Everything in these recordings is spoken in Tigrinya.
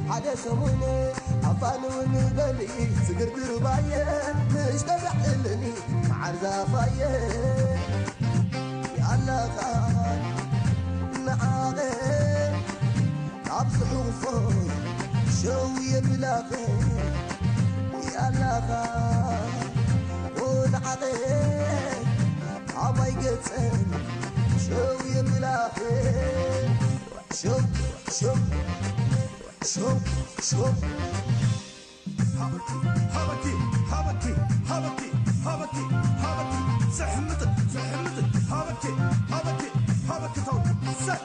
حدا سموني أفانوني بلي سقرقر باية مش تبعلني معرزة فاية يا الله خان معاغي أبصحوا فوق شوية بلاغي يا الله خان ونعغي عباي قتل شوية بلاغي شوف شوف شوف شوف هبكي هبكي هبكي هبكي هبكي هبكي زحمتك زحمتك هبكي هبكي هبكي تو سح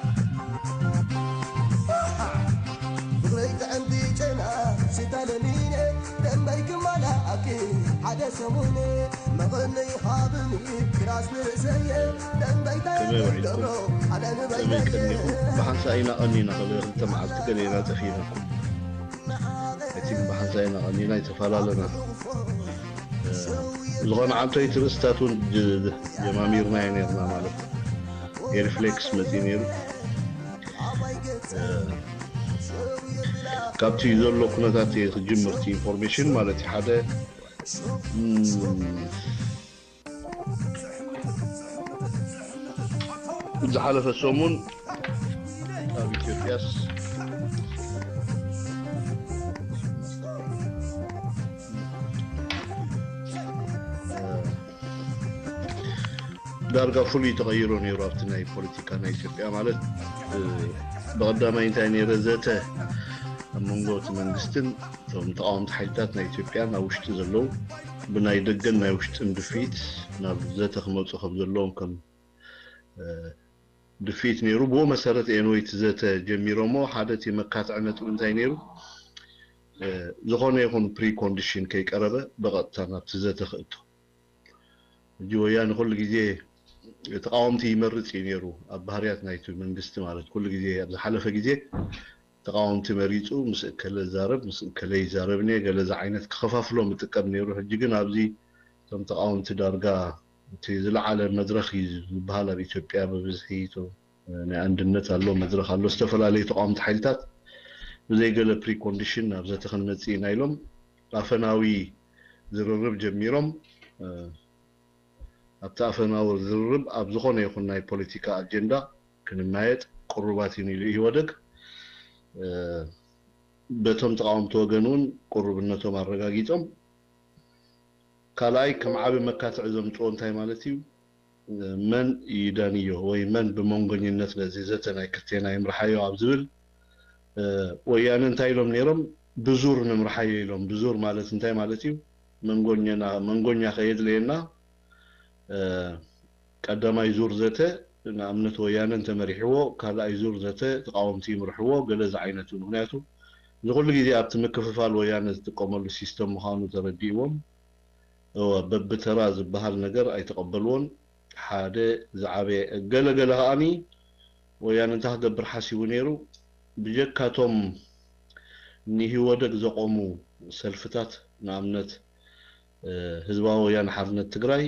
بغيت عندي جنا ستالنيني دمبيك ملاكي حدا سموني مغني حابني كراس نرسي دمبيك يدرو على نبيك بحنساينا أنينا غير أنت مع التقلينا تفينكم أتيك بحنساينا أنينا يتفعلنا لغن عم تيترستاتون جماميرنا ينيرنا مالك يرفلكس متينير كابتي يزولو كنتاتي جمرتي انفورميشن مالتي حدا زحالة السومون أبي كيرياس دارقا فولي تغيرون يرابطنا البوليتيكا نايسيبيا مالت بقدام انتاني رزاته منغوت منغستن ثم تقاومت حيلتات نايسيبيا ناوشت زلو بناي دقن ناوشت اندفيت نابزاته خموصو خبزلوم كم دفيت نيرو بو مسارت انويت زاته جميرومو حادتي مكات عنتو انتاي نيرو زخونه يكون بري كونديشن كي قربه بقطتا نابت زاته خطو جويان كل جزء تقاومتي يمرت ينيرو أبهاريات نايتو من قست مالت كل جزء حلفة جزء تقاومتي مريتو مسكلة زارب مسكلة يزاربني قال إذا عينت خفاف له متكبني يروح جيجن أبزي ثم تقاومتي دارجا تيزل على المدرخ بهالا بيتوبيا ببزهيتو يعني عند النت الله مدرخ الله استفل عليه تقاومت حيلتات زي قال بري كونديشن أبزي تخنمتي نايلهم عفناوي زررب جميرهم أبتعفنا والذرب أبزخون يخوننا البوليتيكا أجندا كنمايت قرباتين اللي يودك بتم تقاوم توغنون قربنتهم الرقاقيتهم كالاي كم عابي مكات عزم تقون تاي مالتيو من يدانيو وي من بمونغن الناس لزيزتنا كتينا يمرحيو عبزبل ويان انتاي لهم نيرم بزور نمرحيو لهم بزور مالت انتاي مالتيو منغنيا خيد لينا قدما يزور ذاته نامنت ويانا انت مريحو كالا يزور ذاته تقاومتي مرحو قال ز عينته مغنياتو لكل غيدي ابت مكففال ويانا تقوموا السيستم مخانو ترديوم هو ببتراز بهال نجر اي تقبلون حاده زعابي قال هاني ويانا انت هدبر حاسيو نيرو بجكاتهم ني هودك زقومو سلفتات نامنت هزبا ويانا حرنت تግራይ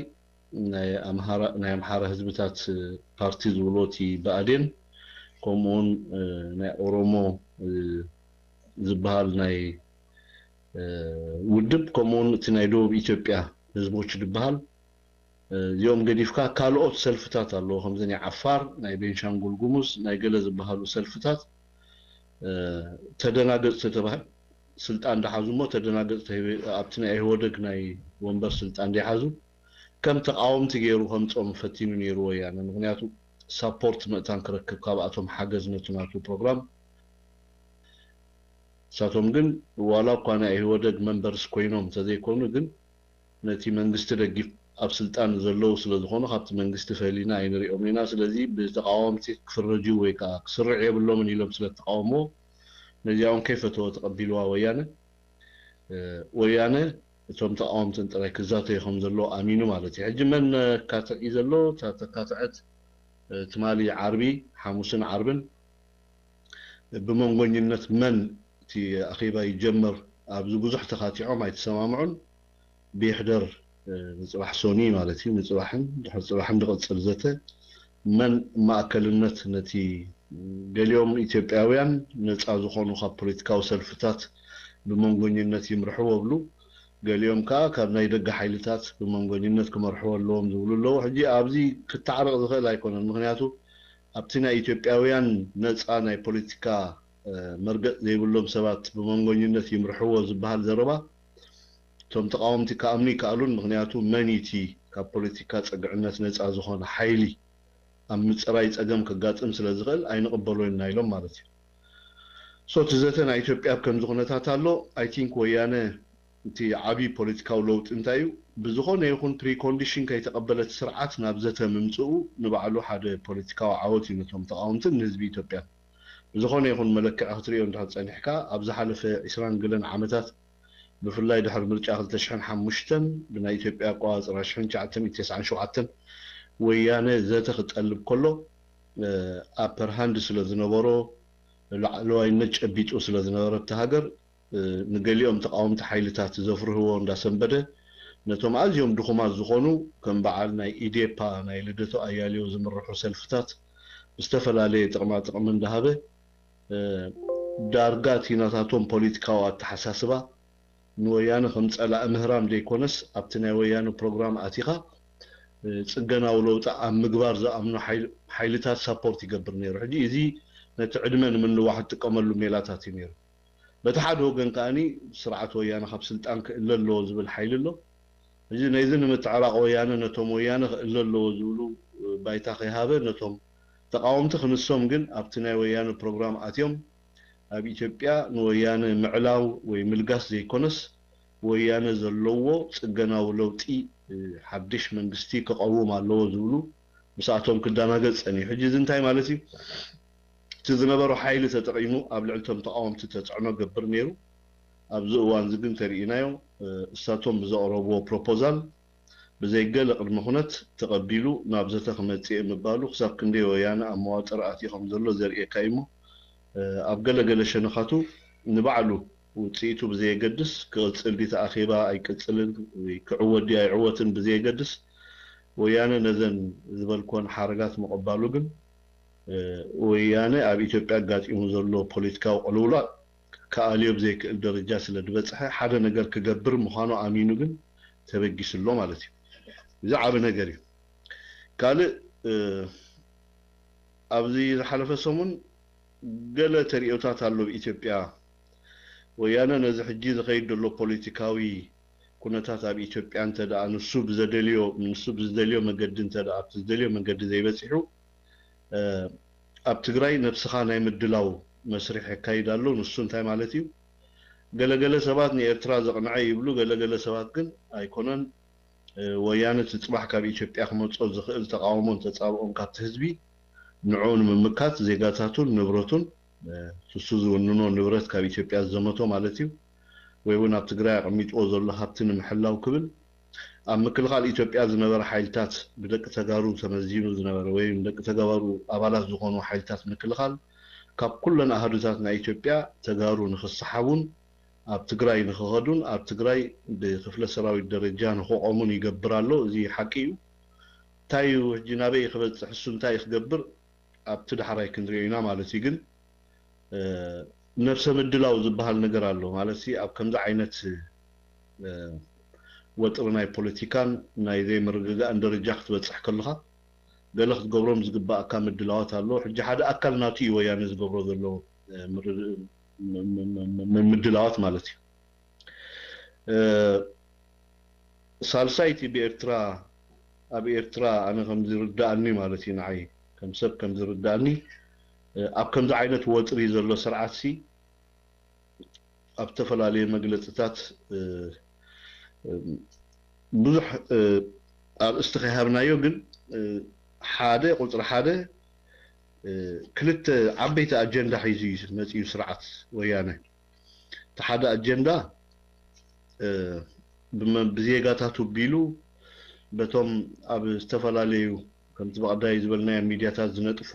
ናይ ኣምሓራ ህዝብታት ፓርቲ ዝብሎቲ ብኣዴን ከምኡውን ናይ ኦሮሞ ዝበሃል ናይ ውድብ ከምኡውን እቲ ናይ ደቡብ ኢትዮጵያ ህዝቦች ዝበሃል እዚኦም ገዲፍካ ካልኦት ሰልፍታት ኣለዎ ከምዚ ናይ ዓፋር ናይ ቤንሻንጉል ጉሙዝ ናይ ገለ ዝበሃሉ ሰልፍታት ተደናገጽ ተባሂሉ ስልጣን ዳሓዙ ሞ ተደናገጽ ኣብቲ ናይ ህወደግ ናይ ወንበር ስልጣን ዳሓዙ كم تقاوم تجيرو هم تصوم فتينو نيرو يعني مغنياتو سابورت متان كركب كاباتهم حاجز نتوناتو بروجرام ساتهم جن ولا قانا هو دق منبرس كوينوم تذي كونو جن نتي منجست دقيق أبسلتان زلو سلزخونه خبط منجست فعلينا ينري أمينا سلزي بتقاوم تكفرجوا ويكا سرع يبلو من يلوم سلت تقاومو نجاهم كيف تقبلوا ويانا ثم تقاومت انت رايك ذاتي خم زلو امينو مالتي حج من كاتعي زلو كاتعت تمالي عربي حموسن عربن بمنغنينت من تي اخيبا يجمر ابزو بزح تخاتيعو ما يتسمامعون بيحضر مصباح سوني مالتي مصباحن دقصل زته من ما اكلنت نتي ገሊኦም ኢትዮጵያውያን ነፃ ዝኾኑ ካብ ፖለቲካዊ ሰልፍታት ብመንጎኝነት ይምርሕዎ ብሉ ገሊኦም ከዓ ካብ ናይ ደገ ሓይልታት ብመንጎኝነት ክመርሕዎ ኣለዎም ዝብሉ ኣለዉ ሕጂ ኣብዚ ክተዓረቕ ዝኽእል ኣይኮነን ምክንያቱ ኣብቲ ናይ ኢትዮጵያውያን ነፃ ናይ ፖለቲካ መርገፅ ዘይብሎም ሰባት ብመንጎኝነት ይምርሕዎ ዝበሃል ዘረባ እቶም ተቃወምቲ ከኣምኑ ይከኣሉን ምክንያቱ መኒቲ ካብ ፖለቲካ ፀግዕነት ነፃ ዝኾነ ሓይሊ ኣብ ምፅራይ ፀገም ክጋጥም ስለ ዝኽእል ኣይንቕበሎን ኢሎም ማለት እዩ ሶ እቲ ዘተ ናይ ኢትዮጵያ ከምዚ ኩነታት ኣሎ ኣይ ቲንክ ወያነ እቲ ዓብዪ ፖለቲካዊ ለውጢ እንታይ እዩ ብዝኾነ ይኹን ፕሪኮንዲሽን ከይተቐበለት ስርዓት ናብ ዘተ ምምፅኡ ንባዕሉ ሓደ ፖለቲካዊ ዓወት እዩ ነቶም ተቃወምትን ንህዝቢ ኢትዮጵያ ብዝኾነ ይኹን መለክዕ ክትሪኦ እንድሕር ፀኒሕካ ኣብ ዝሓለፈ 22 ዓመታት ብፍላይ ድሕሪ ምርጫ 2005 ብናይ ኢትዮጵያ ኣቆፃፅራ 1997 ወያነ ዘተ ክጠልብ ከሎ ኣፐር ሃንድ ስለ ዝነበሮ ላዕለዋይነት ጨቢጡ ስለ ዝነበረ እቲ ሃገር ንገሊኦም ተቃወምቲ ሓይልታት ዘፍርህዎ እንዳሰንበደ ነቶም ኣዝዮም ድኹማት ዝኾኑ ከም በዓል ናይ ኢዴፓ ናይ ልደቱ ኣያሌው ዝምርሑ ሰልፍታት ብዝተፈላለየ ጥቕማጥቕሚ እንዳሃበ ዳርጋ ቲናታቶም ፖለቲካዊ ኣተሓሳስባ ንወያነ ከም ፀላእ ምህራም ዘይኮነስ ኣብቲ ናይ ወያነ ፕሮግራም ኣቲኻ ፅገናዊ ለውጢ ኣብ ምግባር ዝኣምኑ ሓይልታት ሳፖርት ይገብር ነይሩ ሕጂ እዚ ነቲ ዕድመ ንምንዋሕ ዝጥቀመሉ ሜላታት እዩ ነይሩ በቲ ሓደ ወገን ከዓኒ ስርዓት ወያነ ካብ ስልጣን ክእለ ኣለዎ ዝብል ሓይሊ ኣሎ ሕጂ ነዚ ንምትዕራቕ ወያነ ነቶም ወያነ ክእለ ኣለዎ ዝብሉ ባይታ ከይሃበ ነቶም ተቃወምቲ ክንሶም ግን ኣብቲ ናይ ወያነ ፕሮግራም ኣትዮም ኣብ ኢትዮጵያ ንወያነ ምዕላው ወይ ምልጋስ ዘይኮነስ ወያነ ዘለዎ ፅገናዊ ለውጢ ሓድሽ መንግስቲ ክቐውም ኣለዎ ዝብሉ ምስኣቶም ክዳናገፅ ፀኒሑ ሕጂ እዚ እንታይ ማለት እዩ እቲ ዝነበሩ ሓይሊ ተጠቒሙ ኣብ ልዕልቶም ተቃወምቲ ተፅዕኖ ገብር ነይሩ ኣብዚ እዋን እዚ ግን ተሪኢናዮ እሳቶም ብዘቕረብዎ ፕሮፖዛል ብዘይገለ ቅድመ ኩነት ተቐቢሉ ናብ ዘተ ክመፅእ ምባሉ ክሳብ ክንደይ ወያነ ኣብ መዋጥር ኣትዩ ከም ዘሎ ዘርእየካ እዩ እሞ ኣብ ገለገለ ሸነኻቱ ንባዕሉ ውፅኢቱ ብዘየገድስ ክቕፅል ዲ ተኣኺባ ኣይቅፅልን ክዕወት ዲ ኣይዕወትን ብዘየገድስ ወያነ ነዘን ዝበልኮን ሓረጋት ምቕባሉ ግን ወያነ ኣብ ኢትዮጵያ ኣጋጢሙ ዘሎ ፖለቲካዊ ቅልውላ ከኣልዮ ብዘይክእል ደረጃ ስለ ዝበፅሐ ሓደ ነገር ክገብር ምዃኑ ኣሚኑ ግን ተበጊስሎ ማለት እዩ እዚ ዓብ ነገር እዩ ካልእ ኣብዚ ዝሓለፈ ሰሙን ገለ ተሪኦታት ኣሎ ብኢትዮጵያ ወያነ ነዚ ሕጂ ዝኸይድ ዘሎ ፖለቲካዊ ኩነታት ኣብ ኢትዮጵያ እንተደኣ ንሱ ብዝደልዮ መገዲ እንተደኣ ኣብቲ ዝደልዮ መገዲ ዘይበፂሑ ኣብ ትግራይ ነብስኻ ናይ ምድላው መስርሕ የካይድ ኣሎ ንሱ እንታይ ማለት እዩ ገለገለ ሰባት ንኤርትራ ዘቕንዐ ይብሉ ገለገለ ሰባት ግን ኣይኮነን ወያነ ትፅባሕ ካብ ኢትዮጵያ ክመፆ ዝኽእል ተቃውሞን ተፃብኦን ካብቲ ህዝቢ ንዑ ንምምካት ዜጋታቱን ንብረቱን ንሱ ዝውንኖ ንብረት ካብ ኢትዮጵያ ዘመቶ ማለት እዩ ወይ እውን ኣብ ትግራይ ኣቐሚጥዎ ዘሎ ሃብቲ ንምሕላው ክብል ኣብ ምክልኻል ኢትዮጵያ ዝነበረ ሓይልታት ብደቂ ተጋሩ ተመዚኑ ዝነበረ ወይ ደቂ ተጋሩ ኣባላት ዝኾኑ ሓይልታት ምክልኻል ካብ ኩለን ኣሃዱታት ናይ ኢትዮጵያ ተጋሩ ንክሰሓቡን ኣብ ትግራይ ንክኸዱን ኣብ ትግራይ ብክፍለ ሰራዊት ደረጃ ንክቆሙን ይገብር ኣሎ እዚ ሓቂ እዩ እንታይ እዩ ሕጂ ናበይ ክበፅሕ እሱ እንታይ ክገብር ኣብቲ ዳሕራይ ክንሪኦ ኢና ማለት እዩ ግን ነፍሰ ምድላው ዝበሃል ነገር ኣሎ ማለት ኣብ ከምዚ ዓይነት ወጥሪ ናይ ፖለቲካን ናይ ዘይምርግጋእን ደረጃ ክትበፅሕ ከለኻ ገለ ክትገብሮም ዝግባእካ ምድላዋት ኣሎ ሕጂ ሓደ ኣካል ናቱ እዩ ወያነ ዝገብሮ ዘሎ ምድላዋት ማለት እዩ ሳልሳይቲ ብኤርትራ ኣብ ኤርትራ ኣነ ከም ዝርዳእኒ ማለት እዩ ንዓይ ከም ሰብ ከም ዝርዳእኒ ኣብ ከምዚ ዓይነት ወጥሪ ዘሎ ስርዓት ሲ ኣብ ዝተፈላለዩ መግለፅታት ብዙሕ ኣርእስቲ ከይሃብናዮ ግን ሓደ ቁፅሪ ሓደ ክልተ ዓበይቲ ኣጀንዳ ሒዙ መፅኡ ስርዓት ወያነ እቲ ሓደ ኣጀንዳ ብዜጋታቱ ቢሉ በቶም ኣብ ዝተፈላለዩ ከምቲ በቐዳይ ዝበልናዮ ሚድያታት ዝነጥፉ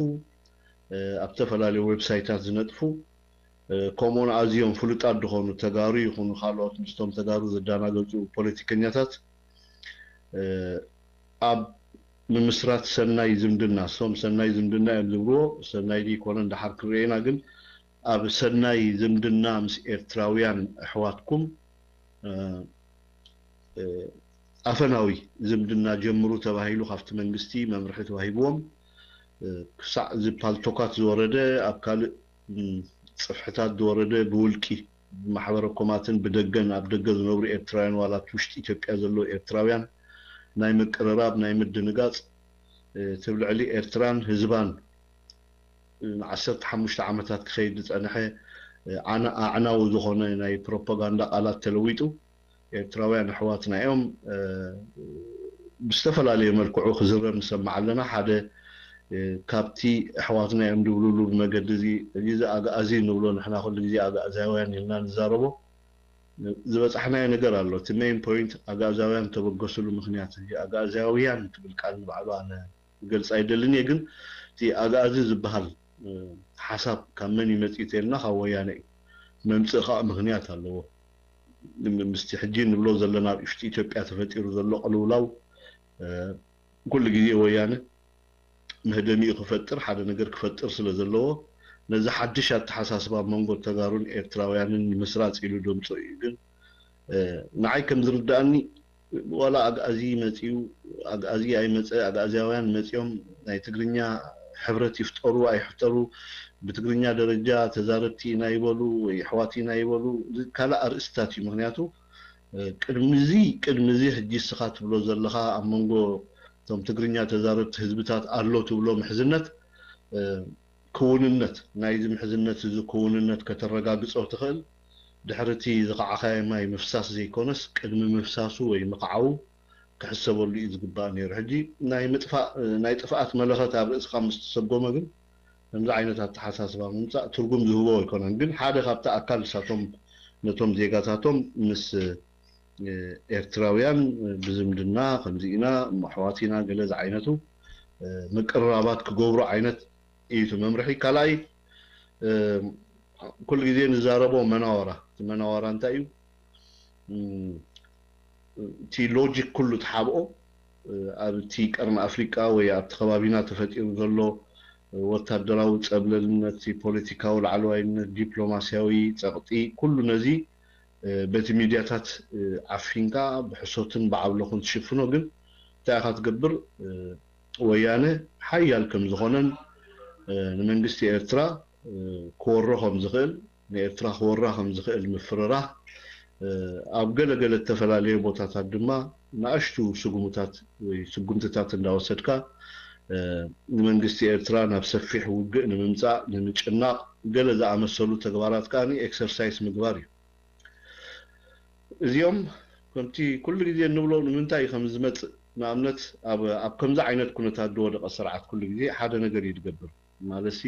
ኣብ ዝተፈላለዩ ዌብሳይታት ዝነጥፉ ከምኡውን ኣዝዮም ፍሉጣት ዝኾኑ ተጋሩ ይኹኑ ካልኦት ምስቶም ተጋሩ ዘዳናገፁ ፖለቲከኛታት ኣብ ንምስራት ሰናይ ዝምድና ሶም ሰናይ ዝምድና ዝብሮ ሰናይ ዲኮነ እንዳሓር ክሬና ግን ኣብ ሰናይ ዝምድና ምስ ኤርትራውያን ኣሕዋትኩም ኣፈናዊ ዝምድና ጀምሩ ተባሂሉ ካብቲ መንግስቲ መምርሒ ተዋሂብዎም ክሳዕ ዝፓልቶካት ዝወረደ ኣብ ካልእ ጽፍሕታት ዝወረደ ብውልቂ ማሕበረኮማትን ብደገን ኣብ ደገ ዝነብሩ ኤርትራውያን ዋላት ውሽጢ ኢትዮጵያ ዘሎ ኤርትራውያን ናይ ምቅርራብ ናይ ምድንጋጽ ትብልዕሊ ኤርትራን ህዝባን 15 ዓመታት ክኸይድ ዝጸንሐ ኣዕናው ዝኾነ ናይ ፕሮፓጋንዳ ቃላት ተለዊጡ ኤርትራውያን ኣሕዋትና እዮም ብዝተፈላለየ መልክዑ ክዝረብ ንሰማዕ ኣለና ሓደ ካብቲ ኣሕዋትና እዮም ድብልሉ ብመገዲ እዚ ኣጋዚ ንብሎ ንሕና ኩሉ ግዜ ኣጋዛውያን ኢልና ንዛረቦ ዝበፅሕናዮ ነገር ኣሎ እቲ ሜን ፖይንት ኣጋዛውያን ተበገሱሉ ምክንያት ኣጋዛውያን ትብል ቃል ንባዕሉ ኣነ ገልጽ ኣይደልን እየ ግን እቲ ኣጋዚ ዝበሃል ሓሳብ ካብ መን ይመጽእ ተልና ካብ ወያነ እዩ መምጽእ ከዓ ምክንያት ኣለዎ ምስቲ ሕጂ ንብሎ ዘለና ውሽጢ ኢትዮጵያ ተፈጢሩ ዘሎ ቅልውላው ኩሉ ግዜ ወያነ ምህደሚኡ ክፈጥር ሓደ ነገር ክፈጥር ስለ ዘለዎ ነዚ ሓድሽ ኣተሓሳስባ መንጎ ተጋሩን ኤርትራውያንን ምስራጽ ኢሉ ድምፁ እዩ ግን ንዓይ ከም ዝርዳእኒ ወላ ኣጋዚ መጺኡ ኣጋዚ ኣይመጸ ኣጋዛውያን መጺኦም ናይ ትግርኛ ሕብረት ይፍጠሩ ኣይፍጠሩ ብትግርኛ ደረጃ ተዛረብቲ ኢና ይበሉ ወይ ኣሕዋት ኢና ይበሉ ካልእ ኣርእስታት እዩ ምክንያቱ ቅድሚዚ ሕጂ ስኻ ትብሎ ዘለኻ ኣብ መንጎ ቶም ትግርኛ ተዛረብቲ ህዝብታት ኣሎ ትብሎ ምሕዝነት ክውንነት ናይዚ ምሕዝነት እዚ ክውንነት ከተረጋግጾ ትኽእል ድሕርቲ ዝኸዓኻየ ማይ ምፍሳስ ዘይኮነስ ቅድሚ ምፍሳሱ ወይ ምኽዓው ክሕሰበሉ እዩ ዝግባእ ነይሩ ሕጂ ናይ ጥፍኣት መለኸት ኣብ ርእስኻ ምስ ተሰጎመ ግን ከምዚ ዓይነት ኣተሓሳስባ ምምጻእ ትርጉም ዝህቦ ኣይኮነን ግን ሓደ ካብቲ ኣካል ንሳቶም ነቶም ዜጋታቶም ምስ ኤርትራውያን ብዝምድና ከምዚ ኢና ኣሕዋትና ገለ ዝዓይነቱ ምቅርራባት ክገብሩ ዓይነት እዩ እቲ መምርሒ ካልኣይ ኩሉ ግዜ ንዛረቦ መናወራ እቲ መናወራ እንታይ እዩ እቲ ሎጂክ ኩሉ ተሓብኦ ኣብቲ ቀርሚ ኣፍሪቃ ወይ ኣብቲ ከባቢና ተፈጢሩ ዘሎ ወታደራዊ ፀብለልነት ፖለቲካዊ ላዕለዋይነት ዲፕሎማስያዊ ፀቕጢ ኩሉ ነዚ በቲ ሚድያታት ዓፊንካ ብሕሶትን ብዓብለኹን ትሽፍኖ ግን እንታይ ኢኻ ትገብር ወያነ ሓያል ከም ዝኾነን ንመንግስቲ ኤርትራ ክወሮ ከም ዝኽእል ንኤርትራ ክወራ ከም ዝኽእል ምፍርራህ ኣብ ገለገለ ተፈላለየ ቦታታት ድማ ንኣሽቱ ስጉምታት ወይ ስጉምትታት እንዳወሰድካ ንመንግስቲ ኤርትራ ናብ ሰፊሕ ውግእ ንምምጻእ ንምጭናቕ ገለ ዝኣመሰሉ ተግባራት ከዓኒ ኤክሰርሳይዝ ምግባር እዩ እዚኦም ከምቲ ኩሉ ግዜ እንብሎ ንምንታይ ከም ዝመጽእ ንኣብነት ኣብ ከምዚ ዓይነት ኩነታት ዝወደቐ ስርዓት ኩሉ ግዜ ሓደ ነገር እዩ ዝገብር ማለሲ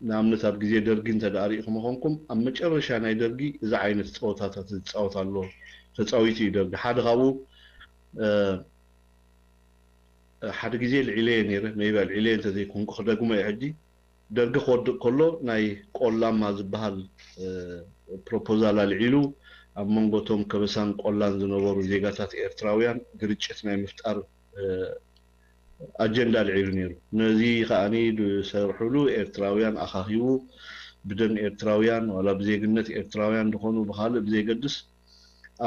ንኣብነት ኣብ ግዜ ደርጊ እንተዳሪእኹም ምኾንኩም ኣብ መጨረሻ ናይ ደርጊ እዚ ዓይነት ፀወታታት ዝፃወት ኣሎ ተፃዊቱ እዩ ደርጊ ሓደ ካብኡ ሓደ ግዜ ልዕልየ ነይረ ሜይባ ልዕልየ እንተዘይኮን ክደግሞ እየ ሕጂ ደርጊ ክወድቕ ከሎ ናይ ቆላማ ዝበሃል ፕሮፖዛል ኣልዒሉ ኣብ መንጎቶም ከበሳን ቆላን ዝነበሩ ዜጋታት ኤርትራውያን ግርጭት ናይ ምፍጣር ኣጀንዳ ልዒሉ ነይሩ ነዚ ከዓኒ ዝሰርሕሉ ኤርትራውያን ኣኻኺቡ ብደም ኤርትራውያን ዋላ ብዜግነት ኤርትራውያን ዝኾኑ ብካልእ ብዘይገድስ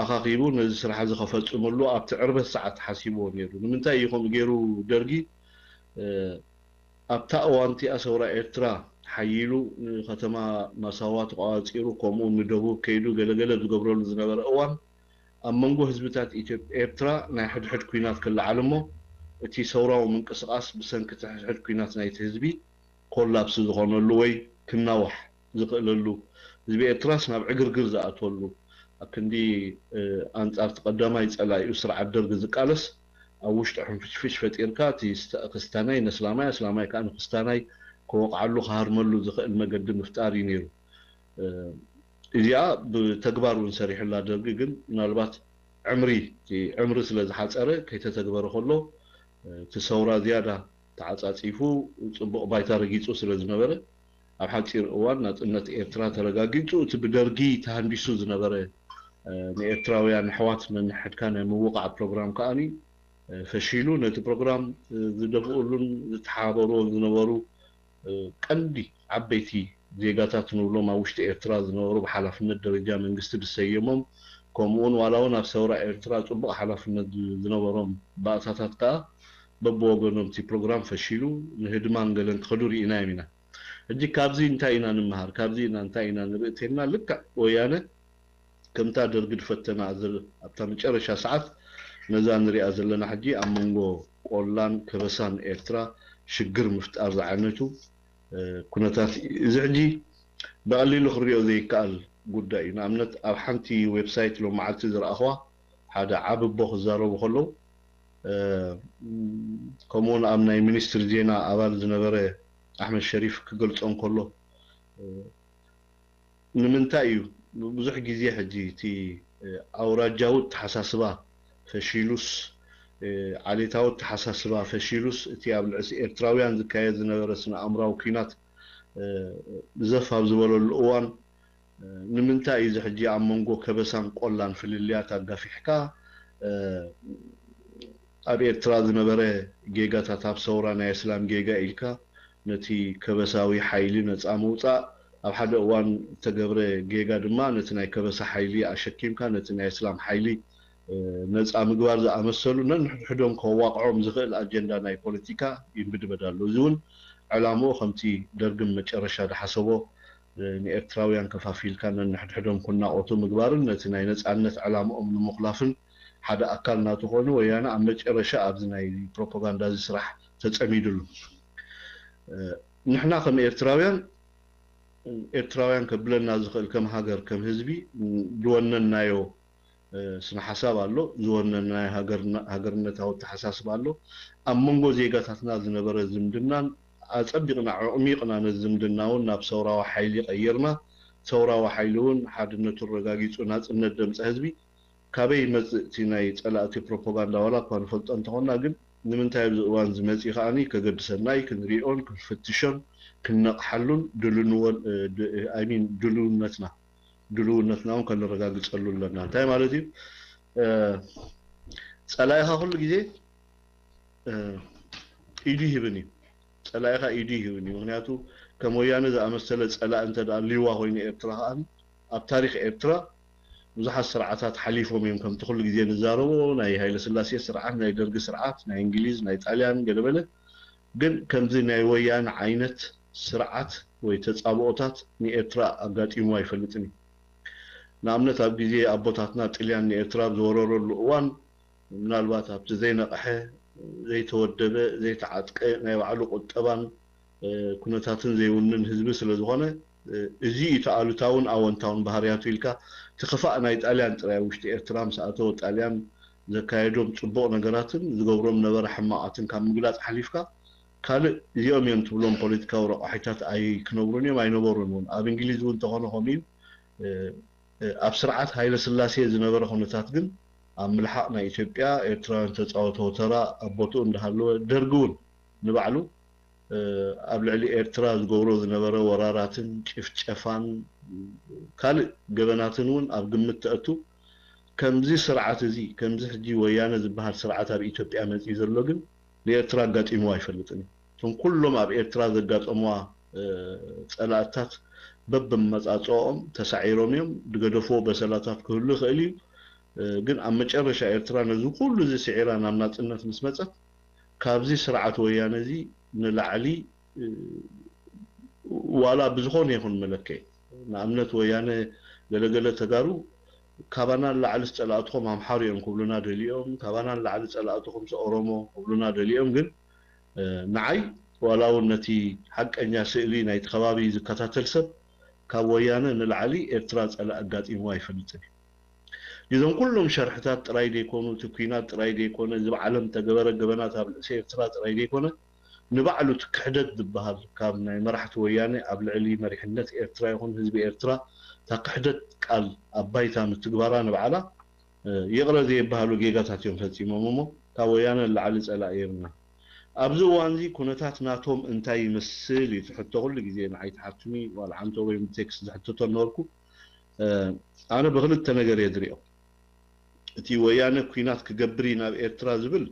ኣኻኺቡ ነዚ ስራሕ እዚ ከፈፅመሉ ኣብቲ ዕርበት ሰዓት ሓሲብዎ ነይሩ ንምንታይ እዩ ከምኡ ገይሩ ደርጊ ኣብታ እዋንቲኣ ሰውራ ኤርትራ ሓይሉ ከተማ ማሳዋ ተቋፂሩ ከምኡ ንደቡብ ከይዱ ገለገለ ዝገብረሉ ዝነበረ እዋን ኣብ መንጎ ህዝብታት ኤርትራ ናይ ሕድሕድ ኩናት ክለዓል እሞ እቲ ሰውራዊ ምንቅስቃስ ብሰንኪ ሕድሕድ ኩናት ናይቲ ህዝቢ ኮላፕስ ዝኾነሉ ወይ ክናዋሕ ዝኽእለሉ ህዝቢ ኤርትራስ ናብ ዕግርግር ዝኣትወሉ ኣብ ክንዲ ኣንጻር ተቐዳማይ ፀላኢኡ ስርዓት ደርጊ ዝቃለስ ኣብ ውሽጢ ሕንፍሽፍሽ ፈጢርካ እቲ ክስታናይ ነስላማይ እስላማይ ከዓ ንክስታናይ ክወቕዓሉ ክሃርመሉ ዝኽእል መገዲ ምፍጣር እዩ ነይሩ እዚኣ ብተግባር እውን ሰሪሕላ ደርጊ ግን ምናልባት ዕምሪ ስለ ዝሓፀረ ከይተተግበረ ከሎ እቲ ሰውራ ዝያዳ ተዓፃፂፉ ፅቡቕ ባይታ ረጊፁ ስለ ዝነበረ ኣብ ሓፂር እዋን ናፅነት ኤርትራ ተረጋጊፁ እቲ ብደርጊ ተሃንዲሱ ዝነበረ ንኤርትራውያን ኣሕዋት ነንሕድካ ናይ ምውቃዕ ፕሮግራም ከዓኒ فشيلو نت بروجرام زدبقولون زتحابرو زنبرو قندي عبيتي زيغاتات نولو ما وشت إرترا زنبرو بحلفنا الدرجة من قست بالسيمم كومون ولاون أفسورة إرترا تبقى حلفنا زنبروم بأساتات كا ببوغنوم تي بروجرام فشيلو نهدمان قلن تخدوري إنايمنا እጂ ካብዚ እንታይ ኢና ንምሃር ካብዚ እንታይ ኢና ንርእተና ልክዕ ወያነ ከምታ ደርግድ ፈተና ኣብታ መጨረሻ ሰዓት ነዛ ንሪኣ ዘለና ሕጂ ኣብ መንጎ ቆላን ከበሳን ኤርትራ ሽግር ምፍጣር ዝዓነቱ ኩነታት እዚ ሕጂ ብቐሊሉ ክሪኦ ዘይከኣል ጉዳይ እዩ ንኣብነት ኣብ ሓንቲ ዌብሳይት ሎመዓልቲ ዝረኣኽዋ ሓደ ዓብ ቦ ክዛረቡ ከለዉ ከምኡውን ኣብ ናይ ሚኒስትሪ ዜና ኣባል ዝነበረ أحمد شريف كقول صون كله نمنتايو بزح جزية حجي تي أوراق جاود حساسبا فشيلوس علي تاود حساسبا فشيلوس تي قبل إرتراويان ذكاية زنورسنا أمرا وكينات زفها بزولو الأوان نمنتاي إذا حجي عم منقو كبسان قولان في الليات أبقى في حكا أبي إرترا زنبري جيجا تاتاب سورانا إسلام جيجا إلكا نتي كبساوي حيلي نصا موصا اب حدا اوان تغبره جيغا دما نتناي كبسا حيلي اشكيم كان نتناي اسلام حيلي نصا مغبار زامسلو نحدهم كواقعهم زخل اجندا ناي بوليتيكا يبدبدالو زون علامو خمتي درغم مچرشا دحسبو ني ارتراويان كفافيل كان نحدهم كنا اوتو مغبار نتناي نصانت علامهم مخلافن حدا اكلنا تخونو ويانا ام مچرشا ابزناي بروباغندا زسرح تصميدلو نحنا كم إرتراويان كبلنا زخل كم هاجر كم هزبي دوننا نايو سنا حساب الله دوننا ناي هاجرنا تاو تحساس بالله أممغو زيغاتنا زنبر زمدنا أصدقنا عميقنا نزمدنا ونبصورا وحيلي غيرنا ثورا وحيلون حدنا الرغاغيص وناص ندمص هزبي كابي مزتي ناي صلاتي بروباغندا ولا كون فلط انتهونا ግን ንምንታይ ዝዋን ዝመጽ ይኻኒ ከገድሰናይ ክንሪኦን ክንፈትሾን ክንነቕሐሉን ድሉንወል አይ ሚን ድሉውነትናውን ከንረጋግጸሉ ኣለና እንታይ ማለት እዩ ጸላይኻ ሁሉ ግዜ ኢዲ ይህብኒ ጸላይኻ ኢዲ ይህብኒ ምክንያቱ ከም ወያነ ዝኣመሰለ ጸላእ እንተዳ ሊዋ ኮይኑ ኤርትራ ኸኣኒ ኣብ ታሪክ ኤርትራ ብዙሓት ስርዓታት ሓሊፎም እዮም ከምቲ ኩሉ ግዜ ንዛረቦ ናይ ሃይለ ስላሴ ስርዓት ናይ ደርጊ ስርዓት ናይ እንግሊዝ ናይ ጣልያን ገለበለ ግን ከምዚ ናይ ወያነ ዓይነት ስርዓት ወይ ተጻብኦታት ንኤርትራ ኣጋጢሙ ኣይፈልጥን ንኣብነት ኣብ ግዜ ኣቦታትና ጣልያን ንኤርትራ ዝወረረሉ እዋን ምናልባት ኣብቲ ዘይነቕሐ ዘይተወደበ ዘይተዓጥቀ ናይ ባዕሉ ቁጠባን ኩነታትን ዘይውንን ህዝቢ ስለ ዝኾነ እዚ ተኣሉታውን ኣወንታውን ባህርያቱ ኢልካ تخفى أنا إيطاليان ترى وشتي إرترام ساعته إيطاليان زكايدهم تبوق نجاراتن زجبرهم نبر حماقاتن كم مقلات حليفكا كان اليوم ينتبلون بوليتيكا ورقحيتات أي كنوروني ما ينورون أب إنجليز ونتهون همين أبسرعات هاي لسلاسية زنبر خنتات جن أم لحقنا إثيوبيا إرتران تتعوته ترى أبوتون دهلو درجون نبعلو قبل علي إرترا زجبرو زنبر وراراتن شفان كان جبناتنون أبقمت تأتو كمزي سرعة زي كمزي حجي ويانا زبهار سرعة بإثيوبيا مزي زلوجن لإرترا قات إمواي فلتني ثم كلهم بإرترا قات أموا سلاتات بب مزاتهم تسعيرهم يوم دقدفوا بسلاتات كله خلي جن أما تشرش إرترا نزو كل زي سعيران أمنات الناس مسمتة كابزي سرعة ويانا زي نلعلي ولا بزخون يكون ملكي نعملت ويانا جلجلة تجارو كابانا لعل استلاتهم هم حاريهم قبلنا دليهم كابانا لعل استلاتهم سأورمو قبلنا دليهم جن نعي ولو النتي حق أن يسألين يتخبابي زكاة تلسب كويانا نلعلي إرتراز على أجاد إمواي فلتني إذا كلهم شرحتات رايد يكونوا تكوينات رايد يكونوا زي علم تجبر الجبنات هذا إرتراز رايد يكونه نبعلو تكحدد بهال كابنا مرحت ويانا قبل علي مريحنة إرترا يكون حزب إرترا تكحدد قال أبايتا متقبارا نبعلا يغرى زي بهالو جيغاتات يوم فتي مامو كويانا اللي على على إيرنا أبزو وانزي كونتات ناتهم انتاي مسلي تحطه كل جزء معي تحتمي ولا عنده وين تكس حتى تنوركو أنا بغلط تنجر يدريو تي ويانا كوينات كجبرينا بإرترا زبل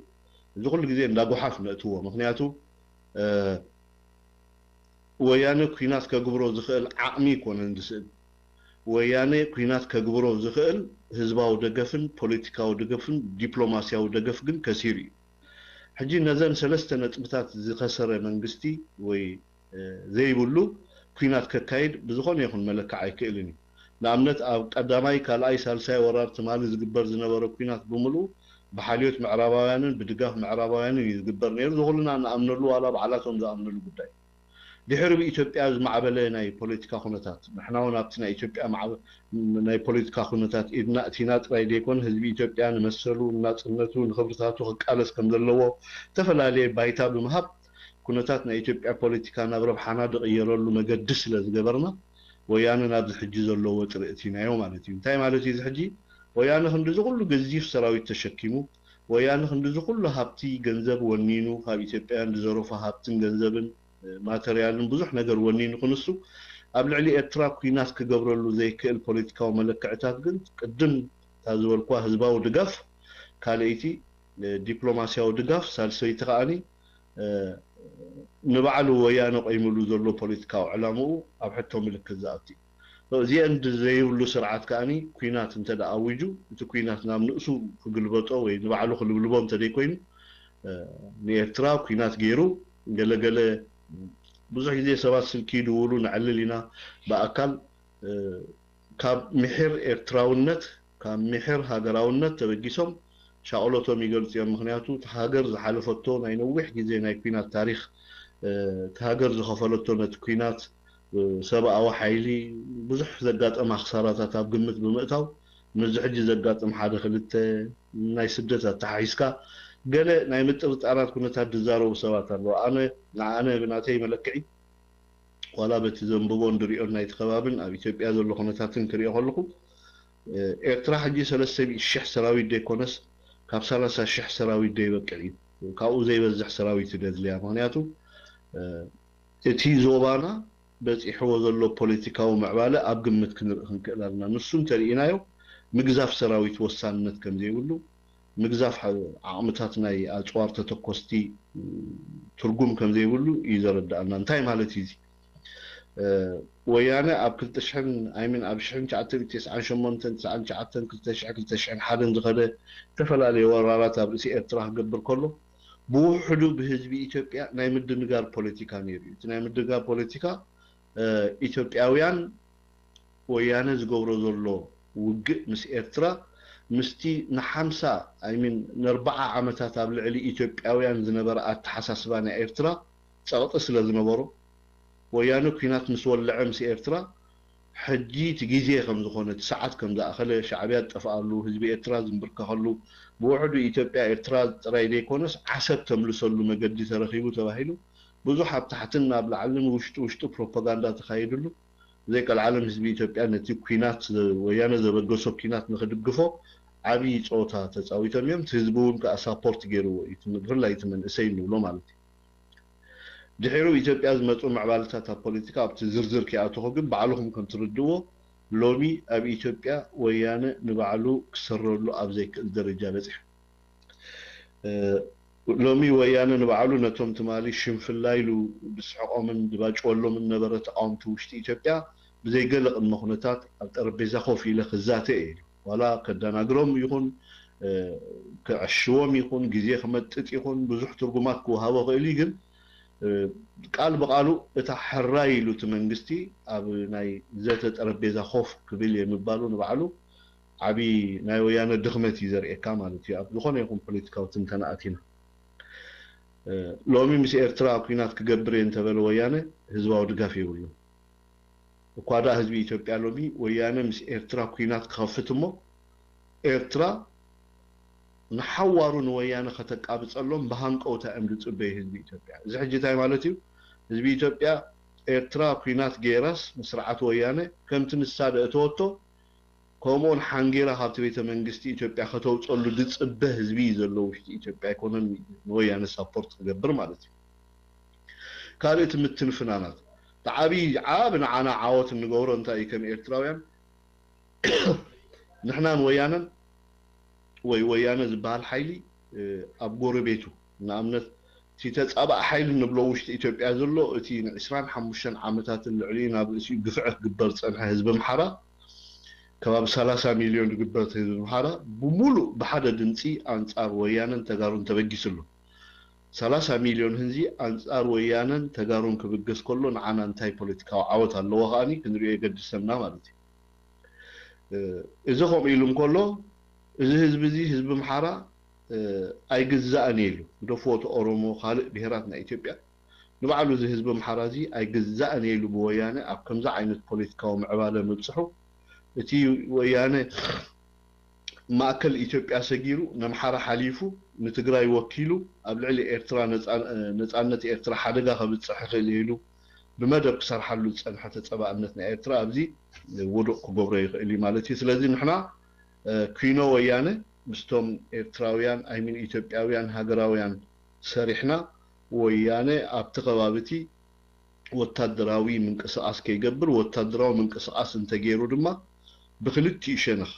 زغل جزء لاجوحاف نأتوه مخنياتو ويانا كينات كجبرو زخل عقمي كون هندسل ويانا كينات كجبرو زخل هزباو دقفن بوليتيكاو دقفن دبلوماسياو دقفن كثيري حجي نزل ثلاثة نتبتات خسر منجستي وي زي يقولوا كينات ككايد بزخون يكون ملك عيكلني نعمت قداماي كالاي سالساي ورار تمالي زقبر زنبرو كينات بملو بحاليوت معرباويانن بدقاف معرباويانن يزقبر نير زغلنا نأمنلو على بعلاتهم زأمنلو قداي دحرب إثيوبيا معبلة ناي بوليتيكا خونتات نحنا ونابتنا إثيوبيا مع ناي بوليتيكا خونتات إدنا أتينات رايد يكون حزب إثيوبيا نمثلو ناتنتو نخبرتاتو قالس كم دلو تفلالي بايتا بمهب كونتات ناي إثيوبيا بوليتيكا نبرب حنادق يرلو مقدس لزقبرنا ويانا نابز حجي زلو وطريقتنا يوم مالتي انتي مالتي حجي ويانا خندزو كله جزيف سراوي تشكيمو ويانا خندزو كله هابتي جنزب ونينو هاب إثيوبيا ندزروفا هابتن جنزبن ماتريالن بزح نجر ونين خنسو قبل علي اتراك كيناس كجبرلو زي كل بوليتيكا وملكعتات قد قدم تازول كوا حزباو دقاف كاليتي دبلوماسيا ودقاف سالسوي تقاني نبعلو ويانا قيملو زلو بوليتيكا وعلامو اب حتى ملك الزاتي زي اند زي ولو سرعات كاني كينات انت دا اويجو انت كينات نام نقصو كغلبطو وي نبعلو خلبلبوم تدي كوين نيترا كينات غيرو قال بزح زي سبات سلكي دولو نعللنا بأكل كاب محر إرتراونت كاب محر هاجراونت تبجيسهم شاولتو ميقولت يا مخنياتو تهاجر زحلفتو ناينوح جزي نايكوينات تاريخ تهاجر زخفلتو نتكوينات سبا أو حيلي بزح زقات أم خسارات تاب قمت بمئتاو مزحج زقات أم حدا خلت ناي سدتا تحيسكا قال ناي مترت أراد كنت هدزارو سوات الله أنا بناتي ملكعي ولا بتزنبون دريون نايت خبابن أبي إثيوبيا ذو كنت هتنكري أقولكم إقترا حجي سلسبي الشح سراوي دي كونس كاب سلسة الشح سراوي دي بقعي كاو زي بزح سراوي تدزليا معناتو تي زوبانا بس يحوز له بوليتيكا ومعبالة أبقى متكنرنا نصون ترينايو مجزاف سراوي توسانت كم زي يقولوا مجزاف عمتاتنا أجوار تتقوستي ترجم كم زي يقولوا يزرد أن انتهي مالتي زي ويانا أبكل تشحن أيمن أبشحن شعتن تسعة شمونتن تسعة شعتن كل تشحن حدا زغده تفلا لي ورارات أبرسي إرتراح قبل كله بوحدو بحزب إثيوبيا نايمد نجار بوليتيكا نيري نايمد نجار بوليتيكا إثيوبياويان ويانا زغورو زلو وق مس إرترا مستي نحمسا أيمن نربعة عمتات قبل علي إثيوبياويان زنبر أتحساسبانا إرترا سقط أسلا زنبرو ويانو كينات مسولع مس إرترا حجي تجيزي خمس خونة ساعات كم ذا خلي شعبيات تفعلوا حزب إرترا زنبرك خلوا بوعدو إثيوبيا إرترا رايدي كونس عسب تملسلو مجدي ترخيبو تباهيلو بزو حب تحتنا بالعلم وشتو بروباغندا تخيلوا زي كالعالم حزب إثيوبيا نتي كينات ويانا زبقسو كينات نخدقفو عبي صوتا تصاويتهم يوم تحزبون كأسابورت غيرو يتمغر لا يتمن اسينو لو مالتي دحيرو إثيوبيا زمطو معبالتات بوليتيكا ابت زرزر كياتو ግን بعلهم كنتردو لومي اب إثيوبيا ويانا نبعلو كسرلو اب زي الدرجه بصح لومي ويانا نبعلو نتوم تمالي شنفلايلو بسحقو من دباچولو من نبرت امتو وشتي إثيوبيا بزي قلق المخنتات اب طربيزه خوف الى خزاته ولا كدناغروم يكون كعشوم يكون غزي خمطط يكون بزح ترجمات كو هاو قيلي ግን قال بقالو اتا حرايلو تمنغستي اب ناي زت طربيزه خوف كبيل يمبالو نبعلو عبي ناي ويانا دخمت يزرئكا مالتي اب زخونه يكون بوليتيكاو تنتناتينا لومي مس إرترا كينات كجبرين تبل ويانا هزباو دغاف يقولوا وقادا حزب إثيوبيا لومي ويانا مس إرترا كينات كفتمو إرترا نحوارون ويانا ختقابصلهم بهانقوتا امد صبي حزب إثيوبيا زي حجتاي مالتي حزب إثيوبيا إرترا كينات غيراس مسرعات ويانا كمت نساد اتوتو كومون حانجيرا هابت بيت منغستي إثيوبيا ختوصلو دصبه حزبي زلو وشتي إثيوبيا ايكونومي ويانا سابورت تغبر مالتي كاليت متنفنانات تعابي عابنا عنا عاوت نغورو انتاي كم إرتراويان نحنا ويانا ويانا زبال حيلي اب غوربيتو ንኣብነት እቲ ተጻባእ ሓይሊ ንብሎ ውሽጢ ኢትዮጵያ ዘሎ እቲ 25 ዓመታት ልዕሊ ናብ ርእሲኡ ግፍዕ ክግበር ፀንሐ ህዝቢ ኣምሓራ ከባቢ 30 ሚልዮን ዝግበር ህዝቢ ኣምሓራ ብሙሉእ ብሓደ ድምፂ ኣንጻር ወያነን ተጋሩን ተበጊስሉ 30 ሚልዮን ህዝቢ ኣንጻር ወያነን ተጋሩን ክብገስ ከሎ ንዓና እንታይ ፖለቲካዊ ዓወት ኣለዎ ኸኣኒ ክንሪኦ የገድሰና ማለት እዩ እዚ ከምኡ ኢሉ እንከሎ እዚ ህዝቢ እዚ ህዝቢ ኣምሓራ ኣይግዛእን ኢሉ ደፎት ኦሮሞ ካልእ ብሄራት ናይ ኢትዮጵያ ንባዕሉ እዚ ህዝቢ ኣምሓራ እዚ ኣይግዛእን ኢሉ ብወያነ ኣብ ከምዛ ዓይነት ፖለቲካዊ ምዕባለ ምብፅሑ እቲ ወያነ ማእከል ኢትዮጵያ ሰጊሩ ንኣምሓራ ሓሊፉ ንትግራይ ወኪሉ ኣብ ልዕሊ ኤርትራ ነፃነት ኤርትራ ሓደጋ ከብፅሕ ይኽእል ኢሉ ብመደብ ክሰርሓሉ ዝፀንሐ ተፀባእነት ናይ ኤርትራ ኣብዚ ውዱቕ ክገብሮ ይኽእል እዩ ማለት እዩ ስለዚ ንሕና ኩኖ ወያነ ምስቶም ኤርትራውያን ኣይሚን ኢትዮጵያውያን ሃገራውያን ሰሪሕና ወያነ ኣብቲ ከባቢቲ ወታደራዊ ምንቅስቃስ ከይገብር ወታደራዊ ምንቅስቃስ እንተገይሩ ድማ ብክልቲኡ ሸነኽ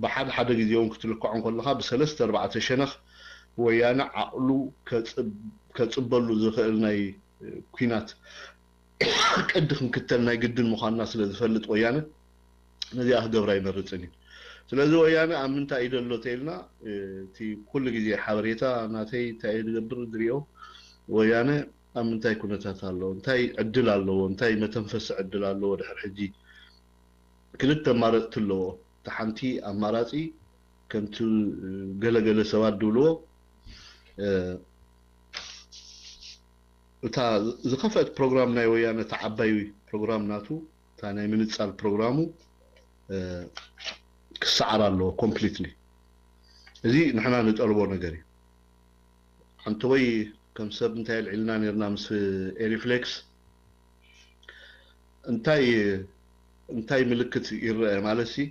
ብሓደ ሓደ ግዜ እውን ክትልክዖ ከለካ ብሰለስተ ኣርባዕተ ሸነኽ ወያነ ዓቕሉ ከፅበሉ ዝኽእል ናይ ኩናት ቅዲ ክንክተል ናይ ግድን ምዃንና ስለ ዝፈልጥ ወያነ ነዚኣ ክገብራ ይመርፅን እዩ ስለዚ ወያነ ኣብ ምንታይ እዩ ደሎ ተኢልና እቲ ኩሉ ግዜ ሓበሬታ ናተይ እንታይ ዝገብር ዝሪኦ ወያነ ኣብ ምንታይ ኩነታት ኣለዎ እንታይ ዕድል ኣለዎ እንታይ መተንፈሲ ዕድል ኣለዎ ድሕሪ ሕጂ ክልተ ኣማራፅቲ ኣለዎ እቲ ሓንቲ ኣማራፂ ከምቲ ገለገለ ሰባት ድብልዎ እታ ዝኸፈት ፕሮግራም ናይ ወያነ እታ ዓባይ ፕሮግራም ናቱ እታ ናይ ምንፃል ፕሮግራሙ ክሰዓር ኣለዎ ኮምፕሊትሊ እዚ ንሕና ንጠልቦ ነገር እዩ ሓንቲ ወይ ከም ሰብ እንታይ ልዕልና ነርና ምስ ኤሪፍሌክስ እንታይ ምልክት ይርአ ማለት ሲ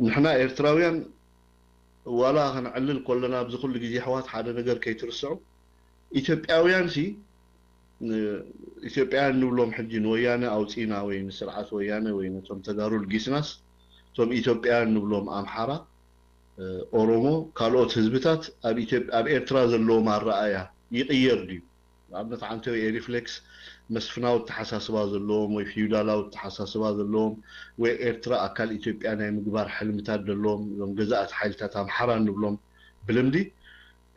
ንሕና ኤርትራውያን ዋላ ክንዕልል ከለና ኣብዚ ኩሉ ግዜ ኣሕዋት ሓደ ነገር ከይትርስዑ ኢትዮጵያውያን ሲ ኢትዮጵያውያን ንብሎም ሕጂ ንወያነ ኣውፂና ወይ ንስርዓት ወያነ ወይ ነቶም ተጋሩ ልጊስናስ እቶም ኢትዮጵያውያን ንብሎም ኣምሓራ ኦሮሞ ካልኦት ህዝብታት ኣብ ኤርትራ ዘለዎም ኣረኣያ ይቕየር ድዩ ንኣብነት ዓንተ ኤሪፍሌክስ መስፍናዊ ተሓሳስባ ዘለዎም ወይ ፊውዳላዊ ተሓሳስባ ዘለዎም ወይ ኤርትራ ኣካል ኢትዮጵያ ናይ ምግባር ሕልምታት ዘለዎም እዞም ገዛእቲ ሓይልታት ኣምሓራ ንብሎም ብልምዲ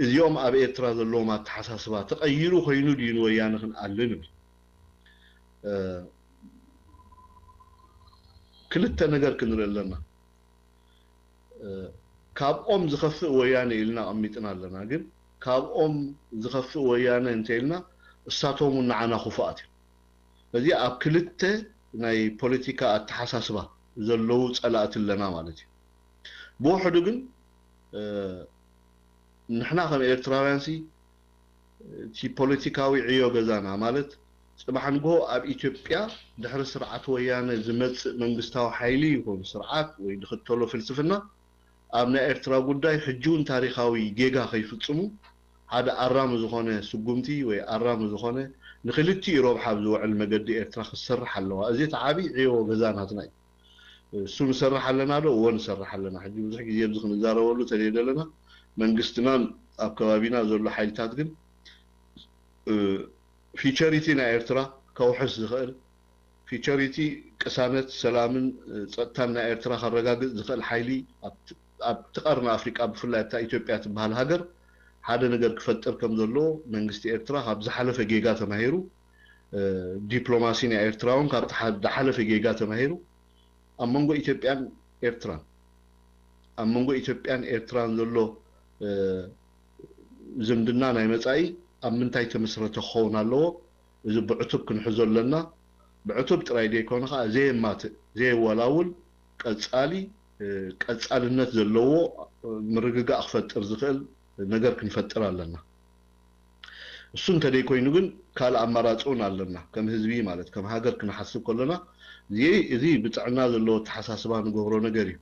እዚኦም ኣብ ኤርትራ ዘለዎም ኣተሓሳስባ ተቐይሩ ኮይኑ ድዩ ንወያነ ክንኣልን ንብል ክልተ ነገር ክንርኢ ኣለና ካብኦም ዝኸፍእ ወያነ ኢልና ቀሚጥና ኣለና ግን ካብኦም ዝኸፍእ ወያነ እንተኢልና እሳቶም ንዓና ክፉኣት እዮም እዚ ኣብ ክልተ ናይ ፖለቲካ ኣተሓሳስባ ዘለዉ ፀላእቲ ኣለና ማለት እዩ ብውሕዱ ግን ንሕና ከም ኤርትራውያን ሲ እቲ ፖለቲካዊ ዕዮ ገዛና ማለት ጽባሕ ንጎ ኣብ ኢትዮጵያ ድሕሪ ስርዓት ወያነ ዝመጽእ መንግስታዊ ሓይሊ ይኹን ስርዓት ወይ ድኽተሎ ፍልስፍና ኣብ ናይ ኤርትራ ጉዳይ ሕጂውን ታሪኻዊ ጌጋ ከይፍጽሙ ሓደ ኣራም ዝኾነ ስጉምቲ ወይ ኣራም ዝኾነ ንክልቲኡ ረብሓ ዝውዕል መገዲ ኤርትራ ክሰርሕ ኣለዋ እዚ ተዓቢ ዕዮ ገዛናትና እዩ እሱ ንሰርሕ ኣለና ዶ እዎ ንሰርሕ ኣለና ሕጂ ብዙሕ ግዜ ኣብዚ ክንዛረበሉ ተለየለና መንግስትና ኣብ ከባቢና ዘሎ ሓይልታት ግን ፊቸሪቲ ናይ ኤርትራ ከውሕስ ዝኽእል ፊቸሪቲ ቅሳነት ሰላምን ፀጥታን ናይ ኤርትራ ከረጋግፅ ዝኽእል ሓይሊ ኣብ ትቐርኒ ኣፍሪቃ ብፍላይ እታ ኢትዮጵያ ትበሃል ሃገር ሓደ ነገር ክፈጥር ከም ዘሎ መንግስቲ ኤርትራ ካብ ዝሓለፈ ጌጋ ተማሂሩ ዲፕሎማሲ ናይ ኤርትራ እውን ካብ ዝሓለፈ ጌጋ ተማሂሩ ኣብ መንጎ ኢትዮጵያን ኤርትራን ዘሎ ዝምድና ናይ መጻኢ ኣብ ምንታይ ተመስረተ ክኸውን ኣለዎ እዚ ብዕቱብ ክንሕዞ ኣለና ብዕቱብ ጥራይ ደይኮነ ከዓ ዘየማትእ ዘየወላውል ቀጻልነት ዘለዎ ምርግጋእ ክፈጥር ዝኽእል ነገር ክንፈጥር ኣለና እሱ እንተደይ ኮይኑ ግን ካልእ ኣማራፂ እውን ኣለና ከም ህዝቢ ማለት ከም ሃገር ክንሓስብ ከለና እዚ ብጥዕና ዘለዎ ተሓሳስባ ንገብሮ ነገር እዩ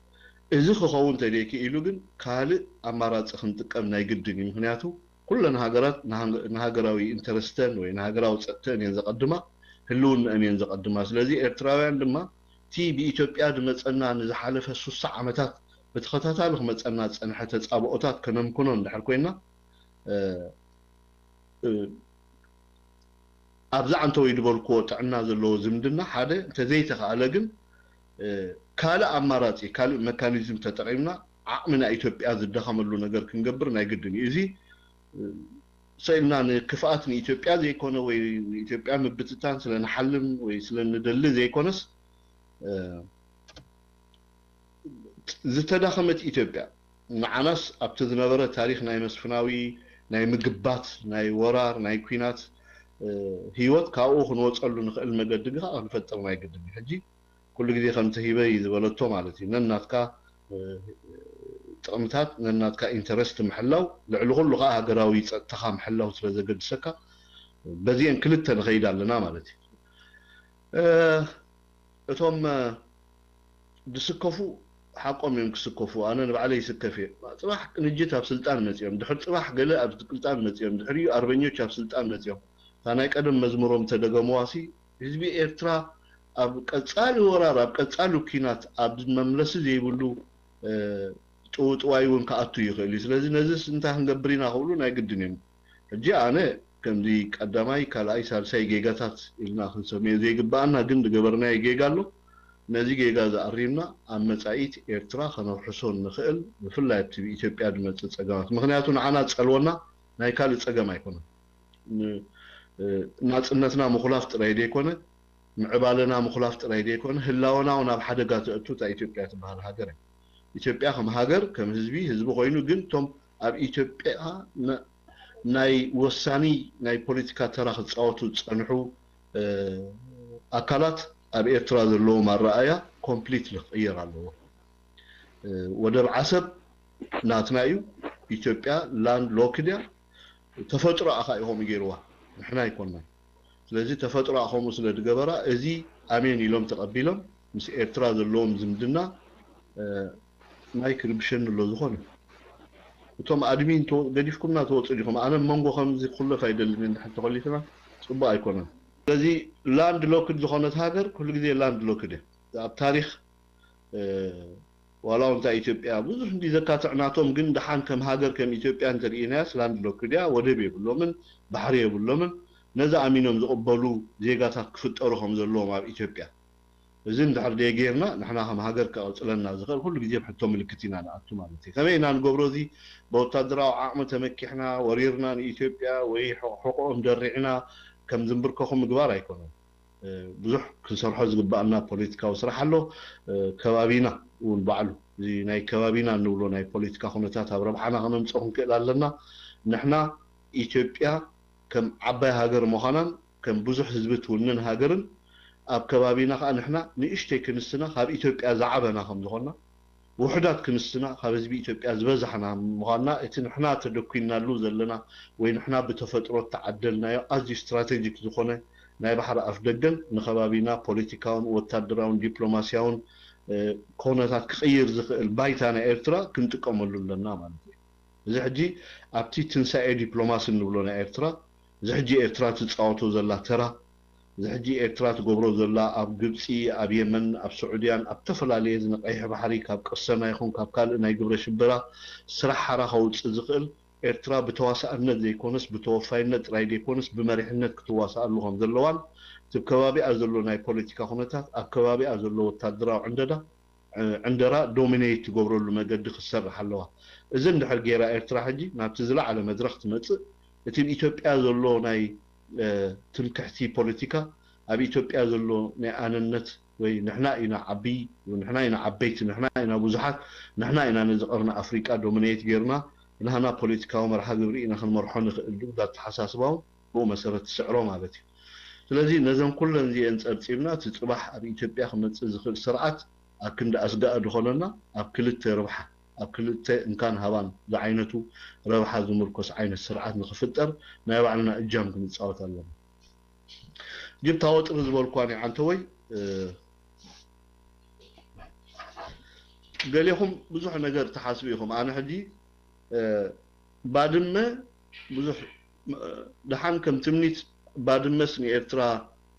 እዚ ክኸውን ተደይኪ ኢሉ ግን ካልእ ኣማራፂ ክንጥቀም ናይ ግድን እዩ ምክንያቱ ኩለን ሃገራት ንሃገራዊ ኢንተረስተን ወይ ንሃገራዊ ፀጥተን እየን ዘቐድማ ህልውንአን እየን ዘቐድማ ስለዚ ኤርትራውያን ድማ እቲ ብኢትዮጵያ ድመፀና ንዝሓለፈ 60 ዓመታት بتخطاتال خمصنا صنحه تصابؤታት كنمكنو اندحر كوينا ابزع انتو يدبلكو طعنا زلو زمدنا حاده تزيتخاله ግን ካለ አማራጭ ካለ ሜካኒዝም ተጠቅመና አቅምና ኢትዮጵያ ዝደኸመሉ ነገር ክንገብር ናይ ግድን እዚ ሰይና ክፋት ኢትዮጵያ ዘይኮነ ወይ ኢትዮጵያ ምብትታን ስለንሐልም ወይ ስለንደል ዘይኮነስ ዝተዳኸመት ኢትዮጵያ ንዓናስ ኣብቲ ዝነበረ ታሪክ ናይ መስፍናዊ ናይ ምግባት ናይ ወራር ናይ ኩናት ህይወት ካብኡ ክንወፀሉ ንኽእል መገድጋ ክንፈጥር ናይ ግድን ሕጂ كل جديد خمسة هيبة يزبلتو مالتي نناتكا طقمتات نناتكا انترست محلاو لعلو لغة هجراوي تخا محلاو تلازق السكا بزين كلتا نغيدا لنا مالتي ثم دسكفو حقهم يمكسكفو انا نبعلي سكفي صباح نجيتها بسلطان مزيوم دحر صباح قال بسلطان مزيوم دحري 40 بسلطان مزيوم انا قدم مزمورهم تدغمواسي حزبي ኤርትራ ኣብ ቀጻሊ ወራር ኣብ ቀጻሊ ኩናት ኣብ መምለስ ዘይብሉ ጥውጥዋይውን ከኣቱ ይኽእል ስለዚ ነዚስ እንታይ ክንገብርና ክብሉ ናይ ግድን እዮም ሕጂ ኣነ ከምዚ ቀዳማይ ካልኣይ ሳልሳይ ጌጋታት ኢልና ክንሰምዮ ዘይግባአና ግን ዝገበርናዮ ጌጋ ኣሎ ነዚ ጌጋ ዝኣሪምና ኣብ መጻኢት ኤርትራ ከነውሕሶ ንኽእል ብፍላይ ኣብቲ ኢትዮጵያ ዝመፅእ ፀገማት ምክንያቱ ንዓና ፀልወና ናይ ካልእ ፀገም ኣይኮነን ናፅነትና ምኹላፍ ጥራይ ዘይኮነ معبالنا مخلاف ترايدي يكون هلاونا وناب حدقا تأتو تا إثيوبيا تبهر هاجر إثيوبيا كم هاجر كم هزبي خوينو جنتم أب إثيوبيا ناي وساني ناي بوليتيكا تراخ تصاوتو تصنحو أكلات أب إتراز اللو مرة آية كومبليت لغير اللو ودر عسب ناتنايو إثيوبيا لاند لوكديا تفترة أخايهم يجيروها نحنا يكوننا ስለዚህ ተፈጥሮ አሁን ስለድገበራ እዚ አሜን ይሎም ተቀቢሎም ምስ ኤርትራ ዘሎም ዝምድና ማይክል ብሽን ሎ ዝኾነ እቶም አድሚን ገዲፍኩምና ተወጽዲኩም አነ መንጎ ከምዚ ኩለፍ አይደለም እንደ ተቆሊትና ጽባ አይኮነን ስለዚህ ላንድ ሎክድ ዝኾነት ሃገር ኩሉ ግዜ ላንድ ሎክድ ኣብ ታሪክ ወላው እንታ ኢትዮጵያ ብዙ እንዲ ዘካትዕናቶም ግን ደሓን ከም ሃገር ከም ኢትዮጵያ እንተሪኢናስ ላንድ ሎክድ ያ ወደብ የብሎምን ባህሪ የብሎምን ነዛ አሚኖም ዝቀበሉ ዜጋታት ክፍጠሩ ከም ዘለዎም ኣብ ኢትዮጵያ እዚ እንድሕር ደጌርና ንሕና ከም ሃገር ከቅፅለና ዝኽእል ኩሉ ግዜ ብሕቶ ምልክት ኢና ንኣቱ ማለት እዩ ከመይ ኢና ንገብሮ እዚ ብወታደራዊ ዓቕሚ ተመኪሕና ወሪርና ንኢትዮጵያ ወይ ሕቁኦም ደሪዕና ከም ዝንብርከኹም ምግባር ኣይኮነን ብዙሕ ክንሰርሖ ዝግባአና ፖለቲካዊ ስራሕ ኣሎ ከባቢና እውን ባዕሉ እዚ ናይ ከባቢና እንብሎ ናይ ፖለቲካ ኩነታት ኣብ ረብሓና ክነምፅእ ክንክእል ኣለና ንሕና ኢትዮጵያ كم عباي هاجر مخانن كم بزح حزبت ونن هاجرن أب كبابينا خا نحنا نيشتي كنسنا خاب إثيوبيا زعبنا خم زخنا وحدات كنسنا خاب زبي إثيوبيا زبزحنا مخانا إتن إحنا تدكينا لوز لنا وين إحنا بتفترة تعدلنا يا أزي استراتيجيك زخنا ناي بحر أفدقن نخبابينا بوليتيكاون وتدراون دبلوماسيون كونات كغير البايتانا إيرترا كنت كملوا لنا مالتي زي حجي أبتي تنسى دبلوماسي نقولنا إيرترا زحجي إيرترا تتصاوتو زلا ترى زحجي إيرترا تقبرو زلا أب جبسي أب يمن أب سعوديان أب تفلالي زنق أي بحري كاب قصنا يخون كاب قال إنه يقبر شبرا سرح حرا خوت زقل إيرترا بتواسع النت زي كونس بتوفاي النت رايدي كونس بمريح النت كتواسع اللهم زلوان تب كوابي أزلو ناي بوليتيكا خونتات أب كوابي أزلو تدرا عندنا دومينيت تقبرو لما قد خسر حلوها إذن دحر جيرا إيرترا حجي ما بتزلع على مدرخ تمتص እቲ ኢትዮጵያ ዘሎ ናይ ትምክሕቲ ፖለቲካ ኣብ ኢትዮጵያ ዘሎ ናይ ኣነነት ወይ ንሕና ኢና ዓቢ ንሕና ኢና ዓበይቲ ንሕና ኢና ብዙሓት ንሕና ኢና ንዝቐርና ኣፍሪቃ ዶሚኔት ጌርና ንሕና ፖለቲካዊ መርሓ ግብሪ ኢና ክንመርሖ ንኽእል ዳት ተሓሳስባው ብኡ መሰረት ስዕሮ ማለት እዩ ስለዚ ነዘን ኩለን እዚአን ፀብፂብና እቲ ፅባሕ ኣብ ኢትዮጵያ ክመፅእ ዝኽእል ስርዓት ኣብ ክንዲ ኣስጋእ ድኾነና ኣብ ክልተ ርብሓ ኣብ ክልተ እንካን ሃባን ዝዓይነቱ ረብሓ ዝምርኮስ ዓይነት ስርዓት ንኽፍጠር ናይ ባዕልና እጃም ክንፃወት ኣለና ጅብታ ወጥሪ ዝበልኳኒ ዓንተ ወይ ገሊኹም ብዙሕ ነገር ተሓስቡ ኢኹም ኣነ ሕጂ ባድመ ብዙሕ ድሓን ከም ትምኒት ባድመስ ንኤርትራ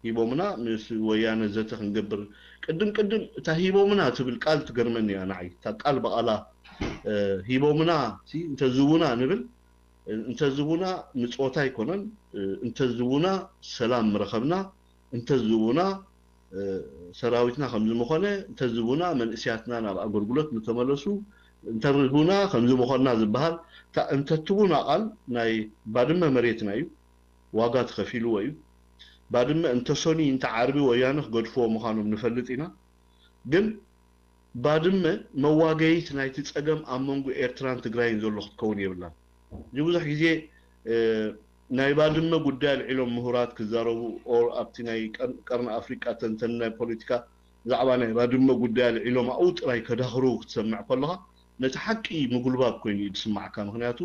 ሂቦምና ምስ ወያነ ዘተ ክንገብር ቅድም ታሂቦምና ትብል ቃል ትገርመኒ ኣና ዓይ ታ ቃል በቃላ ሂቦምና ሲ እንተዝቡና ንብል እንተዝቡና ምጽወታ ይኮነን እንተዝቡና ሰላም ምረኸብና እንተዝቡና ሰራዊትና ከምዝ መኾነ እንተዝቡና መንእስያትና ናብ አገልግሎት ንተመለሱ እንተርቡና ከምዝ መኾና ዝበሃል እንተትቡና ቃል ናይ ባድመ መሬትና እዩ ዋጋ ተኸፊሉ እዩ ባድመ እንተሶኒ እንተ ዓርቢ ወያነ ገድፎ መኻኖም ንፈልጥ ኢና ግን ባድመ መዋገይት ናይቲ ጸገም ኣብ መንጎ ኤርትራን ትግራይን ዘሎ ክትከውን የብላን ብዙሕ ግዜ ናይ ባድመ ጉዳይ ልዕሎም ምሁራት ክዛረቡ ኦር ኣብቲ ናይ ቀርኒ ኣፍሪቃ ተንተን ናይ ፖለቲካ ዛዕባ ናይ ባድመ ጉዳይ ልዕሎም ኣው ጥራይ ከዳኽሩ ክትሰምዕ ከለኻ ነቲ ሓቂ ምጉልባብ ኮይኑ ይስማዓካ ምክንያቱ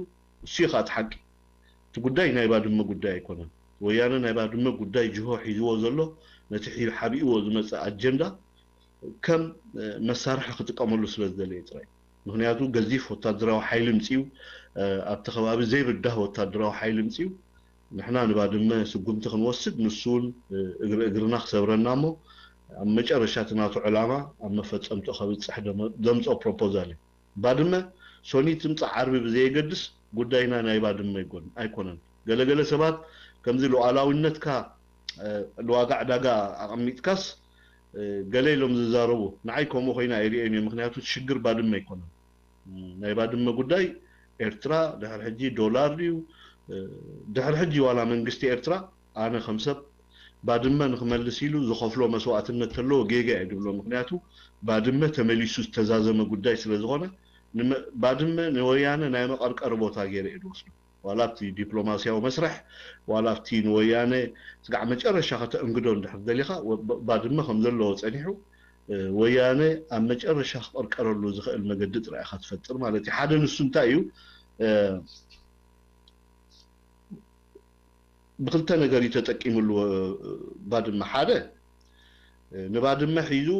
እሱ ኢኻ እቲ ሓቂ እቲ ጉዳይ ናይ ባድመ ጉዳይ ኣይኮነን ወያነ ናይ ባድመ ጉዳይ ጅሆ ሒዝዎ ዘሎ ነቲ ሓቢእዎ ዝመጽእ ኣጀንዳ ከም መሳርሒ ክጥቀመሉ ስለ ዝደለየ ጥራይ ምክንያቱ ገዚፍ ወታደራዊ ሓይሊ ምጽኡ ኣብቲ ከባቢ ዘይብዳህ ወታደራዊ ሓይሊ ምጽኡ ንሕና ንባድመ ስጉምቲ ክንወስድ ንሱን እግርና ክሰብረና እሞ ኣብ መጨረሻ ናቱ ዕላማ ኣብ መፈጸምቶ ከብፅሕ ደምፆ ፕሮፖዛል ባድመ ሶኒ ትምፅእ ዓርቢ ብዘይገድስ ጉዳይና ናይ ባድመ ኣይኮነን ገለገለ ሰባት ከምዚ ሉዓላዊነትካ ልዋጋ ዕዳጋ ኣቐሚጥካስ ገለ ኢሎም ዝዛረቡ ንዓይ ከምኡ ኮይና ኣይርአን እየ ምክንያቱ ሽግር ባድመ ኣይኮነን ናይ ባድመ ጉዳይ ኤርትራ ድሕሪ ሕጂ ዶላር ድዩ ድሕሪ ሕጂ ዋላ መንግስቲ ኤርትራ ኣነ ከም ሰብ ባድመ ንክመልስ ኢሉ ዝኸፍሎ መስዋዕትነት ተለዎ ጌጋ ይድብሎ ምክንያቱ ባድመ ተመሊሱ ዝተዛዘመ ጉዳይ ስለ ዝኾነ ባድመ ንወያነ ናይ መቐርቀር ቦታ ገይረ እዩ ዝወስዱ ዋላ ኣብቲ ዲፕሎማስያዊ መስርሕ ዋላ ኣብቲ ንወያነ ስጋዕ መጨረሻ ከተእንግዶ እንድሕር ደሊኻ ባድመ ከም ዘለዎ ፀኒሑ ወያነ ኣብ መጨረሻ ክቐርቀረሉ ዝኽእል መገዲ ጥራይ ኢኻ ትፈጥር ማለት እዩ ሓደ ንሱ እንታይ እዩ ብክልተ ነገር ተጠቂሙሉ ባድመ ሓደ ንባድመ ሒዙ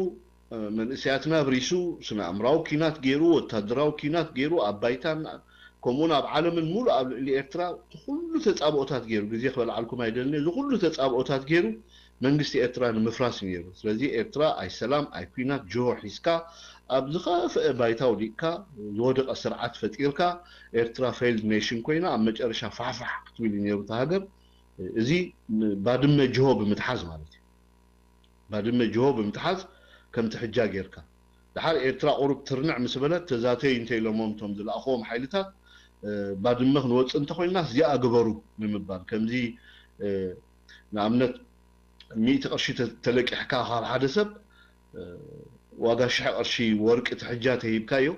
መንእስያትና ብሪሱ ስነ ኣምራዊ ኪናት ገይሩ ወታደራዊ ኪናት ገይሩ ኣብ ባይታን ከምኡን ኣብ ዓለምን ሙሉ ኣብ ልዕሊ ኤርትራ ኩሉ ተጻብኦታት ገይሩ ግዜ ክበልዓልኩም ኣይደልኒ እዚ ኩሉ ተጻብኦታት ገይሩ መንግስቲ ኤርትራ ንምፍራስ ነይሩ ስለዚ ኤርትራ ኣይ ሰላም ኣይ ኩናት ጆሆ ሒዝካ ኣብ ዝኸፍአ ባይታ ወዲቕካ ዝወደቐ ስርዓት ፈጢርካ ኤርትራ ፌይልድ ኔሽን ኮይና ኣብ መጨረሻ ፋሕፋሕ ክትብል ነይሩ ሃገር እዚ ባድመ ጆሆ ብምትሓዝ ማለት እዩ ባድመ ጆሆ ብምትሓዝ ከም ትሕጃ ጌርካ ድሓር ኤርትራ ቁሩብ ትርንዕ ምስ በለት ተዛተይ እንተኢሎሞም ቶም ዝለኣኽዎም ሓይልታት ባድመ ክንወፅእ እንተኮይንና እዚኣ ግበሩ ንምባል ከምዚ ንኣብነት 100 ቅርሺ ተለቂሕካ ካብ ሓደ ሰብ ዋጋ 1000 ቅርሺ ወርቂ ትሕጃ ተሂብካዮ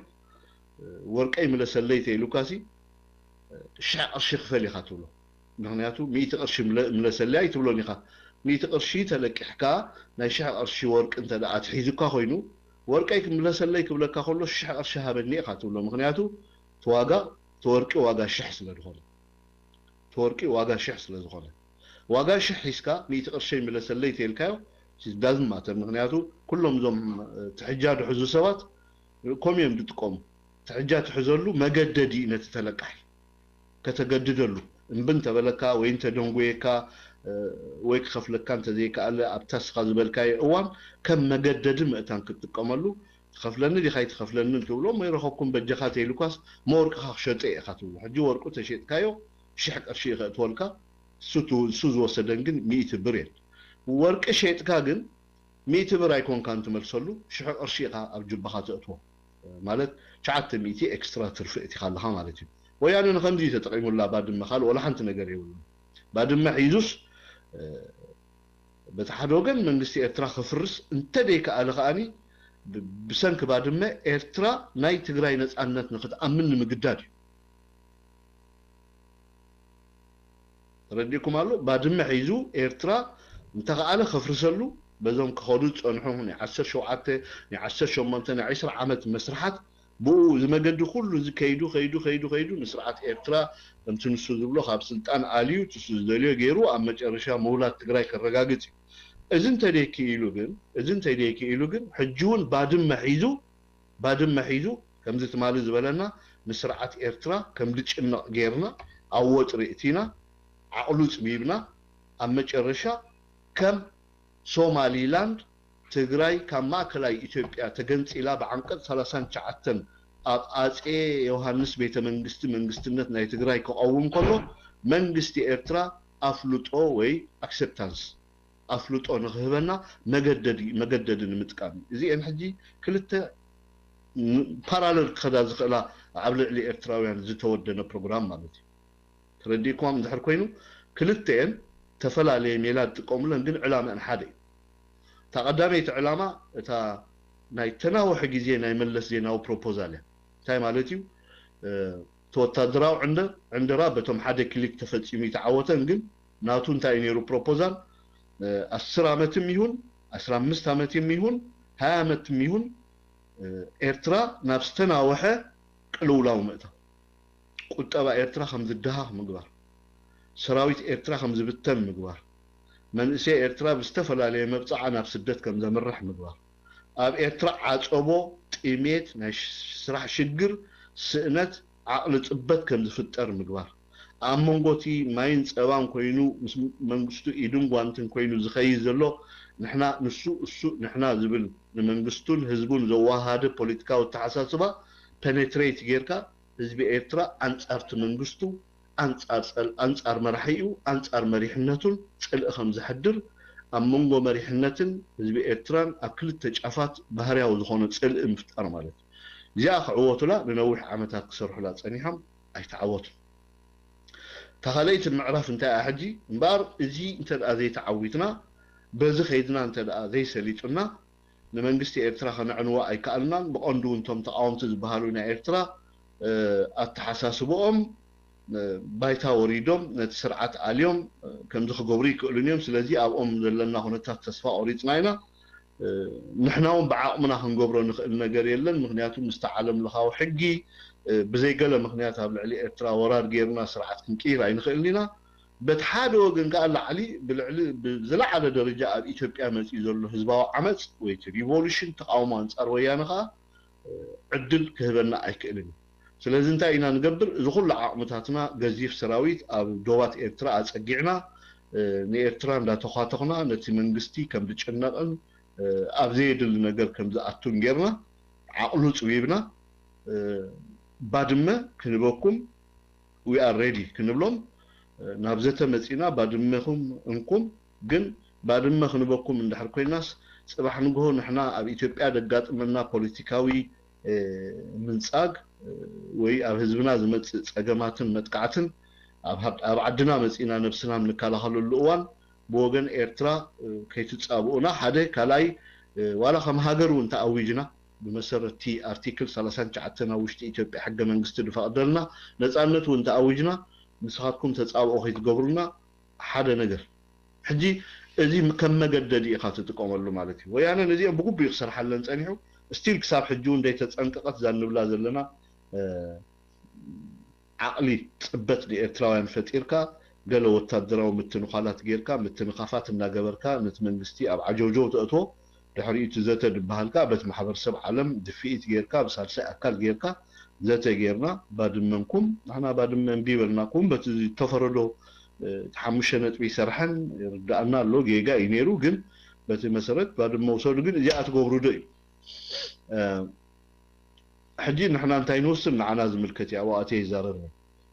ወርቀይ መለሰለይ ተኢሉካሲ 1000 ቅርሺ ክፈል ኢኻ ትብሎ ምክንያቱ 100 ቅርሺ መለሰለይ ትብሎን ኢኻ 100 ቅርሺ ተለቂሕካ ናይ 1000 ቅርሺ ወርቂ እንተደኣ ትሒዝካ ኮይኑ ወርቀይ ክምለሰለይ ክብለካ ከሎ 1000 ቅርሺ ሃበኒ ኢኻ ትብሎ ምክንያቱ ተዋጋ ተወርቂ ዋጋ 1000 ስለ ዝኾነ ተወርቂ ዋጋ 1000 ስለ ዝኾነ ዋጋ 1000 ሒዝካ 100 ቅርሺ መለሰለይ ተልካዮ ዳዝም ማተር ምክንያቱ ኩሎም ዞም ትሕጃ ድሕዙ ሰባት ኮሚዮም ድጥቆሙ ትሕጃ ትሕዘሉ መገደዲ ነቲ ተለቃሒ ከተገድደሉ እምብን ተበለካ ወይ እንተ ደንጎየካ ወይ ክኸፍለካ እንተ ዘይከኣለ ኣብታስኻ ዝበልካዮ እዋን ከም መገደዲ ምእታን ክትጥቀመሉ ትኸፍለኒ ዲኻ ይትኸፍለኒ ትብሎ መይረኸብኩም በጀኻ ተይሉካስ መወርቅኻ ክሸጠ ኢኻ ትብሎ ሕጂ ወርቁ ተሸጥካዮ 1000 ቅርሺ ኢኻ እትወልካ እሱ ዝወሰደን ግን 100 ብር እየን ወርቂ ሸጥካ ግን 100 ብር ኣይኮንካን ትመልሰሉ 1000 ቅርሺ ኢኻ ኣብ ጅባኻ ተእትዎ ማለት 900 ኤክስትራ ትርፊ እቲኻ ኣለኻ ማለት እዩ ወያነ ንከምዚ ተጠቂሙላ ባድመ ካል ወላ ሓንቲ ነገር የብሉ ባድመ ሒዙስ በቲ ሓደ ወገን መንግስቲ ኤርትራ ክፍርስ እንተደይከኣለ ከኣኒ ብሰንኪ ባድመ ኤርትራ ናይ ትግራይ ነፃነት ንክትኣምን ንምግዳድ እዩ ረዲኩም ኣሎ ባድመ ሒዙ ኤርትራ እንተኸኣለ ከፍርሰሉ በዞም ክኸዱ ፀንሑ ናይ 17 ናይ 18 ናይ 20 ዓመት መስራሓት ብኡ ዝመገዲ ኩሉ ዝከይዱ ከይዱ ንስርዓት ኤርትራ ከምቲ ንሱ ዝብሎ ካብ ስልጣን ኣልዩ ትሱ ዝደልዮ ገይሩ ኣብ መጨረሻ መውላት ትግራይ ከረጋግፅ እዩ እዚ እንተደይክኢሉ ግን ሕጂ እውን ባድመ ሒዙ ከምዚ ትማሊ ዝበለና ንስርዓት ኤርትራ ከም ልጭነቕ ገይርና ኣብ ወጥሪ እቲና ዓቕሉ ፅቢብና ኣብ መጨረሻ ከም ሶማሊላንድ ትግራይ ካብ ማእከላይ ኢትዮጵያ ተገንፂላ ብዓንቀጽ 39 ኣብ አፄ ዮሐንስ ቤተ መንግስትነት ናይ ትግራይ ክቀውም ከሎ መንግስቲ ኤርትራ አፍልጦ ወይ አክሰፕታንስ አፍልጦ ንኽህበና መገደድ ንምጥቃም እዚአን ሕጂ ክልተ ፓራሌል ከዳ ዝኽእላ ኣብ ልዕሊ ኤርትራውያን ዝተወደነ ፕሮግራም ማለት እዩ ተረዲእኩም እንድሕር ኮይኑ ክልተአን ተፈላለየ ሜላ ዝጥቀሙለን ግን ዕላማን ሓደ እዩ ተቀዳመይቲ ዕላማ እታ ናይ ተናውሕ ግዜ ናይ መለስ ዜናዊ ፕሮፖዛል እያ እንታይ ማለት እዩ ተወታደራዊ ዕንደራ በቶም ሓደ ክሊክ ተፈፂሙ ይተዓወተን ግን ናቱ እንታይ ነይሩ ፕሮፖዛል 10 ዓመትም ይሁን 15 ዓመትም ይሁን 20 ዓመትም ይሁን ኤርትራ ናብ ዝተናውሐ ቅልውላው ምእታው ቁጠባ ኤርትራ ከም ዝድሃኽ ምግባር ሰራዊት ኤርትራ ከም ዝብተን ምግባር መንእሰይ ኤርትራ ብዝተፈላለየ መብፅዓ ናብ ስደት ከም ዘምርሕ ምግባር ኣብ ኤርትራ ዓፀቦ ጥሜት ናይ ስራሕ ሽግር ስእነት ዓቕሊ ፅበት ከም ዝፍጠር ምግባር ኣብ መንጎቲ ማይን ፀባን ኮይኑ መንግስቱ ኢድን ጓንትን ኮይኑ ዝኸይድ ዘሎ ንሕና እሱ ንሕና ዝብል ንመንግስቱን ህዝቡን ዘዋሃደ ፖለቲካዊ ተሓሳስባ ፔኔትሬት ጌርካ ህዝቢ ኤርትራ አንጻርቲ መንግስቱ አንጻር መራሒኡ አንጻር መሪሕነቱን ጽልእ ከም ዝሕድር ኣብ መንጎ መሪሕነትን ህዝቢ ኤርትራን ኣብ ክልተ ጫፋት ባህርያዊ ዝኾነ ጽልእ ምፍጣር ማለት እዩ እዚኣ ክዕወቱላ ንነዊሕ ዓመታት ክሰርሑላ ፀኒሖም ኣይተዓወቱን ተኻለይቲ ምዕራፍ እንታይ ሕጂ እምበር እዚ እንተደኣ ዘይተዓዊትና በዚ ኸይድና እንተደኣ ዘይሰሊጡና ንመንግስቲ ኤርትራ ከነዕንዋ ኣይከኣልናን ብቐንዱ እንቶም ተቃወምቲ ዝበሃሉ ናይ ኤርትራ ኣተሓሳስቦኦም ባይታ ወሪዶም ነቲ ስርዓት ኣልዮም ከምዚ ክገብሩ ይክእሉን እዮም ስለዚ ኣብኦም ዘለና ኩነታት ተስፋ ቆሪፅና ኢና ንሕና እውን ብዓቕምና ክንገብሮ ንኽእል ነገር የለን ምክንያቱ ምስቲ ዓለም ለኻዊ ሕጊ ብዘይገለ ምክንያት ኣብ ልዕሊ ኤርትራ ወራር ጌርና ስርዓት ክንቅይር ኣይንኽእልን ኢና በቲ ሓደ ወገን ከዓ ላዕሊ ብዝለዓለ ደረጃ ኣብ ኢትዮጵያ መፅኡ ዘሎ ህዝባዊ ዓመፅ ወይ ሪቮሉሽን ተቃውሞ አንጻር ወያነ ከዓ ዕድል ክህበና ኣይክእልን ስለዚ እንታይ ኢና ንገብር እዚ ኩሉ ዓቕምታትና ገዚፍ ሰራዊት ኣብ ዶባት ኤርትራ ኣፀጊዕና ንኤርትራ እንዳተኳተኽና ነቲ መንግስቲ ከም ዝጭነቕን ኣብ ዘየድሊ ነገር ከም ዝኣቱን ጌርና ዓቕሉ ፅቢብና ባድመ ክንበኩም we are ready ክንብሎም ናብ ዘተ መፂና ባድመኹም እንኩም ግን ባድመ ክንበኩም እንድሕር ኮይናስ ጽባሕ ንግሆ ንሕና ኣብ ኢትዮጵያ ደጋጥመና ፖለቲካዊ ምንጻግ ወይ ኣብ ህዝብና ዝመጽእ ፀገማትን መጥቃዕትን ኣብ ዓድና መፂና ነብስና ንከላኸለሉ እዋን ብወገን ኤርትራ ከይትጻብኡና ሓደ ካላይ ዋላ ከም ሃገር እውን ተኣዊጅና بمسرة ارتيكل 39 ውሽጢ ኢትዮጵያ ሕገ መንግስቲ ድፈቅደልና ነፃነት እውን ተኣዊጅና ንስኻትኩም ተጻብኡ ከይትገብሩና ሓደ ነገር ሕጂ እዚ ከም መገደዲ ኢኻ ትጥቀመሉ ማለት እዩ ወያነ ነዚኦም ብግቡ ይኽሰርሓለን ፀኒሑ ስቲል ክሳብ ሕጂ እውን ደይተፀንቀቐት ዛንብላ ዘለና ዓቕሊ ፅበት ንኤርትራውያን ፈጢርካ ገለ ወታደራዊ ምትንኻላት ጌርካ ምትንኻፋት እናገበርካ ነቲ መንግስቲ ኣብ ዓጀውጀው ተእትዎ ድሕሪኡ ዘተ ድበሃልካ በት ማሕበረሰብ ዓለም ድፊኢት ጌርካ ብሳልሳይ ኣካል ጌርካ ዘተ ጌርና ባድመንኩም ንሕና ባድመ እምቢ በልናኩም በቲ ተፈረዶ ሓሙሽተ ነጥቢ ይሰርሐን ይርዳእና ኣሎ ጌጋ እዩ ነይሩ ግን በቲ መሰረት ባድመ ውሰዱ ግን እዚኣ ትገብሩ ዶ እዩ ሕጂ ንሕና እንታይ ንወስን ንዓና ዝምልከት እያ ዋእተ ይዛረብ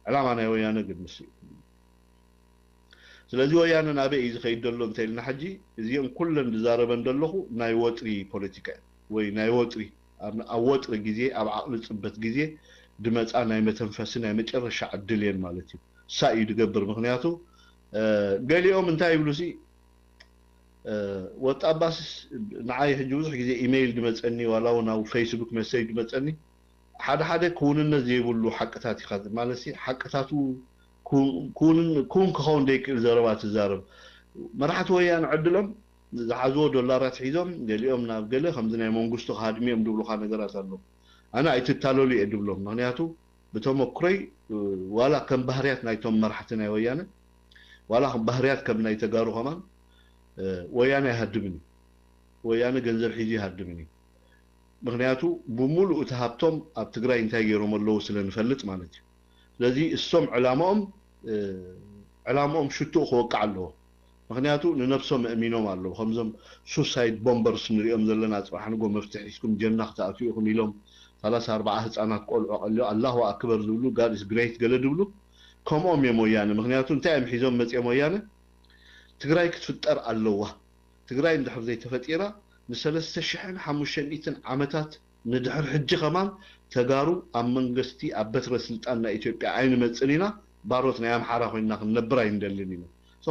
ዕላማ ናይ ወያነ ግን ምስ ስለዚ ወያነ ናበይ እዩ ዝኸይድ ዘሎ እንታይ ኢልና ሕጂ እዚኦም ኩለን ዝዛረበን ዘለኹ ናይ ወጥሪ ፖለቲካ ወይ ናይ ወጥሪ ኣብ ወጥሪ ግዜ ኣብ ዓቕሊ ፅበት ግዜ ድመፃ ናይ መተንፈሲ ናይ መጨረሻ ዕድል እየን ማለት እዩ ሳ እዩ ድገብር ምክንያቱ ገሊኦም እንታይ ይብሉሲ ወጣባስ ንዓይ ሕጂ ብዙሕ ግዜ ኢሜይል ድመፀኒ ዋላ እውን ኣብ ፌስቡክ መሰጅ ድመፀኒ ሓደ ክውንነት ዘይብሉ ሓቅታት ኢኻ ማለት ሲ ሓቅታቱ كون كخون ديك الزربات الزرب مرحت ويان عدلهم زحزوا دولارات حيزهم قال لهم ناب قال خمسنا منقصتو خادميهم دبلو خا نغرات الله انا ايتتالو لي ادبلهم معناتو بتمكري ولا كم بحريات نايتهم مرحتنا ويانا ولا بحريات كم نايتغارو كمان ويانا يهدمني ويانا ገንዘብ ሒዚ يهدمني معناتو بملؤ تهابتهم اب تግራይ እንታይ ገይሮም አለው ስለንፈልጥ ማለት ስለዚህ እሶም ዕላማኦም ሽቶ ክወቅዕ ኣለዎ ምክንያቱ ንነፍሶም እሚኖም ኣለዉ ከምዞም ሱሳይድ ቦምበርስ ንሪኦም ዘለና ፅባሕ ንጎ መፍትሒ ሒዝኩም ጀና ክትኣትዩኹም ኢሎም 34 ህፃናት ቆልዑ ቀልዮ አላሁ አክበር ዝብሉ ጋድ ኢዝ ግሬት ገለ ድብሉ ከምኦም እዮም ወያነ ምክንያቱ እንታይ እዮም ሒዞም መፅኦም ወያነ ትግራይ ክትፍጠር ኣለዋ ትግራይ እንድሕር ዘይተፈጢራ ን3500 ዓመታት ንድሕር ሕጂ ከማን ተጋሩ ኣብ መንግስቲ ኣብ በትረ ስልጣን ናይ ኢትዮጵያ ዓይኒ መፅን ኢና ባሮት ናይ ኣምሓራ ኮይንና ክንነብር ኣይንደልን ኢና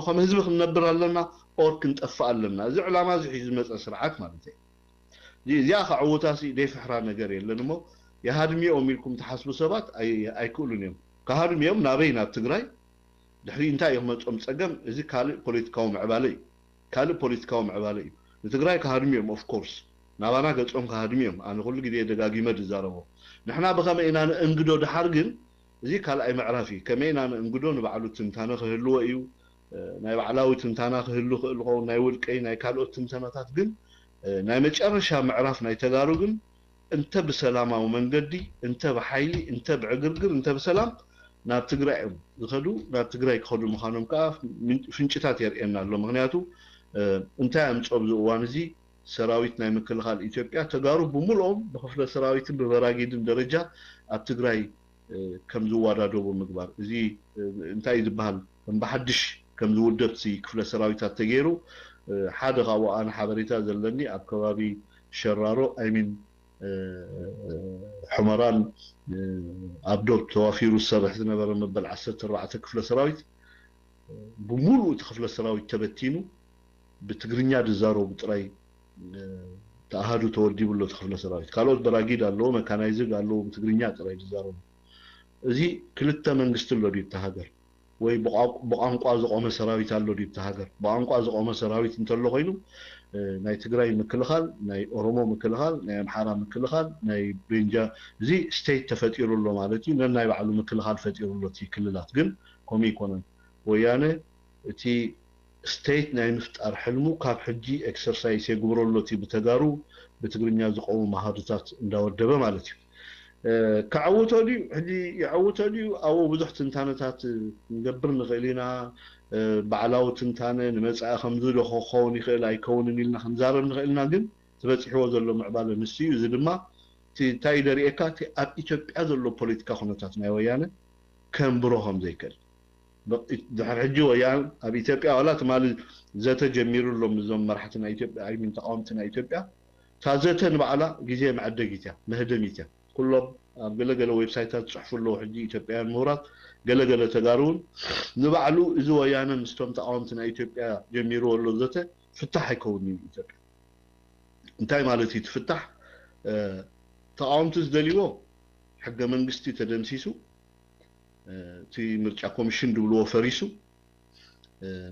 ከም ህዝቢ ክንነብር ኣለና ኦር ክንጠፍእ ኣለና እዚ ዕላማ እዚ ሒዙ መፀ ስርዓት ማለት እዩ እዚኣ ከዕውታሲ ደይፍሕራ ነገር የለን እሞ የሃድሚኦም ኢልኩም ተሓስቡ ሰባት ኣይክእሉን እዮም ካሃድሚኦም ናበይ ናብ ትግራይ ድሕሪ እንታይ እዮም መፅኦም ፀገም እዚ ካልእ ፖለቲካዊ ምዕባለ እዩ ካልእ ፖለቲካዊ ምዕባለ እዩ ንትግራይ ካሃድሚኦም ኦፍ ኮርስ ናባና ገጾም ካሃድሚኦም ኣነ ኩሉ ግዜ ደጋጊመ ዝዛረቦ ንሕና ብኸመይ ኢና ንእንግዶ ድሓር ግን እዚ ካልኣይ ምዕራፍ እዩ ከመይ ኢና ንእንግዶ ንባዕሉ ትንታነ ክህልዎ እዩ ናይ ባዕላዊ ትንታና ክህሉ ክእል ኸውን ናይ ውልቀይ ናይ ካልኦት ትንተናታት ግን ናይ መጨረሻ ምዕራፍ ናይ ተጋሩ ግን እንተ ብሰላማዊ መንገዲ እንተ ብሓይሊ እንተ ብዕግርግር እንተ ብሰላም ናብ ትግራይ ዝኸዱ ናብ ትግራይ ክኸዱ ምዃኖም ከዓ ፍንጭታት የርእየና ኣሎ ምክንያቱ እንታይ ኣምፅኦ ኣብዚ እዋን እዚ ሰራዊት ናይ ምክልኻል ኢትዮጵያ ተጋሩ ብምልኦም ብክፍለ ሰራዊትን ብበራጊድን ደረጃ ኣብ ትግራይ ከም ዝዋዳደቡ ምግባር እዚ እንታይ ዝበሃል ከም ብሓድሽ ከም ዝውደብቲ ክፍለ ሰራዊታት ተገይሩ ሓደ ካብኡ ኣነ ሓበሬታ ዘለኒ ኣብ ከባቢ ሸራሮ ኣይሚን حمران عبدو توافير السرح زنبر مبل 14 ክፍለ ሰራዊት بمولو تخفل السراويت تبتينو بتغرينيا دزارو بطراي تاهادو تودي بلو تخفل السراويت قالوا براغيد الله ميكانايزر الله بتغرينيا طراي دزارو ازي كلتا منغست لو دي تهاجر ወይ በቋንቋ ዝቆመ ሰራዊት አሎ ዲብታ ሃገር በቋንቋ ዝቆመ ሰራዊት እንተሎ ኮይኑ ናይ ትግራይ ምክልኻል ናይ ኦሮሞ ምክልኻል ናይ አምሓራ ምክልኻል ናይ ቤንጃ እዚ ስቴት ተፈጢሩሎ ማለት እዩ ናይ ባዕሉ ምክልኻል ፈጢሩሎ እቲ ክልላት ግን ኮሚ ኮነን ወያነ እቲ ስቴት ናይ ምፍጣር ሕልሙ ካብ ሕጂ ኤክሰርሳይዝ የግብረሎ እቲ ብተጋሩ በትግርኛ ዝቆሙ ማሃዱታት እንዳወደበ ማለት እዩ كعوتودي هدي يعوتودي أو بزح تنتانتات نجبر نخلينا بعلاو تنتانة نمسع خمزود خوني خيل أيكون نيلنا خنزار نخلينا جن تبص حوز اللو معبال النسي وزد ما تايدر إيكاتي أب إثيوبيا ذلو بوليتيكا خناتنا ويانا كم بروهم زي كده دحر حجي ويان أب إثيوبيا ولا تمال ذات جمير اللو مزوم مرحتنا إثيوبيا أي من تقامتنا إثيوبيا تازتن بعلا جزء معدة جيتا مهدميتا كلهم قلقل ويب سايتات صحفوا له حجي إثيوبيا المورات قلقل تقارون نبعلو إذا ويانا نستمتع عامتنا إثيوبيا جميرو اللو ذاته فتح يكوني إثيوبيا انتاي مالتي تفتح تعامتز دليو حق منقستي تدنسيسو تي مرجع كوميشن دبلو فريسو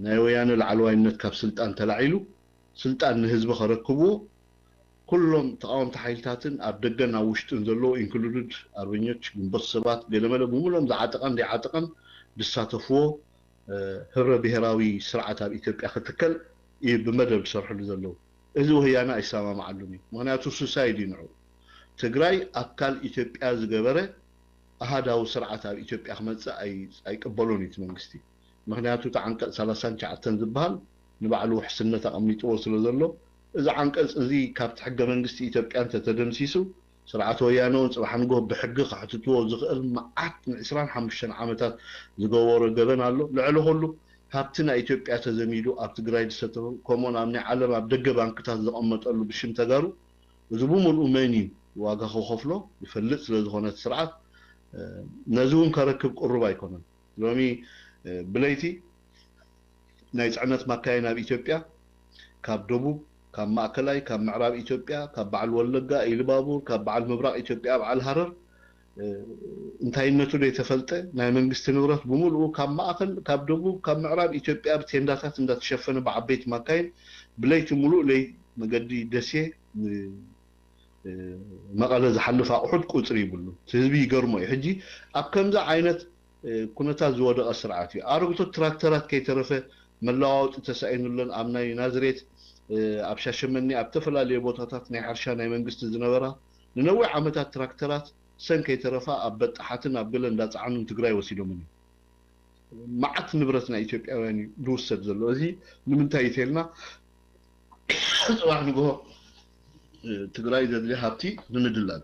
ناي ويانا العلوينات كاب سلطان تلعيلو سلطان نهزب خركبو كلهم تقاوم تحيلتاتن أبدجنا وشتن زلو إنكلودد أربعينيش بنبصبات جلمله بمولهم زعتقن دعتقن بالساتفو هر بهراوي سرعة بإثيوبيا ختكل بمدى بشرح زلو إذا هي أنا إسامة معلومي معناته سوسايدي نعو تجراي أكل إثيوبيا زجبرة هذا هو سرعة بإثيوبيا خمسة أي قبلوني تمنجستي معناته تعنك ثلاثة شعتن زبال نبعلو حسنة تقمني توصل زلو إذا عنك زي كابت حق منجستي إثيوبيا أنت تدنسيسو سرعة ويانو صباح نقول بحقق حتتو زغل معات من 25 عامتات زغور جبنا له لعله كله هابتنا إثيوبيا تزميلو أب تجرايد ستو كومون أمني علم أبدج بانكتات زقمت قالوا بشم تجارو زبوم الأماني واجه خوفله يفلت لزغونة سرعة نزوم كركب قربا يكونن لومي بليتي نايت عنت مكاينا بإثيوبيا كاب دبوب كاب مأكلاي كاب معراب إثيوبيا كاب بعل ولقة إلبابور كاب بعل مبرق إثيوبيا بعل هرر انتهي النتو دي تفلته ناي منقست نورات بمولو كاب مأكل كاب دبوب كاب معراب إثيوبيا بتهنداتات اندات تشفن بعبيت مكاين بليت ملو لي مقدي دسيه مقالة زحلفة أحد قطري بلو تهزبي يقرمو يحجي أب كمزا عينت كنتا زوادة أسرعاتي أرغتو تراكترات كي ترفه ملاوت تسعين لن أمناي نازريت أبشاش مني أبتفل على بوتاتات نحرشان أي منقست الزنورة ننوع عمتات تراكترات سن كي ترفا أبت حاتن أبقلن دات عنهم تقراي وسيلو مني معت نبرتنا ኢትዮጵያውያን دوسد زلو ازي ንምንታይ ይተልና صباح نغو ትግራይ ዘድሊ ሃብቲ ንምድላል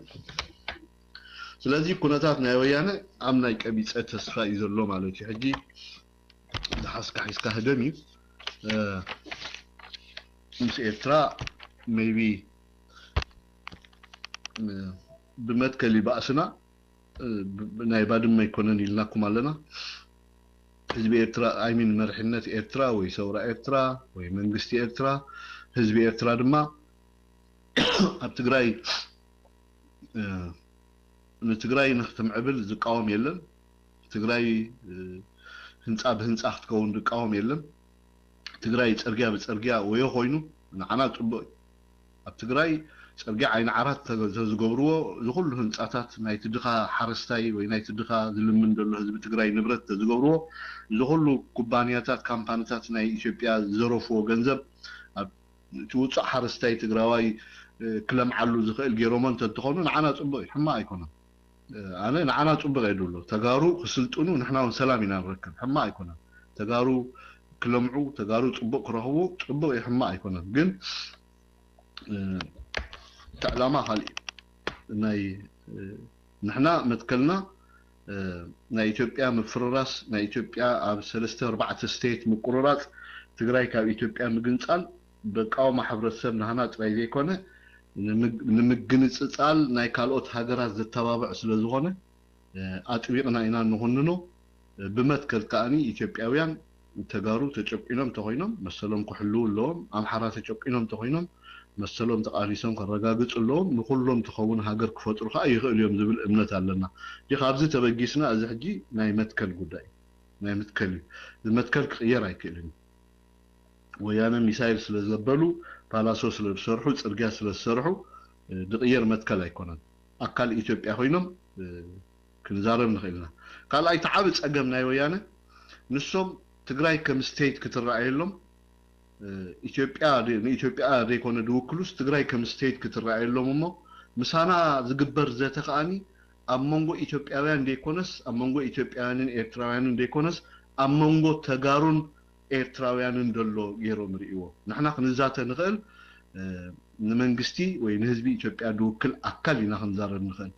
ስለዚህ ኩነታት ናይ ወያነ አምናይ ቀቢጸ ተስፋ ይዘሎ ማለት ይሕጂ ዳስካ ሒስካ ህደሚ ምስ ኤርትራ maybe بمتكل بأسنا نايبادم ما يكونن يلناكم علينا حزب إيرترا أيمين مرحنة إيرترا ويسورة إيرترا ويمنجستي إيرترا حزب إيرترا دما أبتقراي نتقراي نختم عبل زقاوم يلن تقراي هنصاب هنصاخ تكون زقاوم يلن تقراي ترجع بترجع ويخوينو نعنا طبق أبتقراي صرجع عين عرات تزغبرو زغل هنصاتات ناي تدخا حرستاي وي ناي تدخا زلمن دلو حزب تግራይ ንብረት ተዝገብርዎ ዝሁሉ ኩባንያታት ካምፓኒታት ናይ ኢትዮጵያ ዘረፍዎ ገንዘብ ትውጽእ حرستاي ትግራዋይ ክለምዓሉ ዝኽእል ገይሮሞን ተትኾኑ ንዓና ጽቡቕ ሕማ ኣይኮነን ኣነ ንዓና ጽቡቕ ይደሎ ተጋሩ ክስልጥኑ ንሕናውን ሰላም ኢና ንረክብ ሕማ ኣይኮነን ተጋሩ ክለምዑ ተጋሩ ጽቡቕ ክረኽቡ ጽቡቕ ሕማ ኣይኮነን ግን تعلمها خالي ناي نحنا متكلنا ناي إثيوبيا مفرراس ناي إثيوبيا أب 3-4 ستيت مقررات تግራይ ካብ ኢትዮጵያ ምግንጻል በቃው ማህበረሰብ ነሃና ጥራይ ዘይኮነ ንምግንጽጻል ናይ ካልኦት ሃገራት ዘተባብዕ ስለ ዝኾነ ኣጥቢቅና ኢና ንሆንኖ ብመትከል ካኒ ኢትዮጵያውያን ተጋሩ ተጨቂኖም ተኾይኖም መሰሎም ኩሕሉ ኣለዎም ኣምሓራ ተጨቂኖም ተኾይኖም مسلون تقاليسون كرجاجت اللهم نخلهم تخون هاجر كفتر خاي اليوم ذبل إمنة علينا دي خابزة تبجيسنا أزحجي ناي متكل قداي ناي متكل المتكل غير هيكلني ويانا ميسايل سلزبلو بالاسوس للسرحو ترجع سلسرحو دغير متكل هيكونن أكل إثيوبيا هوينم كنزارم نخيلنا قال أي تعبت أجمع ناي ويانا نسوم تجراي كم ستيت كترعي لهم ኢትዮጵያ ሪኮነ ድውክሉስ ትግራይ ከም ስቴት ክትራኣየሎም እሞ ምሳና ዝግበር ዘተኻኒ ኣብ መንጎ ኢትዮጵያውያን ደይኮነስ ኣብ መንጎ ኢትዮጵያውያንን ኤርትራውያንን ደይኮነስ ኣብ መንጎ ተጋሩን ኤርትራውያንን ደሎ ገይሮም ርእይዎ ንሕና ክንዛተ ንኽእል ንመንግስቲ ወይ ንህዝቢ ኢትዮጵያ ድውክል ኣካል ኢና ክንዛረብ ንኽእል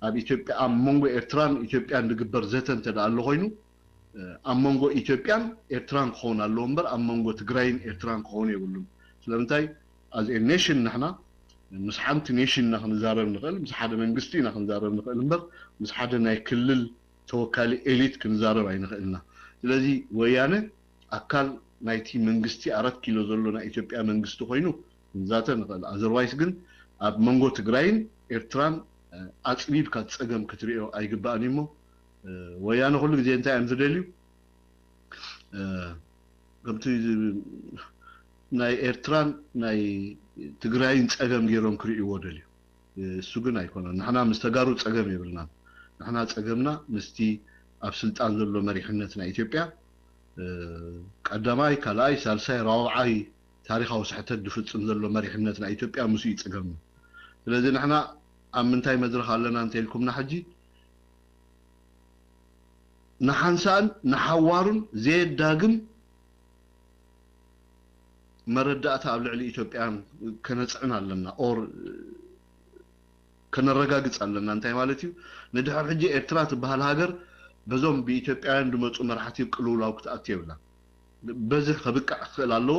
ኣብ ኢትዮጵያ ኣብ መንጎ ኤርትራን ኢትዮጵያን ዝግበር ዘተ እንተዳኣሎ ኮይኑ أمانغو إثيوبيان إيرتران خون اللهم بر أمانغو تجراين إيرتران خون يقولون سلامتاي as a nation نحنا مسحمت nation نحن زارم نقل مسحد منجستي نحن زارم نقل بر مسحد ناي كل توكالي إليت كن زارم عين نقلنا لذي ويانا أكل نايتي منجستي 4 كيلو زلنا إثيوبيا منجستو خينو ذاته نقل otherwise جن أمانغو تجراين إيرتران أصليب كاتسجم كتريو أيجباني مو ويانا كل جزء أنت أمزح ليو قمت ناي إيرتران ناي تجراين تأجم جيرون كري يودليو السجن أيقونا نحنا مستجارو تأجم يبلنا نحنا تأجمنا مستي أبسلت أنزل مريحنتنا إثيوبيا قدماي كلاي سالساي راوعي تاريخ أو صحة دفت أنزل مريحنتنا إثيوبيا مسيت تأجمنا لذا نحنا أمنتاي مدرخ لنا أنت لكم نحجي نحنسان نحوارن زيد داقم مردات على إثيوبيان كنصعنا لنا اور كنرغاغص لنا انت مالتي ندحر حجي إيرترا تبهال هاجر بزوم بإثيوبيان دمصو مرحتي قلولاو كتاتيبلا بزح خبقع خلالو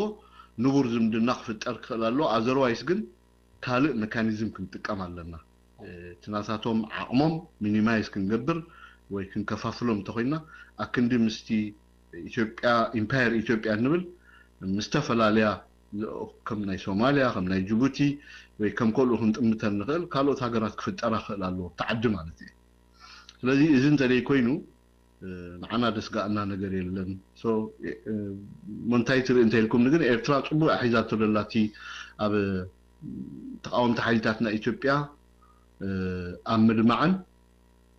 نور زمدنا خفطر خلالو ازروايس ግን ካልእ ሜካኒዝም ክንጥቀም ኣለና ትናሳቶም ዓቅሞም ሚኒማይዝ ክንገብር ወይ ክንከፋፍሎም ተኾይና ኣክንዲ ምስቲ ኢትዮጵያ ኢምፓየር ኢትዮጵያ ንብል ምስተፈላለያ ከም ናይ ሶማሊያ ከም ናይ ጅቡቲ ወይ ከም ኮሉ ክንጥምተን ንኽእል ካልኦት ሃገራት ክፍጠራ ክእል ኣለዎ ተዓዲ ማለት እዩ ስለዚ እዚ እንተደይ ኮይኑ ንዓና ደስጋእና ነገር የለን ሶ ሞንታይትር እንተልኩም ግን ኤርትራ ጽቡቕ ኣሒዛቶ ደላቲ ኣብ ተቃውምቲ ሓይልታትና ኢትዮጵያ ኣብ ምድማዕን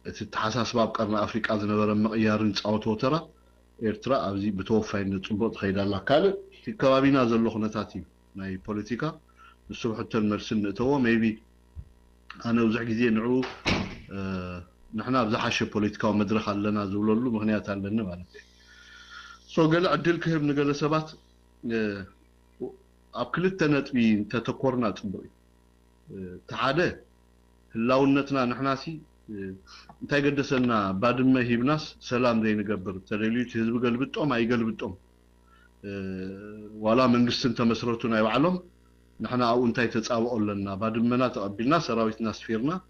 تتحسس باب قرن أفريقيا زنبرة مقيارن صوتو ترى إيرترا أبزي بتوفين نصبط خير الله كال في كوابينا زلوا خناتاتي ناي بوليتيكا الصبح حتى المرسل تو maybe أنا وزع جزء نعو نحنا بزحش بوليتيكا ومدرخ لنا زولوا مغنيات لنا مالتي قال عدل كهب نقل سبات أب كل التنتبي تتكورنا تبوي تعاده هلاونتنا نحناسي انتي قدسنا بعد ما هيبناس سلام زي نقبر تريليت حزب قلبتهم اي قلبتهم ولا من قسن تمسرتنا يوعلم نحن او انتي تتصاوقوا لنا بعد ما تقبلنا سراويتنا سفيرنا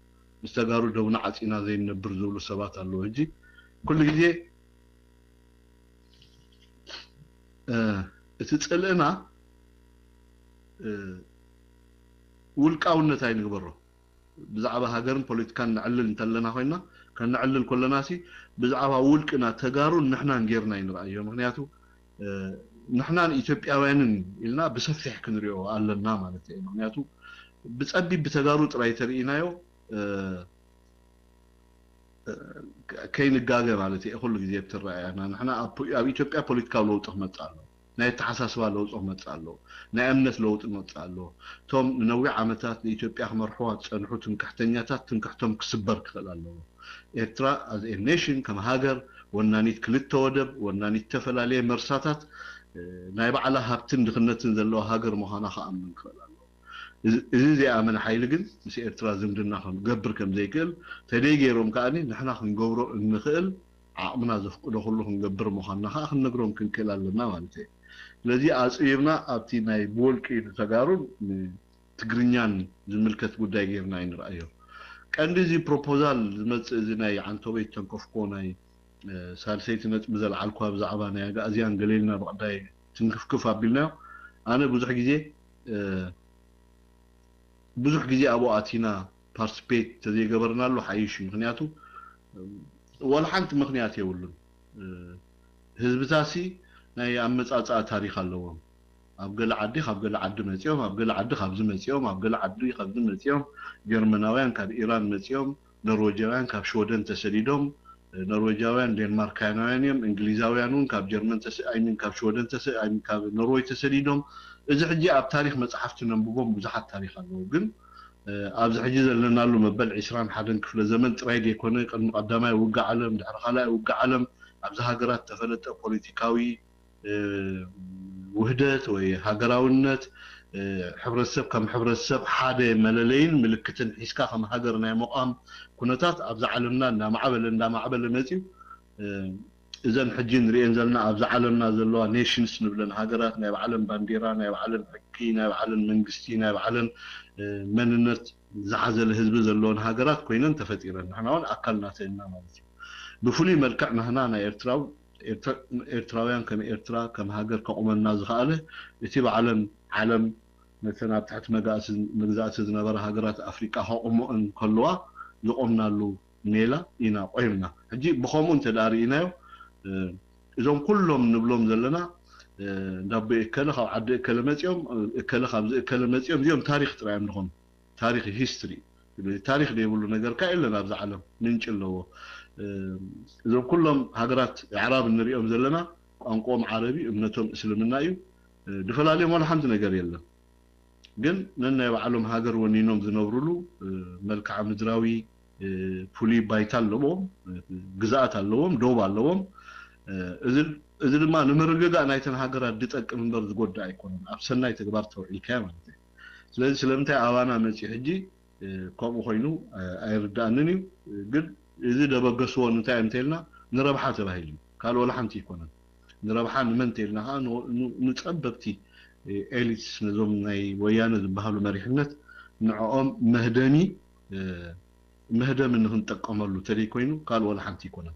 مستقارو دونا عطينا زي نبر زولو سبات اللو هجي كل جدي تتسألنا ولقاونة هاي نقبره بزعبها هاجرن بوليتيكان نعلل نتلنا خوينا كان نعلل كل ناسي بزعبها ولقنا تجارو نحنا نغيرنا ينرأيه مغنياتو نحنا إثيوبياويان إلنا بسفح كنريو علنا مالتي مغنياتو بتصبي بتجارو تراي ترينايو كاين الجاجة مالتي كل جزء بترأي أنا نحنا إثيوبيا بوليتيكال لوط متصالو ناي تحساسوا لوط متصالو ناي أمنت لوط متصالو توم نوع عمتات لإثيوبيا مرحوات صنحو تنكحتنياتات تنكحتهم كسبر كخلالو إرترا as a nation كما هاجر ونانيت كلت ودب ونانيت تفل عليه مرساتات ناي بعلا هابتن دخلنتن ذلو هاجر مهانا خامن كخلالو إذا زي آمن حيلقن مسي إرترا زمدنا خم قبر كم زي كل تديجيروم كأني نحنا خنجورو النخل عقمنا زفقنا كلهم قبر مهانا خا خنجروم كن كلالنا مالتي الذي أصيبنا أبتي ناي بولك إذا تجارون تجرينيان زملكة قداي غيرنا إن رأيه كان دي بروبوزال زمت زناي عن توبيت تنكفكوناي سالسيتنا بزل عالكوا بزعبانا يا أزيان قليلنا بعداي تنكفكف قبلنا أنا بزح جزء بزح جزء أبو أتينا بارسبيت تزي قبرنا له حيشي مخنياتو ولا حنت مخنياتي يقولون حزب تاسي ناي أمتصاصا تاريخ اللوم أبقل عدي خبقل عد متيوم أبقل عد خبز متيوم أبقل عدي خبز متيوم جرمناويان كاب إيران متيوم نرويجاويان كاب شودن تسديدهم نرويجاويان دنماركاويان إنجليزاويانون كاب جرمن أيمن كاب شودن أيمن كاب نرويج تسديدهم إذا حجي أب تاريخ مصحفتنا نبوهم بزحت تاريخ اللوم جن أبز حجي لنا له مبل 20 حدن كفل زمن ترايد يكون قدامي وقع علم دحر خلاء وقع علم أبز هاجرات تفلت بوليتيكاوي وحدت وي هاجراونت حبر السب كم حبر السب حاده مللين ملكتن حسكا كم هاجرنا مقام كنتات ابز علمنا ان معبل مزيو اذا حجي نري انزلنا ابز علمنا زلوا نيشنز نبلن هاجرات ناي بعلم بانديرا ناي بعلم حكي ناي بعلم منغستي ناي بعلم مننت زعزل حزب زلون هاجرات كوينن تفطيرن احنا هون اكلنا تينا مالتي بفولي ملكعنا هنا ايرتراو إرتراويان كم إرترا كم هاجر كأمنا زخاله يتبع علم مثلا تحت مجازات زنبر هاجرات أفريقيا هم أن كلوا يقومنا له نيلا إنا قيمنا هجي بخومون تدارينا إذا كلهم نبلهم زلنا دبي كله عد كلمات يوم كلمات يوم تاريخ تراهم لهم تاريخ هيستوري التاريخ اللي يقولوا نجار كإلا نبز علم ننشله إذا كلهم هاجرات عرب نريهم زلنا أنقوم عربي ابنتهم إسلامنا أيو دفل عليهم ولا حمد نجار يلا جن ننا يعلم هاجر ونينهم زنورلو ملك عمدراوي فولي بايتال لهم جزاءات لهم دوب لهم إذا ما نمرجع نايتن هاجرات دتك من برد جود يكونون أبسنا يتكبر توعي كامل لذلك سلمت أوانا مسيحجي قام خوينو أيردانني قد إذا دبقسوا نتاع متلنا نربحها تبهيلي قالوا ولا حمتي كنا نربحها منتلنا ها نتقببتي إليس نزوم ناي ويانا بهالو مريحنت نعم مهداني مهدا منهم تقاملوا تري كوينو قالوا ولا حمتي كنا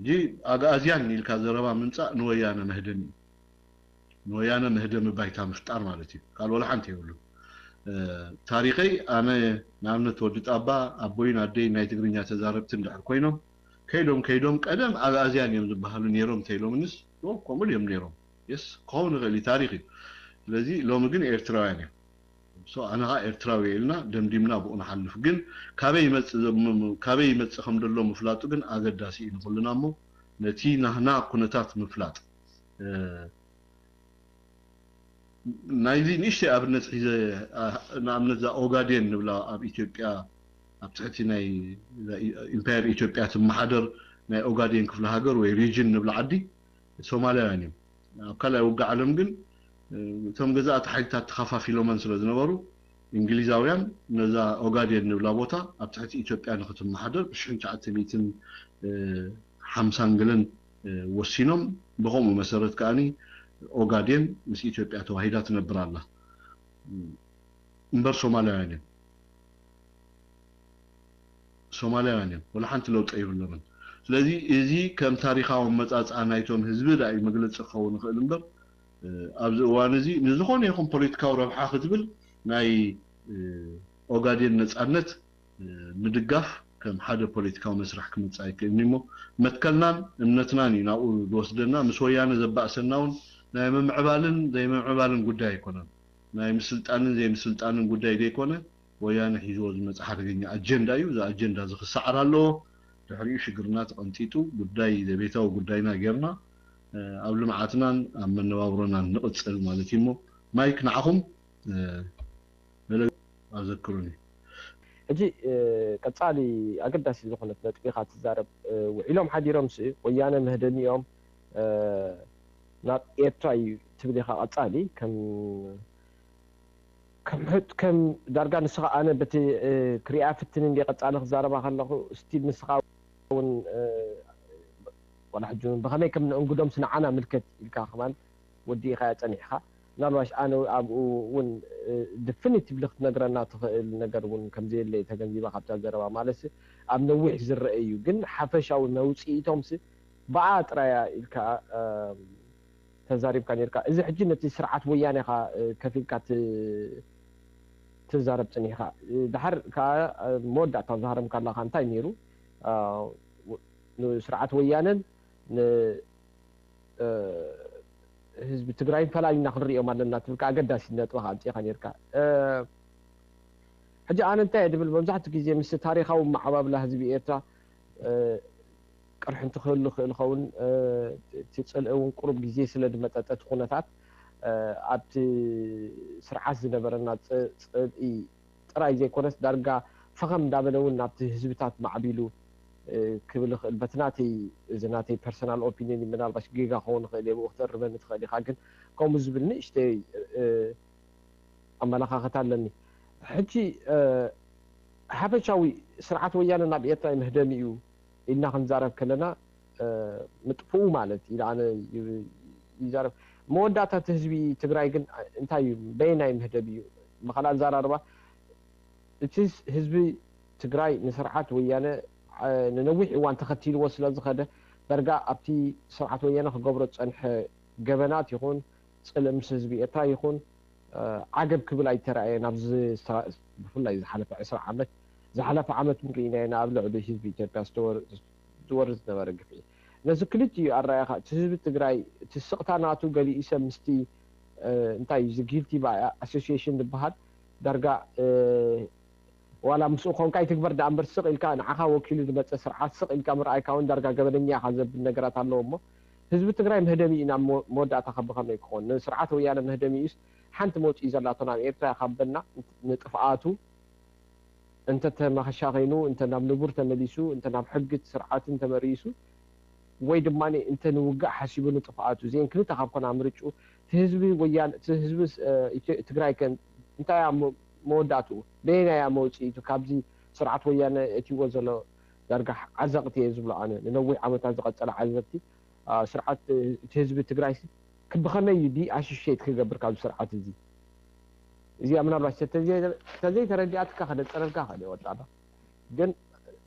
جي أزيان الكازربا منصا نويانا مهدم بايتا مفتار مالتي قالوا ولا حمتي يقولوا تاريخي أنا نعمل تودت أبوين عدي نايت غرينيا تزاربت ندعر كوينهم كيدوم قدم أزيان يوم بهالو نيروم تيلوم نس لو كمل يوم نيروم يس كون غلي تاريخي الذي لو مجن إرتراوي سو أنا إرتراوي لنا دمدمنا بقول حلف جن كابي يمت خمد الله مفلاتو جن أقداسي نقولنا مو نتي نهنا كنتات مفلات نايزي نيشتي أبنت إذا نعمل ذا أوغادين ولا أب إثيوبيا أبتحتي ناي إمبير إثيوبيا ثم حضر ناي أوغادين كفل هاجر وريجن ولا عدي ሶማሊያውያን እዮም ካላይ ውጋ ዓለም ግን እቶም ገዛእቲ ሓይልታት ተኸፋፊሎምን ስለ ዝነበሩ እንግሊዛውያን ነዛ ኦጋዴን ንብላ ቦታ ኣብ ትሕቲ ኢትዮጵያ ንኽትመሓደር ብ1950 ገለን ወሲኖም ብኸምኡ መሰረት ከኣኒ ኦጋዴን ምስ ኢትዮጵያ ተዋሂዳ ትነብር ኣላ እምበር ሶማሊያውያን እዮም ወላ ሓንቲ ለውጢ የብሎምን ስለዚ እዚ ከም ታሪኻዊ መጻጻ ናይቶም ህዝቢ ዳይ መግለጺ ክኸውን ይኽእል እምበር ኣብዚ እዋን እዚ ንዝኾነ ይኹን ፖለቲካዊ ረብሓ ክትብል ናይ ኦጋዴን ነጻነት ምድጋፍ ከም ሓደ ፖለቲካዊ መስራሕ ክመጽእ ኣይክእልኒ እሞ መትከልናን እምነትናን እዩ ናብኡ ዝወስደና ምስ ወያነ ዘባእሰናውን ናይ ምምዕባልን ዘይምምዕባልን ጉዳይ ኣይኮነን ናይ ምስልጣንን ዘይምስልጣንን ጉዳይ ዘይኮነ ወያነ ሒዝዎ ዝመጽእ ሓደገኛ ኣጀንዳ እዩ እዚ ኣጀንዳ ዝኽሳዕር ኣለዎ ድሕሪኡ ሽግርና ተቐንጢጡ ጉዳይ ዘቤታዊ ጉዳይና ጌርና ኣብ ልምዓትናን ኣብ መነባብሮናን ንቕፅል ማለት እዩ እሞ ማይክ ንዓኹም ኣዘክሩኒ ሕጂ ቀጻሊ ኣገዳሲ ዝኾነት ነጥቢኻ ትዛረብ ውዒሎም ሓዲሮም ወያነ ምህደኒኦም ናብ ኤርትራ እዩ ትብል ኢኻ ቀጻሊ ከም ዳርጋ ንስኻ ኣነ በቲ ክሪኣ ፍትን እንዲ ቀጻሊ ክዛረባ ከለኹ ስቲል ንስኻ እውን ወላ ሕጂ ብኸመይ ከም ንእንግዶም ስንዓና ምልከት ኢልካ ኸማን ወዲእኻ ፀኒሕኻ ምናልባሽ ኣነ ኣብኡ እውን ዲፊኒቲቭሊ ክትነግረና ትኽእል ነገር እውን ከምዘየለ ተገንዚባ ካብታ ዘረባ ማለት ኣብ ነዊሕ ዝረአ እዩ ግን ሓፈሻዊ መውፅኢቶም በኣ ጥራያ ኢልካ ተዛሪብካ ነርካ እዚ ሕጂ ነቲ ስርዓት ወያኔኻ ከፊልካ ትዛረብ ፀኒሕኻ ድሓር ከዓ መወዳእታ ዛሃረምካ ኣለኻ እንታይ ነይሩ ንስርዓት ወያነን ህዝቢ ትግራይ ፈላሊና ክንሪኦም ኣለና ትብልካ ኣገዳሲ ነጥብኻ ኣንፂኻ ነርካ ሕጂ ኣነ እንታይ ድብል መብዛሕትኡ ግዜ ምስ ታሪኻዊ ማዕባብላ ህዝቢ ኤርትራ ቅርሒ እንትኽህሉ ክእል ኸውን እቲ ፅልኢ እውን ቁሩብ ግዜ ስለ ድመጠጠት ኩነታት ኣብቲ ስርዓት ዝነበረና ፅልኢ ጥራይ ዘይኮነስ ዳርጋ ፈኸም እንዳበለ እውን ናብቲ ህዝብታት ማዕቢሉ ክብል ክእል በቲ ናተይ ፐርሰናል ኦፒኒየን ምናልባሽ ጌጋ ክኸውን ክእል እየ ብኡ ክትዕርበኒ ትኽእል ኢኻ ግን ከምኡ ዝብል ንእሽተይ ኣመላኻኽታ ኣለኒ ሕጂ ሓፈሻዊ ስርዓት ወያነ ናብ ኤርትራ መህደሚ እዩ ኢልና ክንዛረብ ከለና ምጥፍኡ ማለት ኢሉ ኣነ ይዛረብ መወዳእታ ህዝቢ ትግራይ ግን እንታይ እዩ በይናይ ምህደብ እዩ ብኻልእ ኣዘራርባ እቲ ህዝቢ ትግራይ ንስርዓት ወያነ ንነዊሕ እዋን ተኸቲልዎ ስለ ዝኸደ ዳርጋ ኣብቲ ስርዓት ወያነ ክገብሮ ዝፀንሐ ገበናት ይኹን ፅልኢ ምስ ህዝቢ ኤርትራ ይኹን ዓገብ ክብል ኣይተረኣየን ኣብዚ ብፍላይ ዝሓለፈ 20 ዓመት ዝሓለፈ ዓመት እውን ርኢና ኣብ ልዕሊ ህዝቢ ኢትዮጵያ ዝወርድ ዝነበረ ግፍዒ ነዚ ክልቲኡ ኣረኣያኻ እቲ ህዝቢ ትግራይ እቲ ስቕታ ናቱ ገሊኡ ሰብ ምስቲ እንታይ እዩ ጊልቲ ባይ ኣሶሲዬሽን ዝበሃል ዳርጋ ዋላ ምስኡ ኮንካ ይትግበር ዳ እምበር ስቕ ኢልካ ንዓኻ ወኪሉ ዝመፀ ስርዓት ስቕ ኢልካ ምርኣይካ እውን ዳርጋ ገበነኛ ኢኻ ዘብል ነገራት ኣለዎ እሞ ህዝቢ ትግራይ መህደሚ እዩ ናብ መወዳእታ ከብኸመይ ክኾን ንስርዓት ወያነ መህደሚ እዩስ ሓንቲ መውፅኢ ዘላቶ ናብ ኤርትራ ካበና ንጥፍኣቱ እንተ ተመኸሻኺኑ እንተ ናብ ንቡር ተመሊሱ እንተ ናብ ሕጊት ስርዓትን ተመሪሱ ወይ ድማ እንተ ንውጋእ ሓሲቡ ንጥፍኣቱ እዚአን ክልተ ካብ ኮና ምርጩ እቲ ህዝቢ ወያነ እቲ ህዝቢ ትግራይ እንታይ መወዳእትኡ በይናያ መውፅኢቱ ካብዚ ስርዓት ወያነ እትይዎ ዘሎ ዳርጋ ዓዘቕቲ እየ ዝብሎ ኣነ ንነዊሕ ዓመታት ዝቐፀለ ዓዘቕቲ ስርዓት እቲ ህዝቢ ትግራይ ብኸመይ እዩ ዲኣሶሽየት ክገብር ካብ ስርዓት እዚ እዚኣ ምናልባሽ ተዘይተረዲኣትካ ከነፀረልካ ክእል ወጣና ግን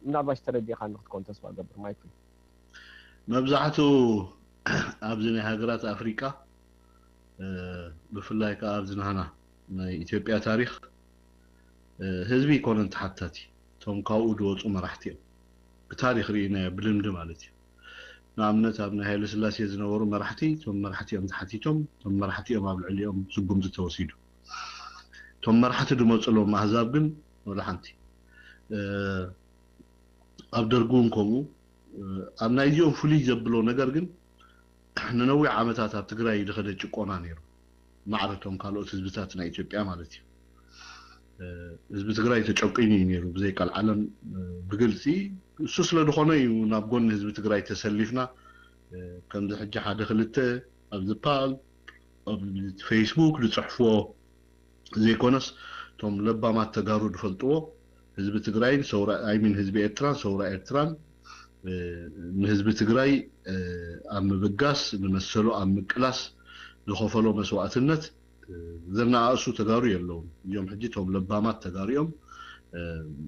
ምናልባሽ ተረዲእካ ንክትኮን ተስፋ ገብር ማይክ መብዛሕትኡ ኣብዚ ናይ ሃገራት ኣፍሪቃ ብፍላይ ከዓ ኣብዚ ናህና ናይ ኢትዮጵያ ታሪክ ህዝቢ ይኮነን ተሓታቲ እቶም ካብኡ ዝወፁ መራሕቲ እዮም ብታሪክ ርኢናዮ ብልምዲ ማለት እዩ ንኣብነት ኣብ ናይ ሃይለ ስላሴ ዝነበሩ መራሕቲ እቶም መራሕቲኦም ተሓቲቶም እቶም መራሕቲኦም ኣብ ልዕሊኦም ስጉምቲ ተወሲዱ እቶም መራሕቲ ድመፅሎም ኣህዛብ ግን ወላ ሓንቲ ኣብ ደርጉ እውን ከምኡ ኣብ ናይ እዚኦም ፍሉይ ዘብሎ ነገር ግን ንነዊሕ ዓመታት ኣብ ትግራይ ዝኸደ ጭቆና ነይሩ ማዕረቶም ካልኦት ህዝብታት ናይ ኢትዮጵያ ማለት እዩ ህዝቢ ትግራይ ተጨቂኑ እዩ ነይሩ ብዘይካል ዓለም ብግልፂ እሱ ስለ ዝኾነ እዩ ናብ ጎኒ ህዝቢ ትግራይ ተሰሊፍና كم ذا حجة حدا خلته الزبال فيسبوك لصحفوه زي كونس توم لبا ما تجارو دفلتوه حزب تግራይ سورة أي من حزب إيرتران سورة إيرتران من حزب تግራይ أم بقاس نمثلو أم كلاس لخوفلو مسوعتنت زرنا أسو تجارو يلون يوم حجيتهم لبا ما تجاريهم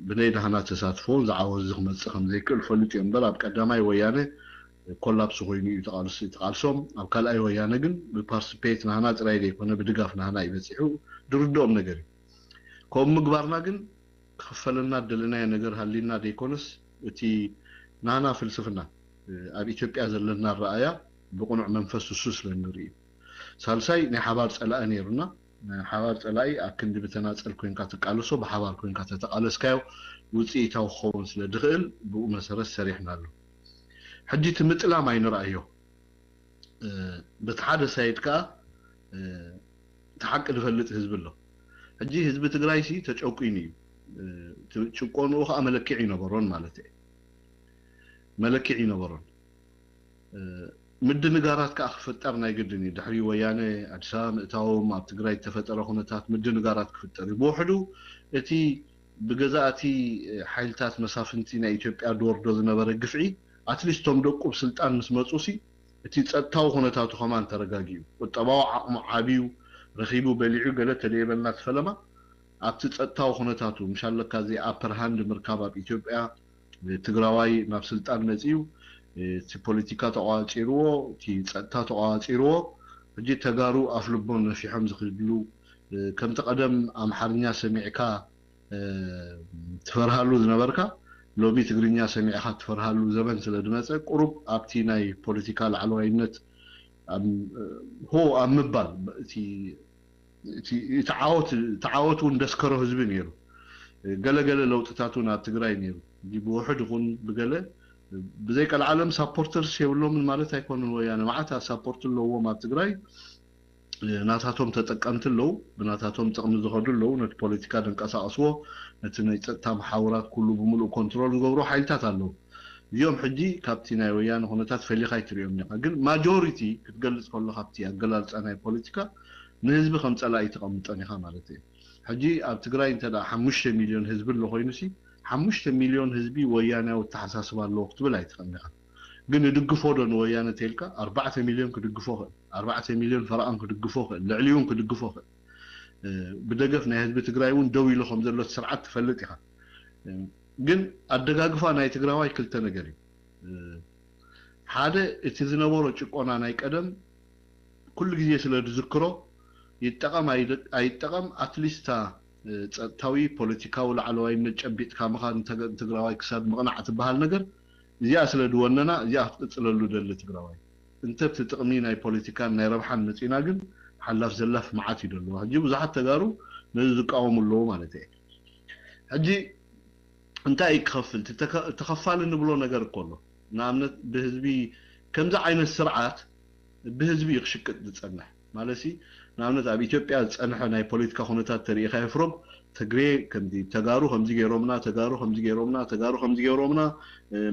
بنيد هنا تساتفون زعوزهم مسخم زي كل فلت ينبلا بقداماي ويانه كولابس خويني يتقالسوم أو كل أي ويانه جن ببارسبيت نهنا ترايدي كنا بدقاف نهنا يبتسحو دردوم نجري كم مقبرنا جن خفلنا دلنا نجر هالينا ديكونس وتي نانا فلسفنا أبي إثيوبيا زلنا الرأية بقنع منفس السوس للنوري سالساي نحبار سألا أنيرنا حوار سألاي أكن دي بتناس الكوين كاتقالسو بحوار كوين كاتقالس كايو وتي تاو خونس لدخل بو مسارة سريحنا له حجي تمتلا ما ينرأيه بتحادث سيدكا تحق دفلت حزب الله حجي حزب تግራይ سي تشوقيني تشقونو خا ملكعي نبرون مالتي ملكعي نبرون مد نغارات كاخفترنا يقدني دحري ويانه ادسام اتاوم اب تግራይ تفطر خنتات مد نغارات كفتر بوحدو اتي بغزاتي حيلتات مسافنتي نا ايثيوبيا دوردو زنبره غفعي اتليستوم دقوب سلطان مسمصوسي اتي ጸጥታው خنتاتو خمان ترغاغيو وطباو عقم عابيو رخيبو بليعو قالت ليبلنا تفلما ابت ጸጥታው خنتاتو مشالله كازي ابر هاند مركباب ايثيوبيا تግራዋይ ናብ ስልጣን መጽዩ تي بوليتيكا تقاطيرو تي ጸጥታ تقاطيرو እጂ ተጋሩ አፍልቦን ነፊሖም ዝኽድሉ ከም ተቀደም አምሓርኛ ሰሚዕካ ትፈርሃሉ ዝነበርካ ሎቢ ትግርኛ ሰሚዕካ ትፈርሃሉ ዘመን ስለድመፀ ቁሩብ ኣብቲ ናይ ፖለቲካ ላዕለዋይነት هو أمبال تعاوت وندسكره حزب نيرو قال لو تتاتونا تግራይ نيرو دي بوحد يكون بقاله بزيك العالم سابورترز يقولوا من مالتها يكونوا ويانا معناتها سابورت له هو ما تግራይ ناتاتهم تطقمت له بناتاتهم تقم زخدو له نت ፖለቲካ دنقساسو نت نيصتا محاورات كله بملو كنترول نغبرو حيلتات አለው اليوم حجي كابتنا ويانا هونتات فليخاي تريوم نقا ግን ماجوريتي كتقلص كله كابتي اقلال صناي بوليتيكا نحزب 5 لا يتقمطني ها مالتي حجي اب تግራይ انت 5 مليون حزب له خوينسي 5 مليون حزبي ويانا وتحساسب له وقت بلا يتقمنها ግን ድግፎ ደን ወያነ ተልካ 4 ሚሊዮን ክድግፎ 4 ሚሊዮን ፈራን ክድግፎ ልዕሊውን ክድግፎ ብደገፍ ናይ ህዝቢ ትግራይውን ደው ኢሉኹም ዘሎ ስርዓት ትፈልጥ ኢኻ ግን አደጋግፋ ናይ ትግራዋይ ክልተ ነገር ሓደ እቲ ዝነበሮ ጭቆና ናይ ቀደም ኩሉ ግዜ ስለ ዝዝክሮ ይጠቀም አይጠቀም አትሊስታ ጸጥታዊ ፖለቲካዊ ላዕለዋይነት ጨቢጥካ መኻን ትግራዋይ ክሳብ መቅናዕት በሃል ነገር እዚኣ ስለ ድወነና እዚኣ ትጽለሉ ደለ ትግራዋይ እንተ ትጥቅሚ ናይ ፖለቲካ ናይ ረብሓን መጽና ግን ሓላፍ ዘላፍ ማዓት ይደሉ ሕጂ ብዙሓት ተጋሩ ነዝቃወሙሉ ማለት እዩ ሕጂ እንታይ ይከፍል ተከፋል እንብሎ ነገር ኮሎ ናምነት በህዝቢ ከምዛ ዓይነት ስርዓት በህዝቢ ይኽሽቅጥ ዝጸንሕ ማለሲ ናምነት ኣብ ኢትዮጵያ ዝጸንሐ ናይ ፖለቲካ ሁኔታት ተሪኢኻ ይፍሮም ትግሬ ከምዚ ተጋሩ ከምዚ ገይሮምና ተጋሩ ከምዚ ገይሮምና ተጋሩ ከምዚ ገይሮምና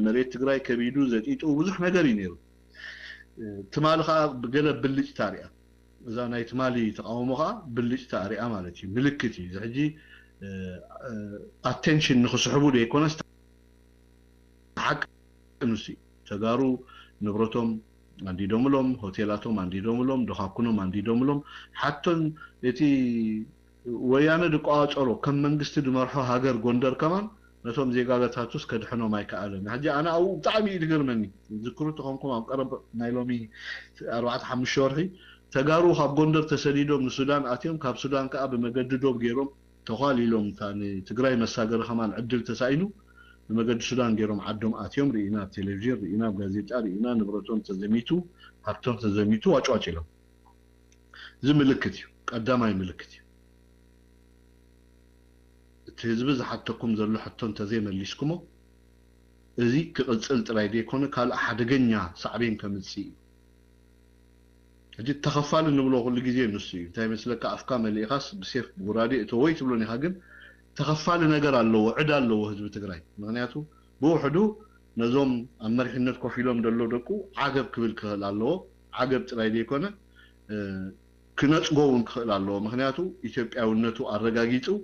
መሬት ትግራይ ከቢዱ ዘጢጡ ብዙሕ ነገር ይነሩ ትማልኻ በገለ ብልጭ ታሪያ እዛ ናይ ትማሊ ተቃውሞኻ ብልጭ ታሪያ ማለት እዩ ምልክት እዩ ሕጂ attention ንኽስሕቡ ደይኮነስ حق እንሲ ተጋሩ ንብረቶም አንዲዶምሎም ሆቴላቶም አንዲዶምሎም ደኻኩኖም አንዲዶምሎም ሓቶን እቲ ወያነ ድቋጨሮ ከም መንግስት ድመርሖ ሃገር ጎንደር ከማን ነቶም ዜጋታቱስ ከድሕኖም አይከኣለን ሕጂ ኣና ኣው ብጣዕሚ ይድገርመኒ ዝክሩት ኾንኩም ኣብ ቀረብ ናይ ሎሚ 4-5 ወርሒ ተጋሩ ካብ ጎንደር ተሰዲዶም ንሱዳን ኣትዮም ካብ ሱዳን ከኣ በመገድዶም ገይሮም ተኻሊሎም ታኒ ትግራይ መሳገር ከማን ዕድል ተሳኢኑ በመገድ ሱዳን ገይሮም ዓዶም ኣትዮም ሪኢና ቴሌቪዥን ሪኢና ጋዜጣ ሪኢና ንብረቶም ተዘሚቱ ሃብቶም ተዘሚቱ ዋጫዋጭሎም ዝምልክት እዩ ቀዳማይ ምልክት እዩ ህዝብ ዝሓተኩም ዘሎ ሕቶን ተዘይ መሊስኩሞ እዚ ክቅጽል ጥራይ ደይኮነ ካል ሓደገኛ ሳዕቤን ከምጽ ሕጂ ተኸፋል ንብሎ ኩሉ ግዜ ንሱ እዩ እንታይ መስለካ ኣፍካ መልኢኻስ ብሴፍ ጉራዴ እተወይ ትብሎኒ ኢኻ ግን ተኸፋል ነገር ኣለዎ ዕዳ ኣለዎ ህዝቢ ትግራይ ምክንያቱ ብውሕዱ نزوم أمريكا كوفيلهم دلو دكو عقب قبل كهل الله عقب تلاقي كونه كنت قوون كهل الله مخنياتو إثيوبيا ونتو الرجاجيتو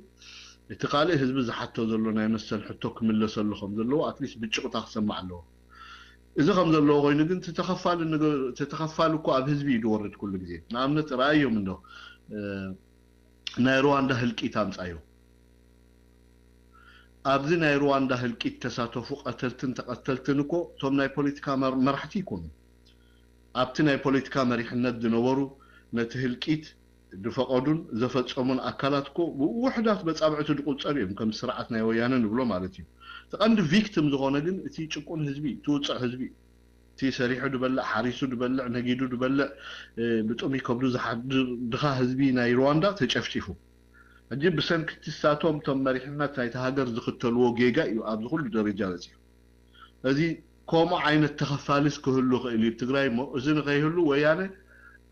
اتقاله حزب زحتو زلونا يمثل حتى كمل سلخهم زلو أتليس بتشقط أحسن مع الله إذا خمس الله غير نجن تتخفى لكو أب حزبي يدورد كل جزء نعم رأيه منه نيرواندا هالكيتام صايو أبدي نيرواندا هالكيت تساتفو قتلتنكو توم ناي بوليتيكا مرحتي يكون أبتي ناي بوليتيكا مريحنا دنورو نتهلكيت دفقودون زفتشمون أكلاتكو وحدات بس أبعتو دقول صريم كم سرعتنا ويانا نقولو مالتي تقند فيكتيم زغونا جن تي تشكون حزبي توصع حزبي تي سريحو دبلع حريسو دبلع نجيدو دبلع بتقومي كبرو زحد دخا حزبي ناي رواندا تشفتيفو أجيب بسن كتساتهم تم مريحنا تاي تهاجر زختلو جيجا يو أبز كل درجة لزي هذه كوما عين التخفالس كهلو اللي بتقراي مو إذن غيهلو ويانا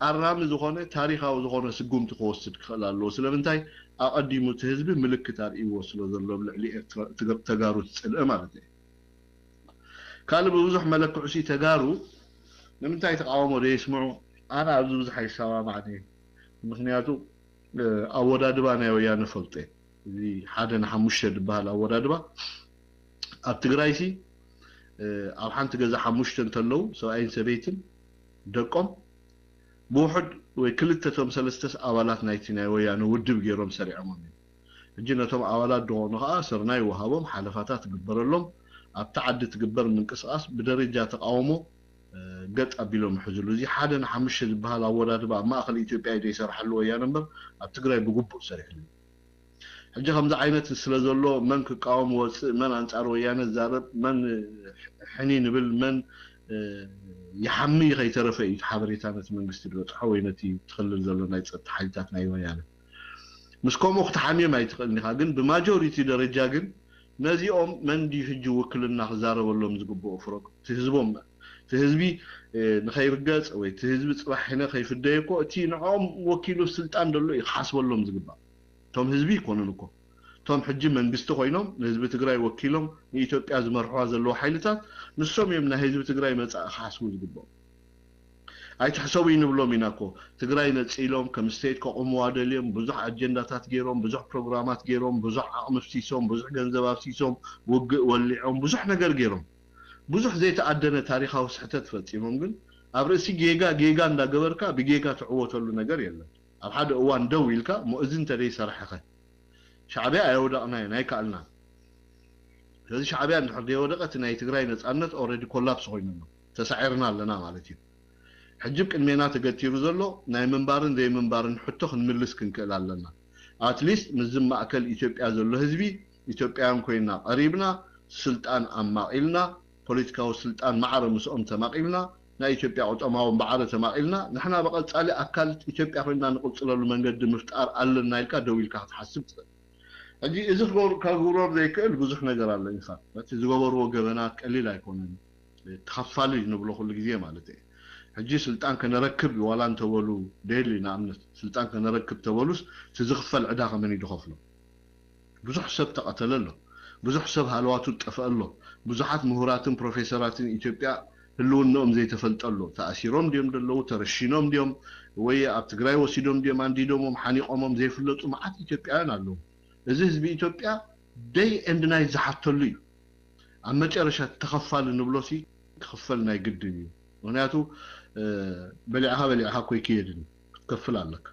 الرام زغونه تاريخه زغونه سقوم تخوصد خلالو سلامنتاي أقدمو تهزبي ملكتار يوصلو ذلو بلعلي تقارو تسأل مالتي كانوا بوزح ملك عسي تقارو لمنتاي تقاومو دي يسمعو أنا أبزوز حي سوا معني مخنياتو أودا دبانا ويانا فلطي اللي حدا نحموشة دباها أودا دبا أبتقرايسي أرحان تقزا حموشة انتلو سواءين سبيتن دقم بوحد وكلتهم سلستس أولات نايتنا ويانا ودب جيروم سريع مني جيناتهم أولات دونها سرناي وهابهم حلفاتات تقبر لهم أبتعد تقبر من قصاص بدرجة تقاوموا قد أبيلهم حزلو زي حدا نحمش بها الأولاد بقى ما أخلي إثيوبيا دي يسرح له ويانا نمبر أبتقرأي بقبو سريع لي حجة خمسة عينة السلازولو من كقاوم من أنصار ويانا الزارب من حنين بل من يحمي غي ترفي حبريتانة من قستدوت حوينتي تخلل زلو نايت حاجتات ناي ويانا مسكوم وقت حامية ما يتخلني خاقن بماجوريتي درجة قن نازيهم من دي هجو وكلنا خزارة والله مزقبو أفرق تهزبهم تهزبي نخير قاس أو تهزبي صباح هنا خيف الدايكو تي نعم وكيلو السلطان دلو يخاص والله مزقبا توم هزبي يكوننكو توم حجي من قستو خوينهم هزبي تقراي وكيلهم إثيوبيا زمرحوا زلو حيلتات نسوم يمنا هزبي تقراي مصا خاص مزقبا أي تحسوي نبلو ميناكو تقراي نتسيلهم كمستيت كقوموا عدلهم بزح أجنداتات جيرهم بزح برنامجات جيرهم بزح عقم فتيسهم بزح جنزب فتيسهم ولعهم بزح نجار جيرهم بزح زي تقدنا تاريخه وصحته تفتيمهم قل أبرسي جيجا ندا جبركا بجيجا تعوض له نجار يلا الحد أوان دويلكا مؤذن تري صراحة شعبي أيودقنا هيك قالنا هذا شعبي نحن يودقت إن تقراي نتأنت already collapse هوينا تسعرنا لنا مالتي حجبك المينات قتيرو زلو ناي منبارن زي منبارن حتى نملس كنكلا لنا اتليست مزم اكل اثيوبيا زلو حزبي اثيوبيان كوينا قريبنا سلطان اماقلنا بوليتيكاو سلطان معرم مسؤم تماقلنا نا اثيوبيا عطماو بعره تماقلنا نحنا بقى صالي اكل اثيوبيا كوينا نقصلو منقد مفتار علنا يلكا دويلكا تحسب اجي اذا كغورور زي كل بزح ነገር አለ እንሳት ዝገበሩ ወገበናት ቀሊል አይኮንም ተخفالي نبلو كل ጊዜ ማለት حجي سلطان كنركب ولا انت ولو ديلي نامنت سلطان كنركب تولوس تزغفل عداقه من يدخفلو بزح حساب تقتلله بزح حساب هالواتو تطفله بزحات مهوراتن بروفيسوراتن اثيوبيا هلونهم زي تفلطلو تاثيرهم ديم دلو ترشينهم ديم وي اب تግራይ ወሲዶም ديم انديدوم حنيقومم زي فلطو معات اثيوبيان አሉ እዚ ህዝቢ ኢትዮጵያ ደይ ኤንድ ናይት ዝሓተሉ እዩ ኣብ መጨረሻ ተኸፋል ንብሎሲ ክኸፈልና ይግድን እዩ ምክንያቱ በሊዓኻ ኮይ ከይድን ክትከፍል ኣለካ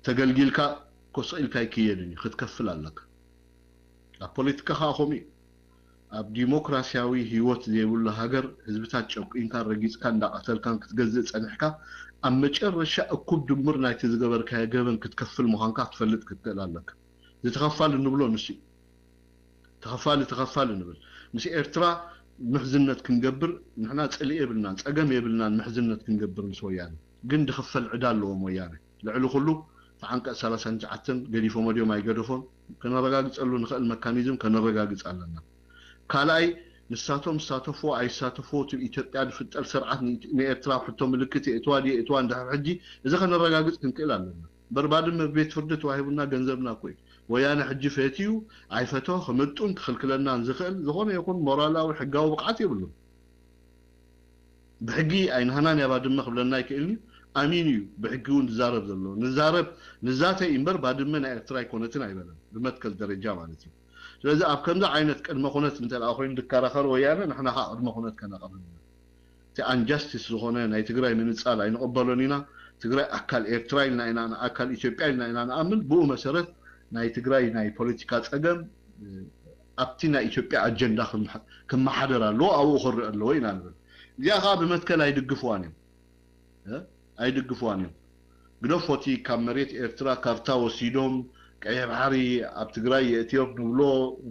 ተገልጊልካ ኮስኢልካ ይከይድን ክትከፍል ኣለካ ኣብ ፖለቲካ ኸኹም ኣብ ዲሞክራሲያዊ ህይወት ዘይብሉ ሃገር ህዝብታት ጨቁኢንካ ረጊጽካ እንዳቀተልካን ክትገዝእ ጸኒሕካ ኣብ መጨረሻ እኩብ ድምር ናይቲ ዝገበርካ ገበን ክትከፍል ምዃንካ ክትፈልጥ ክትክእል ኣለካ ዝተኸፋል ንብሎ ንሲ ተኸፋል ንብል ንሲ ኤርትራ محزنة كنجبر نحنا تسألي يبلنا تأجم يبلنا محزنة كنجبر مسويان جن دخفل عدال لهم ويانا لعلو خلو فعنك سلاسة جعتن قدي فموديو ما يقدرون كنا رجال تسألون نخل الميكانيزم كنا رجال تسألنا كالاي نساتهم ساتفو أي ساتفو تبي في السرعة نيترا حتى ملكتي إتوان ده حجي إذا كنا رجال كنكلا لنا برباد ما بيت فردت وهيبنا جنزبنا كوي ወያነ ሕጂ ፈትዩ ኣይፈቶ ክምጡን ክልክለና ዝኽእል ዝኾነ ይኹን ሞራላዊ ሕጋዊ ብቕዓት የብሉ ብሕጊ ኣይንሃናን ያባድመ ክብለና ይክእልኒ ኣሚን እዩ ብሕጊ እውን ዝዛረብ ዘሎ ንዛተይ እምበር ባድመ ናይ ኤርትራ ይኮነትን ኣይበለን ብመትከል ደረጃ ማለት እዩ ስለዚ ኣብ ከምዚ ዓይነት ቅድመ ኩነት እንተልኣ ኮይኑ ድከራኸር ወያነ ንሕና ኻ ቅድመ ኩነት ከነቐብል እቲ አንጃስቲስ ዝኾነ ናይ ትግራይ ምንጻል ኣይንቕበሎን ኢና ትግራይ ኣካል ኤርትራ ኢልና ኢና ኣካል ኢትዮጵያ ኢልና ኢና ንኣምን ብኡ መሰረት ናይ ትግራይ ናይ ፖለቲካ ፀገም ኣብቲ ናይ ኢትዮጵያ ኣጀንዳ ክመሓደር ኣለዎ ኣብኡ ክርአ ኣለዎ ኢና ንብል እዚኣ ኸ ብመትከል ኣይድግፍዋን እዮም ግደፎቲ ካብ መሬት ኤርትራ ካብታ ወሲዶም ቀይሕ ባሕሪ ኣብ ትግራይ የእትዮም ንብሎ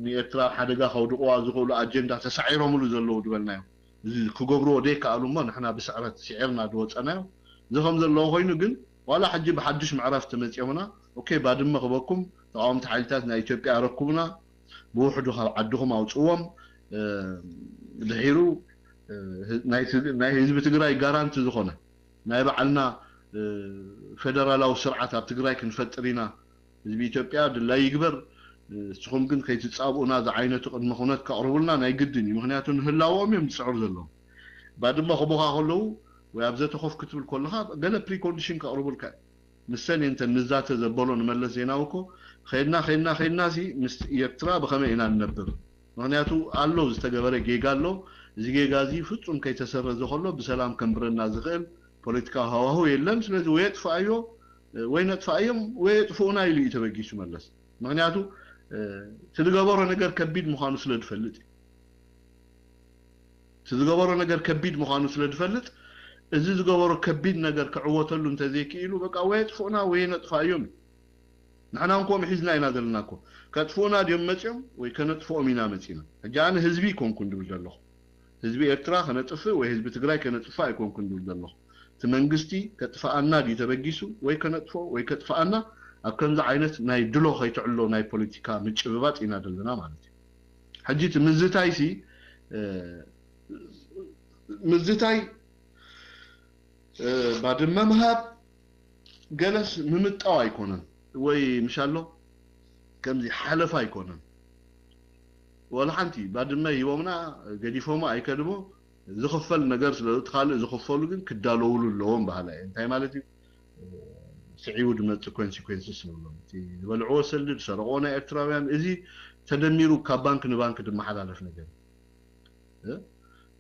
ንኤርትራ ሓደጋ ከውድቕዋ ዝኽእሉ ኣጀንዳ ተሳዒሮምሉ ዘለዉ ድበልናዮ እዚ ክገብርዎ ደይከኣሉ እሞ ንሕና ብስዕረት ስዒርና ድወፀናዮ እዚ ከም ዘለዎ ኮይኑ ግን ዋላ ሕጂ ብሓድሽ ምዕራፍ ተመፂኦምና ኦኬ ባድመ ክበኩም ተቃወምቲ ሓይልታት ናይ ኢትዮጵያ ረክቡና ብውሕዱ ካብ ዓድኹም ኣውፅዎም ድሒሩ ናይ ህዝቢ ትግራይ ጋራንቲ ዝኾነ ናይ ባዕልና ፌደራላዊ ስርዓት ኣብ ትግራይ ክንፈጥር ኢና ህዝቢ ኢትዮጵያ ድላይ ይግበር ንስኹም ግን ከይትፃብኡና ዝዓይነቱ ቅድመ ኩነት ከቕርቡልና ናይ ግድን እዩ ምክንያቱ ንህላዎም እዮም ዝፅዕሩ ዘለዉ ባድመ ክቡኻ ከለዉ ወይ ኣብ ዘተኾፍ ክትብል ከለኻ ገለ ፕሪኮንዲሽን ከቕርቡልካ ምሰን እንተ ንዛተ ዘበሎ ንመለስ ዜናዊ እኮ ኸይድና ሲ ምስ ኤርትራ ብኸመይ ኢና ንነብር ምክንያቱ ኣሎ ዝተገበረ ጌጋ ኣሎ እዚ ጌጋ እዚ ፍጹም ከይተሰረዘ ከሎ ብሰላም ከንብረና ዝኽእል ፖለቲካዊ ሃዋህው የለን ስለዚ ወይ የጥፍኣዮ ወይ ነጥፍኣዮም ወይ የጥፍኡና ኢሉ እዩ ተበጊሱ መለስ ምክንያቱ ትዝገበሮ ነገር ከቢድ ምዃኑ ስለ ድፈልጥ እዚ ዝገበሮ ከቢድ ነገር ክዕወተሉ እንተዘይክኢሉ በቃ ወይ የጥፍኡና ወይ ነጥፍኣዮም ንሕና እንኮም ሒዝና ኢና ዘለና እኮ ከጥፍኡና ድዮም መፅኦም ወይ ከነጥፍኦም ኢና መፂና ሕጂ ኣነ ህዝቢ ይኮንኩን ድብል ዘለኹ ህዝቢ ኤርትራ ከነጥፍእ ወይ ህዝቢ ትግራይ ከነጥፍእ ኣይኮንኩን ድብል ዘለኹ እቲ መንግስቲ ከጥፍኣና ድዩ ተበጊሱ ወይ ከነጥፍኦ ወይ ከጥፍኣና ኣብ ከምዚ ዓይነት ናይ ድሎ ከይትዕሎ ናይ ፖለቲካ ምጭብባጥ ኢና ዘለና ማለት እዩ ሕጂ እቲ ምዝታይሲ ምዝታይ ባድመ ምሃብ ገለስ ምምጣው ኣይኮነን ወይ ምሻሎ ከምዚ ሓለፋ ኣይኮነን ወላ ሓንቲ ባድመ ሂቦምና ገዲፎሞ ኣይከድሞ ዝኽፈል ነገር ስለዝትኻልእ ዝኽፈሉ ግን ክዳለውሉ ኣለዎም ባህላ እንታይ ማለት እዩ ስዒቡ ድመፅእ ኮንሲኩዌንስስ ንብሎም እቲ ዝበልዕዎ ሰልድ ዝሰርቕዎ ናይ ኤርትራውያን እዚ ተደሚሩ ካብ ባንክ ንባንክ ድመሓላለፍ ነገር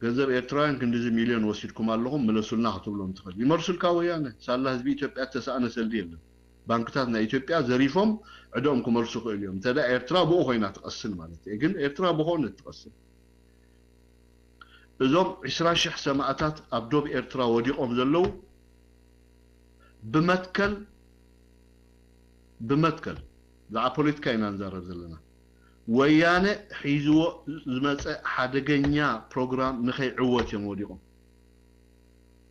ገንዘብ ኤርትራውያን ክንዲዚ ሚልዮን ወሲድኩም ኣለኹም መለሱልና ክትብሎም ትኽእል ይመርሱልካ ወያነ ሳላ ህዝቢ ኢትዮጵያ ተሰኣነ ሰልዲ የለን ባንክታት ናይ ኢትዮጵያ ዘሪፎም ዕድኦም ክመልሱ ክእል እዮም እንተዳ ኤርትራ ብኡ ኮይና ትቐስል ማለት እዩ ግን ኤርትራ ብኾነ ትቐስል እዞም 20,000 ሰማዕታት ኣብ ዶብ ኤርትራ ወዲቖም ዘለው ብመትከል ብዛዕባ ፖለቲካ ኢና ንዛረብ ዘለና ወያነ ሒዝዎ ዝመፀ ሓደገኛ ፕሮግራም ንኸይዕወት እዮም ወዲቖም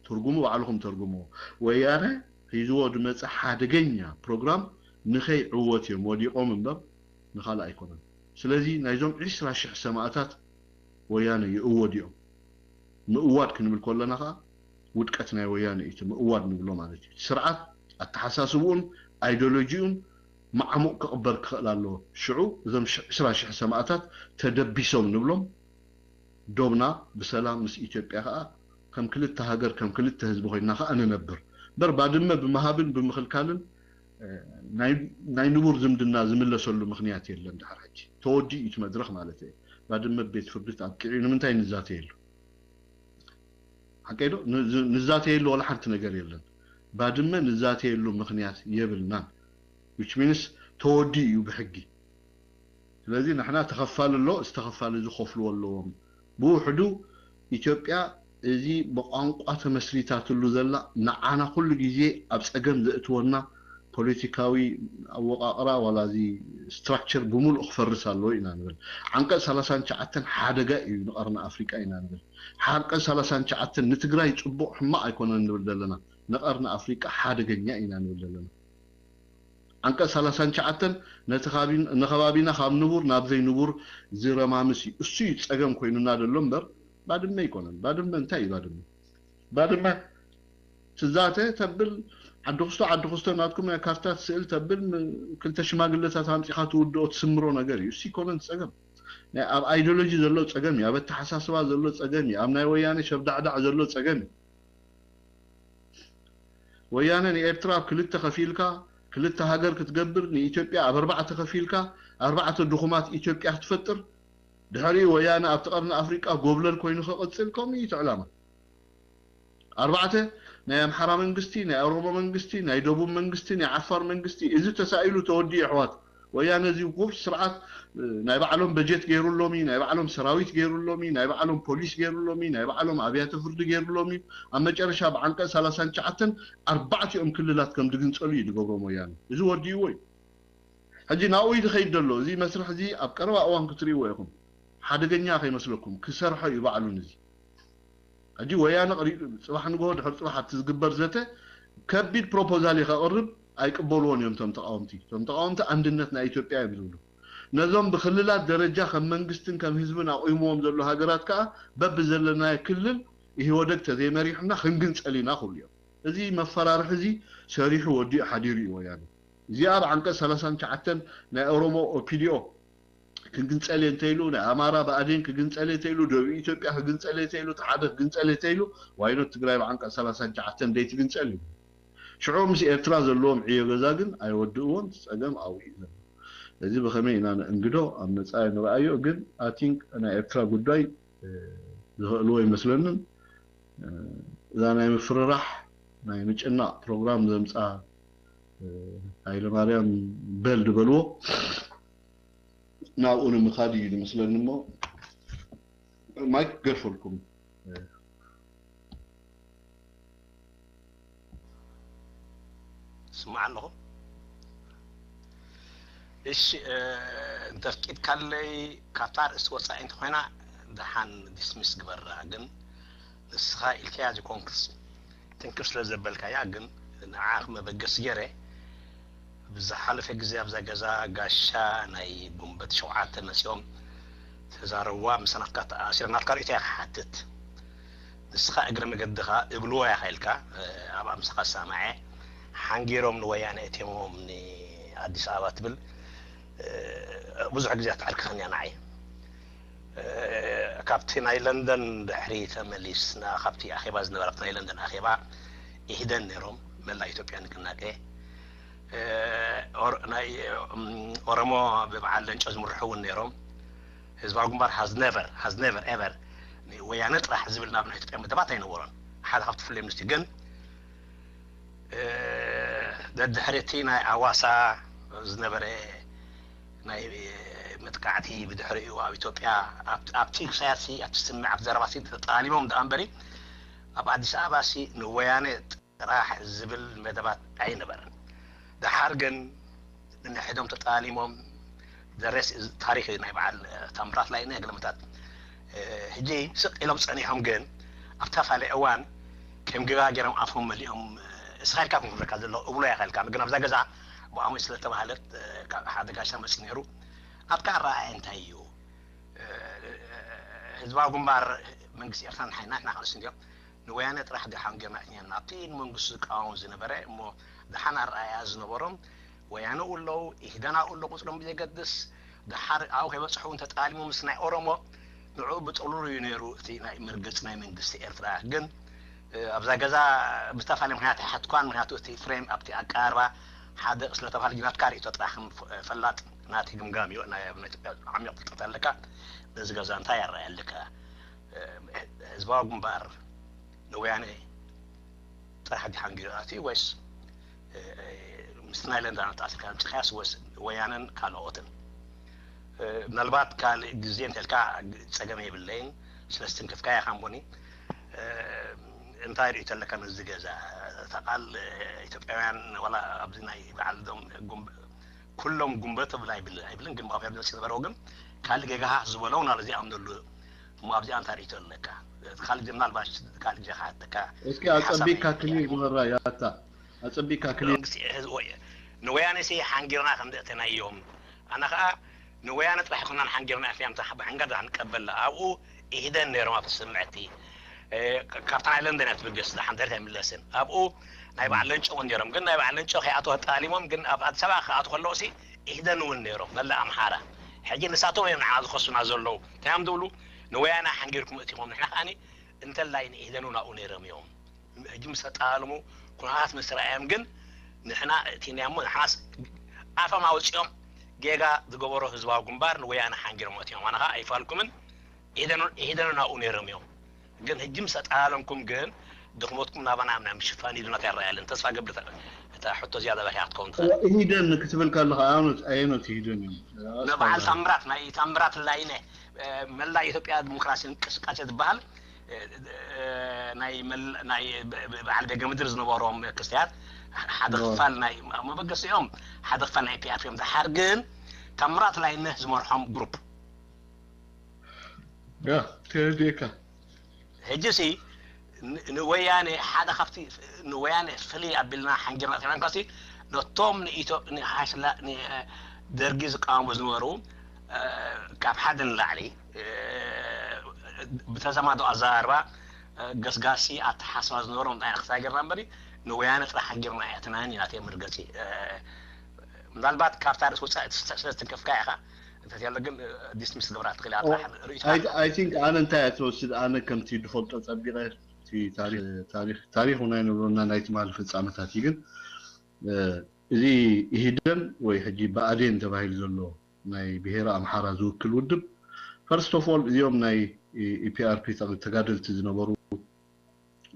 ትርጉሙ ባዕልኩም ተርጉምዎ ወያነ ሒዝዎ ዝመፀ ሓደገኛ ፕሮግራም ንኸይዕወት እዮም ወዲቖም እምበር ንኻልእ ኣይኮነን ስለዚ ናይዞም 20,000 ሰማዕታት ወያነ ይእወድ እዮም ምእዋድ ክንብል ከለና ኸ ውድቀት ናይ ወያነ እዩ ምእዋድ ንብሎ ማለት እዩ ስርዓት ኣተሓሳስቡን ኣይዲዮሎጂኡን معمق كقبر كخلالو شعو زم 20,000 سماعات تدبيسوم نبلوم دوبنا بسلام مس إثيوبيا كم كلت هاجر كم كلت حزب خوينا أنا نبر بر بعدما بمهابن بمخلكالن ناي نبور زمدنا زملا سولو مخنيات يلن دحر حجي تودي يتمدرخ مالتي بعدما بيت فردت أبكيرين من تاي نزاتي يلو حكيدو نزاتي يلو ولا حرت نجار يلن بعدما نزاتي يلو مخنيات يبلنا which means تودي يبحقي الذين احنا تخفال الله استخفال ذو خفلو اللهم بوحدو إثيوبيا زي بقانقات مسريتات اللو زلا نعانا كل جزي أبسقم زئتونا بوليتيكاوي أو أقرأ ولا زي structure بمول أخفر رسالو إنا نقول عنك سلاسان شعتن حادقة نقرنا أفريقيا إنا نقول عنك سلاسان شعتن نتقرأ يتبو حما يكون نقول لنا نقرنا أفريقيا حادقة إنا نقول لنا عنك سلاسان شعتن نخبابينا خام نبور نابزي نبور زيرا مامسي السيد أجمع كوينو نادر لمبر بعد ما يكونن بعد ما انتهي بعد ما تزاته تبل عد خستو ناتكم كارتات سئل تبل كلتا شماغلتات امصيخا تودو تسمرو ነገር እዩ ሲ ኮመንት ጸገም ኣብ አይዲዮሎጂ ዘሎ ጸገም ያ በተሐሳስባ ዘሎ ጸገም ያ አምናይ ወያኔ ሸብዳዕዳዕ ዘሎ ጸገም ወያኔ ኤርትራ ክልተ ከፊልካ ክልተ ሀገር ክትገብር ንኢትዮጵያ ኣብ ኣርባዕተ ከፊልካ ኣርባዕተ ድኹማት ኢትዮጵያ ክትፈጥር ድሕሪ ወያኔ ኣብ ተቀርነ ኣፍሪቃ ጎብለል ኮይኑ ክቅጽል ከምኡ ይትዕላማ ኣርባዕተ ናይ አምሓራ መንግስቲ ናይ ኦሮሞ መንግስቲ ናይ ደቡብ መንግስቲ ናይ ዓፋር መንግስቲ እዚ ተሳኢሉ ተወዲ ኣሕዋት ወያነ እዚ ውብ ስርዓት ናይ ባዕሎም በጀት ገይሩሎሚ ናይ ባዕሎም ሰራዊት ገይሩሎሚ ናይ ባዕሎም ፖሊስ ገይሩሎሚ ናይ ባዕሎም አብያተ ፍርድ ገይሩሎሚ ኣብ መጨረሻ በዓንቀጽ 39 ኣርባዕቲኦም ክልላት ከም ድግንጸሉ ይድገብሮም ወያነ እዚ ወዲኡ ወይ ሕጂ ናኡ ይድኸይድ ደሎ እዚ መስርሕ እዚ ኣብ ቀረባ እዋን ክትሪእዎ ኢኹም ሓደገኛ ከይመስለኩም ክሰርሖ ይባዕሉን እዚ ሕጂ ወያነ ቀሪብ ጽባሕ ንጎ ድሕር ጽባሕ ትዝግበር ዘተ ከቢድ ፕሮፖዛል ይኸቅርብ ኣይቅበልዎን እዮም ቶም ተቃወምቲ አንድነት ናይ ኢትዮጵያ እዮም ዝብሉ ነዞም በክልላት ደረጃ ከም መንግስትን ከም ህዝብን አቆይሞም ዘሎ ሀገራት ከዓ በብ ዘለና ክልል ይወደግ ተዘይመሪሕና ክንግንጸሊና ሁሉ እዚ መፈራርሕ እዚ ሰሪሑ ወዲ ሓዲሩ ወያነ ዚያብ አንቀጽ 39 ናይ ኦሮሞ ኦፒዲኦ ክንግንጸል እንተይሉ ናይ አማራ ባዕድን ክንግንጸል እንተይሉ ደቡብ ኢትዮጵያ ክንግንጸል እንተይሉ ተሓደ ክንግንጸል እንተይሉ ዋይኖ ትግራይ በአንቀጽ 39 ደይ ትግንጸል ሽዑ ምስ ኤርትራ ዘለዎም ዕዮ ገዛ ግን ኣይወድእዎን ጸገም ኣውይ ዘሎ እዚ በኸመይ ኢና እንግዶ ኣብ መጻኢ ንራእዮ ግን አይ ቲንክ ናይ ኤርትራ ጉዳይ ዝህልዎ ይመስለንን እዛ ናይ ምፍርራሕ ናይ ምጭናቅ ፕሮግራም ዘምጻ ሃይለ ማርያም በል ድበልዎ ናኡን ምኻዲ ይመስለኒ ሞ ማይክ ገርፈልኩም سمع له ايش تفكير كالي كاتار اسوصا انت هنا دحان ديسمس غبرا جن اسخا الكياج كونكس تنكس لزبلكا يا جن نعاق ما بقس يري بزحلف غزي ابزا غزا غاشا ناي بومبت شوعات نسيوم تزاروا مسنقات اسيرنات كاريتي حتت اسخا اجر مقدخا ابلوا يا خيلكا ابا مسخا سامعي حنجيروم نويانه اتيموم ني اديس ابا تبل بزح غزيات عركانيا نعي كابتن ايلاندن دحري تمليسنا خبتي اخي باز نبرت ايلاندن اخي با يهدن نيروم ملا ايثيوبيا نكناكي اور ناي اورمو ببعال لنچز مرحون نيروم حزب عمر has never ever ويانه طرح زبلنا بن ايثيوبيا متبات ينورون حدا خفت فيلم نستجن دد حريتينا عواسا زنبره ناي متقعتي بدحري وايثيوبيا ابتيك سياسي اتسمع بزرباسي طالبهم دانبري اب اديس اباسي نويانه راح زبل مدبات اي نبر دحرجن ان حدهم تطالبهم درس تاريخي ناي بعد تمرات لاي نه قلمتات هجي سق الى صنيحهم جن افتفالي اوان كم جراجرهم افهم مليهم اسخال كاكم فركا زلو ابلو يا خالكا مغنا بزا غزا بامو سلتبالت حدا غاشا مسنيرو ابكا راي انتايو حزبا غمبار منغس يرتان حينا احنا خلص نديو نويانه طرح دي حنجنا احنا نابتين منغس قاون زنبره مو دحنا راي ازنبرم ويانو ولو اهدنا ولو قصلهم بيقدس دحر او كيبصحو انت طالمو مسناي اورومو نعو بطولو ينيرو تي ناي مرغص ناي منغس ايرترا جن ابزا غزا بتفعل مهات حتكون مهات تي فريم ابتي اقاربا حدا اسلا تفعل جنات كاري تطرحم فلات ناتي غمغامي انا ابن عم يطلط لك بز غزا انت يرى لك حزبا غمبار نويانه طرح دي حنجراتي ويس مسنايلند انا تاع كان تخاس ويس ويانن كالوتن ምናልባት ካል ጊዜን ተልካ ጸገመ ይብለኝ ስለስተን ከፍካያ ካምቦኒ انتاير يتلكن الزجاجة تقال إثيوبيان ولا أبزناي بعدهم كلهم جنبت بلاي بلين جنب أبي أبزنا سيد بروجم خالد جاها زبالون على زي عملوا ما أبزي أنتاير يتلك خالد جمال باش خالد جاها تكا اسكي أتصبي كاكلي مرة يا تا أتصبي كاكلي نويانة سي حنجرنا خمدتنا يوم أنا خا نويانة راح يكون حنجرنا في أمتى حب حنجر ده هنقبل أو إهدى النيرما في سمعتي كابتن لندن يتبقس لحن درت ملسن ابو ناي بعلن شو نديرهم قلنا ناي بعلن شو خياتو تعليمهم قلنا ابعد سبع خياتو خلوسي اهدنوا نديرهم بلا امحاره حجي نساتهم من عاد خصنا زلو تمام دولو نويانا حنجيركم اتيهم نحن اني انت لاين اهدنونا اونيرم يوم جم ستعلموا كنات مسرعهم قن نحن تينيامو حاس عفا ما وصيهم جيغا دغبرو حزباو غمبار نويانا حنجيركم اتيهم انا ايفالكم اهدنونا اونيرم يوم قن هجم ستعلمكم قن دخمتكم نابنا من شفاني دون ترى انت تسفى قبل حطوا زياده بحياتكم هيدن كتبل كان اينوت هيدن نبعل تمرات ما تمرات لاينه ملا ኢትዮጵያ ዲሞክራሲ እንቅስቃሴ ትባል ናይ بعد بجمدر ዝነበሮም ክስቲያት ሓደ ክፋል ናይ መበገሲኦም ሓደ ክፋል ናይ ፒአር እዮም ተሓርግን ተምራት ላይነ ዝመርሖም ግሩፕ ያ ተዴካ هجسي نوياني حدا خفتي نوياني فلي قبلنا حنجرنا كمان قصي نطوم نيتو نحاسلا درجيز قاموز نورو كاب حدا لعلي بتزمادو ازاربا قسقاسي اتحاسواز نورو مداين اختاقر نمبري نوياني ترى حنجرنا اعتناني ناتي مرقسي مدالبات كافتارس سلستن كفكايخا انت يلقن ديسمس دورات قلات راح I think انا انت توسد انا كمتي دفولت تصبيغه في تاريخ هنا نورنا نايت مال ፍጻመታት ይግን እዚ ይሄደን ወይ ሕጂ ባዕዴን ተባሂል ዘሎ ናይ ብሔረ አምሓራ ዝውክል ውድብ ፈርስት ኦፍ ኦል እዚኦም ናይ ኢፒአርፒ ተጋደልቲ ዝነበሩ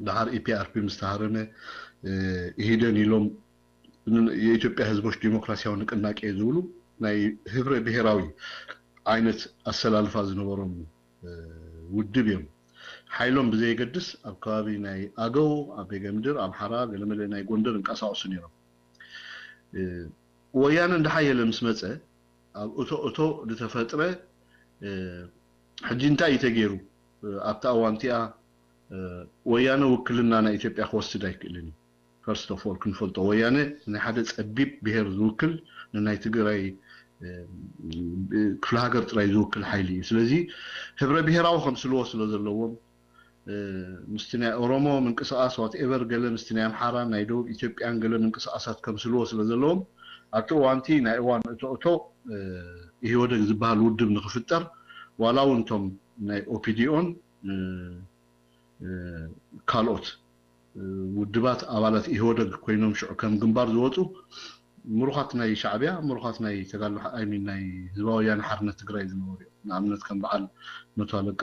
ዳሃር ኢፒአርፒ ምስተሃረነ ይሄደን ኢሎም የኢትዮጵያ ህዝቦች ዲሞክራሲያዊ ንቅናቄ ዝብሉ ናይ ህብረ ብሔራዊ አይነት አሰላልፋ ዝነበሮም ውድብ እዮም حيلهم بزي قدس أبكابي ناي أجو أبي جمدر أبحرا قلنا ناي جندر انقصوا سنيرة ويانا نحيي المسمته أوتو لتفترة حجين تاي تجيرو أبتا وانتيا ويانا وكلنا أنا إثيوبيا خوست دايك لني first of all كنفلت ويانا نحدث أبيب بهر زوكل ناي تجري كل هاجر تراي زوكل حيلي سلزي هبرة بهراو خمس لوس لزلوهم مستنى أورومو من قصاص وات إيفر قال مستنى أمحارا نايدو إثيوبيان قال من قصاصات كم سلوس لزلوهم أتو وانتي نايوان أتو يهودك زبال ودب نخفتر ولو انتم ناي أوبيديون كالوت ودبات أولات يهودك كوينهم شو كم جنبار زوتو مروحات ناي شعبية مروحات ناي تقالوا أيمين ناي زوايان حرنا تقرأي زنوري نعملت كم بعد متعلق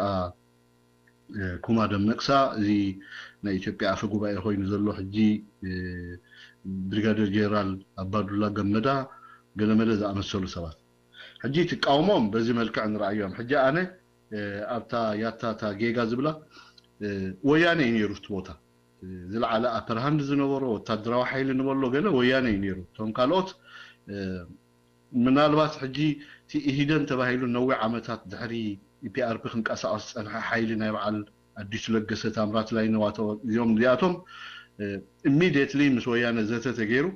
كوما دم نقصا زي ناي إثيوبيا أفقوا بقى خوي نزلوا حجي بريغادير جنرال عبد الله جمدا قال ماذا زعم السولو سبات حجي تقاومهم بزي ملك عن رأيهم حجي أنا أبتا ياتا تا جيجا زبلا وياني يروت بوتا زل على أبرهند زنورو وتدروا حيل نقولوا قال وياني ينيرو تون قالوت من الوقت حجي تي إهدان تباهيلو نوع عمتات دحري بي آر بي خنق أساس أنها حيلنا يبعل أديش لقسة تامرات لاين واتو اليوم دياتهم immediately مش ويانا زيتا تغيرو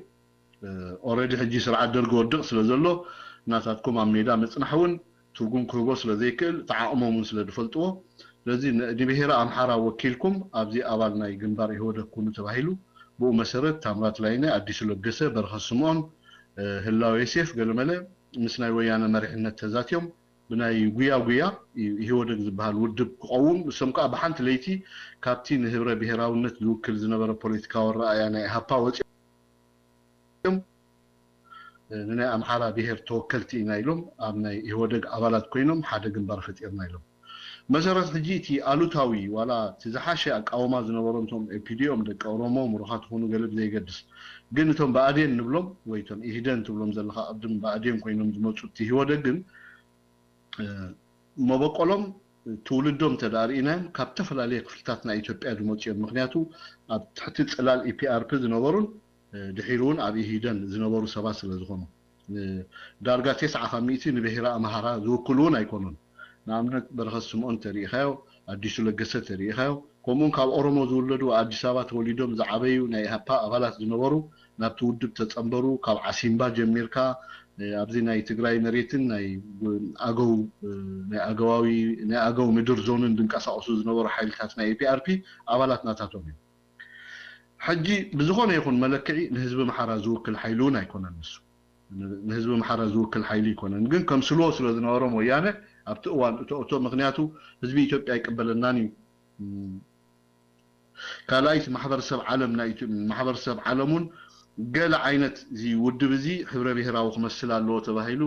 already حجي سرعة درقو الدق سلازلو ناساتكم عم ميدا مصنحون ترقون كروغو سلازيكل تعاقمو من سلادفلتوه لذي نبهيرا أمحارا وكيلكم أبزي أبالنا يقنبار يهودا كونو تباهيلو بو مسارات تامرات لاينة أديش لقسة برخصمون هلاو يسيف قالوا ملا مسنا ويانا مريحنا التزاتيوم بناي قويا يهودك زبهال ودب قوم سمكا بحانت ليتي كابتين هبرة بهراونت لوكل زنبرا بوليتيكا والرأي أنا هابا وطيوم ننا أمحارا بهر توكلتي نايلوم أبناي يهودك أبالات كوينوم حدا قنبار فتير نايلوم مسارات نجيتي ألوتاوي ولا تزحاشي أقاوما زنبرانتهم إبيديوم دك أورومو مروحات هونو قلب زي قدس قلنتهم بعدين نبلوم ويتون إهدان تبلوم زلخا أبدم بعدين كوينوم زموتو تيهودك قن ما بقولهم تولدهم تدارينا كابتفل عليه فلتاتنا إثيوبيا دموتيا مخنياتو تحت تسألال إي بي آر بي زنبرون دحيرون أبي هيدان زنبرو سباس لزخونو دارجة 950 نبهراء مهارا ذوكلون يكونون نعمل برخصهم تاريخاو أديسو لقصة تاريخاو كومون كاب أورمو زولدو أديسابات وليدهم زعبيو ناي هبا أغالات زنبرو نابتو ودب تتصنبرو كاب عسيمبا جميركا ኣብዚ ናይ ትግራይ መሬትን ናይ ኣገው ናይ ኣገዋዊ ናይ ኣገው ምድር ዞንን ድንቀሳቀሱ ዝነበሩ ሓይልታት ናይ ኤፒአርፒ ኣባላት ናታቶም እዮም ሕጂ ብዝኾነ ይኹን መለክዒ ንህዝቢ መሓራ ዝውክል ሓይሊ እውን ኣይኮነን ንሱ ንህዝቢ መሓራ ዝውክል ሓይሊ ይኮነን ግን ከም ስልዎ ስለ ዝነበሮም ወያነ ኣብቲ እዋን እቶ ምክንያቱ ህዝቢ ኢትዮጵያ ይቅበለናን እዩ ካልኣይት ማሕበረሰብ ዓለም ናይ ማሕበረሰብ ዓለሙን ገለ ዓይነት እዚ ውድብ እዚ ሕብረ ብሔራዊ ክመስል ኣለዎ ተባሂሉ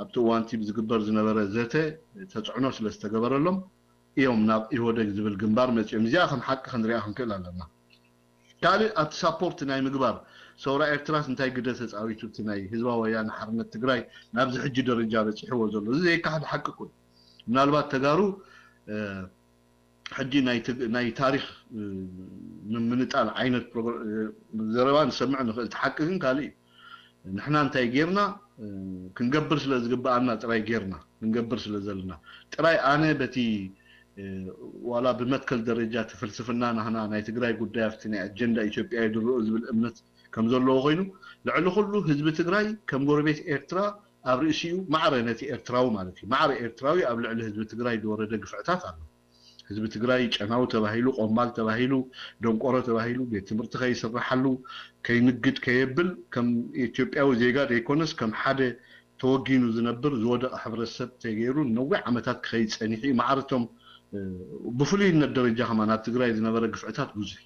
ኣብቲ እዋንቲ ብዝግበር ዝነበረ ዘተ ተፅዕኖ ስለ ዝተገበረሎም እዮም ናብ ኢህወደግ ዝብል ግንባር መፅኦም እዚኣ ከም ሓቂ ክንሪኣ ክንክእል ኣለና ካልእ ኣብቲ ሳፖርት ናይ ምግባር ሰውራ ኤርትራስ እንታይ ግደ ተፃዊቱ እቲ ናይ ህዝባዊ ወያነ ሓርነት ትግራይ ናብዚ ሕጂ ደረጃ በፂሕዎ ዘሎ እዚ ዘይካሕድ ሓቂ ኩን ምናልባት ተጋሩ ሕጂ ናይ ታሪክ ምንጣል ዓይነት ዘረባ ንሰምዕ ንኽእል ተሓቂ ግን ካልእ ንሕና እንታይ ጌርና ክንገብር ስለ ዝግባአና ጥራይ ጌርና ክንገብር ስለ ዘለና ጥራይ ኣነ በቲ ዋላ ብመትከል ደረጃ ተፈልስፍና ናህና ናይ ትግራይ ጉዳይ ኣብቲ ናይ ኣጀንዳ ኢትዮጵያ ይድርኦ ዝብል እምነት ከም ዘለዎ ኮይኑ ልዕሊ ኩሉ ህዝቢ ትግራይ ከም ጎረቤት ኤርትራ ኣብ ርእሲኡ ማዕረ ነቲ ኤርትራዊ ማለት እዩ ማዕረ ኤርትራዊ ኣብ ልዕሊ ህዝቢ ትግራይ ዝወረደ ግፍዕታት ኣሎ ህዝቢ ትግራይ ጨናው ተባሂሉ ቆማል ተባሂሉ ደንቆሮ ተባሂሉ ቤት ትምህርቲ ከይስራሓሉ ከይንግድ ከየብል ከም ኢትዮጵያዊ ዜጋ ዘይኮነስ ከም ሓደ ተወጊኑ ዝነብር ዝወደቀ ሕብረተሰብ ተገይሩ ነዊሕ ዓመታት ከይፀኒሑ ማዕረቶም ብፍሉይነት ደረጃ ከማ ናብ ትግራይ ዝነበረ ግፍዕታት ብዙሕ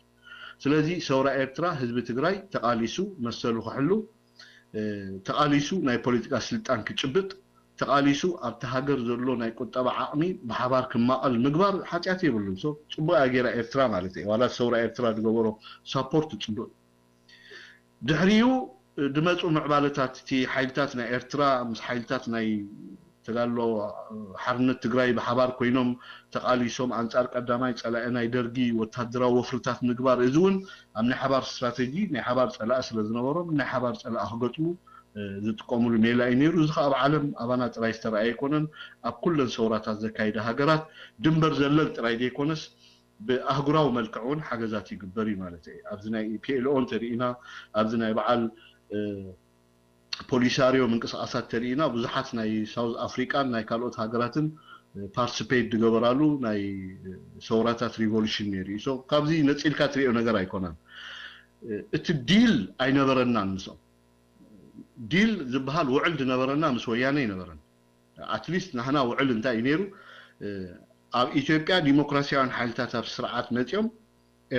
ስለዚ ሰውራ ኤርትራ ህዝቢ ትግራይ ተቃሊሱ መሰሉ ክሕሉ ተቃሊሱ ናይ ፖለቲካ ስልጣን ክጭብጥ ተቃሊሱ ኣብቲ ሃገር ዘሎ ናይ ቁጠባ ዓቕሚ ብሓባር ክማቐል ምግባር ሓጢያት የብሉን ሶ ፅቡቅ ኣገይራ ኤርትራ ማለት እዩ ዋላ ሰውራ ኤርትራ ዝገበሮ ሳፖርት ፅቡቅ ድሕሪኡ ድመፁ ምዕባለታት እቲ ሓይልታት ናይ ኤርትራ ምስ ሓይልታት ናይ ተጋሎ ሓርነት ትግራይ ብሓባር ኮይኖም ተቃሊሶም አንጻር ቀዳማይ ፀላኢ ናይ ደርጊ ወታደራዊ ወፍርታት ምግባር እዚ እውን ኣብ ናይ ሓባር ስትራቴጂ ናይ ሓባር ፀላኢ ስለ ዝነበሮም ናይ ሓባር ፀላኢ ክገጥሙ ዝጥቀሙሉ ሜላ እዩ ነይሩ እዚ ኣብ ዓለም ኣባና ጥራይ ዝተረኣየ ኣይኮነን ኣብ ኩለን ሰውራታት ዘካይደ ሃገራት ድንበር ዘለል ጥራይ ዘይኮነስ ብኣህጉራዊ መልክዕ እውን ሓገዛት ይግበር እዩ ማለት እዩ ኣብዚ ናይ ፒኤልኦ እንተሪኢና ኣብዚ ናይ በዓል ፖሊሳሪዮ ምንቅስቃሳት ተሪኢና ብዙሓት ናይ ሳውዝ ኣፍሪካን ናይ ካልኦት ሃገራትን ፓርቲሲፔት ዝገበራሉ ናይ ሰውራታት ሪቮሉሽን ነይሩ እዩ ሶ ካብዚ ነፂልካ ትሪኦ ነገር ኣይኮነን እቲ ዲል ኣይነበረናን ንሶም ዲል ዝበሃል ውዕል ዝነበረና ምስ ወያነ ይነበረን ኣትሊስት ናህና ውዕል እንታይ ነይሩ ኣብ ኢትዮጵያ ዲሞክራሲያውን ሓይልታት ኣብ ስርዓት መፅኦም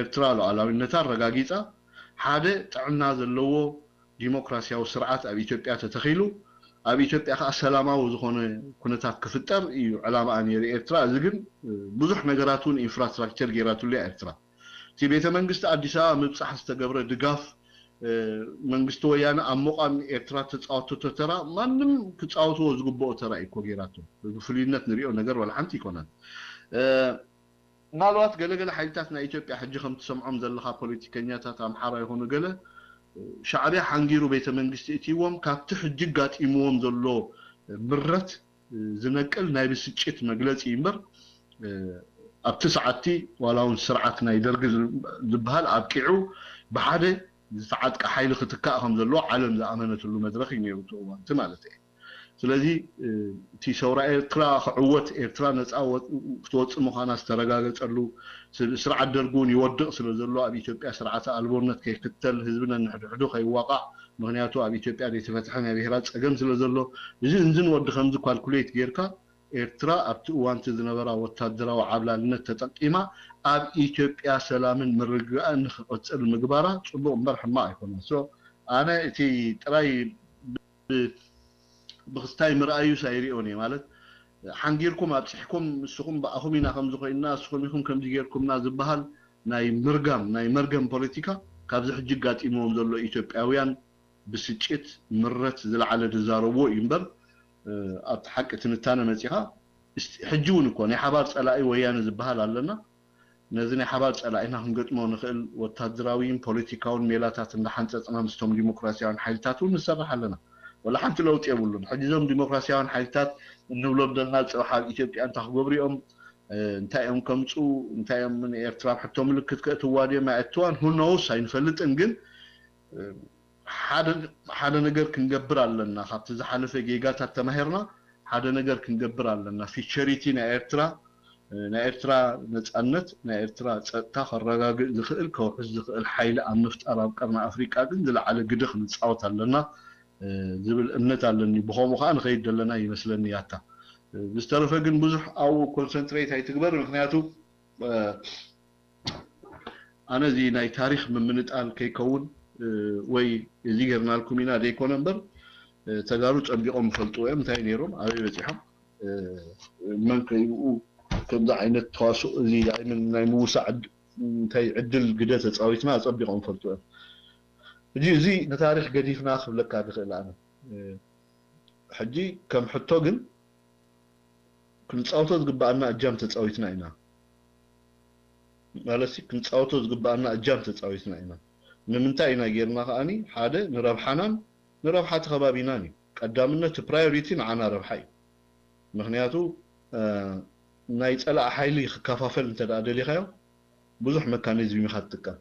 ኤርትራ ሉዓላዊነታ ረጋጊፃ ሓደ ጥዕና ዘለዎ ዲሞክራሲያዊ ስርዓት ኣብ ኢትዮጵያ ተተኺሉ ኣብ ኢትዮጵያ ከዓ ሰላማዊ ዝኾነ ኩነታት ክፍጠር እዩ ዕላማኣ ነይሩ ኤርትራ እዚ ግን ብዙሕ ነገራት እውን ኢንፍራስትራክቸር ገይራትሉ ኤርትራ እቲ ቤተ መንግስቲ ኣዲስ ኣበባ ምብፃሕ ዝተገብረ ድጋፍ መንግስቲ ወያነ ኣብ ሙቃም ኤርትራ ተፃወተቶ ተራ ማንም ክፃወትዎ ዝግብኦ ተራ እኮ ገይራቶ ብፍሉይነት ንሪኦ ነገር ወላ ሓንቲ ይኮነን ምናልባት ገለገለ ሓይልታት ናይ ኢትዮጵያ ሕጂ ከም ትሰምዖም ዘለካ ፖለቲከኛታት ኣምሓራ ይኹኑ ገለ ሻዕብያ ሓንጊሩ ቤተ መንግስቲ እትይዎም ካብቲ ሕጂ ጋጢምዎም ዘሎ ምረት ዝነቅል ናይ ብስጭት መግለፂ እምበር ኣብቲ ሰዓቲ ዋላ እውን ስርዓት ናይ ደርጊ ዝበሃል ኣብቂዑ ብሓደ ዝተዓጥቃ ሓይሊ ክትካእ ከም ዘለዎ ዓለም ዝኣመነትሉ መድረክ እዩ ነይሩ እዋንቲ ማለት እዩ ስለዚ እቲ ሰውራ ኤርትራ ክዕወት ኤርትራ ነፃ ክትወፅእ ምዃና ዝተረጋገፀሉ ስርዓት ደርጊ እውን ይወድቕ ስለ ዘሎ ኣብ ኢትዮጵያ ስርዓተ ኣልቦነት ከይክተል ህዝብና ንሕድሕዱ ከይዋቃዕ ምክንያቱ ኣብ ኢትዮጵያ ዘይተፈትሐ ናይ ብሄራት ፀገም ስለ ዘሎ እዚ እንዝን ወዲ ከምዚ ኳልኩሌት ጌርካ ኤርትራ ኣብቲ እዋንቲ ዝነበራ ወታደራዊ ዓብላልነት ተጠቂማ ኣብ ኢትዮጵያ ሰላምን ምርግጋእን ንክቅፅል ምግባራ ፅቡቅ እምበር ሕማቅ ኣይኮነን ሶ ኣነ እቲ ጥራይ ብክስታይ ምርኣዩ ሳይሪኦን እየ ማለት ሓንጊርኩም ኣብፅሕኩም ንስኹም ብኣኹም ኢና ከምዚ ኮይንና ንስኹም ኢኹም ከምዚ ጌርኩምና ዝበሃል ናይ መርገም ፖለቲካ ካብዚ ሕጂ ጋጢሞም ዘሎ ኢትዮጵያውያን ብስጭት ምረት ዝለዓለ ዝዛረብዎ እዩ እምበር ኣብቲ ሓቂ ትንታነ መፂኻ ሕጂ እውን እኮ ናይ ሓባር ፀላኢ ወያነ ዝበሃል ኣለና ነዚ ናይ ሓባር ፀላኢና ክንገጥሞ ንኽእል ወታደራዊን ፖለቲካውን ሜላታት እንዳሓንፀፅና ምስቶም ዲሞክራሲያውን ሓይልታት እውን ንሰርሕ ኣለና ولا حنت لو تيبولون حجزهم ديمقراطياون حالتات نبلو بدلنا صراحه ኢትዮጵያ እንታ ክገብሪኦም እንታይኦም ከምፁ እንታይኦም ኤርትራ ሕቶ ምልክት ከእትዋድዮ ማእትዋን ሁኖስ አይንፈልጥን ግን ሓደ ነገር ክንገብር ኣለና ካብቲ ዝሓለፈ ጌጋታት ተማሂርና ሓደ ነገር ክንገብር ኣለና ፊቸሪቲ ናይ ኤርትራ ነፃነት ናይ ኤርትራ ፀጥታ ከረጋግጥ ዝኽእል ከውሕዝ ዝኽእል ሓይሊ ኣብ ምፍጣር ኣብ ቀርኒ ኣፍሪቃ ግን ዝለዓለ ግደ ክንፃወት ኣለና ዝብል እምነት ኣለኒ ብኸምኡ ከዓ ንኸይድ ዘለና ይመስለኒ ያታ ብዝተረፈ ግን ብዙሕ ኣብኡ ኮንሰንትሬት ኣይትግበር ምክንያቱ ኣነ እዚ ናይ ታሪክ ምምንጣል ከይከውን ወይ እዚ ጌርናልኩም ኢና ደይኮነ እምበር ተጋሩ ፀቢቆም ፈልጡ እዮም እንታይ ነይሮም ኣበይ በፂሖም መን ከይብኡ ከምዚ ዓይነት ተዋስኦ እዚ ናይ ምውሳዕ እንታይ ዕድል ግደ ተፃዊትና ፀቢቆም ፈልጡ እዮም እዚ ንታሪክ ገዲፍና ክብለካ ንኽእል ኣነ ሕጂ ከም ሕቶ ግን ክንፃወቶ ዝግባአና እጃም ተፃዊትና ኢና ማለት ክንፃወቶ ዝግባአና እጃም ተፃዊትና ኢና ንምንታይ ኢና ጌርና ከኣኒ ሓደ ንረብሓናን ንረብሓ ከባቢናን እዩ ቀዳምነት ፕራዮሪቲ ንዓና ረብሓ እዩ ምክንያቱ ናይ ፀላእ ሓይሊ ክከፋፈል እንተዳ ደሊኻዮ ብዙሕ መካኒዝም ኢኻ ትጥቀም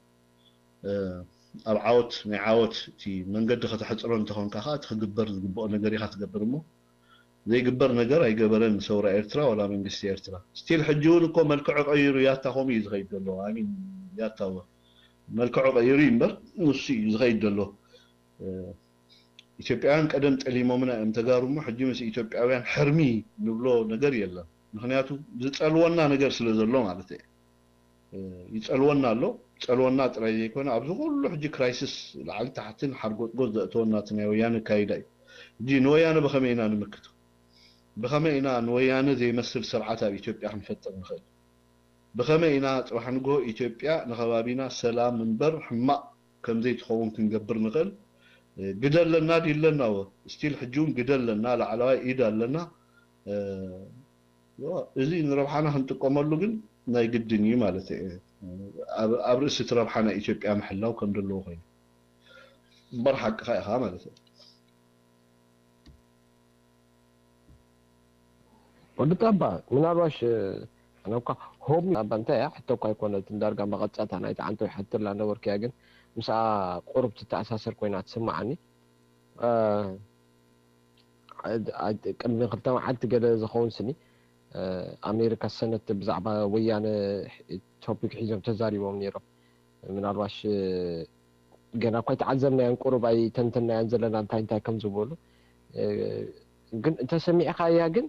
ኣብ ዓወት ናይ ዓወት እቲ መንገዲ ከተሕፅሮ እንተኾንካ ከዓ እቲ ክግበር ዝግብኦ ነገር ኢኻ ትገብር እሞ ዘይግበር ነገር ኣይገበረን ሰውራ ኤርትራ ወላ መንግስቲ ኤርትራ ስቲል ሕጂ እውን እኮ መልክዑ ቀይሩ ያታ ከምኡ እዩ ዝኸይድ ዘሎ ኣሚን ያታ መልክዑ ቀይሩ እምበር ንሱ እዩ ዝኸይድ ዘሎ ኢትዮጵያውያን ቀደም ጠሊሞምና እዮም ተጋሩ እሞ ሕጂ ምስ ኢትዮጵያውያን ሕርሚ ንብሎ ነገር የለን ምክንያቱ ዝፀልወና ነገር ስለ ዘሎ ማለት እዩ ይፀልወና ኣሎ ፀልወና ጥራይ ዘይኮነ ኣብዚ ኩሉ ሕጂ ክራይሲስ ላዕሊ ታሕትን ሓርጎጥጎጥ ዘእተወና እቲ ናይ ወያነ ካይዳ እዩ ሕጂ ንወያነ ብኸመይ ኢና ንምክቶ ብኸመይ ኢና ንወያነ ዘይመስል ስርዓት ኣብ ኢትዮጵያ ክንፈጥር ንኽእል ብኸመይ ኢና ፅባሕ ንግሆ ኢትዮጵያ ንኸባቢና ሰላም እምበር ሕማቕ ከምዘይ ትኸውን ክንገብር ንኽእል ግደ ኣለና ድለና ስቲል ሕጂ እውን ግደ ኣለና ላዕለዋይ ኢድ ኣለና እዚ ንረብሓና ክንጥቀመሉ ግን ናይ ግድን እዩ ማለት እዩ ኣብ ርእሲ እቲ ረብሓ ናይ ኢትዮጵያ ምሕላው ከም ዘለዎ ኮይኑ እምበር ሓቅኻ ኢኻ ማለት እዩ ወድጣባ ምናልባሽ ኣነኳ ሆም ኣባንታይ ሕቶ እኳ ኣይኮነት እንዳርጋ መቐፃታ ናይቲ ዓንተ ይሓትርላ ነበርክያ ግን ምስኣ ቁርብ ትተኣሳሰር ኮይና ትስማዓኒ ቅድሚ ክልተ መዓልቲ ገለ ዝኸውን ስኒ ኣሜሪካ ሰነት ብዛዕባ ወያነ ቶፒክ ሒዞም ተዛሪቦም ነይሮም ምናልባሽ ገና እኳ ይተዓዘብናዮን ቁሩብ ኣይተንተናያን ዘለና እንታይ እንታይ ከም ዝበሉ ግን እንተሰሚዕካ እያ ግን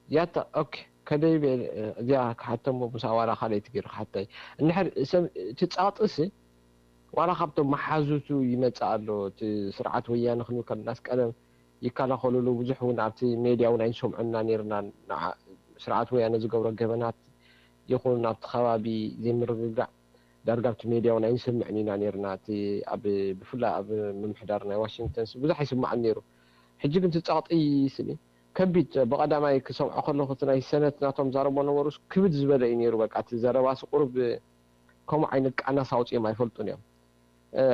ያታ ኦኬ ከደይ እዚኣ ክሓተሞ ምስኣ ዋላ ካልአይቲ ገይሩ ክሓታይ እንድሕር ትፃጥሲ ዋላ ካብቶም መሓዙቱ ይመፅእ ኣሎ እቲ ስርዓት ወያነ ክንብል ከለናስ ቀደም ይከላኸልሉ ብዙሕ እውን ኣብቲ ሜድያ እውን ኣይንሰምዑና ነርና ስርዓት ወያነ ዝገብሮ ገበናት ይኹን ኣብቲ ከባቢ ዘይምርግጋዕ ዳርጋ ኣብቲ ሜድያ እውን ኣይንሰምዕን ኢና ነርና እቲ ብፍላይ ኣብ ምምሕዳር ናይ ዋሽንግተንስ ብዙሕ ኣይስማዕን ነይሩ ሕጂ ግን ትፃቕጢ ስኒ ከቢድ ብቐዳማይ ክሰምዖ ከለኹ እቲ ናይ ሰነት ናቶም ዛረቦ ነበሩስ ክብድ ዝበለ እዩ ነይሩ በቃ እቲ ዘረባሲ ቁሩብ ከምኡ ዓይነት ቃናስ ኣውፅኦም ኣይፈልጡን እዮም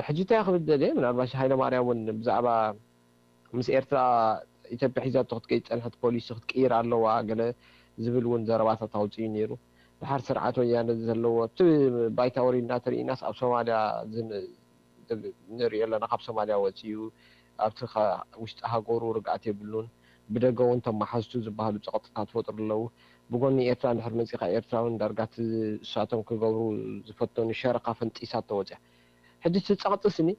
ሕጂ እንታይ ክብል ደልየ ምናልባሽ ሃይለማርያም እውን ብዛዕባ ምስ ኤርትራ ኢትዮጵያ ሒዛቶ ክትቀይድ ፀንሐት ፖሊሲ ክትቅይር ኣለዋ ገለ ዝብል እውን ዘረባታት ኣውፅኡ ነይሩ ድሓር ስርዓት ወያነ ዘለዎ እቲ ባይታ ወሪድና ተሪእናስ ኣብ ሶማልያ ንሪኦ ኣለና ካብ ሶማልያ ወፂኡ ኣብቲ ውሽጢ ሃገሩ ርግኣት የብሉን ብደገ እውን እቶም መሓዝቱ ዝበሃሉ ፀቕጥታት ፈጥሩ ኣለዉ ብጎኒ ኤርትራ እንድሕር መፂኻ ኤርትራውን ዳርጋት እሳቶም ክገብሩ ዝፈተኑ ሸረኻ ፈንጢሳቶ ወፅያ ሕጂ ትፀቕጥስኒ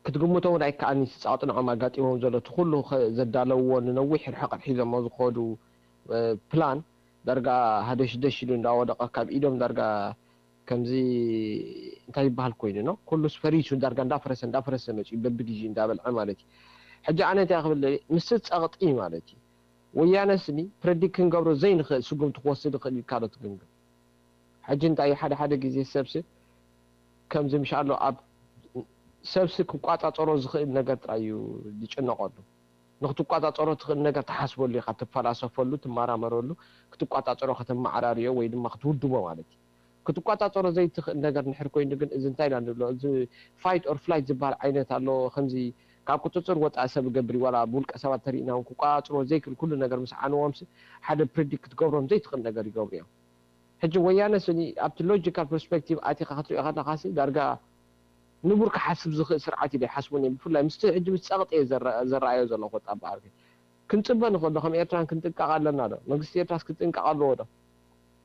ክትግምቶ እውን ኣይከኣልኒ ትፃቕጢ ንዖም ኣጋጢሞም ዘሎ እቲ ኩሉ ዘዳለውዎ ንነዊሕ ርሕቐት ሒዞሞ ዝኸዱ ፕላን ዳርጋ ሃደሽደሽ ኢሉ እንዳወደቐ ካብ ኢዶም ዳርጋ ከምዚ እንታይ ይበሃል ኮይኑ ኖ ኩሉስ ፈሪሱ ዳርጋ እንዳፈረሰ መፅኡ በቢግዜ እንዳበልዐ ማለት እዩ ሕጂ ኣነ እንታይ ክብል ምስ ፀቕጢ ማለት እዩ ወያነ ስኒ ፕሬዲክት ክንገብሮ ዘይንኽእል ስጉምቲ ክወስድ ይኽእል እዩ ካልኦት ግምግም ሕጂ እንታይ ሓደ ግዜ ሰብሲ ከምዚ ምሻሎ ኣብ ሰብሲ ክቋፃፀሮ ዝኽእል ነገር ጥራይ እዩ ዝጭነቐሉ ንክትቋፃፀሮ ትኽእል ነገር ተሓስበሉ ኢኻ ትፈላሰፈሉ ትመራመረሉ ክትቋፃፀሮ ከተመዓራርዮ ወይ ድማ ክትውድቦ ማለት እዩ ክትቋፃፀሮ ዘይትኽእል ነገር ንሕር ኮይኑ ግን እዚ እንታይ ኢና ንብሎ እዚ ፋይት ኦር ፍላይት ዝበሃል ዓይነት ኣሎ ከምዚ ካብ ቁፅፅር ወፃኢ ሰብ ገብሪ ዋላ ብውልቀ ሰባት ተሪእና እውን ክቋፅሮ ዘይክእል ኩሉ ነገር ምስ ዓንዎምሲ ሓደ ፕሬዲክት ክትገብሮም ዘይትኽእል ነገር ይገብሩ እዮም ሕጂ ወያነ ስኒ ኣብቲ ሎጂካል ፐርስፔክቲቭ ኣቲኻ ክትሪኦ ከለኻሲ ዳርጋ ንቡር ክሓስብ ዝኽእል ስርዓት እዩ ይሓስቡን እዮም ብፍላይ ምስቲ ሕጂ ምስ ፀቕጢ ዘረኣዮ ዘሎ ቆጣ በኣርኪ ክንፅበ ንኽእል ዶ ከም ኤርትራን ክንጥንቀቕ ኣለና ዶ መንግስቲ ኤርትራስ ክንጥንቀቕ ኣለዎ ዶ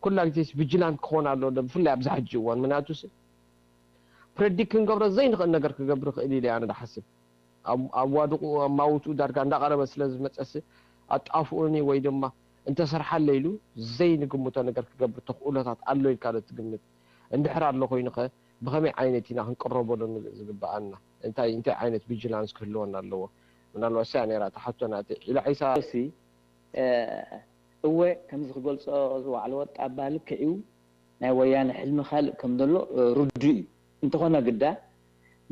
ኩላ ግዜስ ቪጅላንት ክኾን ኣለዎ ዶ ብፍላይ ኣብዚ ሕጂ እዋን ምክንያቱስ ፕሬዲክት ክንገብሮ ዘይንኽእል ነገር ክገብር ክእል ኢለ ኣነ ዝሓስብ ኣብ ዋድቑ ኣብ ማውትኡ ዳርጋ እንዳቐረበ ስለ ዝመፀሲ ኣጣፍኡኒ ወይ ድማ እንተሰርሓለ ኢሉ ዘይንግምቶ ነገር ክገብር ተኽእሎታት ኣሎ ኢልካ ዶ ትግምት እንድሕር ኣሎ ኮይኑ ኸ ብኸመይ ዓይነት ኢና ክንቀረበሉ ዝግባኣና እንታይ ዓይነት ቪጅላንስ ክህልወና ኣለዎ ምናልባት ሳ ነራ ተሓቶና ኢላ ዒሳ እወ ከምዚ ክገልፆ ዝዋዕለ ወጣ ባልክዕዩ ናይ ወያነ ሕልሚ ካልእ ከም ዘሎ ርዱእ እዩ እንተኾነ ግዳ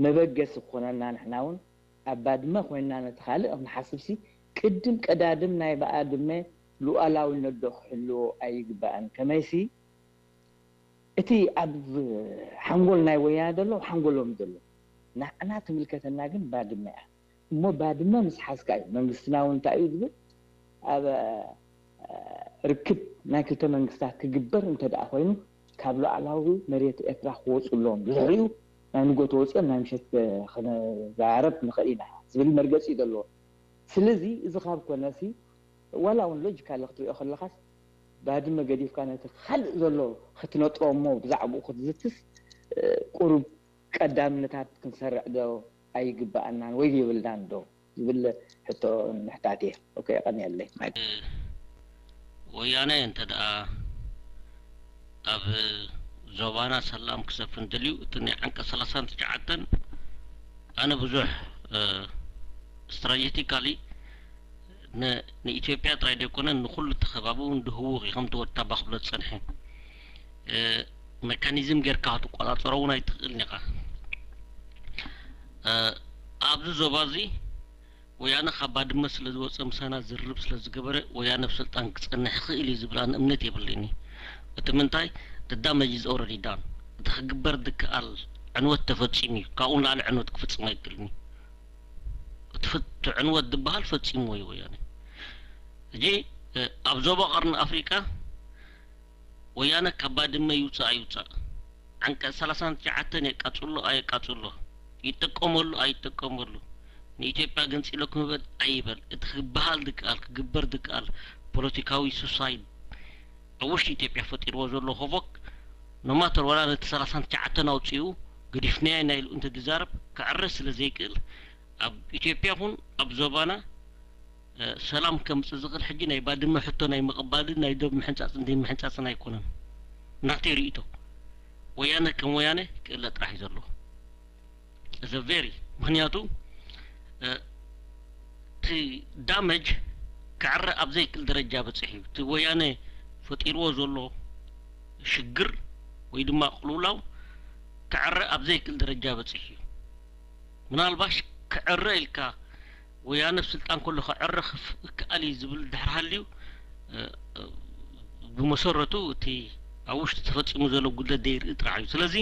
መበገሲ ክኾነና ንሕና እውን ኣብ ባድመ ኮይንና ነቲ ካልእ ክንሓስብሲ ቅድም ቀዳድም ናይ ባኣድመ ሉኣላውነት ዶ ክሕልዎ ኣይግባእን ከመይሲ እቲ ኣብ ሓንጎል ናይ ወያነ ዘሎ ሓንጎሎም ዘሎ ንዓና ትምልከተና ግን ባድመ እያ እሞ ባድመ ምስ ሓስካ እዩ መንግስትና እውን እንታይ እዩ ዝብል ኣብ ርክብ ናይ ክልተ መንግስታት ክግበር እንተደኣ ኮይኑ ካብ ሉኣላዊ መሬት ኤርትራ ክወፁሎም ዝርዩ ናይ ንጎት ወፅን ናይ ምሸት ክንዛረብ ንኽእል ኢና ዝብል መርገፂ እዩ ዘለዎ ስለዚ እዚ ካብ ኮነሲ ዋላ እውን ሎጂካሊ ክትሪኦ ከለኻስ ባድመ ገዲፍካ ነቲ ካልእ ዘሎ ክትነጥሮ እሞ ብዛዕባኡ ክትዝትስ ቁሩብ ቀዳምነታት ክንሰርዕ ዶ ኣይግባአናን ወይ ይብልናን ዶ ዝብል ሕቶ ንሕታት እየ ኦኬ ቀኒየለይ ወያነ እንተ ደኣ ኣብ ዞባና ሰላም ክሰፍን ደልዩ እቲ ናይ ዓንቀጽ 39 ኣነ ብዙሕ ስትራቴጂካሊ ንኢትዮጵያ ጥራይ ደይኮነን ንኩሉ ተኸባቢው ንድህውኽ ከም ተወታ ባኽብሎ ዝፀንሐ ሜካኒዝም ጌርካ ክትቆፃፀሮ እውን ኣይትኽእል ኒኻ ኣብዚ ዞባ እዚ ወያነ ካብ ባድመ ስለ ዝወፀ ምሳና ዝርብ ስለ ዝገበረ ወያነ ብስልጣን ክፀንሕ ክእል እዩ ዝብል ኣነ እምነት የብለኒ እቲ ምንታይ the damage is already done እቲ ክግበር ዝከኣል ዕንወት ተፈፂሙ እዩ ካብኡ ንላዕሊ ዕንወት ክፍፅም ኣይክእልኒ እቲ ዕንወት ዝበሃል ፈፂሙ እዩ ወያነ እጂ ኣብ ዞባ ቀርኒ ኣፍሪቃ ወያነ ካብ ባድመ ይውፃእ ኣይውፃእ ዓንቀጽ 39 የቃፅሎ ኣየቃፅሎ ይጠቀመሉ ኣይጠቀመሉ ንኢትዮጵያ ገንፂሎ ክምበል ኣይበል እቲ ክበሃል ዝከኣል ክግበር ዝከኣል ፖለቲካዊ ሱሳይድ ኣብ ውሽጢ ኢትዮጵያ ፈጢርዎ ዘሎ ኸቦክ ኖማተር ወላ ነቲ 39 ኣውፅኡ ገዲፍናያ ኢና ኢሉ እንተዝዛረብ ክዕረስ ስለ ዘይክእል ኣብ ኢትዮጵያ ይኹን ኣብ ዞባና ሰላም ከምፅእ ዝኽእል ሕጂ ናይ ባድመ ሕቶ ናይ ምቕባልን ናይ ዶብ ምሕንፃፅን ዘይምሕንፃፅን ኣይኮነን ናተይ ርእቶ ወያነ ከም ወያነ ክእለ ጥራሕ እዩ ዘለዎ እዚ ቬሪ ምክንያቱ እቲ ዳመጅ ክዕረ ኣብ ዘይክእል ደረጃ በፂሕ እዩ እቲ ወያነ ፈጢርዎ ዘሎ ሽግር ወይ ድማ ቅልውላው ክዕረ ኣብ ዘይክእል ደረጃ በፂሕ እዩ ምናልባሽ ክዕረ ኢልካ ወያነ ብስልጣን ከሎ ክዕረ ክኣል እዩ ዝብል ድሕር ሃልዩ ብመሰረቱ እቲ ኣብ ውሽጢ ተፈፂሙ ዘሎ ጉድለት ዘይርኢ ጥራሕ እዩ ስለዚ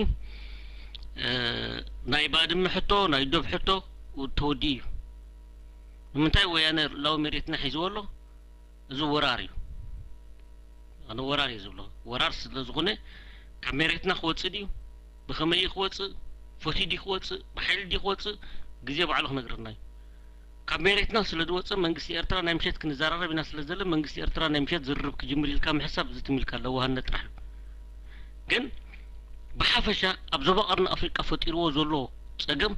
ናይ ባድመ ሕቶ ናይ ዶብ ሕቶ ተወዲ እዩ ንምንታይ ወያነ ላው መሬትና ሒዝዎ ኣሎ እዚ ወራር እዩ ኣነ ወራር እዩ ዝብሎ ወራር ስለ ዝኾነ ካብ መሬትና ክወፅእ ድዩ ብኸመይ ክወፅእ ፈቲዩ ዲ ክወፅእ ብሓይሊ ዲ ክወፅእ ግዜ ባዕሉ ክነግረና እዩ ካብ መሬትና ስለ ዝወፅእ መንግስቲ ኤርትራ ናይ ምሸት ክንዘራረብ ኢና ስለ ዘለ መንግስቲ ኤርትራ ናይ ምሸት ዝርብ ክጅምር ኢልካ ምሕሳብ ዝትሚልካ ኣለዎ ሃነ ጥራሕ ግን ብሓፈሻ ኣብ ዞባ ቀርኒ ኣፍሪቃ ፈጢርዎ ዘሎ ፀገም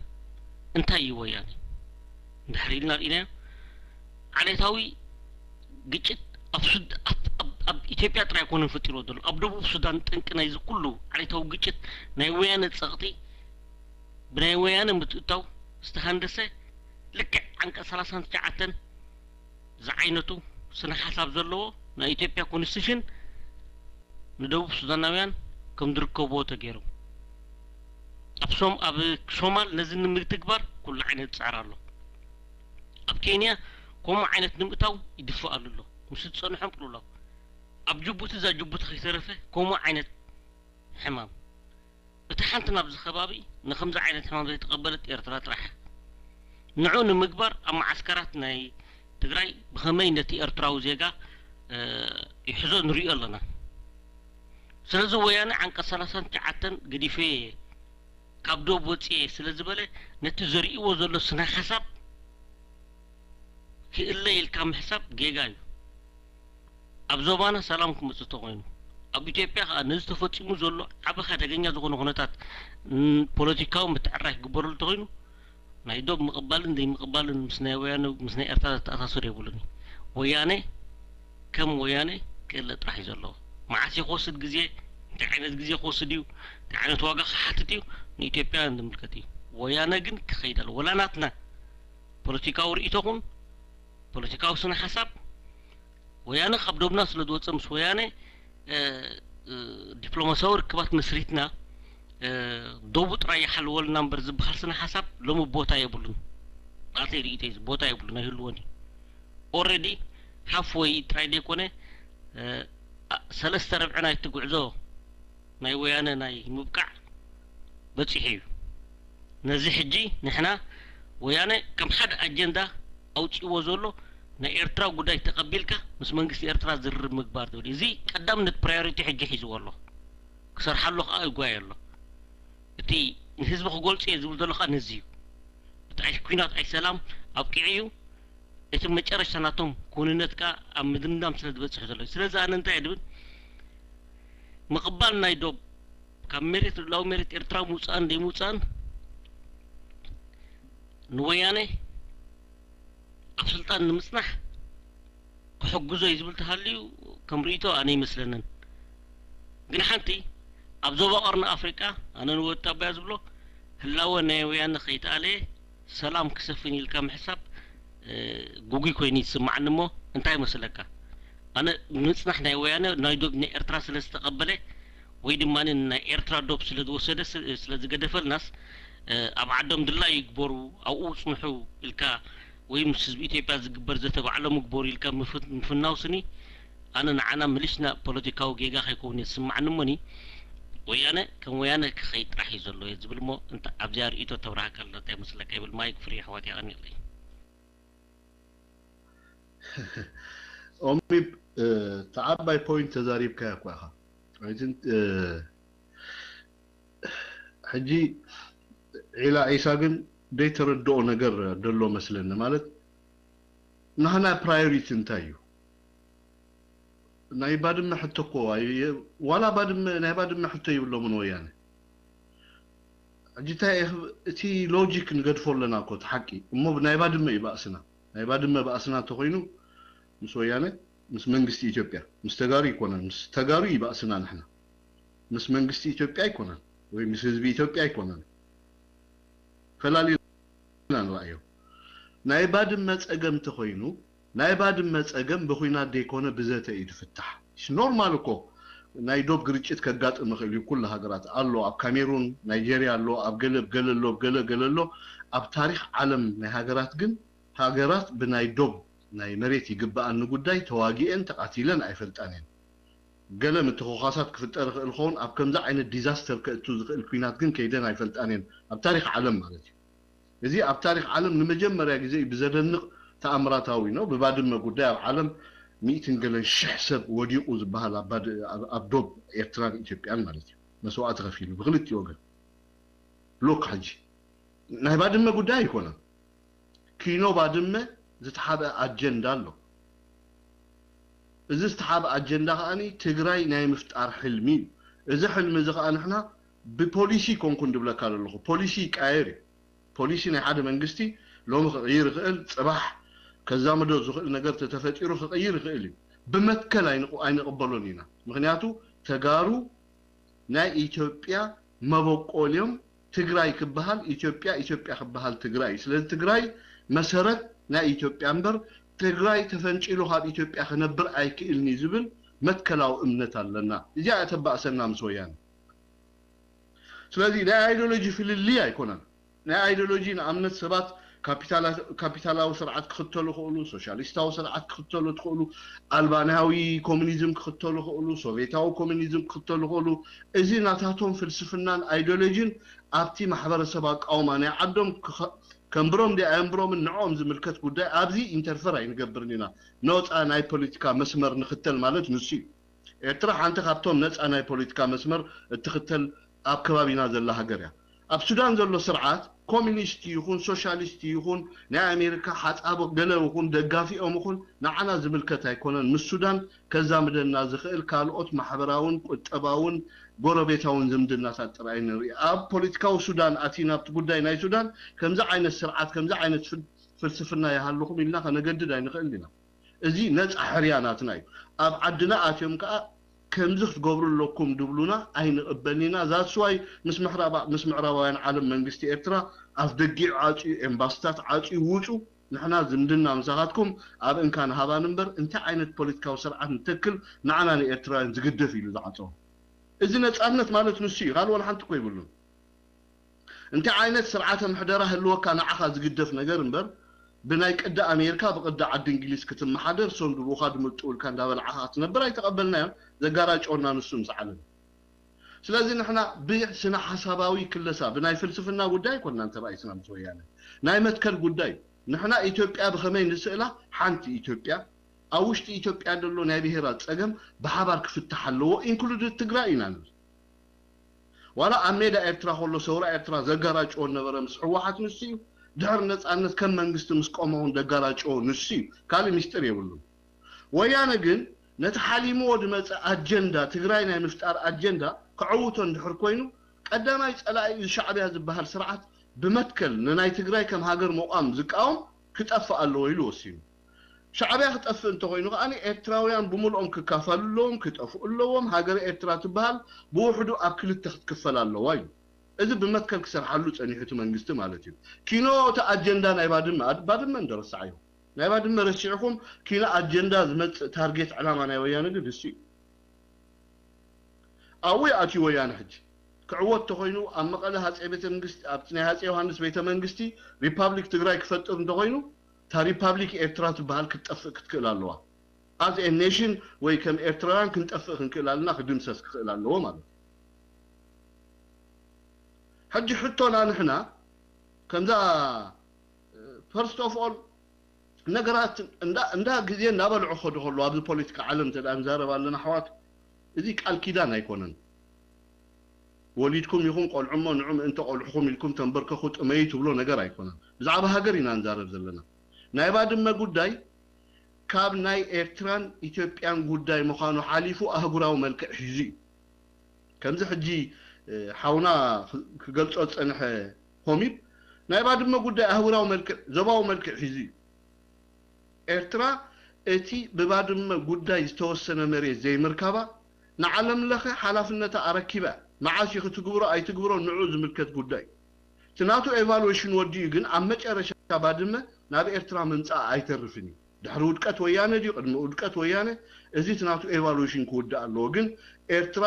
እንታይ እዩ ወያነ እንድሕር ኢልና ርኢናዮ ዓሌታዊ ግጭት ኣብ ኢትዮጵያ ጥራይ ኮነ ፈጢርዎ ዘሎ ኣብ ደቡብ ሱዳን ጥንቂ ናይ እዚ ኩሉ ዓሌታዊ ግጭት ናይ ወያነ ፀቕጢ ብናይ ወያነ ምትእታው ዝተሃንደሰ ልክዕ ዓንቀጽ 39 ዝዓይነቱ ስነ ሓሳብ ዘለዎ ናይ ኢትዮጵያ ኮንስቲቱሽን ንደቡብ ሱዳናውያን ከም ዝርከብዎ ተገይሩ ኣብ ሶማል ነዚ ንምትግባር ኩሉ ዓይነት ፃዕር ኣሎ ኣብ ኬንያ ከምኡ ዓይነት ንምእታው ይድፈኣሉ ኣሎ ምስ ዝፀንሖም ቅልውላው ኣብ ጅቡቲ እዛ ጅቡቲ ከይተረፈ ከምኡ ዓይነት ሕማም እቲ ሓንቲ ናብዚ ከባቢ ንከምዚ ዓይነት ሕማም ዘይተቐበለት ኤርትራ ጥራሕ ንዑ ንምግባር ኣብ ማዓስከራት ናይ ትግራይ ብኸመይ ነቲ ኤርትራዊ ዜጋ ይሕዞ ንሪኦ ኣለና ስለዚ ወያነ ዓንቀጽ 39 ገዲፈ كابدو بوتي سلازبله نتزري وزلو سنا حساب كي الليل كم حساب جيجاي أبزوبانا سلامكم مستوقعين أبو إثيوبيا نزت فتشمو زلو عبخة تجنيا زغون غنتات بوليتيكاو متعرف قبرل تغينو نايدوب مقبالن دي مقبالن مسناويان مسنا إرتاد أساسوري يقولني وياني كم وياني كلا راح يزلو معاسي خوصد جزية تعينت جزية خوصديو تعينت واقع حاتتيو إثيوبيا عند ملكتي ويانا جن كخيدل ولا ناتنا بوليتيكاو رئيتهم بوليتيكاو سنة حساب ويانا خبدوبنا سلدوت سمس ويانا دبلوماسيور كبات مسريتنا دوبط راي حلول نمبر زبخل سنة حساب لومو بوتا يبلون أعطي رئيتيز بوتا يبلون هلواني already halfway ترايدي كونه سلسة ربعنا يتقعزو ناي ويانا ناي مبقع بتصحيو نزي حجي نحنا ويانا كم حد أجندا أو تشي وزولو نا إيرترا قداي تقبلك مس منقس إيرترا زر مقبار دولي زي قدام نت priority حجي حيزو والله كسر حلوخ قواي الله تي نحزبخ قول شيء زول دلوخ نزيو تعيش كوينات أي سلام أبكيعيو إتم مجرش سناتهم كونينتك أم مدندام سند بتصح زلو سلازا أنا انت عدبن مقبالنا يدوب كم مريت لو مريت إيرترا موسان دي موسان نوياني أفسلطان نمسنح كحجزو يزبل تهاليو كمريتو أنا مثلنا قلنا حنتي أبزو بقرنا أفريقيا أنا نوت تبع زبلو هلاو نويان خيط عليه سلام كسفني الكام حساب جوجي كويني سمع نمو انتهي مسلكا أنا نسنح نويانا نايدوب نيرترا سلستقبله ويدي ماني نيرترا دوب سلد وسدس سلد قدفل ناس أبعدهم دلا يكبروا أو أسمحوا الكا ويمسز بإثيوبيا زقبر زتبع على مكبور الكا مفناوسني أنا نعنا مليشنا بوليتيكاو جيجا حيكون يسمع نمني ويانا كم ويانا كخيط راح يزلوا يزبل مو أنت أبزار إيتو توراك الله تمسك لك قبل ما يكفري حواتي أغني لي أمي تعبي بوينت تزاريب كاكواها عايزين حجي إلى عيساقن دي تردو نقر دلو مثلنا مالت نحنا برايوريتي انتايو ناي بادم حتى قوة ولا بادم ناي بادم حتى يبلو من ويانا جيتا تي لوجيك نقدفور لنا كوت حكي مو ناي بادم يبقسنا ناي بادم بقسنا تخينو مس ويانا مس منقستي إثيوبيا مستقاري يكونن مستقاري يبقسنا نحنا مس منقستي إثيوبيا يكونن وي مس حزب إثيوبيا يكونن فلالي نرأيه ناي بادم مصقم تخينو ناي بادم مصقم بخوينا ديكونه بزته يتفتح ايش نورمال كو ناي دوب غريچت كغاطم خلي كل هاغرات الله اب كاميرون نيجيريا الله اب قللو اب تاريخ عالم ناي هاغرات جن هاغرات بناي دوب ناي مريت يغبان غداي تواغين تقاتيلن ايفلطانين قلم التخوخاسات كفتر الخون اب كمزا عين ديزاستر كتو زخل كوينات جن كيدن ايفلطانين اب تاريخ عالم مالتي زي اب تاريخ عالم لمجمريا غزي بزدنق تأمراتاوي نو ببادم غداي عالم ميتين قلن شحسب وديقو زبهال ابدوب ايرتران ايثيوبيان مالتي مسوعات غفيلو بغلط يوغل لوك حجي ناي بادم غداي يكون كينو بادم زتحابه اجندا له اذا استحابه اجندا اني تግራይ ናይ مفتار حلمي اذا حلم زخا نحنا ببوليسي كونكون دبلكا له بوليسي قايري بوليسي ናይ ሓደ መንግስቲ لو غير خل صباح كذا مدو زخل ነገር ተተፈጢሩ خير خل بمتكل አይنقبلونينا ምክንያቱ ተጋሩ ናይ ኢትዮጵያ መበቆልዮም ትግራይ ክበሃል ኢትዮጵያ ክበሃል ትግራይ ስለዚህ ትግራይ መሰረት ናይ ኢትዮጵያ እንበር ትግራይ ተፈንጪሉ ካብ ኢትዮጵያ ከነብር ኣይክእልኒ ዝብል መትከላው እምነት ኣለና እዚኣ ተባእሰና ምስወያን ስለዚህ ናይ አይዲዮሎጂ ፍልሊ ኣይኮነን ናይ አይዲዮሎጂ ንኣምነት ሰባት ካፒታላዊ ስርዓት ክኽተሉ ይኽእሉ ሶሻሊስታዊ ስርዓት ክኽተሉ ይኽእሉ አልባናዊ ኮሙኒዝም ክኽተሉ ይኽእሉ ሶቪየታዊ ኮሙኒዝም ክኽተሉ ይኽእሉ እዚ ናታቶም ፍልስፍናን አይዲዮሎጂን ኣብቲ ማሕበረሰብ ኣቃውማ ናይ ዓዶም كمبروم دي امبروم نعوم زملكت ጉዳይ ኣብዚ ኢንተርፈር አይንገብርኒና ነፃ ናይ ፖለቲካ መስመር ንختل ማለት ንሲ ኤርትራ ሓንቲ ካብቶም ነፃ ናይ ፖለቲካ መስመር እትختل ኣብ ከባቢና ዘላ ሃገር ያ ኣብ ሱዳን ዘሎ ስርዓት ኮሚኒስት ይኹን ሶሻሊስት ይኹን ናይ ኣሜሪካ ሓፃብ ገለ ይኹን ደጋፊኦም ይኹን ንዓና ዝምልከት ኣይኮነን ምስ ሱዳን ከዛምደና ዝኽእል ካልኦት ማሕበራውን ቁጠባውን ጎረቤታውን ዝምድናታት ጥራይ ንርኢ ኣብ ፖለቲካዊ ሱዳን ኣቲና ኣብቲ ጉዳይ ናይ ሱዳን ከምዚ ዓይነት ስርዓት ከምዚ ዓይነት ፍልስፍና ይሃልኩም ኢልና ከነገድድ ኣይንኽእል ኢና እዚ ነፃ ሕርያናትና እዩ ኣብ ዓድና ኣትዮም ከዓ ከምዚ ክትገብሩ ኣለኩም ድብሉና ኣይንቕበልኒና ዛስዋይ ምስ ምዕራባውያን ዓለም መንግስቲ ኤርትራ ኣብ ደጊዕ ዓፂዩ ኤምባሲታት ዓፂዩ ውፁ ንሕና ዝምድና ምሳኻትኩም ኣብ እንካን ሃባን እምበር እንታይ ዓይነት ፖለቲካዊ ስርዓት ንተክል ንዓና ንኤርትራውያን ዝግደፍ ኢሉ ዝዓፀው እዚ ነፃነት ማለት ንሱ እዩ ካልእ ወላ ሓንቲ እኮ ይብሉን እንታይ ዓይነት ስርዓተ ምሕደራ ህልወካ ንዓኻ ዝግደፍ ነገር እምበር ብናይ ቅዳ ኣሜሪካ ብቅዳ ዓዲ እንግሊዝ ክትመሓደር ሶም ድቡኻ ድምልጥውልካ እንዳበልዓኻ ክትነብር ኣይተቐበልናዮም ዘጋራጮና ንሱ ምስዓለን ስለዚ ንሕና ብስነ ሓሳባዊ ክለሳ ብናይ ፍልስፍና ጉዳይ ኮና እንተባይትና ምስ ወያነ ናይ መትከል ጉዳይ ንሕና ኢትዮጵያ ብኸመይ ንስእላ ሓንቲ ኢትዮጵያ ኣብ ውሽጢ ኢትዮጵያ ደሎ ናይ ብሄራት ፀገም ብሓባር ክፍታሕ ኣለዎ ኢንክሉድድ ትግራይ ኢና ንብል ዋላ ኣብ ሜዳ ኤርትራ ከሎ ሰውራ ኤርትራ ዘጋራጭዎ ነበረ ምስ ሕወሓት ንሱ እዩ ድሕር ነፃነት ከም መንግስቲ ምስ ቆመውን ደጋራጭዎ ንሱ እዩ ካልእ ሚስጥር የብሉን ወያነ ግን ነቲ ሓሊምዎ ድመፀ ኣጀንዳ ትግራይ ናይ ምፍጣር ኣጀንዳ ክዕውቶ እንድሕር ኮይኑ ቀዳማይ ፀላኢ ሻዕብያ ዝበሃል ስርዓት ብመትከል ንናይ ትግራይ ከም ሃገር መቋም ዝቃወም ክጠፍእ ኣለዎ ኢሉ ወሲኑ ሻዕብያ ክጠፍእ እንተኮይኑ ከዓኒ ኤርትራውያን ብምልኦም ክካፈልለዎም ክጠፍኡ ኣለዎም ሃገር ኤርትራ ትበሃል ብውሕዱ ኣብ ክልተ ክትክፈል ኣለዋ እዩ እዚ ብመትከል ክሰርሓሉ ፀኒሑ መንግስቲ ማለት እዩ ኪኖ እቲ ኣጀንዳ ናይ ባድመ እንደረሳዕ እዩ ናይ ባድመ ረሲዕኩም ኪኖ ኣጀንዳ ዝመፅእ ታርጌት ዕላማ ናይ ወያነ ግን እሱ እዩ ኣዊ ኣትዩ ወያነ ሕጂ ክዕወት ተኮይኑ ኣብ መቐለ ሃፀይ ቤተ መንግስቲ ኣብቲ ናይ ሃፀይ ዮሃንስ ቤተ መንግስቲ ሪፓብሊክ ትግራይ ክፈጥር እንተኮይኑ تا ريبابليك إيرترا تبهال كتفق كتقل الله as a nation ወይ ከም ኤርትራውያን ክንጠፍእ ክንክእላልና ክድምሰስ ክኽእል ኣለዎ ማለት ሕጂ ሕቶና ንሕና ከምዛ first of all ነገራት እንዳ ግዜ እናበልዑ ኸዱ ከሉ ኣብዚ ፖለቲካ ዓለም ተዳን ዘረባ ኣለና ኣሕዋት እዚ ቃል ኪዳን ኣይኮነን ወሊድኩም ይኹም ቆልዑሞ ንዑም እንተ ቆልዑኹም ኢልኩም ተንበርከኹ ጥመይ ትብሎ ነገር ኣይኮነን ብዛዕባ ሃገር ኢና ንዛረብ ዘለና ናይ ባድመ ጉዳይ ካብ ናይ ኤርትራን ኢትዮጵያን ጉዳይ ምዃኑ ሓሊፉ ኣህጉራዊ መልክዕ ሒዙ ከምዚ ሕጂ ሓውና ክገልጾ ፀንሐ ሆሚብ ናይ ባድመ ጉዳይ ኣህጉራዊ መልክዕ ዞባዊ መልክዕ ሒዙ ኤርትራ እቲ ብባድመ ጉዳይ ዝተወሰነ መሬት ዘይምርካባ ንዓለም ለኸ ሓላፍነታ ኣረኪባ መዓስ ክትግብሮ ኣይትግብሮ ንዑ ዝምልከት ጉዳይ ትናቱ ኤቫሉዌሽን ወዲኡ ግን ኣብ መጨረሻ ባድመ ናብ ኤርትራ ምምፃእ ኣይተርፍኒ ድሕሪ ውድቀት ወያነ ድዩ ቅድሚ ውድቀት ወያነ እዚ ትናቱ ኤቫሉዌሽን ክውዳእ ኣለዎ ግን ኤርትራ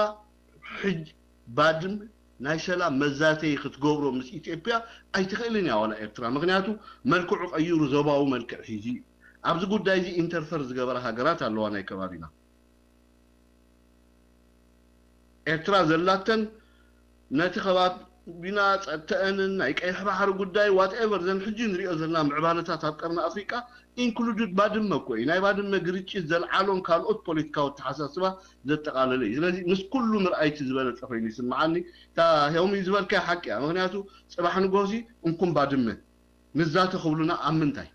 ሕጅ ባድመ ናይ ሰላም መዛተይ ክትገብሮ ምስ ኢትዮጵያ ኣይትኽእልን ያ ዋላ ኤርትራ ምክንያቱ መልክዑ ቀይሩ ዞባዊ መልክዕ ሒዙ ኣብዚ ጉዳይ እዚ ኢንተርፈር ዝገበረ ሃገራት ኣለዋ ናይ ከባቢና ኤርትራ ዘላተን ነቲ ከባቢና ፀጥተአንን ናይ ቀይሕ ባሕሪ ጉዳይ ዋትኤቨር ዘን ሕጂ ንሪኦ ዘለና ምዕባለታት ኣብ ቀርኒ ኣፍሪቃ ኢንክሉድድ ባድመ እኮ እዩ ናይ ባድመ ግርጭት ዘለዓሎም ካልኦት ፖለቲካዊ ተሓሳስባ ዘጠቃለለ እዩ ስለዚ ምስ ኩሉ ምርኣይቲ ዝበለፀ ኮይኑ ይስምዓኒ እታ ሄውሚ ዝበልካ ሓቂ እያ ምክንያቱ ፅባሕ ንጎሲ እንኩም ባድመ ንዛተ ክብሉና ኣብ ምንታይ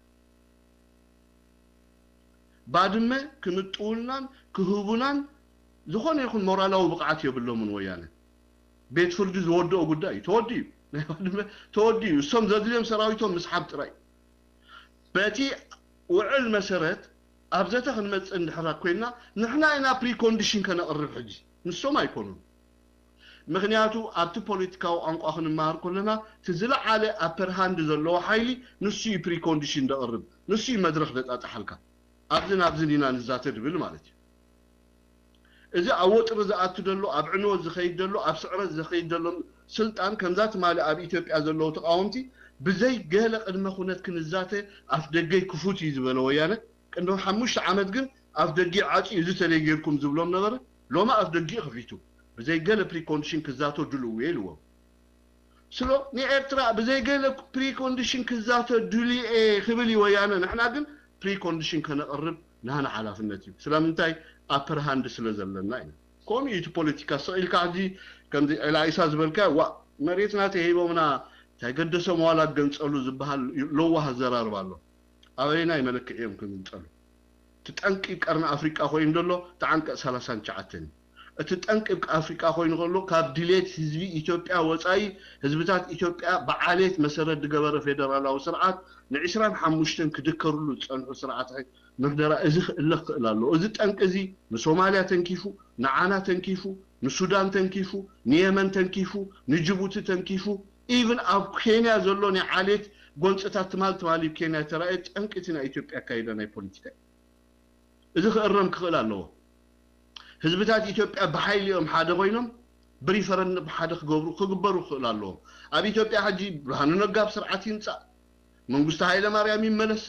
ባድመ ክምጥውልናን ክህቡናን ዝኾነ ይኹን ሞራላዊ ብቕዓት የብሎምን ወያነ ቤት ፍርዲ ዝወድኦ ጉዳይ ተወዲዩ ናይ ባድመ ተወዲዩ እሶም ዘድልዮም ሰራዊቶም ምስሓብ ጥራይ በቲ ውዕል መሰረት ኣብዘተ ክንመፅእ እንድሕራ ኮይና ንሕና ኢና ፕሪኮንዲሽን ከነቕርብ ሕጂ ንሶም ኣይኮኑን ምክንያቱ ኣብቲ ፖለቲካዊ ቋንቋ ክንመሃር ከለና ትዝለዓለ ኣፐር ሃንድ ዘለዎ ሓይሊ ንሱ እዩ ፕሪኮንዲሽን ደቕርብ ንሱ እዩ መድረክ ደጣጣሓልካ ኣብዚ ናብዝን ኢና ንዛተ ድብል ማለት እዩ እዚ ኣብ ወጥሪ ዝኣቱ ደሎ ኣብ ዕንወት ዝኸይድ ደሎ ኣብ ስዕረት ዝኸይድ ደሎ ስልጣን ከምዛ ትማሊ ኣብ ኢትዮጵያ ዘለዉ ተቃወምቲ ብዘይ ገለ ቅድመ ኩነት ክንዛተ ኣፍ ደገይ ክፉት እዩ ዝበለ ወያነ ቅድሚ 5 ዓመት ግን ኣፍ ደጊዕ ዓፂ እዚ ተለይ ጌርኩም ዝብሎም ነበረ ሎማ ኣፍ ደጊዕ ክፊቱ ብዘይ ገለ ፕሪኮንዲሽን ክዛቶ ድልው ኢልዎ ስለ ንኤርትራ ብዘይ ገለ ፕሪኮንዲሽን ክዛቶ ድልኤ ክብል ወያነ ንሕና ግን ፕሪኮንዲሽን ከነቕርብ ንሃና ሓላፍነት እዩ ስለምንታይ ኣፐር ሃንድ ስለ ዘለና ኢና ከምኡ እቲ ፖለቲካ ስኢልካ ሕጂ ከምዚ ዕላኢሳ ዝበልካ ዋ مريتنا تهيبومنا تقدسوا موالا قنصلوا زبهال لوها زرار بالله أبينا يملك يمكن نصلوا تتأنكي قرن أفريقيا خوين دولو تعنك 30 شعتين تتأنكي أفريقيا خوين غلو كاب ديليت حزبي إثيوبيا وصاي حزبتات إثيوبيا بعاليت مسرد دغبر فيدرالو سرعات نعشران حمشتن كدكرلو صنعو سرعات مقدرة ازخ لخ لالو از تنقزي نصوماليا تنكيفو نعانا تنكيفو نسودان تنكيفو نيمن تنكيفو نجيبوتي تنكيفو even اب كينيا زلوني عاليت غونصታት مالي كينيا تراي تنقتنا إثيوبيا كايدنا بوليتيكا ازخ ارم كخلالو حزبتات إثيوبيا بحيليهم حدا وينهم بريفرن بحدا خغبرو خغبرو خلالو اب إثيوبيا حجي برهانو نغاب سرعات ينصا منغست هايله ماريام يملس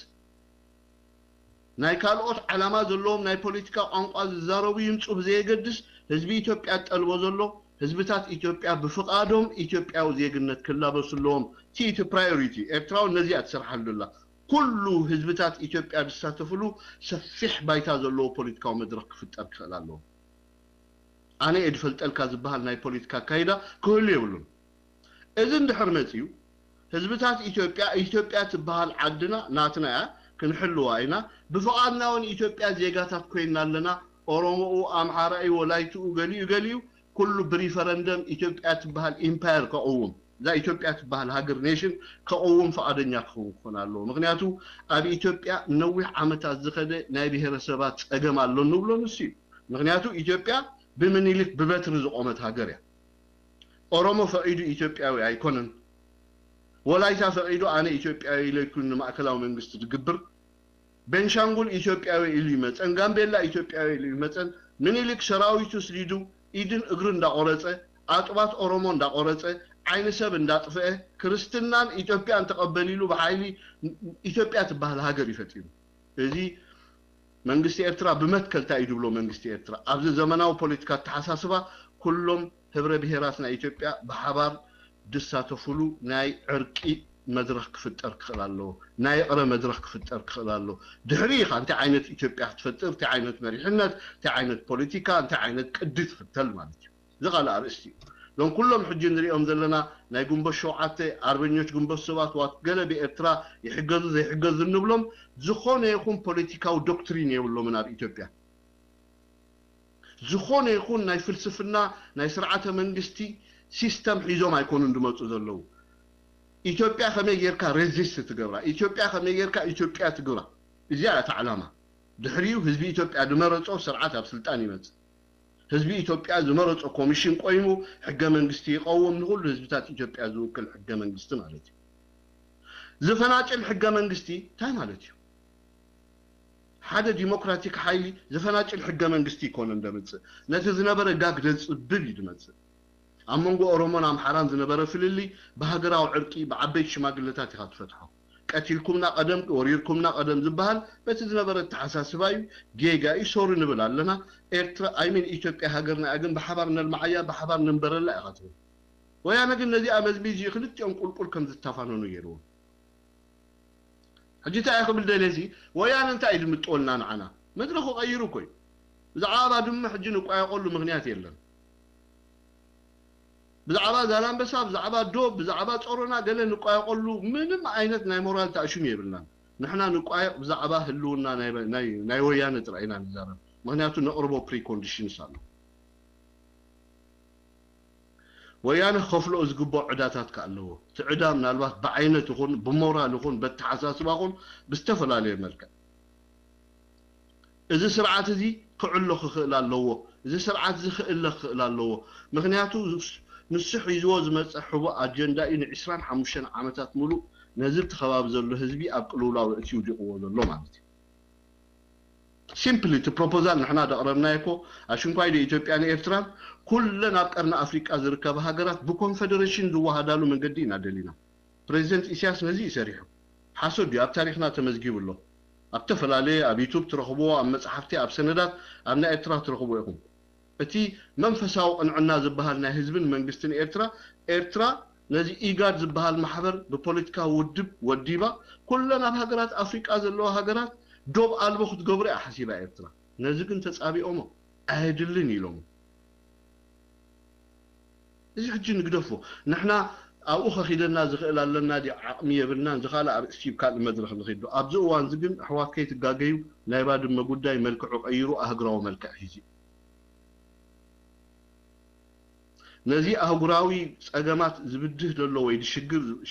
ناي كالوت علامه زلوم ناي بوليتيكا قانقا زارو يمصو بزيغدس حزب إثيوبيا طلبو زلو حزبتات إثيوبيا بفقادهم إثيوبيا وزيغنت كلابسلوم تي برايورتي ارتراو نزيات سرحلله كل حزبتات إثيوبيا بيساتفلو سفيح بايتا زلو بوليتيكا مدرك فطر خلالو انا ادفلطلكا زبال ناي بوليتيكا كايدا كل يبلون اذن دحرمتيو حزبتات إثيوبيا تبال عدنا ناتنا كنحلو واينا بفقادنا ون إثيوبيا زيغاتات كوينا لنا اورومو امحاري ولايتو غليو كل بريفرندم إثيوبيا تبال امباير كاوم ذا إثيوبيا تبال هاجر نيشن كاوم فقادنيا كونالو مغنياتو ابي إثيوبيا نوح عمتات زخده ناي بهرسبات اجمالو نبلو نسي مغنياتو إثيوبيا بمنيلك ببتر زقومت هاجريا اورومو فايدو إثيوبياوي ايكونن ولايتا فقيدو انا إثيوبياوي ليكون ماكلاو منغست تقبر بنشانغول إثيوبياوي اللي متن غامبيلا إثيوبياوي اللي متن منيلك سراويتو سليدو إيدن اغرن دا قرصه اطبات اورومون دا قرصه عين سب እንዳጥፈ ክርስትናን ኢትዮጵያን ተቀበሊሉ በኃይሊ ኢትዮጵያ ተባህል ሀገር ይፈጥሩ እዚ መንግስት ኤርትራ በመትከልታ ይድብሎ መንግስት ኤርትራ አብዚ ዘመናው ፖለቲካ ተሐሳስባ ኩሎም ህብረ ብሔራትና ኢትዮጵያ በሐባር ድሳተፉሉ ናይ ዕርቂ መድረክ ክፍጠር ክላሎ ናይ ቅረ መድረክ ክፍጠር ክላሎ ድሕሪ አንተ አይነት ኢትዮጵያ ትፈጥር አንተ አይነት መሪሕነት አንተ አይነት ፖለቲካ አንተ አይነት ቅድት ፍተል ማለት ዝቃላ አርስቲ لون كلهم حجين ريهم زلنا نايقوم بشوعته أربعينيوش قوم بسوات وات قلب إثرا يحجزوا زي حجز النبلهم زخون يكون بوليتيكا ودكتورين يقولوا من إثيوبيا زخون يكون ناي فلسفنا ناي سرعة منجستي سيستم حيزو ما يكون عندهم تزلوا إثيوبيا خمي يركا ريزيست تقرا إثيوبيا خمي يركا إثيوبيا تقرا زيادة علامة دحريو حزب إثيوبيا دمرتو سرعة بسلطاني مت حزب إثيوبيا زمرت كوميشن قيمو حق منغستي يقوم نقول حزبات إثيوبيا زوكل حق منغستي مالتي زفناچل حق منغستي تاي مالتي حدا ديمقراطيك حيلي زفناچل حق منغستي يكون اندمص نتي زنبر داك دصبل يدمص امونغو اورومون امحران زنبر فللي بهاجراو عرقي بعبيت شماغلتات يخاطفتحو قتلكمنا قدم وريركمنا قدم زبال بتزنبر التحساسباي جيجا يسور نبلالنا إرترا أيمن إثيوبيا هاجرنا أجن بحبرنا المعيا بحبرنا نبرلا أغتو ويا مجن الذي أمز بيجي خلت يوم كل كم تتفانون يرون حجيت أخو بالدلزي ويا أنت أيد متقولنا معنا ما تدرخوا غيروا كوي زعابة دم حجنك يقول له مغنيات يلا بزعابة زلام بساب زعابة دوب بزعابة صورنا قال نقاي يقول له من عينت ناي مورال تعشم يبلنا نحنا نقاي بزعابة هلونا ناي ويانا ترعينا نزارب معناته نقربو بري كونديشن صار ويانا خفلو ازغبو عداتات كالو تعدا منالبات بعينه يكون بمورال يكون بتحساسب يكون بستفلالي ملكه اذا سرعات دي كعلو خلالو اذا سرعات زي خلالو معناته نصح يزوز مصحبو اجندا ان 25 عامات مولو نزل تخباب زلو حزبي ابقلولاو اتيو ديقو زلو معناتي simply to proposal نحنا دقربنا يكو عشان قايد إثيوبيا إرترا كلنا بقرنا أفريقيا زركب هاجرات بكونفدريشن ذو هدالو من قدينا دلينا بريزيدنت إسياس نزي سريحه حسود يا بتاريخنا تمزجيب الله أبتفل عليه أبي يوتيوب ترخبوه أم صحفتي أب سندات أمنا إرترا ترخبوه يكون أتي منفساو أن عنا زبهالنا حزب من قستن إرترا نزي إيجاد زبهال محبر ببوليتيكا ودب وديبا كلنا بهاجرات أفريقيا زلوا هاجرات دوب ألبو خد قبري أحسيبا إرترا نزيقن تسابي أمو أهدلن يلوم እዚ ሕጂ ንግደፎ ንሕና ኣብኡ ኸኺደና ዝኽእል ኣለና ዲ ዓቕሚ የብልናን ዝኻለ ኣብ እስቲብ ካልእ መድረኽ ንኺዱ ኣብዚ እዋን እዚ ግን ኣሕዋት ከይትጋገዩ ናይ ባድመ ጉዳይ መልክዑ ቀይሩ ኣህጉራዊ መልክዕ ሒዙ ነዚ ኣህጉራዊ ፀገማት ዝብድህ ዘሎ ወይ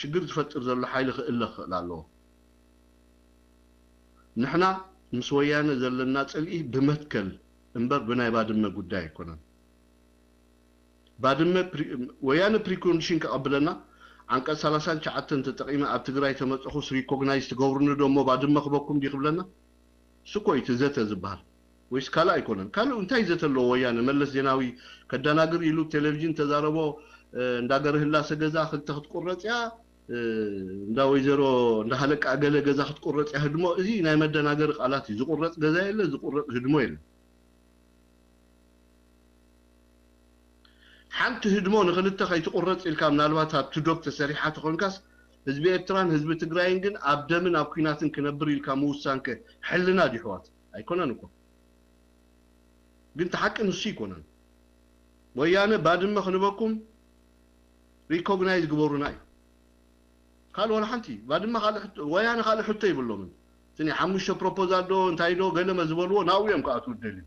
ሽግር ዝፈጥር ዘሎ ሓይሊ ክእለ ክእል ኣለዎ ንሕና ምስ ወያነ ዘለና ፅልኢ ብመትከል እምበር ብናይ ባድመ ጉዳይ ኣይኮነን ባድመ ወያነ ፕሪኮንዲሽን ከቀብለና አንቀጽ 39 ተጠቂመ ኣብ ትግራይ ተመጽኹ ሪኮግናይዝ ትገብሩኒ ደሞ ባድመ ክበኩም ዲክብለና ስኮይ ትዘተ ዝባል ወይስ ካላ ኣይኮነን ካሉ እንታይ ዘተሎ ወያነ መለስ ዜናዊ ከዳናግር ኢሉ ቴሌቪዥን ተዛረቦ እንዳገር ህላሰ ገዛ ክልተ ክትቆረጽያ እንዳ ወይዘሮ እንዳ ሃለቃ ገለ ገዛ ክትቆረጽያ ህድሞ እዚ ናይ መደናገር ቃላት ዝቆረጽ ገዛ የለ ዝቆረጽ ህድሞ የለ حنت هدمون خلته خيت قرص إلك من البات هاب تدوب تسريحات خونكاس حزب إتران حزب تجراين جن أبدمن أبكيناتن كنبري الكاموسان كحلنا دي حوات أيكونا نكو قلت حق إنه شيء كونن ويانا بعد ما خنبكم ريكوغنايز جبورناي قالوا أنا حنتي بعد ما خال ويانا خال حتى يبلون تاني حمش بروبوزال دو انتايدو قال ما زبلوا ناويهم كاتو الدليل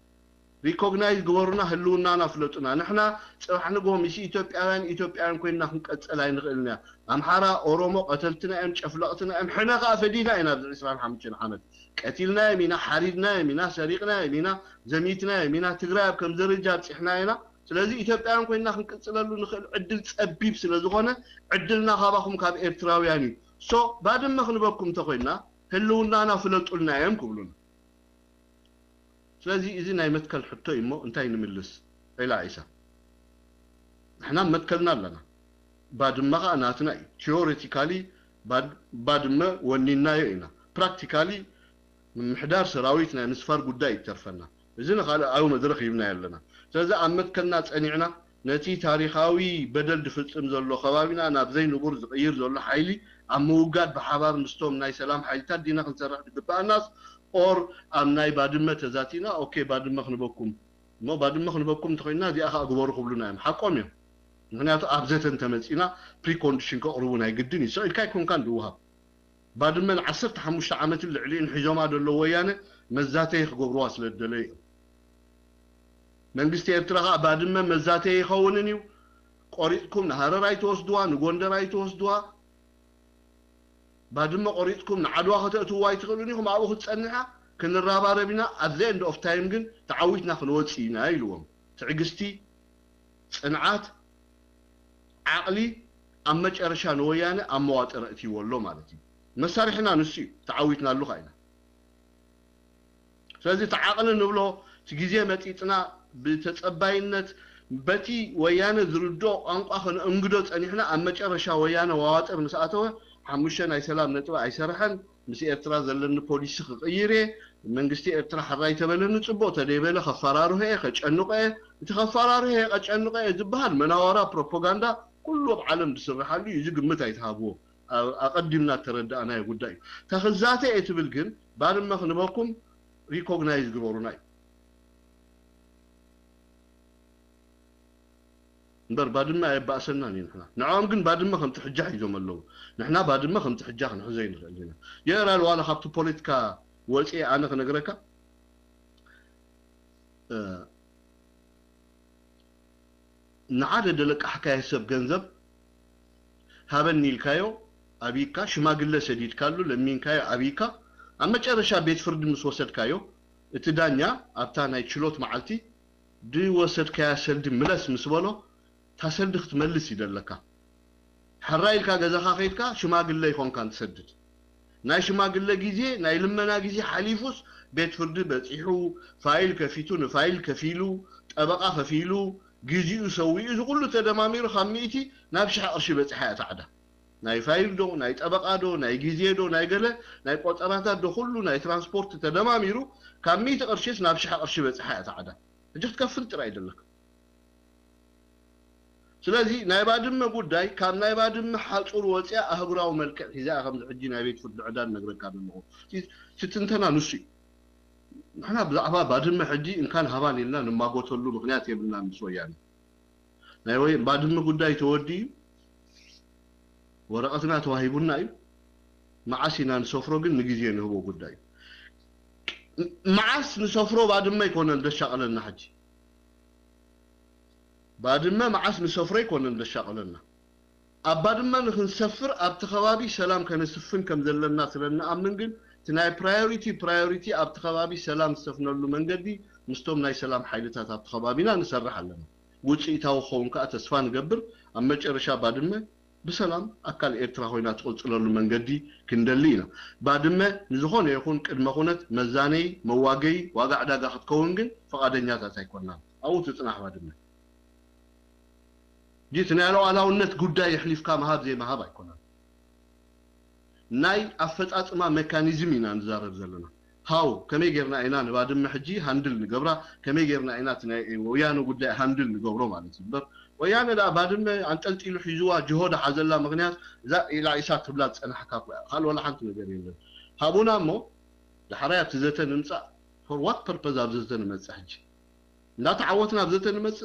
ريكوغنايز جبرنا هلونا نفلتنا نحنا صراحة نقوم يشي إثيوبيان كوينا نقتل نقلنا أمحارة أورومو قتلتنا أم شفلقتنا أم حنا غافدينا إنا الإسلام حمدنا حمد قتلنا يمينا حريدنا يمينا سريقنا يمينا زميتنا يمينا تغراب كم زرجات إحنا هنا سلازي إثيوبيان كوينا نقتل نخل عدل تأبيب سلازونا عدلنا خاباكم كاب إرتراوياني سو بعد ما خنبكم تقولنا هلونا نفلتنا يم كبلونا ስለዚህ እዚ ናይ መትከል ሕቶ እሞ እንታይ ንምልስ ኢላ ኢሳ احنا መትከልና ኣለና ባድመ ኻናትና ቲዮሪቲካሊ ባድመ ወኒናዮ ኢና ፕራክቲካሊ ምሕዳር ሰራዊት ናይ ምስፋር ጉዳይ ይተርፈና እዚ ነኻለ ኣው መድረኽ ይብና ያለና ስለዚህ ኣብ መትከልና ጸኒዕና ነቲ ታሪኻዊ በደል ድፍጽም ዘሎ ከባቢና ናብ ዘይንቡር ዝቕይር ዘሎ ሓይሊ ኣብ ምውጋድ ብሓባር ምስቶም ናይ ሰላም ሓይልታት ዲና ክንሰርሕ ድግባአናስ or amnay badme tezatina okay badme khnubakum mo badme khnubakum tkhina di akha agboru khbluna yam haqom yam ምክንያቱ ኣብዘተን ተመጽና ፕሪኮንዲሽን ከቅርቡና ይግድን ይሰል ካይ ኮን ካን ድውሃ ባድመን 15 ዓመት ልዕሊን ሒዞማ ደሎ ወያነ መዛተይ ክገብሩዋ ስለደለይ መንግስቲ ኤርትራ ባድመ መዛተይ ይኸውንን እዩ ቆሪጥኩም ንሃረራይ ተወስድዋ ንጎንደራይ ተወስድዋ ባድመ ቆሪጥኩም ንዓድዋ ከተእትዋ ይትኽእሉን ኢኹም ኣብኡ ክትጸንሓ ክንራባረብና at the end of time ግን ተዓዊትና ክንወጽኢና ኢልዎም ትዕግስቲ ጽንዓት ዓቕሊ ኣብ መጨረሻ ንወያነ ኣብ መዋጥር እትይወሎ ማለት እዩ መሳርሕና ንሱ ተዓዊትና ኣሉ ኻይና ስለዚ ተዓቕሊ ንብሎ ትግዜ መጢጥና ብተጸባይነት በቲ ወያነ ዝርዶ ቋንቋ ክንእንግዶ ጸኒሕና ኣብ መጨረሻ ወያነ ዋዋጥር ምስኣተወ حمشة ناي سلام نتبع أي سرحن مس إرترا زلنا بوليس خيره منجستي إرترا حراي تبلن تبوت ديبله خفراره هي خش النقطة تخفراره هي خش النقطة زبهر مناورة بروباغندا كله بعالم بسرح لي يجي متى يتهابوه أقدمنا ترد أنا يقول داي تخزاتي إتبلجن بعد ما خنباكم ريكوغنايز جبرونا نبر بعدما يبأسنا نحنا نعم جن بعدما خم تحجح يزوم اللو نحنا بعدما خم تحجح نحزين خلينا يرى الوالا خبط بوليتكا وإيه أنا خنقركا نعرض لك حكاية سب جنزب هابني الكايو أبيكا شماغلة سديد كالو لمين كايو أبيكا أما تشارشا بيت فرد مسوسد كايو اتدانيا أبتانا يتشلوت معلتي دي وسد كايا سلد ملس مسولو تسدخ تملس يدلكا حرايلكا غزاخا خيتكا شماغله يكون كان تسدد ناي شماغله غيزي ناي لمنا غيزي حليفوس بيت فرد بصيحو فايل كفيتو فايل كفيلو طبقه كفيلو غيزي يسوي اذ كله تدمامير خميتي نابشح قرش بصحا تعدا ناي فايل دو ناي طبقه دو ناي غيزي دو ناي غله ناي قطرات دو كله ناي ترانسبورت تدماميرو كميت قرشس نابشح قرش بصحا تعدا اجت كفل ጥራ አይደለም ስለዚህ ናይ ባድመ ጉዳይ ካብ ናይ ባድመ ሓጹር ወጽያ ኣህጉራዊ መልክዕ ሒዛ ከም ዝሕጂ ናይ ቤት ፍርድ ዕዳን ነግረካ ኣለኹ ስትንተና ንሱ ንሕና ብዛዕባ ባድመ ሕጂ እንካን ሃባን ኢልና ንማጎተሉ ምክንያት የብልና ምስ ወያነ نايوي بعد ما قداي تودي ورقتنا توهيبنا أيو معاسنا نسافرو قل نجيزين هو قداي معاس نسافرو بعد ما يكون ندشق لنا حجي بعد ما معاس نسافرو يكون ندشق لنا بعد ما نسافر أبتخوابي سلام كان سفن كم ذل الناس لنا أمن قل تناي برايوريتي أبتخوابي سلام سفن له من قدي مستوم ناي سلام حيلتها أبتخوابينا نسرح لنا وجي تاو خون كأتسفان قبر أما جرشا بعد ما بسلام أكل إرترا هوينا تقول له من قدي كندلينا بعد ما نزخون يكون المخونة مزاني مواقي واقع داقا حد كونجن فقاد الناس سيكوننا أو تتنح بعد ما جيتنا لو على النت قدا يحلف كام هاب زي ما هابا يكوننا ناي أفتات ما ميكانيزمينا نزارب زلنا هاو كمي غيرنا عينان بعد ما حجي هاندل نقبرا كمي غيرنا عينات ويانو قدا هاندل نقبرو مالتي بر ويانا لا بعد ما عنتلتي له حجوا جهود حزلا مغنيات ذا الى عيسات بلاد صنح حكاك قال ولا حنت ነገር የለም ሀቡና ሞ ለሐራያት ዘተን እንጻ for what purpose አብዘተን መጽሐጅ እንዳተዓወትና አብዘተን መጽ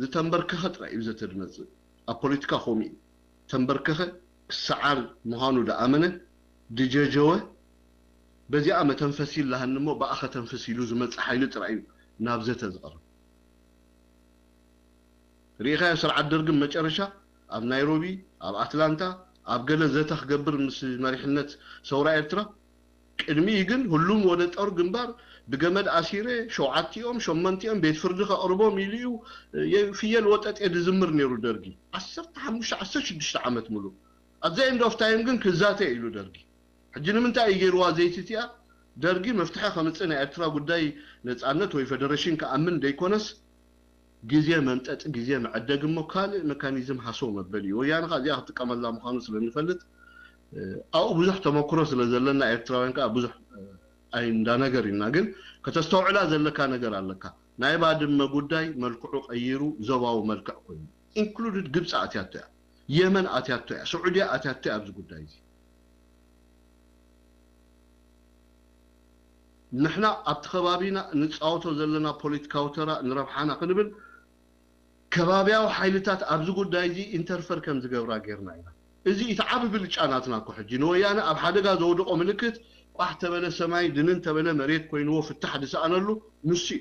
ዝተንበርከኸ ጥራይ ዘተን መጽ አፖለቲካ ሆሚ ተንበርከኸ ሰዓር መሃኑ ደአመነ ድጀጀወ በዚያ አመ ተንፈሲል ለሃንሞ በአኸ ተንፈሲሉ ዝመጽ ኃይል ጥራይ ናብዘተ ዝቀር ريخا يسرع الدرجم مجرشة أب نيروبي أب أتلانتا أب جلة ذاتها خبر مس مريحنة سورة إرترا كلمي يجن هلوم ولد أرجم بار بجمد أسيرة شو عتيهم شو منتيهم بيت فردها 4 مليون في الوقت أد زمر نيرو درجي عصرت حمش عصرت شدش عمت ملو at the end of time جن كزاتة إلو درجي حجنا من تاي جروا زيتيا درجي مفتوحة 5 سنة إرترا قداي نتعنت ويفدرشين كأمن ديكونس جزية منطقة جزية معدة مكان ميكانيزم حاسوم مبلي ويانا قاعد ياخذ كمان لا مخانس لنفلت أو بزح تمكرس لزلنا إيرتراوين كا بزح أي دانجرينا جن كتستوعب زلك نجر علىك ناي بعد ما قداي ملكعوق أيرو زواو ملكع كل included جبس أتياتها يمن أتياتها سعودية أتياتها بز قداي نحنا أبتخبابينا نتعاوتو زلنا بوليتكاوترا نربحانا قنبل كبابياو حيلتات أبزو قدايزي انترفر كم زقورا غيرنا إذي يتعب بالجاناتنا كحجي نويانا أب حدقا زودقو ملكت واحد تبنى سماي دنن تبنى مريت كوينوو في التحدث أنا له نسي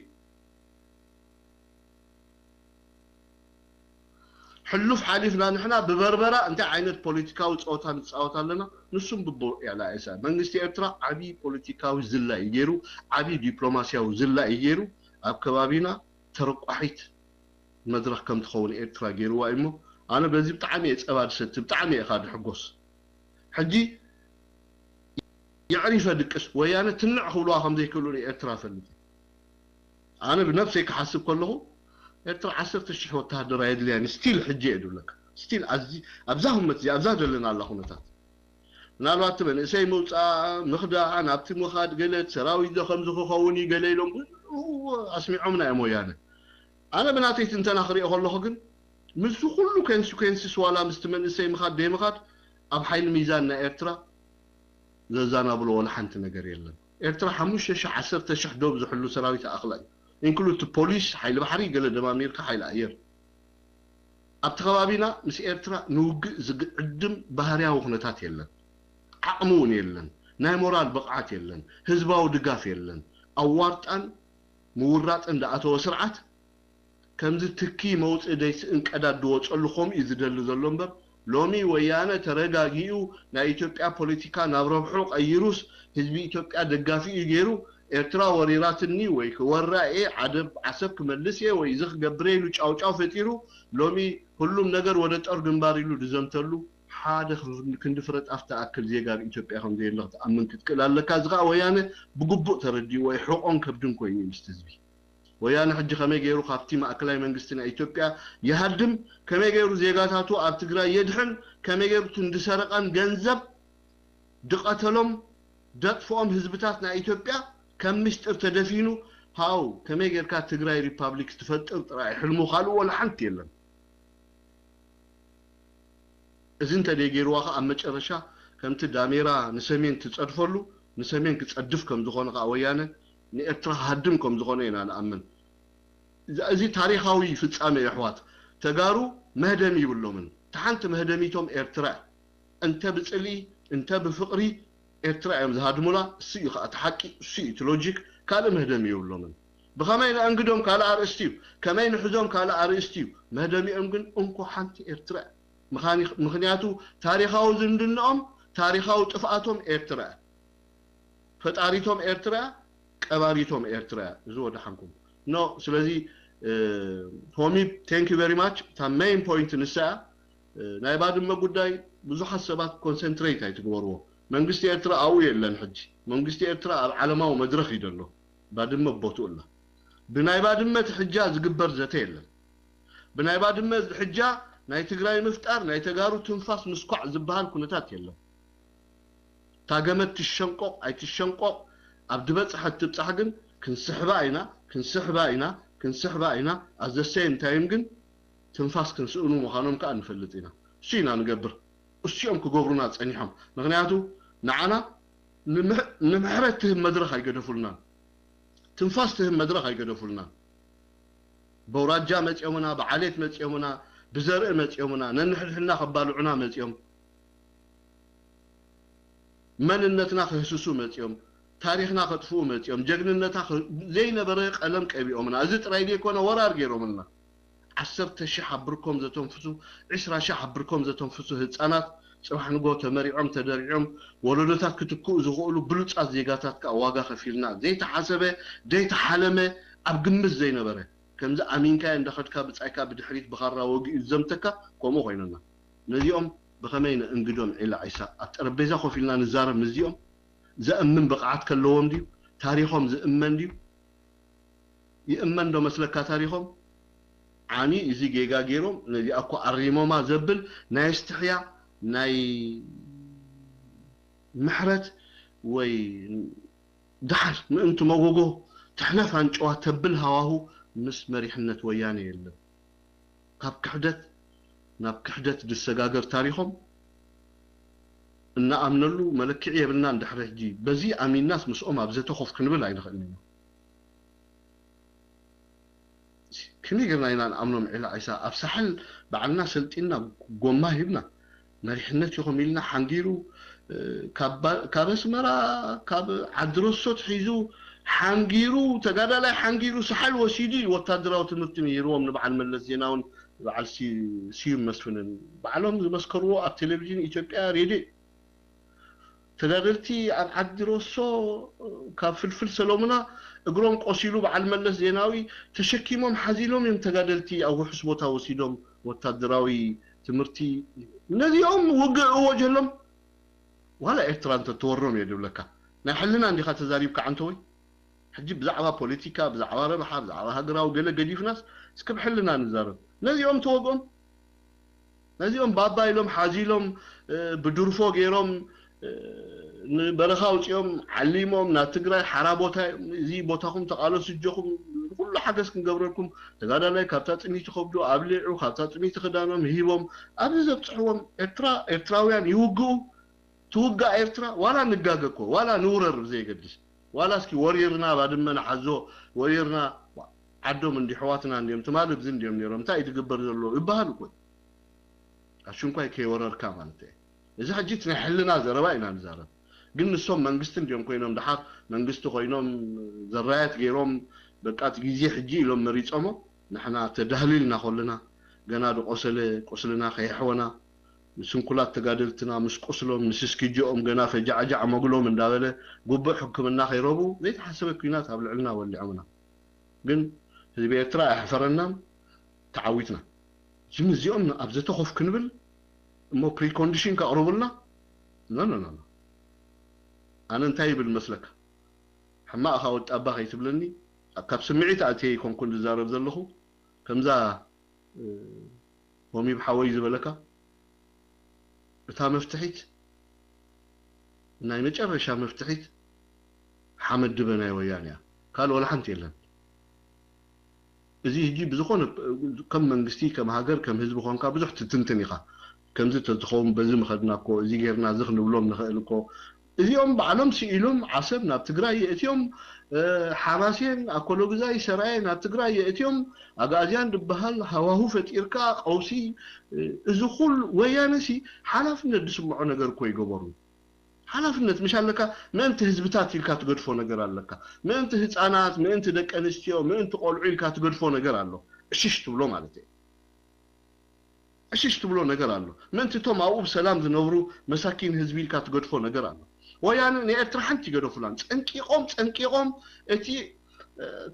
حلوف حالفنا نحنا ببربرة انت عينت بوليتيكاو تصوتا لنا نسوم بالضوء على اساس منغستي ارترا عبي بوليتيكاو زلا يجيرو عبي دبلوماسياو زلا يجيرو اب كبابينا ترقحيت مدرخ كم تخون ارترا جيرو وايمو انا بزي بطعمي صباد ست بطعمي اخاد حقوس حجي يعرف دقس ويانا تنع خلوهم زي كلوني ارترا فلت انا بنفسي كحسب كله ارترا 10,000 وتهدر يدلي يعني ستيل حجي يدلك ستيل عزي ابزاهم متي ابزاد لنا الله هنتات نالوات بن اسي موصا مخدع نابت مخاد قلت سراوي ذو خمس خوني قليلهم اسمعهمنا يا مويانا انا بناتي تنتنا اخري اخلو كن مسو كله كنسو سوالا مستمن اسي مخاد دي مخاد اب حيل ميزاننا ارترا زازانا بلو ولا حنت نجر يلن ارترا 10,000 دوب زحلو سراوي اخلاق include police حيل بحري قال دمامير كحيل أير أبتخبابينا مس إرترا نوج زقدم بحريا وخنتات يلن عقمون يلن ناي مورال بقعات يلن هزباو دقاف يلن أوارت أن مورات أن دعاتو سرعات كمز تكي موت إديس إنك أداد دوتش اللخوم إزدل زلنبر لومي ويانا ترقاقيو نا إثيوبيا بوليتيكا نابرو حقوق أيروس هزبي إثيوبيا دقافي يجيرو إرترا وريراتني ويك ورائي عدب عسب ملسيه ويزخ قبريلو چاو فتيرو لومي كلهم نجر ودت أرجن باريلو دزمتلو حادث كندفرت أفتى أكل زي قال إثيوبيا هم زي اللغة أمن كتكلم لك أزغا ويانا بقبض تردي ويحقون كبدون كويني مستزبي ويانا حج خمي جيرو خافتي ما أكلاي من قستنا إثيوبيا يهدم كمي جيرو زي قاتاتو أبتقرا يدحن كمي جيرو تندسرقان جنزب دقتلهم دقفهم هزبتاتنا إثيوبيا كم مستر تدفينو هاو كما يقول كات تقراي ريبابليك تفتر رايح حلمو خالو ولا حنت يلن إذن تديجير واقع أما تشرشا كم تداميرا نسمين تتصدفلو نسمين كتصدف كم زخون قويانا نأترا هدم كم زخونين أنا أمن زي تاريخاوي في تسامي إحوات تجارو مهدمي يبلومن تحنت مهدميتهم إرتراء أنت بتسألي أنت بفقري إرتراء يوم زهاد مولا سي أتحكي سي تلوجيك كلا مهدمي يبلومن بخمين أنقدهم كلا أرستيو كمين حزوم كلا أرستيو مهدمي أمكن أنكو حنت إرتراء مخنياتو تاريخاو زندنهم تاريخاو تفقاتهم إرتراء فتاريتهم إرتراء كباريتهم إرتراء زود حنكم نو سلازي هومي thank you very much تا main point نساء نايباد ما قداي بزو حسابات concentrate هيتقوروا منقستي إرتراء أوي لن حج منقستي إرتراء علماء ومدرخ يدلو بعد ما بوتو الله بنايباد ما تحجاز قبر زتيل بنايباد ما حجا ناي تقراي مفتار ناي تقارو تنفاس مسقع زبهان كنتات يلا تاقمت تشنقق اي تشنقق عبدبت حتى بصحقن كنسحبا اينا at the same time ግን تنفاس كنسؤلو مخانم كأن نفلطينا شينا نقبر እሺኦም ክገብሩና ጸኒሖም ምክንያቱ ንዓና ንምሕረትህም መድረኽ ኣይገደፉልና ትንፋስትህም መድረኽ ኣይገደፉልና በውራጃ መጽዮምና በዓሌት መጽዮምና بزرع متيومنا ننحلنا خبالعنا متيوم من النتنا خسوسو متيوم تاريخنا خطفو متيوم جغننتا زين برق قلم قبيومنا ازت رايدي كونه ورار غيرومنا 10 شي حبركم زتنفسو 10 شي حبركم زتنفسو ህፃናት صباح نغو تمريعم تدريعم ولدتات كتكو زغولو بلصات زيغاتات كواغا خفيلنا زيت حسبه ديت حلمه اب ግምት ዘይነበረ كمز أمينكا عند خدك بتأكا بدحريت بخارة وجي زمتكا كومو غيننا نزيهم بخمين انقدوم إلى عيسى التربيزة خوفيلنا نزار مزيهم زأمن بقعات كلهم ديو تاريخهم زأمن ديو يأمن دو مسلكا تاريخهم عاني يزي جيجا جيروم نزي أكو أريمو ما زبل نايستحيا ناي محرت وي دحل ما انتو موقوقو تحنف عن جوات تبل هواهو مس مريحنة وياني يلا كاب كحدت دسجاجر تاريخهم إن أمنلو ملكي بلنا ندحره جي بزي أمين ناس مسؤوم أبزته خوف كنبل عين خلينا كمي قلنا إن أمنهم إلى عيسى أفسحل بعنا سلتنا قوما هبنا مريحنة يوم يلنا حنجيرو كابس مرا كاب عدروسو تحيزو حنجيرو تقادا لا حنجيرو سحل وسيدي وتدراو تمرتم يروم نبع الملز زيناون على سيم مسفنن بعلهم مسكروا على التلفزيون إثيوبيا ريدي تقادلتي عدروسو كفلفل سلومنا اقرون قصيلو بعل الملز زيناوي تشكيمهم حزيلهم يم تقادلتي او حسبوتا وسيدهم وتدراوي تمرتي الذي يوم وجه لهم ولا إرتران تتورم يا دولكا نحلنا عندي خاطر زاريبك عنتوي حجي بزعبه بوليتيكا بزعبه ربحه بزعبه هجره وقال قديف ناس اسكب حلنا نزارب نزي يوم توقهم نزي يوم بابا يلوم حازيلهم بدورفو غيرهم برخاو يوم عليمهم نا تግራይ حرابوتا زي بوتاكم تقالو سجوكم كل حاجه كنقبرلكم تقادا لاي كابتا طني تخبدو ابليعو كابتا طني تخدانهم هيبهم ابي زبصحوم ارتراويان يوقو توقع إرترا ولا نجاجكو ولا نورر زي قديش ولا سكي وريرنا بعد ما نحزو وريرنا عدو من دي حواتنا عندهم تمالك زين ديهم نيرهم تا يتقبر له يبهالو كوي عشان كوي كي ورر كامانتي اذا حجيتنا حلنا زرباينا نزارب قلنا الصوم منقستن ديهم كوينهم دحار منقستو كوينهم زرايات غيرهم بقات غيزي حجي لهم مريصمو نحنا تدهللنا خلنا غنادو قسلنا خيحونا سنكولات تقادلتنا مش قسلهم مش سكيجوهم قنا فجعجع مقلهم من داغله قبح حكمنا خيروبو زي حسب الكوينات قبل علنا واللي عمنا قن هذي بيترا حفرنا تعويتنا جم زيومنا ابزته خوف كنبل مو بري كونديشن كقربلنا لا لا لا انا انتهي بالمسلك حما اخاوت ابا خيتبلني كاب سمعيت اتي يكون كل زارب زلخو كمزا ومي بحوي زبلكا بتا مفتحيت ناي مجرشا مفتحيت حمد دبنا ويانيا قال ولا حنت يلن ازي يجي بزخون كم منغستي كم هاجر كم حزب خونكا بزح تتنتنيخا كم زي تتخوم بزي مخدناكو ازي غيرنا زخ نبلوم نخلكو እዚኦም ባዕሎም ሲኢሎም ዓሰብ ናብ ትግራይ የእትዮም ሓማሴን ኣኮሎግዛይ ሰራይ ናብ ትግራይ የእትዮም ኣጋዝያን ድበሃል ሃዋሁ ፈጢርካ ቀውሲ እዚ ኩል ወያነሲ ሓላፍነት ዝስምዖ ነገር ኮ ይገበሩ ሓላፍነት ምሻለካ ምእንቲ ህዝብታት ኢልካ ትገድፎ ነገር ኣለካ ምእንቲ ህፃናት ምእንቲ ደቂ ኣንስትዮ ምእንቲ ቆልዑ ኢልካ ትገድፎ ነገር ኣሎ እሽሽ ትብሎ ማለት እዩ እሽሽ ትብሎ ነገር ኣሎ ምእንቲ ቶም ኣብኡ ሰላም ዝነብሩ መሳኪን ህዝቢ ኢልካ ትገድፎ ነገር ኣሎ ወያነ ንኤርትራ ሓንቲ ገደፉላን ፀንቂቆም እቲ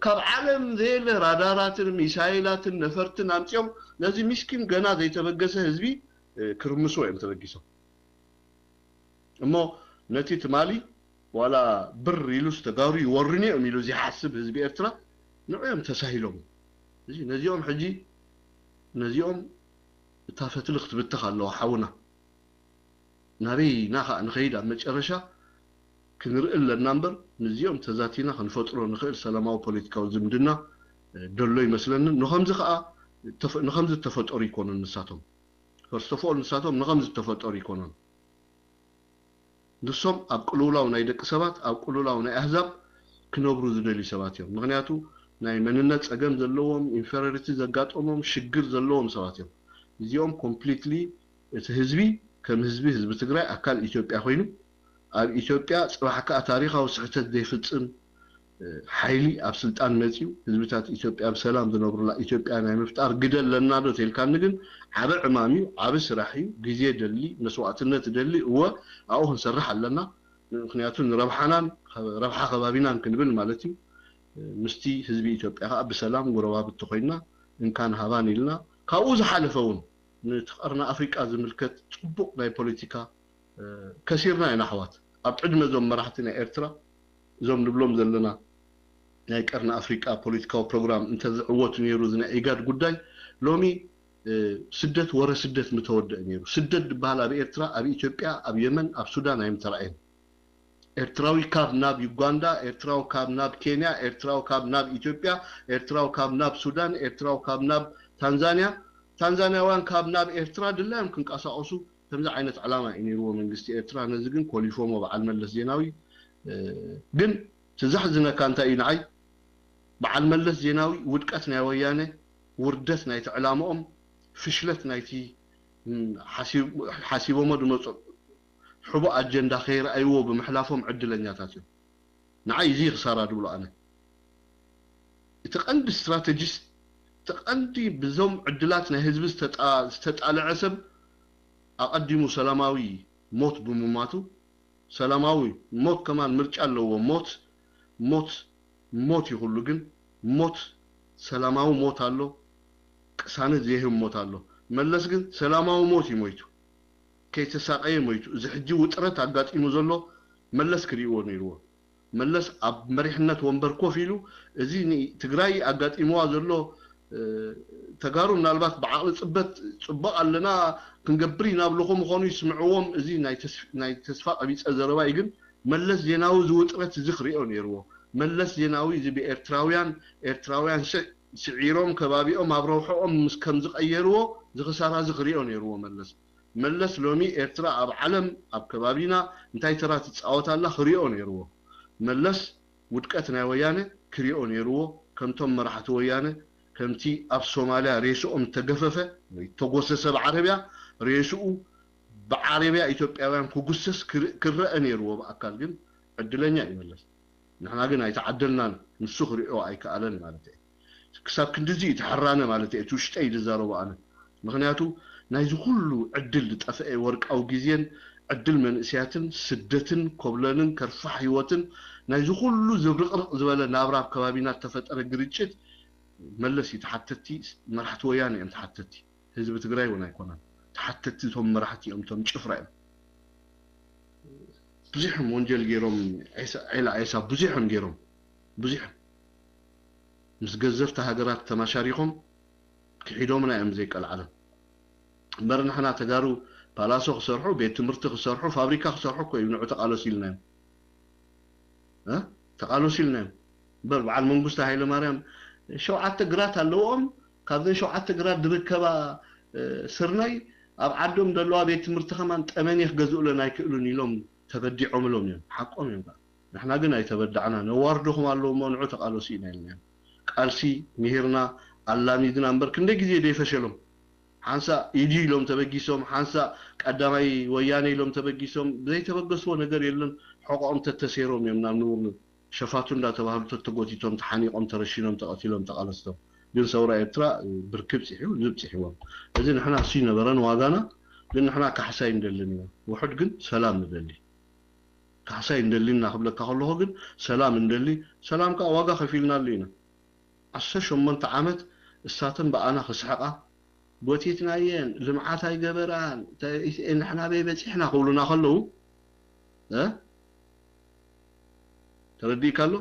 ካብ ዓለም ዘለ ራዳራትን ሚሳይላትን ነፈርትን ኣምፅኦም ነዚ ምስኪን ገና ዘይተበገሰ ህዝቢ ክርምሶ እዮም ተበጊሶም እሞ ነቲ ትማሊ ዋላ ብር ኢሉስ ተጋሩ ይወርኒ እዮም ኢሉ ዝሓስብ ህዝቢ ኤርትራ ንዕዮም ተሳሂሎም እዚ ነዚኦም ሕጂ ነዚኦም ታፈትል ክትብትኽ ኣለዎ ሓውና ናበይ ናኻ ንኸይድ ኣብ መጨረሻ ክንርኢ ኣለና እምበር ነዚኦም ተዛቲና ክንፈጥሮ ንኽእል ሰላማዊ ፖለቲካዊ ዝምድና ደሎ ይመስለኒ ንኸምዚ ከዓ ንኸምዚ ተፈጠሩ ይኮኑን ንሳቶም ፈርስት ኦፍ ኦል ንሳቶም ንኸምዚ ተፈጠሩ ይኮኑን ንሶም ኣብ ቅልውላው ናይ ደቂ ሰባት ኣብ ቅልውላው ናይ ኣህዛብ ክነብሩ ዝደልዩ ሰባት እዮም ምክንያቱ ናይ መንነት ፀገም ዘለዎም ኢንፌሪዮሪቲ ዘጋጠሞም ሽግር ዘለዎም ሰባት እዮም እዚኦም ኮምፕሊትሊ እቲ ህዝቢ ከም ህዝቢ ትግራይ ኣካል ኢትዮጵያ ኮይኑ ኣብ ኢትዮጵያ ጽባሕካ ታሪኻዊ ስሕተት ዘይፍጽም ሓይሊ ኣብ ስልጣን መጽዩ ህዝብታት ኢትዮጵያ ብሰላም ዝነብሩላ ኢትዮጵያ ናይ ምፍጣር ግደል ለናዶ ተልካን ግን ዓበ ዕማሚ ዓበ ስራሕዩ ግዜ ደሊ መስዋዕትነት ደሊ እወ ኣው ክንሰርሕ ኣለና ምክንያቱ ንረብሓናን ረብሓ ከባቢናን ክንብል ማለት እዩ ምስቲ ህዝቢ ኢትዮጵያ ከዓ ብሰላም ጎረባብቲ ኮይና እንካን ሃባን ኢልና ካብኡ ዝሓለፈውን ንተቐርና ኣፍሪቃ ዝምልከት ጽቡቕ ናይ ፖለቲካ كثيرنا إن أحوات أبعد مزوم مراحتنا إيرترا زوم نبلوم زلنا نايكرنا أفريقيا بوليتيكا بروجرام أنت عوض نيروزنا إيجاد قداي لومي سدت ورا سدت متودع نيرو سدت بحال أبي إيرترا أبي إثيوبيا أبي يمن أبي السودان أيم ترعين إيرتراوي كاب ناب يوغندا إيرتراو كاب ناب كينيا إيرتراو كاب ناب إثيوبيا إيرتراو كاب ناب السودان إيرتراو كاب ناب تنزانيا وان كاب ناب إيرترا دلا يمكن كأساقصو تمزع عينة علامة إني هو من قستي إيرترا نزقن كوليفوم وبعال ملس زيناوي جن تزحزنا كان تاين عي بعال ملس زيناوي ودكتنا ويانه وردتنا يتعلامهم فشلتنا يتي حاسبوا مدو مصر حبوا أجندة خير أيوه بمحلافهم عدلنياتاتهم نعي زي خسارة دولو أنا تقندي استراتيجيست تقندي بزوم عدلاتنا هزبز تتقال عسب أقدموا سلاماوي موت بمماتو سلاماوي موت كمان مرجع له موت يقولوا جن موت سلاماوي موت على كسانة زيهم موت على ملص جن سلاماوي موت يموتوا كي تساقي يموتوا إذا حجي وترت عقات إنوزلو ملص كريون يروى ملص أب مريحنة ومبركو فيلو زيني تجراي عقات إنوازلو تجارو من البات بعقل صبق لنا كنقبري نابلخهم خونو يسمعوهم زي ناي تسفاق أبيس أزرواي جن ملص زيناوي زوترت زخريون يروى ملص زيناوي زي بإيرتراويان سعيرهم كبابيهم عبروحهم مسكن زقيروا زخسارة زخريون يروى ملص لومي إيرترا أب علم أب كبابينا انتاي ترى تتساوت الله خريون يروى ملص ودكتنا ويانه كريون يروى كمتم مرحت ويانه كمتي أب سوماليا رئيسهم تجففه تجسس بعربيا رئيسه بعربيا إثيوبيا كجسس كرأني روى بأكل جن عدلنا يملس نحن قلنا يتعدلنا نسخر أو أي كألن مالتي كسب كندزي تحرنا مالتي توشتي دزارو أنا مغنياتو نايز كله عدل تأفئ ورق أو جزين عدل من سياتن سدتن قبلن كرفح حيوتن نايز كله زبرق زبالة نابراب كبابينات تفتر جريتشت ملس يتحتتي مرحت وياني أم تحتتي هزب تقراي ونا يكونان تحتتي ثم مرحتي أم تم شفرين بزيحهم ونجل جيروم عيسى بزيحهم جيروم بزيحهم مسجزرت هاجرات تماشاريهم كحيدومنا أم زيك العالم مرنا حنا تجارو بلاسو خسرحو بيت مرت خسرحو فابريكا خسرحو كوي بنعو تقالو سيلنا تقالو سيلنا بربع المنقصة هاي لمريم شو عت جرات اللوم كذا شو عت جرات دركبا سرناي أب عدهم دلوا بيت مرتخمان تأماني يخجزوا لنا يكلون يلوم تبدعهم لهم يوم حقهم يوم نحن قلنا يتبدعنا نواردهم على منعو تقالوا سينا لنا قال سي مهرنا الله ميدنا امبر كنده غزي دي فشلهم حانسا يجي لهم تبقيسهم حانسا قدامي وياني لهم تبقيسهم زي تبقسوا ነገር የለን حقهم تتسيرهم يمنا نور شفاتو እንዳ ተባህሉ ተጎቲቶም ተሓኒቆም ተረሽኖም ተቀቲሎም ተቃለስቶም ግን ሰውራ ኤርትራ ብርክብ ጽሒው ዝብ ጽሒዎም እዚ ንሕና ሲ ነበረን ዋጋና ግን ንሕና ካሕሳይ እንደልና ውሑድ ግን ሰላም እንደሊ ካሕሳይ እንደልና ክብለካ ከለሆ ግን ሰላም እንደሊ ሰላም ካ ዋጋ ከፊልና ለና 18 ዓመት እሳተን በአና ክስሐቃ ቦቲትናየን ልምዓት አይገበራን ንሕና በይበጽሕና ክብሉና ከለዉ تردي كله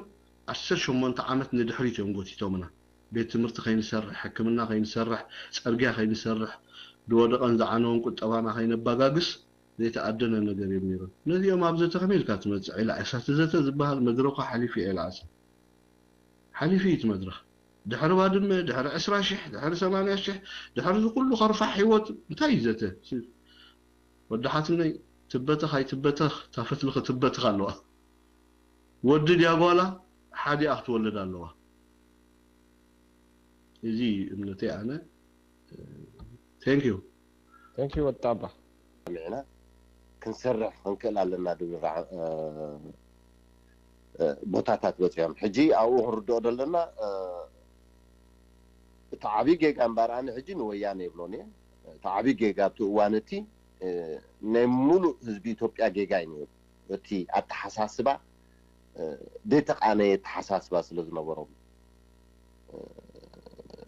18 عامت ندحريت يوم قلت تومنا بيت مرت خين يسرح حكمنا خين يسرح سرقا خين يسرح دودق انزعنون قد طبعا خين باقاقس زي تعدنا النقر يميرون نذي يوم ابزة تخميل كانت مدزع الى اساس زيتا زبها المدرقة حليفي الى عسى حليفي يتمدرخ دحر وادم دحر 10 شح دحر 8 شح دحر كله خرفع حيوت متى زيته ودحاتني تبتخ هاي تبتخ تافتلخ تبتخ الله ودد يا قولا حادي اخت ولد الله يجي ابنتي انا ثانك يو والطابع معنا كنسرح خنكل لنا دبع بوتاتات بتيام حجي او هردو دلنا تعابي جيك امبار انا حجي وياني بلوني تعابي جيك ابتو وانتي نمولو حزبي ኢትዮጵያ جيغايني እቲ አተሐሳስባ ديتق أنا يتحساس بس لازم أبرم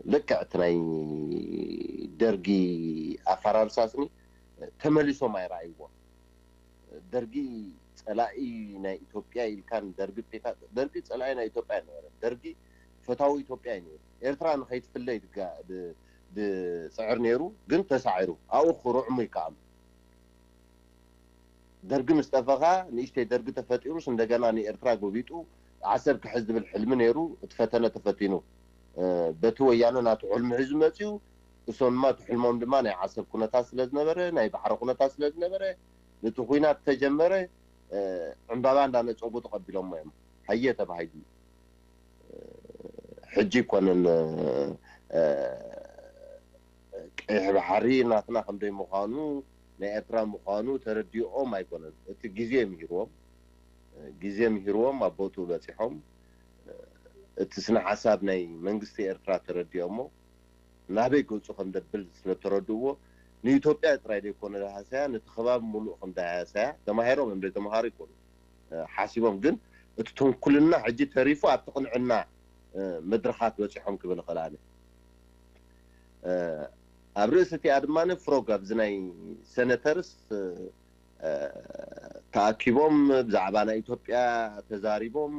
لك تناي درجي أفرار ساسني تملسوا ما يراعيوا درجي تلاقي نا إثيوبيا كان درجي بيتا درجي تلاقي نا إثيوبيا درجي فتاو إثيوبيا إيرتران خيط في الليل بسعر نيرو قنت سعره أو خروع ميكام درج مستفقها نيشتي درج تفتيروس እንደገና ኤርትራ ጎቢጡ 10 كحزب الحلم نيرو تفتنا تفتينو بتو ويانا ناتو علم حزب مصيو እሶም ማ ትሕልሞም ድማ ናይ 10 ኩነታት ስለ ዝነበረ ናይ ባሕሪ ኩነታት ስለ ዝነበረ ነቲ ኩናት ተጀመረ ዕምባባ እንዳነፀጉ ተቀቢሎም እዮም ሃየ ተባሂሉ ሕጂ ኮነን ቀይሕ ባሕሪ ናትና ከምደይ ምዃኑ ናይ ኤርትራ ምዃኑ ተረዲኦም ኣይኮነን እቲ ግዜ ምሂርዎም ኣቦቱ በፂሖም እቲ ስነ ሓሳብ ናይ መንግስቲ ኤርትራ ተረዲኦሞ ናበይ ገጹ ከም ደብል ስለተረድዎ ንኢትዮጵያ ጥራይ ደይኮነ ሃሳያ ነቲ ከባቢ ሙሉእ ከም ሃሳያ ተማሂሮም እንደ ተማሃሪ ይኮኑ ሓሲቦም ግን እቲ ተንኩልና ሕጂ ተሪፉ ኣብ ተቕንዕና መድረኻት በፂሖም ክብል ኸላለ ኣብ ርእስቲ ኣድማነ ፍሮጋብ ዝናይ ሰነተርስ ተኣኪቦም ብዛዕባ ናይ ኢትዮጵያ ተዛሪቦም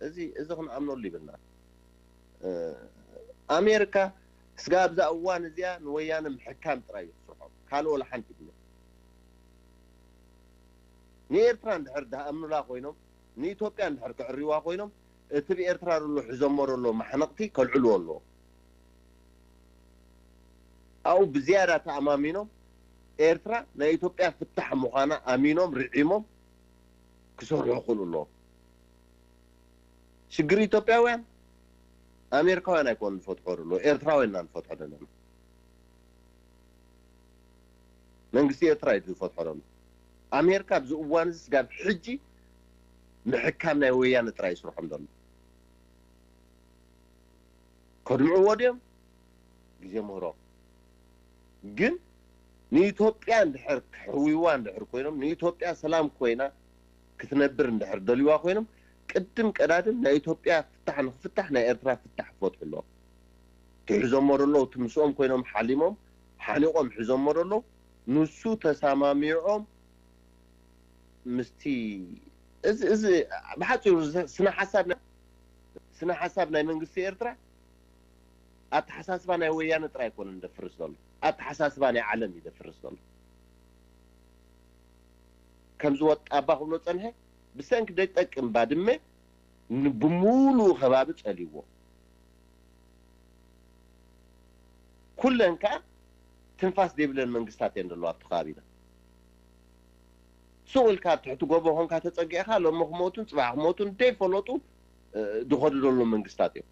እዚ ክንኣምነሉ ይብልና أمريكا سقاب ذا أوان زيان ويانا محكام تراي الصحاب قالوا ولا حنت بنا نيرتران دحردها أمنو لا خوينهم نيتوبيان دحرك عريوا خوينهم تبي إيرتران له حزمر له محنقتي كالعلو له أو بزيارة أمامينهم إيرترا نيتوبيا فتح مخانا أمينهم رعيمهم كسور يقولوا له شجري إيتوبيا وين أمريكا وين يكون فتحوا له إيرترا وين نفتحوا لنا منقسي إيرترا يفتحوا له أمريكا بزوانز قال حجي محكامنا ويانا ترايس الحمد لله كرموا وديم جزء مهرو جن نيتوبيا ندحر حويوان ندحر كوينهم نيتوبيا سلام كوينا كتنبر ندحر دليوا كوينهم قدم قدادم نا إثيوبيا فتحنا إيرترا فتح فتح له تحزمر له تمسوم كوينهم حاليقهم حزمر له نسو تساماميعهم مستي إز بحثوا سنة حسابنا منقسي إيرترا أتحساسبنا ويانا ترى يكون ندفرس له أتحساسبنا عالم يدفرس له كم زوات أباهم لو تنهي بسانك ديتك بعدما بمولو خبابت عليوه كلن كان تنفاس ديبلن منقستاتين دلو أبتخابينا سوق كات تحت جوبه هون كات تسجيها لو مخموتون صباح موتون دي فلوتو دخلوا له منقستاتي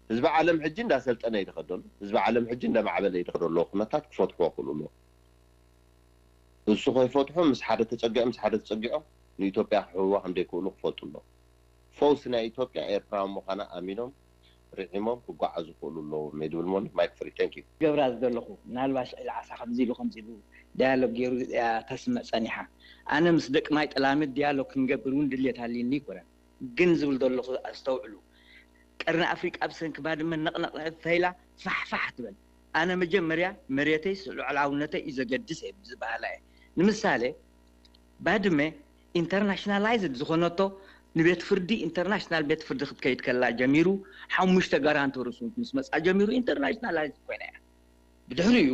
حزب عالم حجي ندا سلطنه يدخدل حزب عالم حجي ندا معبل يدخدل له خناتات كفتحوا كلوا له እሱ ከይፈትሑ ምስ ሓደ ተጸጊዖ ምስ ሓደ ተጸጊዖ ንኢትዮጵያ ሕዋ እንደይክእሉ ክፈልጡ ኣለዉ ፈውስ ናይ ኢትዮጵያ ኤርትራ ምዃና ኣሚኖም ርዒሞም ክጓዓዙ ክእሉ ኣለዉ ሜድብል ሞን ማይክ ፍሪ ታንክ ዩ ገብራ ዝደለኹ ናልባሽ ኢልዓሳ ከምዚ ኢሉ ዳያሎግ ገይሩ ተስምዕ ፀኒሓ ኣነ ምስ ደቂ ማይ ጠላምት ዲያሎግ ክንገብር እውን ድሌት ሃልዩኒ ይኮነን ግን ዝብል ዘለኹ ኣስተውዕሉ ቀርኒ ኣፍሪቃ ብሰንኪ ባድመ ነቕነቕ ተይላ ፋሕፋሕ ትበል ኣነ መጀመርያ መሬተይ ልዕላውነተይ እዩ ዘገድስ እየ ብዝበሃላ እየ ንምሳሌ ባድመ ኢንተርናሽናላይዝድ ዝኾነቶ ንቤት ፍርዲ ኢንተርናሽናል ቤት ፍርዲ ክትከይድ ከላ ጀሚሩ 5 ጋራንተርስ ምስ መጻ ጀሚሩ ኢንተርናሽናላይዝድ ኮይና እያ ብድሕሪኡ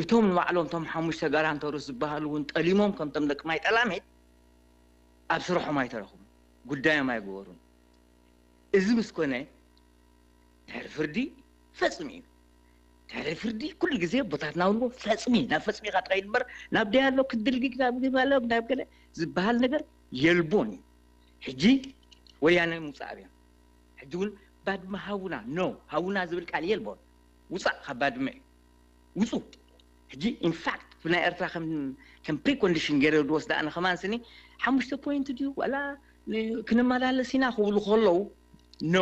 እቶም ንባዕሎም ቶም 5 ጋራንተርስ ዝበሃሉ እውን ጠሊሞም ከምቶም ደቂ ማይ ጠላሜት ኣብ ስርሖም ኣይተረኽቡ ጉዳዮም ኣይገበሩን እዚ ምስ ኮነ ድሕሪ ፍርዲ ፈጽሚ እዩ ድሕሪ ፍርዲ ኩሉ ግዜ ቦታትና ውልዎ ፈጽሚ ናብ ፈጽሚ ኢኻ ትኸይድ እምበር ናብ ዲያሎግ ክትድልጊግ ናብ ዲያሎግ ናብ ገለ ዝበሃል ነገር የልቦን እዩ ሕጂ ወያነ ምውፃእ እዮም ሕጂ እውን ባድመ ሃውና ኖ ሃውና ዝብል ቃል የልቦን ውፃእ ካብ ባድመ ውፁ ሕጂ ኢንፋክት ብናይ ኤርትራ ከም ፕሪኮንዲሽን ገይረ ዝወስዳ ኣነ ከማንስኒ 5 ፖይንት ድዩ ዋላ ክንመላለስ ኢና ክብሉ ከለዉ ኖ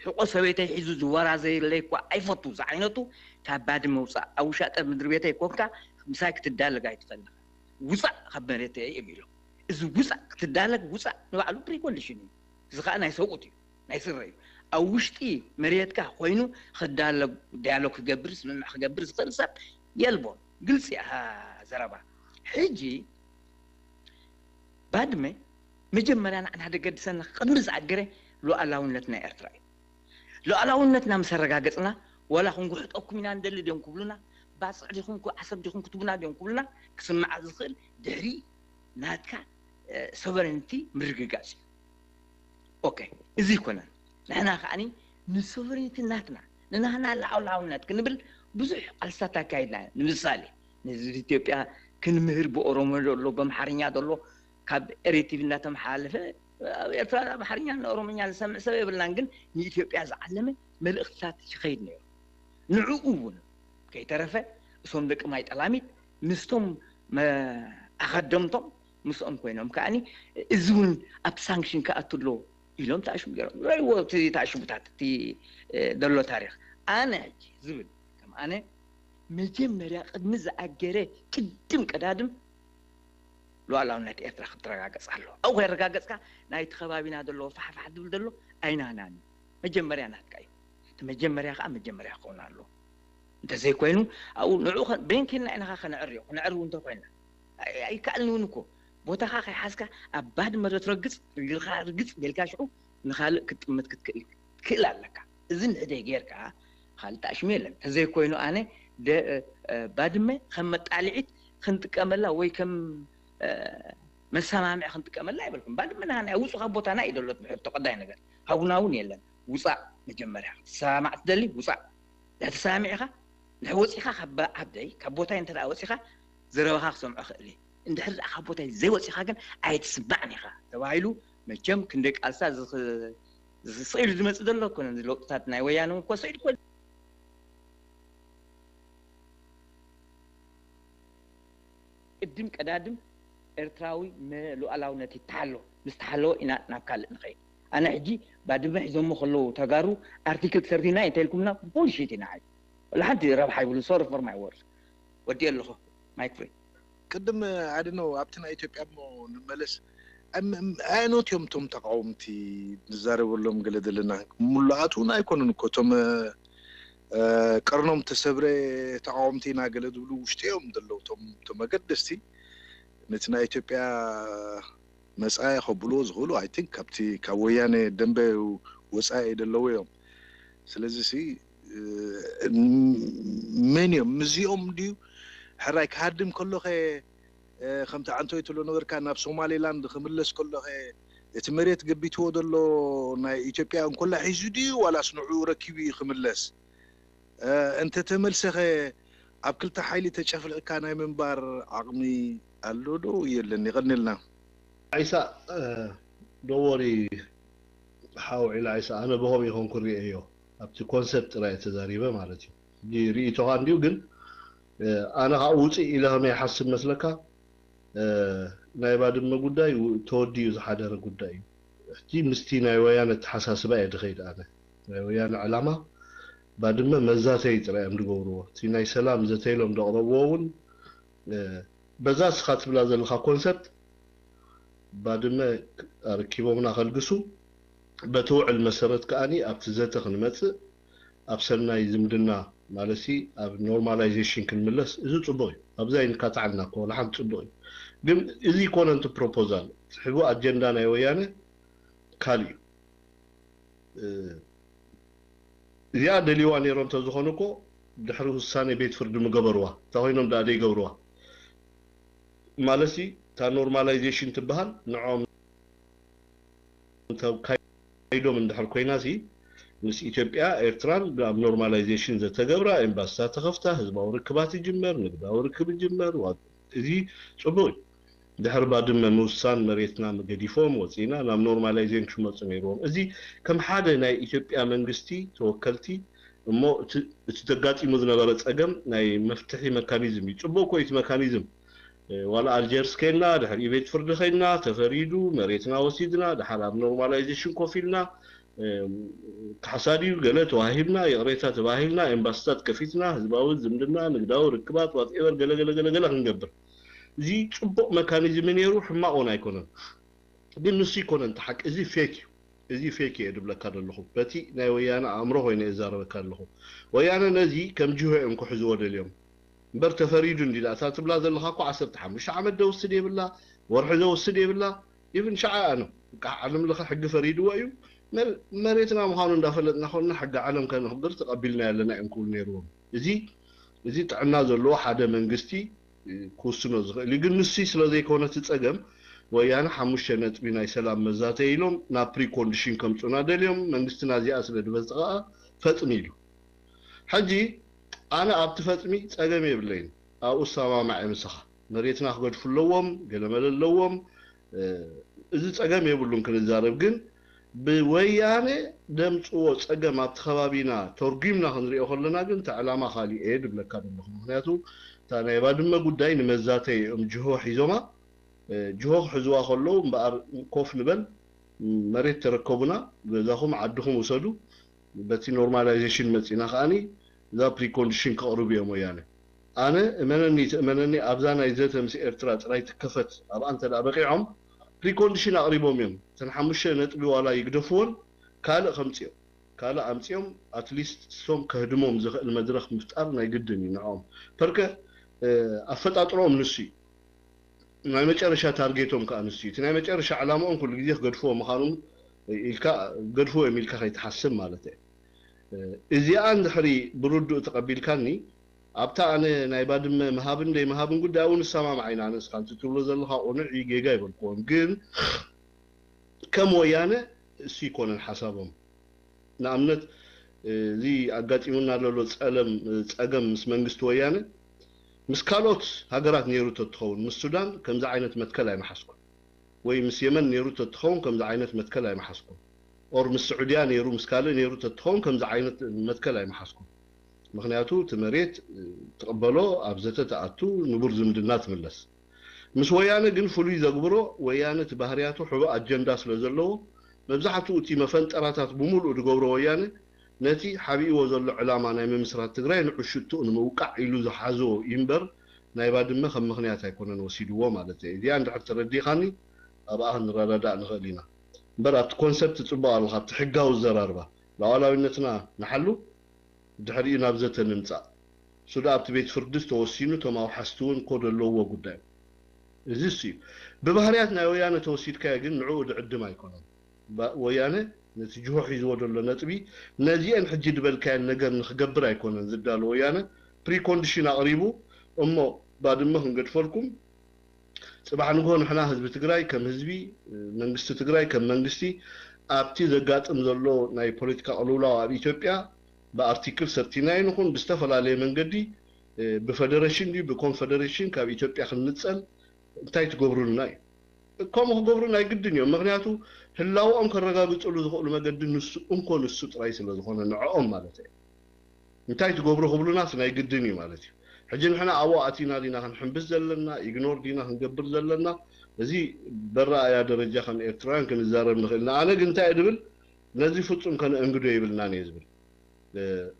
حقوق سويته يحيزو زوارا زي اللي كوا ايفوتو زعينتو كاباد موصا او شاطر مدر بيته كوكا مساك تدالغ ايتفلخ وصا خبرته يميلو از وصا تدالغ وصا نبعلو بريكونديشن زخانا يسوقتي نايسري او وشتي مريتكا خوينو خدالغ ديالوج كغبر سمع كغبر زخلصب يلبون قلسي ها زربا حجي بعدما مجمرنا انا هذا قد سنه قمز عقره لو الاونتنا ارتراي لو ألاونتنا مسرقاقتنا ولا خنقو حطوكم من ندل ديون كبلنا باص عليكم كو حسب ديكم كتبنا ديون كبلنا كسمع زخل دحري ناتكا سوفرينتي مرقاقاش اوكي ازي كنا نحنا خاني نسوفرينتي ناتنا لنا لاونات كنبل بزح قلساتا كايدنا مثالي نزل ኢትዮጵያ ክንምህር በኦሮሞ ደሎ በመሐርኛ ደሎ ካብ ኤሪቲቭና ተመሓለፈ ኤርትራ በሐርኛ ኦሮሞኛ ዝሰምዕ ሰብ ይብልናን ግን ንኢትዮጵያ ዝዓለመ መልእኽትታት ይኸይድ ነይሩ ንዕኡ እውን ከይተረፈ እሶም ደቂ ማይ ጠላሚት ምስቶም ኣኸደምቶም ምስኦም ኮይኖም ከዓኒ እዚ እውን ኣብ ሳንክሽን ከኣትሎ ኢሎም ተኣሽሙ ገይሮም ረይዎ እቲ ተኣሽሙታት እቲ ደሎ ታሪክ ኣነ ሕጂ ዝብል ከም ኣነ መጀመርያ ቅድሚ ዝኣገረ ቅድም ቀዳድም ሉዓላውነት ኤርትራ ክትረጋገፅ ኣሎ ኣብ ከይረጋገፅካ ናይቲ ከባቢና ዘሎ ፋሕፋሕ ዝብል ዘሎ ኣይናናኒ መጀመርያ ናትካ እዩ እቲ መጀመርያ ከዓ መጀመርያ ክኸውን ኣሎ እንተዘይኮይኑ ኣብኡ ንዕኡ በንኪልና ኢናኻ ከነዕርዮ ክንዕር እውን እንተኮይና ኣይከኣልኒ እውን እኮ ቦታኻ ከይሓዝካ ኣብ ባድመ ትረግፅ ርግልካ ርግፅ ቤልካ ሽዑ ንኻልእ ክትጥምት ክትክእል ኣለካ እዚ ንሕደይ ጌርካ ካልእ ተኣሽሙ የለን ተዘይኮይኑ ኣነ ባድመ ከም መጣልዒት ክንጥቀመላ ወይ ከም መሰማምዕ ክንጥቀመላ ይብልኩም ባድመ ናና ውፁ ካብ ቦታና እዩ ደሎ ተቐዳይ ነገር ሃቡና እውን የለን ውፃእ መጀመርያ ሰማዕ ትደሊ ውፃእ ዳተሰማሚዕኻ ንወፂኻ ካብ ዓብደይ ካብ ቦታይ እንተ ወፂኻ ዝረበኻ ክሰምዖ ክእል እንድሕር ካብ ቦታይ ዘይወፂኻ ግን ኣይትስማዕን ኢኻ ተባሂሉ መቸም ክንደይ ቃልሳ ዝስኢሉ ዝመፅእ ዘሎ ኮነ ለውጥታት ናይ ወያነ እኮ ስኢሉ ኮነ ቅድም ቀዳድም ኤርትራዊ ሉዓላውነት ይተሓሎ ምስተሓለወ ኢና ናብ ካልእ ንኸይድ ኣነ ሕጂ ባድመ ሒዞሞ ከለዉ ተጋሩ ኣርቲክል 39 እንተኢልኩምና ቡልሽት ኢና ዓይ ለሓንቲ ረብሓ ይብሉ ሶሪ ፎር ማይ ወርድ ወዲ ኣለኹ ማይክ ፍሪ ቅድም ኣድኖ ኣብቲ ናይ ኢትዮጵያ ሞ ንመለስ ኣየኖትዮም ቶም ተቃወምቲ ንዛረበሎም ገለ ዘለና ሙሉኣቱን ኣይኮኑን እኮ ቶም ቀርኖም ተሰብረ ተቃወምቲ ኢና ገለ ዝብሉ ውሽጢኦም ዘለዉ ቶም ኣገደስቲ ነቲ ናይ ኢትዮጵያ መፃኢ ከብልዎ ዝኽእሉ ኣይ ቲንክ ካብ ወያነ ደንበ ወፃኢ ደለዎ እዮም ስለዚ መን እዮም ምዚኦም ድዩ ሕራይ ክሃድም ከሎኸ ከምቲ ዓንቶይ ትብሎ ነበርካ ናብ ሶማሌላንድ ክምለስ ከሎኸ እቲ መሬት ገቢትዎ ዘሎ ናይ ኢትዮጵያ እንኮላ ሒዙ ድዩ ዋላስ ንዑ ረኪቡ ክምለስ እንተ ተመልሰኸ ኣብ ክልተ ሓይሊ ተጨፍልቕካ ናይ ምንባር ዓቕሚ ኣሎ ዶ የለን ይቐኒልና ዓይሳ ዶወሪ ሓውዒ ዓይሳ ኣነ ብኸም ይኹን ክሪአዮ ኣብቲ ኮንሰፕት ጥራይ ተዛሪበ ማለት እዩ ሪኢቶኻ እንዲሁ ግን ኣነ ከዓ ውፅእ ኢለ ከመይ ይሓስብ መስለካ ናይ ባድመ ጉዳይ ተወዲኡ ዝሓደረ ጉዳይ እዩ ሕጂ ምስቲ ናይ ወያነ ተሓሳስባ እየ ድኸይድ ኣነ ናይ ወያነ ዕላማ ባድመ መዛተይ ጥራይ እዮም ዝገብርዎ እቲ ናይ ሰላም ዘተኢሎም ዘቕረብዎ እውን በዛ ስኻ ትብላ ዘለካ ኮንሰፕት ባድመ ኣረኪቦምና ከልግሱ በቲ ውዕል መሰረት ከዓኒ ኣብቲ ዘተ ክንመፅእ ኣብ ሰናይ ዝምድና ማለሲ ኣብ ኖርማላይዜሽን ክንምለስ እዚ ፅቡቅ እዩ ኣብዛ ይንካትዓልና ኮ ለሓንቲ ፅቡቅ እዩ ግን እዚ ኮነንቲ ፕሮፖዛል ትሕቡ ኣጀንዳ ናይ ወያነ ካሊእ እዚኣ ደልይዋ ነይሮ እንተዝኾኑ እኮ ድሕሪ ውሳኔ ቤት ፍርዲ ምገበርዋ እታ ኮይኖም ዳኣ ደይገብርዋ ማለሲ እታ ኖርማላይዜሽን ትበሃል ንዖም ካይዶም እንድሕር ኮይናሲ ምስ ኢትዮጵያ ኤርትራን ኣብ ኖርማላይዜሽን ዘተገብራ ኤምባሲታት ተኸፍታ ህዝባዊ ርክባት ይጅመር ንግዳዊ ርክብ ይጅመር እዚ ፅቡቅ ድሕሪ ባድመ ምውሳን መሬትና ገዲፎም ወፂና ናብ ኖርማላይዜሽን ክመፁ ነይሮም እዚ ከም ሓደ ናይ ኢትዮጵያ መንግስቲ ተወከልቲ እሞ እቲ ተጋጢሙ ዝነበረ ፀገም ናይ መፍትሒ መካኒዝም እዩ ፅቡቅ ኮ እቲ መካኒዝም ዋላ አልጀርስ ከይና ድሕሪ ቤት ፍርዲ ከይና ተፈሪዱ መሬትና ወሲድና ድሓር ኣብ ኖርማላይዜሽን ኮፍ ኢልና ተሓሳዲዩ ገለ ተዋሂብና የቅሬታ ተባሂልና ኤምባሲታት ከፊትና ህዝባዊ ዝምድና ንግዳዊ ርክባት ዋትኤቨር ገለ ክንገብር እዚ ፅቡቅ መካኒዝም ነይሩ ሕማቅ እውን ኣይኮነን ግን ንሱ ይኮነን ተሓቂ እዚ ፌክ እዩ እዚ ፌክ እዩ ድብለካ ዘለኹ በቲ ናይ ወያነ ኣእምሮ ኮይኑ እዛረበካ ኣለኹ ወያነ ነዚ ከም ጅሆኦም ክሕዝዎ ደልዮም እምበር ተፈሪዱ እንዲላ እታ ትብላ ዘለካ እኮ 15 ዓመት ደውስድ የብላ ወርሒ ዘውስድ የብላ ኢቭን ሸዓኣ ነው ዓለም ለኸ ሕጊ ፈሪድዎ እዩ መሬትና ምዃኑ እንዳፈለጥና ኮንና ሕጊ ዓለም ከንኽብር ተቐቢልና ያለና እዮም ክብሉ ነይሩዎም እዚ ጥዕና ዘለዎ ሓደ መንግስቲ ክውስኖ ዝኽእል ግን ንሱ ስለዘይኮነ እቲ ፀገም ወያነ 5 ነጥቢ ናይ ሰላም መዛተይ ኢሎም ናብ ፕሪኮንዲሽን ከምፁና ደልዮም መንግስትና እዚኣ ስለ ድበፅቃ ፈፅሚ ኢሉ ሕጂ ኣነ ኣብቲ ፈፅሚ ፀገም የብለይን ኣብኡ ሰማማዕ ምስኻ መሬትና ክገድፉ ኣለዎም ገለመለ ኣለዎም እዚ ፀገም የብሉን ክንዛረብ ግን ብወያነ ደምፅዎ ፀገም ኣብቲ ከባቢና ተርጉምና ክንሪኦ ከለና ግን ተዕላማ ካሊእ እየ ድብለካ ዘለኹ ምክንያቱ እታ ናይ ባድመ ጉዳይ ንመዛተይ እዮም ጅሆ ሒዞማ ጅሆ ክሕዝዋ ከለዉ እምበኣር ኮፍ ንበል መሬት ተረከቡና ገዛኹም ዓድኹም ውሰዱ በቲ ኖርማላይዜሽን መፂና ከዓኒ እዛ ፕሪኮንዲሽን ከቕርቡ እዮም ወያነ ኣነ እመነኒ ኣብዛ ናይ ዘተ ምስ ኤርትራ ጥራይ ትከፈት ኣብኣ እንተ ደኣ በቂዖም ፕሪኮንዲሽን ኣቕሪቦም እዮም እተን 5 ነጥቢ ዋላ ይግደፍዎን ካልእ ከምፅኦም ካልእ ኣምፅኦም ኣትሊስት ሶም ከህድሞም ዝኽእል መድረክ ምፍጣር ናይ ግድን እዩ ንዖም በርከ ኣፈጣጥሮኦም ንሱ እዩ ናይ መጨረሻ ታርጌቶም ከዓ ንሱ እዩ እቲ ናይ መጨረሻ ዕላምኦም ኩሉ ግዜ ክገድፍዎ ምዃኖም ኢልካ ገድፍዎ እዮም ኢልካ ከይትሓስብ ማለት እዩ እዚኣ እንድሕሪ ብርዱእ ተቐቢልካኒ ኣብታ ኣነ ናይ ባድመ መሃብን ደይ መሃብን ጉዳይ እውን ሰማማዕ ኢና ንስካ ትብሎ ዘለካ ቁኑዕ ጌጋ ይበልክዎም ግን ከም ወያነ እሱ ይኮነን ሓሳቦም ንኣብነት እዚ ኣጋጢሙና ዘሎ ፀገም ምስ መንግስቲ ወያነ ምስ ካልኦት ሃገራት ነይሩ ተትኸውን ምስ ሱዳን ከምዚ ዓይነት መትከል ኣይመሓስኩም ወይ ምስ የመን ነይሩ ተትኸውን ከምዚ ዓይነት መትከል ኣይመሓስኩም ኦር ምስ ስዑድያ ነይሩ ምስ ካልእ ነይሩ ተትኸውን ከምዚ ዓይነት መትከል ኣይመሓስኩም ምክንያቱ እቲ መሬት ተቐበሎ ኣብ ዘተ ተኣቱ ንቡር ዝምድና ትምለስ ምስ ወያነ ግን ፍሉይ ዘግብሮ ወያነ እቲ ባህርያቱ ሕቡእ ኣጀንዳ ስለ ዘለዎ መብዛሕትኡ እቲ መፈንጠራታት ብምሉእ ዝገብሮ ወያነ ነቲ ሓቢእዎ ዘሎ ዕላማ ናይ ምምስራት ትግራይ ንዕሽቱኡ ንምውቃዕ ኢሉ ዝሓዞ ይምበር ናይ ባድመ ከም ምክንያት ኣይኮነን ወሲድዎ ማለት እዩ እዚኣ እንድሕር ተረዲኻኒ ኣብኣ ክንረዳዳእ ንኽእል ኢና እምበር ኣብቲ ኮንሰፕት ፅቡቅ ኣለካ ኣብቲ ሕጋዊ ዘራርባ ላዋላዊነትና ንሓሉ ድሕሪኡ ናብ ዘተ ንምፃእ ሱዳ ኣብቲ ቤት ፍርዲ ተወሲኑ ቶም ኣብ ሓስቲ እውን ኮ ዘለውዎ ጉዳይ እዚ እሱ እዩ ብባህርያት ናይ ወያነ ተወሲድካዮ ግን ንዕኡ ድዕድም ኣይኮነን ወያነ ነቲ ጅሆ ሒዝዎ ዘሎ ነጥቢ ነዚአን ሕጂ ድበልካየን ነገር ንክገብር ኣይኮነን ዝዳሎ ወያነ ፕሪኮንዲሽን ኣቕሪቡ እሞ ባድመ ክንገድፈልኩም ፅባሕ ንግሆ ንሕና ህዝቢ ትግራይ ከም ህዝቢ መንግስቲ ትግራይ ከም መንግስቲ ኣብቲ ዘጋጥም ዘሎ ናይ ፖለቲካ ቅልውላው ኣብ ኢትዮጵያ በአርቲክል 39 ይኹን ብዝተፈላለየ መንገዲ بفدريشن دي بكونفدريشن كاب إثيوبيا خنتصل انتي تقبرنا كم قبرنا يقدن يوم مغنياتو هلاو أم كرجاء بتقولوا ذقول ما قدن نص كون السوت رئيس اللي ذقولنا نعم مالته انتي تقبروا قبلنا سنا يقدن يوم مالته حجين إحنا عواتنا دينا هنحبس زلنا يجنور دينا هنقبر زلنا زي برا يا درجة خن إيرتران كن الزارب نخلنا أنا قلت أدبل نزي فترة كان أنقدو يبلنا نيزبل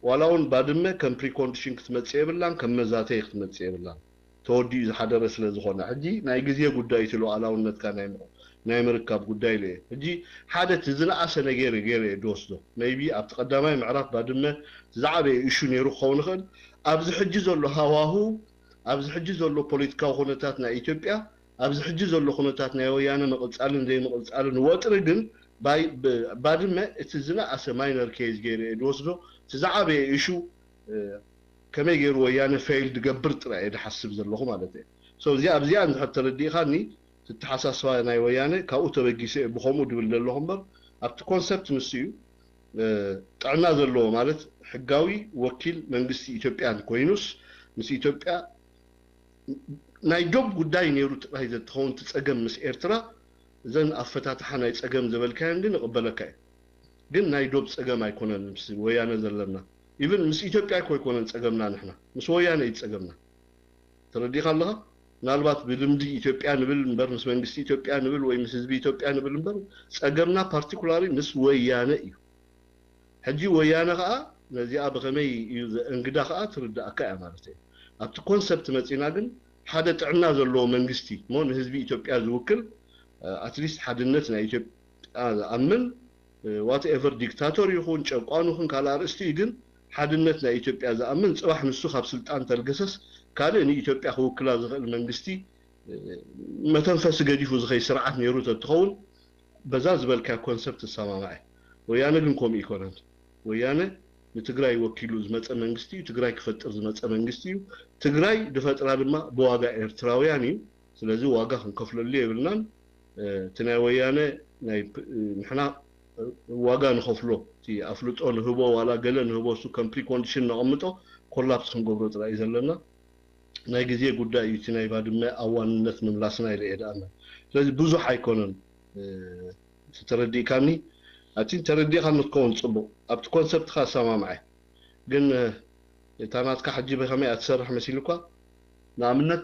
ولون بعد ما كان بري كونديشن كتمت يبلنا كم مزاتي كتمت يبلنا تودي إذا حدا رسل زخون حجي نايجزيه قداي تلو على ونت كان نايم ركاب قداي له حجي حدا تزنا أسنة غير دوسدو maybe أتقدمه معرف بعد ما زعبه يشون يروح خونخن أبز حجز له هواهو أبز حجز له بوليتيكا خونتاتنا إثيوبيا أبز حجز له خونتاتنا ويانا مقصالن زي مقصالن وترجن باي بعد ما تزنا أس minor case غير دوسدو زعبه يشو كما يجروا ويانا فيل تقبرت رأي حسب زلهم مالته سو زي أبزي عند حتى ردي خاني تتحسس وانا ويانا كأوتو بجيسي بخمود باللهم بر أبت كونسبت نسيو تعنا زلوا مالت حقاوي وكيل منجستي إثيوبيان كوينوس مس إثيوبيا نايجوب قداي نيروت هيدا تخون تتسجم مس إيرترا زين أفتات حنا يتسجم زبل كان دين قبلك دين نايجوب تسجم يكونن مس ويانا زلنا even مس إثيوبيا كوي كونن تسجمنا نحنا مس ويانا يتسجمنا تردي خلها نالبات بلمدي إثيوبيا نبل نبر مس منجستي إثيوبيا نبل وي مس حزب إثيوبيا نبل نبر تسجمنا particularly مس ويانا إيو حجي ويانا خا نزي أبغمي انقدا خا ترد أكا مالتي أبت كونسبت متينا جن حدا تعنا زلو منجستي مون حزب إثيوبيا زوكل أتليست حدنتنا إثيوبيا أمن وات ايفر ديكتاتور يكون ጨቋኑ ይሁን ካላርስቲ ግን ሓድነትና ኢትዮጵያ ዝኣምን ጽባሕ ንሱ ካብ ስልጣን ተልገሰስ ካልእ ንኢትዮጵያ ክውክላ ዝኽእል መንግስቲ መተንፈስ ገዲፉ ዝኸይ ስርዓት ነይሩ ተትኸውን በዛ ዝበልካ ኮንሰፕት ተሰማማዕ ወያነ ግን ኮም ኢኮኖሚ ወያነ ንትግራይ ወኪሉ ዝመፀ መንግስቲ ትግራይ ክፈጥር ዝመፀ መንግስቲ ትግራይ ድፈጥራ ድማ ብዋጋ ኤርትራውያን እዩ ስለዚ ዋጋ ክንከፍለሉ ይብልናን ትናይ ወያነ ናይ ንሕና واقع نخفلو تي أفلطون هبو ولا جلن هبو سو كم بري كونديشن نعمته كولابس خنقبرت رئيس لنا نايجزيه قدا يتناي بعد ما أوان نت من لاسنا إلى إدانا لازم بزح يكونن تردي كاني أتين تردي خان تكون صبو أبت كونسبت خاصة ما معي جن تانات كحجي بخمي أتسرح مسيلوكا نعملنا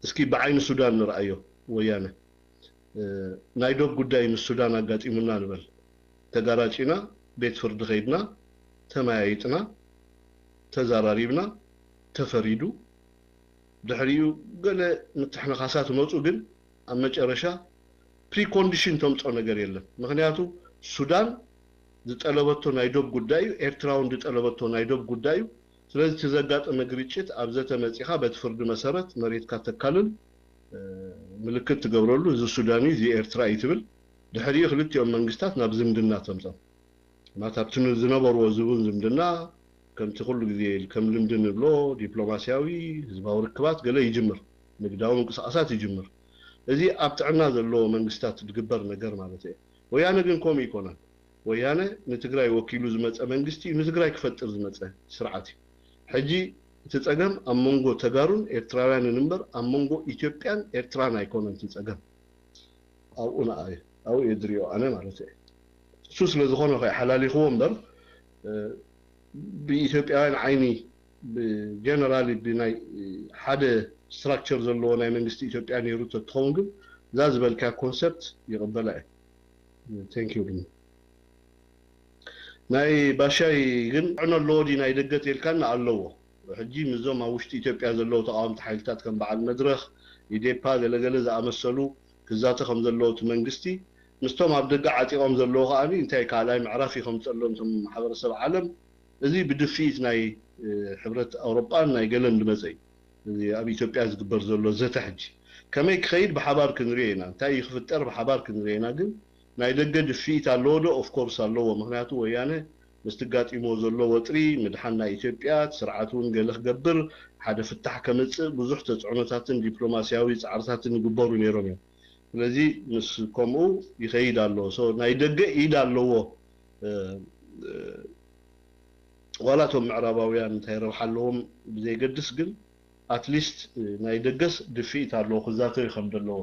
اسكي بعين السودان رأيه ويانا نايدوب قداي من السودان قات إيمنا نبل تقاراتنا بيت فرد غيدنا تمايتنا تزاراريبنا تفريدو دحريو قال نتحنا خاصات موتو قل أما جرشا بري كونديشن تمتعو نقر يلا مخنياتو السودان دتقلبتو نايدوب قدايو إيرتراون دتقلبتو نايدوب قدايو سلازي تزاقات أما قريتشت أبزاتا ماتيخا بيت فرد مسارت مريت كاتكالن ملكت تقبرلو زي السوداني زي إيرترا يتبل دحريه خلت يوم منجستات ناب زمدنا تمزم ما تابتنو الزنبر وزبون زمدنا كم تقول زي كم لمدن بلو دبلوماسياوي زباو ركبات قال يجمر نقداو انقصاصات يجمر زي ابتعنا زلو منجستات تقبر نقر مالتي ويانا كن كوم يكونان ويانا نتقراي وكيلو زمص منجستي نتقراي كفطر زمص سرعتي حجي تتصقم امونغو تغارون ኤርትራውያን ንምበር امونغو ኢትዮጵያን ኤርትራን አይኮነን ትጸገም او انا اي او يدريو انا معناته سوس لزخون خي حلالي خو امبر بኢትዮጵያውያን عيني بجنرالي بناي حدا ستراكشر زلو ناي منግስት ኢትዮጵያ ነይሩ ተትኸውን ግን ዛዝ በልካ ኮንሰፕት ይقبل ثانك يو ناي باشاي ግን عنلودي ناي دغت يلكان አለዎ حجي مزوم وشت إثيوبيا زلوا تقاوم تحيلتات كان بعد مدرخ يديبا لجلة زعمسلو كذاته خم زلوا تمنجستي مستوم عبد عتيقهم زلوا غاني انتي كالاي معرفي خم تقلهم ثم حضر السبع عالم زي بدفيت ناي حبرة أوروبا ناي قلن دمزي زي أبي إثيوبيا زكبر زلوا زت حجي كما يخيل بحبار كنرينا تاي يخفتر بحبار كنرينا قل ناي دقة دفيت اللودو أوف كورس اللودو مهناتو ويانا مستقات يموزلو وطري مدحنا إثيوبيا سرعتون قالخ قبر حدا فتح كمص بزح تصعنتاتن دبلوماسياوي صعرتاتن يقبروا نيروم ስለዚህ ምስ ከምኡ ይኸይድ ኣሎ ሶ ናይ ደገ ኢድ ኣለዎ ዋላቶም ምዕራባውያን እንታይ ረብሓለዎም ብዘይገድስ ግን ኣትሊስት ናይ ደገስ ድፊት ኣለዎ ክዛተዩ ከም ዘለዎ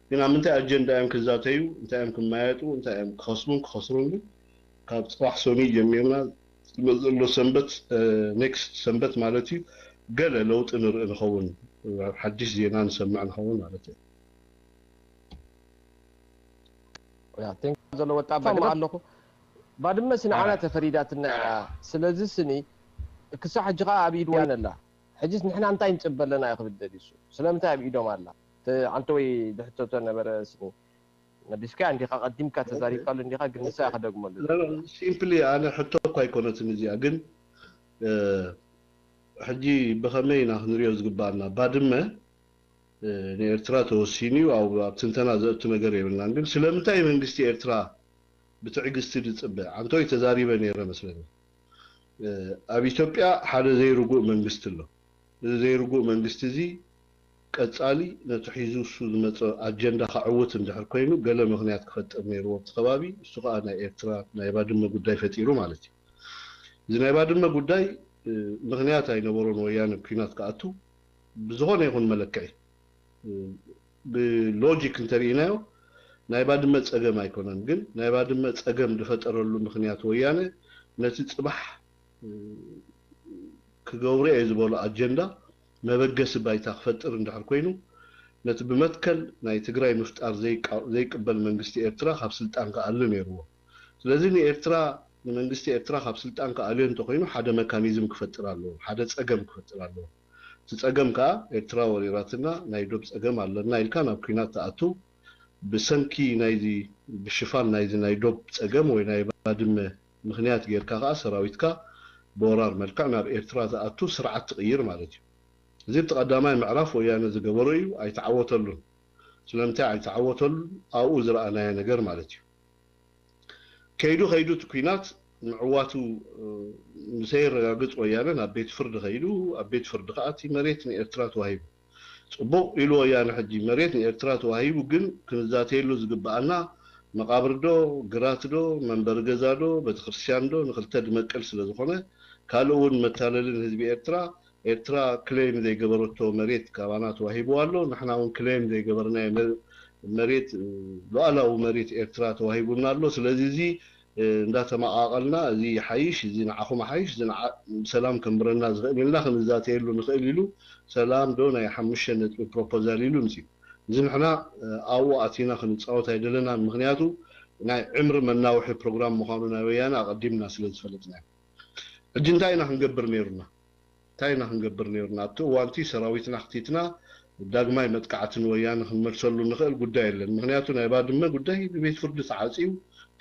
ግን ኣብ ምንታይ ኣጀንዳ እዮም ክዛተዩ እንታይ እዮም ክማየጡ እንታይ እዮም ክኸስሩን ግን ካብ ፅባሕ ሶኒ ጀሚርና ዘሎ ሰንበት ኔክስት ሰንበት ማለት እዩ ገለ ለውጢ ንርኢ ንኸውን ሓድሽ ዜና ንሰምዕ ንኸውን ማለት እዩ ያ ቴንክ ዘሎ ወጣ ኣለኹ ባድመ ስኒ ዓና ተፈሪዳትና ስለዚ ስኒ ክሳብ ሕጂ ኸ ኣብ ኢድ ወያን ኣላ ሕጂስ ንሕና እንታይ ንፅበለና ይኽብደል ይሱ ስለምንታይ ኣብ ኢዶም ኣላ አንተ ወይ ድሕተቶ ነበረ ስኒ መዲስካ እንዲኻ ቀዲምካ ተዛሪብካሉ እንዲኻ ግን ንሳ ከደግመሉ ሲምፕሊ ኣነ ሕቶ እኳ ኣይኮነትን እዚኣ ግን ሕጂ ብኸመይ ኢና ክንሪኦ ዝግባአና ባድመ ንኤርትራ ተወሲኑ ኣብ ትንተና ዘእቱ ነገር የብልናን ግን ስለምንታይ መንግስቲ ኤርትራ ብትዕግስቲ ዝፅበ አንቶይ ተዛሪበ ነይረ መስለኒ ኣብ ኢትዮጵያ ሓደ ዘይርጉእ መንግስቲ ኣሎ እዚ ዘይርጉእ መንግስቲ እዚ ቀጻሊ ነቲ ሒዙ እሱ ዝመፀ ኣጀንዳ ክዕውት እንድሕር ኮይኑ ገለ ምክንያት ክፈጥር ነይሩ ኣብቲ ከባቢ እሱ ከዓ ናይ ኤርትራ ናይ ባድመ ጉዳይ ፈጢሩ ማለት እዩ እዚ ናይ ባድመ ጉዳይ ምክንያት ኣይነበሮን ወያነ ኩናት ክኣቱ ብዝኾነ ይኹን መለክዒ ብሎጂክ እንተሪእናዮ ናይ ባድመ ፀገም ኣይኮነን ግን ናይ ባድመ ፀገም ዝፈጠረሉ ምክንያት ወያነ ነቲ ፅባሕ ክገብሮ እየ ዝበሎ ኣጀንዳ መበገሲ ባይታ ክፈጥር እንድሕር ኮይኑ ነቲ ብመትከል ናይ ትግራይ ምፍጣር ዘይቅበል መንግስቲ ኤርትራ ካብ ስልጣን ከኣሉ ነይርዎ ስለዚ ንኤርትራ ንመንግስቲ ኤርትራ ካብ ስልጣን ከኣልዮ እንተኮይኑ ሓደ መካኒዝም ክፈጥር ኣለዎ ሓደ ፀገም ክፈጥር ኣለዎ እቲ ፀገም ከዓ ኤርትራ ወሪራትና ናይ ዶብ ፀገም ኣለና ኢልካ ናብ ኩናት ተኣቱ ብሰንኪ ናይዚ ብሽፋን ናይዚ ናይ ዶብ ፀገም ወይ ናይ ባድመ ምክንያት ጌርካ ከዓ ሰራዊትካ በወራር መልክዕ ናብ ኤርትራ ተኣቱ ስርዓት ትቕይር ማለት እዩ እዚ ተቀዳማይ ምዕራፍ ወያነ ዝገበሮ እዩ ኣይተዓወተሉን ስለምንታይ ኣይተዓወተሉን ኣብኡ ዝረኣናዮ ነገር ማለት እዩ ከይዱ እቲ ኩናት ምዕዋቱ ንሰይረጋግፅ ወያነ ናብ ቤት ፍርዲ ከይዱ ኣብ ቤት ፍርዲ ከዓ እቲ መሬት ንኤርትራ ተዋሂቡ ጽቡቕ ኢሉ ወያነ ሕጂ መሬት ንኤርትራ ተዋሂቡ ግን ክንዛተየሉ ዝግባአና መቃብር ዶ ግራት ዶ መንበሪ ገዛ ዶ ቤተክርስትያን ዶ ንክልተ ድመቅል ስለዝኾነ ካልእ እውን መታለልን ህዝቢ ኤርትራ ክሌም ዘይገበረቶ መሬት ካባና ተዋሂቡ ኣሎ ንሕና እውን ክሌም ዘይገበርናዮ መሬት ሉዓላዊ መሬት ኤርትራ ተዋሂቡና ኣሎ ስለዚ እዚ እንዳተመቃቀልና እዚ ሓይሽ እዚ ንዓኹም ሓይሽ እዚ ሰላም ከምብረና ዝኽእል ኢልና ክንዛተየሉ ንኽእል ኢሉ ሰላም ዶ ናይ 5 ነጥቢ ፕሮፖዛል ኢሉ ንሲ እዚ ንሕና ኣብኡ ኣቲና ክንፃወት ኣይደለናን ምክንያቱ ናይ ዕምሪ መናውሒ ፕሮግራም ምዃኑ ናይ ወያነ ኣቐዲምና ስለዝፈለጥና ሕጂ እንታይ ኢና ክንገብር ነይሩና ኣብቲ እዋንቲ ሰራዊትና ክቲትና ዳግማይ መጥቃዕትን ወያነ ክንመልሰሉ ንኽእል ጉዳይ የለን ምክንያቱ ናይ ባድመ ጉዳይ ብቤት ፍርዲ ተዓፂዩ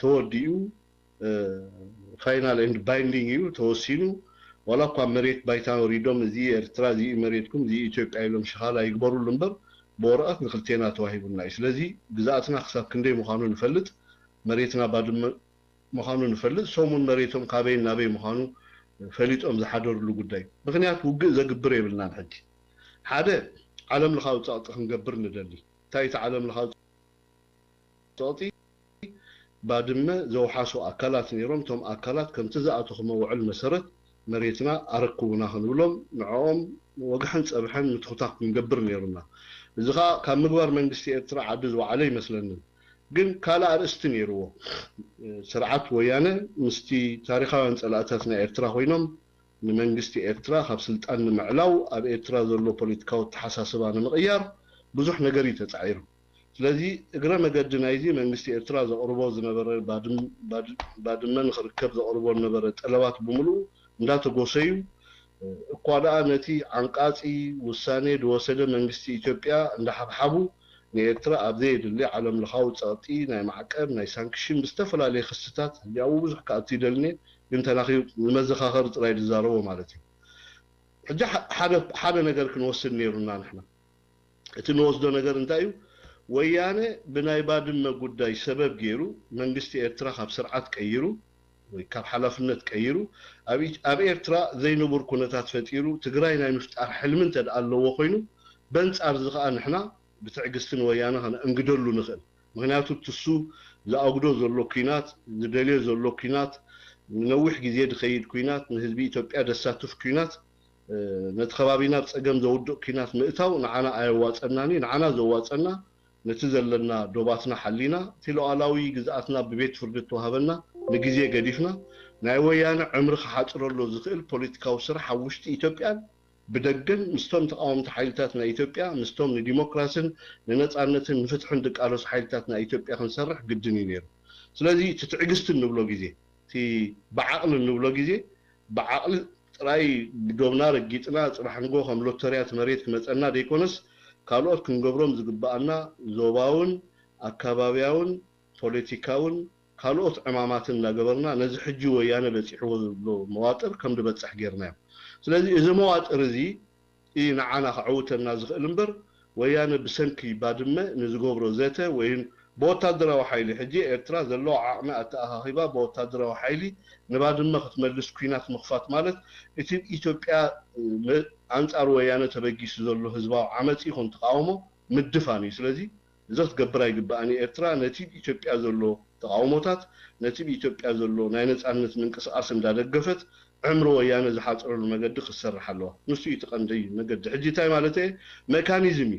ተወዲኡ ፋይናል ኤንድ ባይንዲንግ እዩ ተወሲኑ ዋላ እኳ መሬት ባይታ ወሪዶም እዚ ኤርትራ እዚ መሬትኩም እዚ ኢትዮጵያ ኢሎም ሽኻላ ይግበሩሉ እምበር ብወረቐት ንክልቴና ተዋሂቡና እዩ ስለዚ ግዛኣትና ክሳብ ክንደይ ምዃኑ ንፈልጥ መሬትና ባድመ ምዃኑ ንፈልጥ ሰሙን መሬቶም ካበይ ናበይ ምዃኑ ፈሊጦም ዝሓደርሉ ጉዳይ ምክንያት ውግእ ዘግብር የብልናን ሕጂ ሓደ ዓለም ለኻዊ ፀቕጢ ክንገብር ንደሊ እንታይ እቲ ዓለም ለኻዊ ፀቕጢ ባድመ ዘውሓሱ ኣካላት ነይሮም እቶም ኣካላት ከምቲ ዝኣተኹ መውዕል መሰረት መሬትና ኣረክቡና ክንብሎም ንዕኦም ወግሕን ፀብሐን ምትኽታክ ክንገብር ነይሩና እዚ ከዓ ካብ ምግባር መንግስቲ ኤርትራ ዓዲ ዝወዓለ ይመስለኒ ግን ካልእ ኣርእስቲ ነይርዎ ስርዓት ወያነ ምስቲ ታሪኻውያን ፀላእታት ናይ ኤርትራ ኮይኖም ንመንግስቲ ኤርትራ ካብ ስልጣን ንምዕላው ኣብ ኤርትራ ዘሎ ፖለቲካዊ ተሓሳስባ ንምቕያር ብዙሕ ነገር እዩ ተፃዒሩ ስለዚ እግረ መገዲ ናይዚ መንግስቲ ኤርትራ ዘቕርቦ ዝነበረ ባድመ ንክርከብ ዘቕርቦ ዝነበረ ጠለባት ብምሉእ እንዳተጎሰዩ እኳ ደኣ ነቲ ዓንቃፂ ውሳኔ ዝወሰደ መንግስቲ ኢትዮጵያ እንዳሓብሓቡ ንኤርትራ ኣብ ዘየድሊ ዓለም ለኻዊ ፀቕጢ ናይ ማዕቀብ ናይ ሳንክሽን ብዝተፈላለየ ክስታት ያው ብዙሕ ከኣቱ ይደልኒ ግን ተናኺቡ ንመዘኻኸሪ ጥራይ ዝዛረቦ ማለት እዩ ሕጂ ሓደ ነገር ክንወስድ ነይሩና ንሕና እቲ ንወስዶ ነገር እንታይ እዩ ወያነ ብናይ ባድመ ጉዳይ ሰበብ ገይሩ መንግስቲ ኤርትራ ካብ ስርዓት ቀይሩ ወይ ካብ ሓላፍነት ቀይሩ ኣብ ኤርትራ ዘይንቡር ኩነታት ፈጢሩ ትግራይ ናይ ምፍጣር ሕልሚ እንተደኣ ኣለዎ ኮይኑ በንፃር እዚ ከዓ ንሕና ብትዕግስትን ወያነ እንግደሉ ንኽእል ምክንያቱ ትሱ ዝኣግዶ ዘሎ ኩናት ዝደልዮ ዘሎ ኩናት نوح جزيد خيد كوينات نهزبي إثيوبيا دساتف كوينات نتخبابينا بصقم زودق كوينات مئتاو نعنا أيوات أناني نعنا زوات أنا نتزل لنا دوباتنا حلينا تلو علاوي جزءاتنا ببيت فردت وهبنا نجزيه قديفنا ناويان عمر خاطر له زخيل بوليتيكا وسر حوشت إثيوبيا بدقن مستوم تقاوم حيلتاتنا إثيوبيا مستوم لديمقراسن لنصانتن نفتح عندك على حيلتاتنا إثيوبيا خنسرح قدني نير سلازي تتعقست النبلو جزي تي بعقل النبلو جزي بعقل راي دومنا رجيتنا راح نقول خم لوتريات مريت كمصنا ديكونس ካልኦት ክንገብሮም ዝግባአና ዞባውን አካባቢያውን ፖለቲካውን ካልኦት ዕማማትን እናገበርና ነዚ ሕጂ ወያነ በፂሕዎ ዘሎ መዋጥር ከም ድበፅሕ ጌርና ስለዚ እዚ መዋጥር እዚ ንዓና ክዓውተና ዝኽእል እምበር ወያነ ብሰንኪ ባድመ ንዝገብሮ ዘተ ወይን በወታደራዊ ሓይሊ ሕጂ ኤርትራ ዘሎ ዓቕሚ ኣተኣኻኺባ በወታደራዊ ሓይሊ ንባድመ ክትመልስ ኩናት ምኽፋት ማለት እቲ ኢትዮጵያ አንጻር ወያነ ተበጊስ ዘሎ ህዝባው ዓመጽ ይኹን ተቃውሞ ምድፋኒ ስለዚ እዘት ገብራ ይግባአኒ ኤርትራ ነቲ ኢትዮጵያ ዘሎ ተቃውሞታት ነቲ ኢትዮጵያ ዘሎ ናይ ነጻነት ምንቅስቃስ እንዳደገፈት ዕምሮ ወያነ ዝሓጽረሉ መገዲ ክሰርሕ ኣለዋ ንሱ ይተቀንደይ መገዲ ሕጂ ታይ ማለት ሜካኒዝም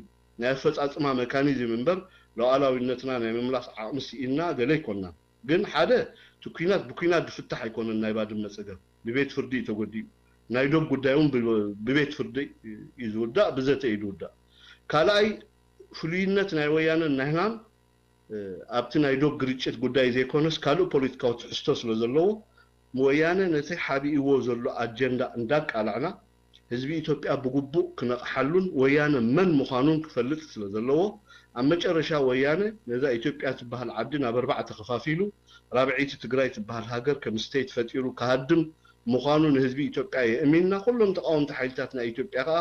ናይ ፈጻጽማ ሜካኒዝም እምበር ሉዓላዊነትና ናይ ምምላስ ዓቕሚ ሲኢና ገለ ይኮንና ግን ሓደ ትኩናት ብኩናት ድፍታሕ ኣይኮነን ናይ ባድመ ፀገም ብቤት ፍርዲ ተጎዲ ናይ ዶብ ጉዳዩን ብቤት ፍርዲ ይዝውዳእ ብዘተ ይዝውዳእ ካልኣይ ፍሉይነት ናይ ወያነ ናይናን ኣብቲ ናይ ዶብ ግርጭት ጉዳይ ዘይኮነስ ካልእ ፖለቲካዊ ትሕዝቶ ስለ ዘለዎ ወያነ ነቲ ሓቢእዎ ዘሎ ኣጀንዳ እንዳቃላዕና ህዝቢ ኢትዮጵያ ብግቡእ ክነቕሓሉን ወያነ መን ምዃኑን ክፈልጥ ስለ ዘለዎ ኣብ መጨረሻ ወያነ ነዛ ኢትዮጵያ ትበሃል ዓዲ ናብ ኣርባዕተ ከፋፊሉ ራብዒቲ ትግራይ ትበሃል ሃገር ከም ስቴት ፈጢሩ ካሃድም ምዃኑ ንህዝቢ ኢትዮጵያ የእሚንና ኩሎም ተቃወምቲ ሓይልታትና ኢትዮጵያ ከዓ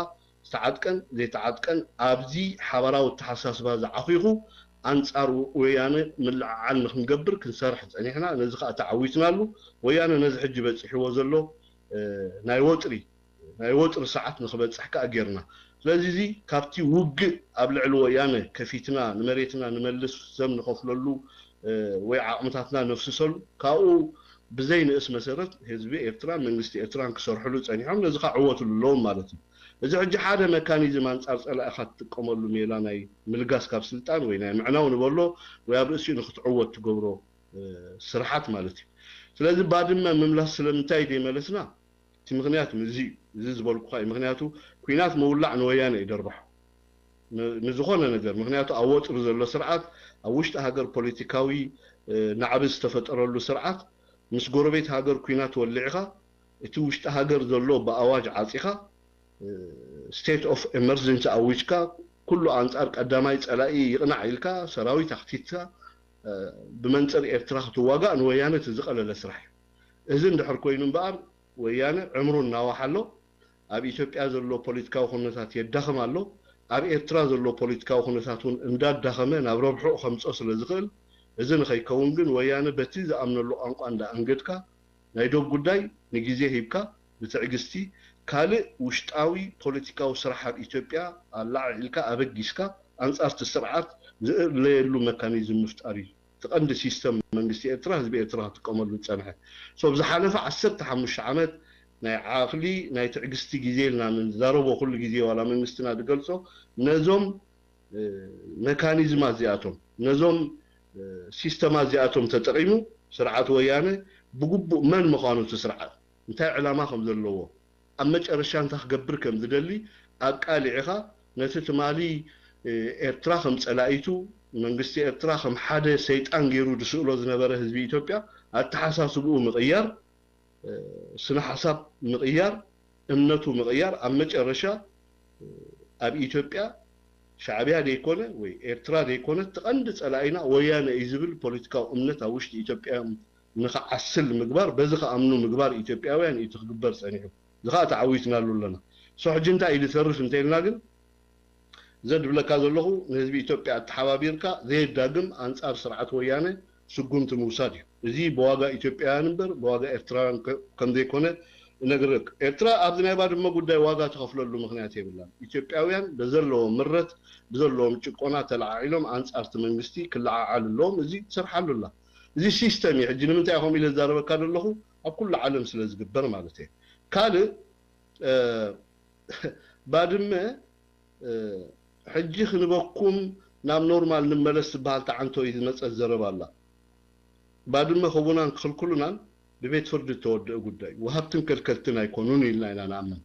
ዝተዓጥቀን ዘይተዓጥቀን ኣብዚ ሓበራዊ ተሓሳስባ ዝዓኺኹ አንጻር ወያነ ምልዓል ንክንገብር ክንሰርሕ ፀኒሕና ነዚ ከዓ ተዓዊትናሉ ወያነ ነዚ ሕጂ በፂሕዎ ዘሎ ናይ ወጥሪ ሰዓት ንክበፅሕ ከዓ ጌርና ስለዚ እዚ ካብቲ ውግእ ኣብ ልዕሊ ወያነ ከፊትና ንመሬትና ንመልስ ሰብ ንኸፍለሉ ወይ ዓቕምታትና ነፍስሰሉ ካብኡ ብዘይ ንእስ መሰረት ህዝቢ ኤርትራ መንግስቲ ኤርትራን ክሰርሕሉ ፀኒሖም ነዚ ከዓ ዕወትሉ ኣለዎም ማለት እዩ እዚ ሕጂ ሓደ ሜካኒዝም አንጻር ፀላኢኻ ትጥቀመሉ ሜላ ናይ ምልጋስ ካብ ስልጣን ወይ ናይ ምዕናው ንበሎ ወይ ኣብ ርእሲኡ ንክትዕወት ትገብሮ ስርሓት ማለት እዩ ስለዚ ባድመ ምምላስ ስለምንታይ ደይመለስና እቲ ምክንያት እዚ ዝበልኩ ኸ ምክንያቱ ኩናት መውላዕ ንወያነ ይደርባሕ ንዝኾነ ነገር ምክንያቱ ኣብ ወጥሪ ዘሎ ስርዓት ኣብ ውሽጢ ሃገር ፖለቲካዊ ናዕቢ ዝተፈጠረሉ ስርዓት ምስ ጎረቤት ሃገር ኩናት ወሊዕኻ እቲ ውሽጢ ሃገር ዘሎ ብኣዋጅ ዓፂኻ ስቴት ኦፍ ኤመርጀንሲ ኣዊጅካ ኩሉ አንጻር ቀዳማይ ፀላኢ ይቕናዕ ኢልካ ሰራዊት ኣኽቲትካ ብመንፀር ኤርትራ ክትዋጋእ ንወያነ ዝቐለለ ስራሕ እዚ እንድሕር ኮይኑ እምበኣር ወያነ ዕምሩ እናዋሓሎ ኣብ ኢትዮጵያ ዘሎ ፖለቲካዊ ኩነታት የዳኸም ኣሎ ኣብ ኤርትራ ዘሎ ፖለቲካዊ ኩነታት እውን እንዳዳኸመ ናብ ረብሑ ከምፆ ስለ ዝኽእል እዚ ንኸይከውን ግን ወያነ በቲ ዝኣምነሉ ቋንቋ እንዳኣንገድካ ናይ ዶብ ጉዳይ ንግዜ ሂብካ ብትዕግስቲ ካልእ ውሽጣዊ ፖለቲካዊ ስራሕ ኣብ ኢትዮጵያ ኣላዕልካ ኣበጊስካ አንጻር እቲ ስርዓት ዝለየሉ ሜካኒዝም ምፍጣር እዩ تقند سيستم منجستي إتراه زبي إتراه تقامل بتسامحه. سو بزحلفة عسرت حمش عمد ناي عقلي ناي تعجستي جزيلنا من ضربه كل جزيل ولا منجستنا دقلصو نظام ميكانيزم زياتهم نظام سيستم زياتهم تتقيمو سرعات ويانه بجوب من مخانو تسرعات نتاع علامة خمس اللوه أما ترشان تخبر كم ذللي أقال عها نتت مالي إتراه خمس ألاقيتو منجستي إتراه خم حدا سيتان غيرو دسولو زنبره حزب إثيوبيا التحساسبو مغيار سنة حساب مغيار امنتو مغيار أما ترشا أب إثيوبيا شعبيها ديكونه وي إرترا ديكونه تقندس علينا ويانا إيزبل بوليتيكا أمنت أوشت إثيوبيا نخ عسل مقبار بزخ أمنو مقبار إثيوبيا وين يتخبر سنيهم زخا تعويتنا لنا صح جنتا إلى ثرف انتين ناقل زاد بلا كذا له نسبي إثيوبيا التحابيركا زي داقم أنصار سرعة ويانا سجون تموسادي زي بواقع إثيوبيا نمبر بواقع إرترا كم ديكونه نقرك إرترا أبدنا بعد ما قد واقع تخفلوا له مخناتي بالله إثيوبياويان بزلوا مرت بزلوا مشكونات العائلهم أنصار تمنجستي كل عائل لهم زي سرح له زي سيستم يحجنا من تاعهم إلى الزارب كان له كل عالم سلازقبر مالته كالي بعدما حجي خنبقكم نام نورمال نملس بحال تعنتو إذا نتأزرب الله بعدما خونا نخل كلنا ببيت فرد تودع قداي وهبتن كالكلتنا يكونون إلا إنا نعمل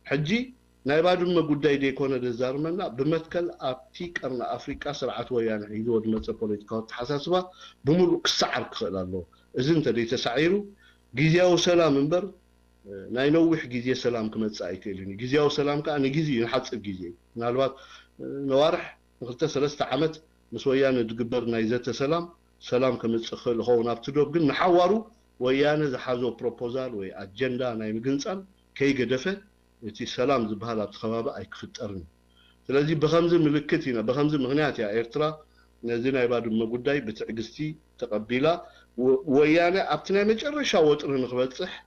حجي نايبادما قداي دي يكون دزارمنا بمثكل أبتيك أرنا أفريقيا سرعة ويانا عيدود متى بوليتيكا تحساسبا بملوك السعر كخيل الله إذن تدي تسعيرو جيزياو سلام منبر ناينوح جيزيا سلام كما تسعيك لني جيزياو سلام كأني جيزي نحط الجيزي نالوات نوارح نقلت 3 عامات مسويانا تقبر نايزة سلام كما تسخل خونا بتدوب قلنا نحوارو ويانا زحازو بروبوزال وي أجندا نايم جنسان كي قدفه يتي سلام زبهالا بتخبابا أي كفترن فلازي بخمز ملكتنا بخمز مغنيات يا إيرترا نزينا يبادو مقوداي بتعقستي تقبيلا ويانا أبتنا مجرشا وطرن خبتصح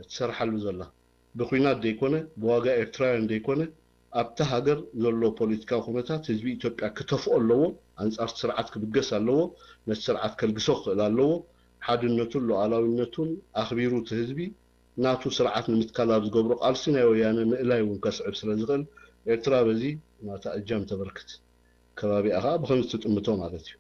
تسرح الوزلا بخوينات ديكونه بواقع إيرترا ديكونه أبتا هاجر زلو بوليتيكا خونتا تزبي إثيوبيا كتفو اللو أنصار سرعات كبقس اللو نسرعات كالقسوخ اللو حادنتون لو علاوينتون أخبيرو تزبي ناتو سرعات نمتكالاب زقبرو قالسينا ويانا مئلاي ونكسعب سلازغل إيرترا بزي ناتا أجام تبركت كبابي أخا بخمس تتأمتو مالتي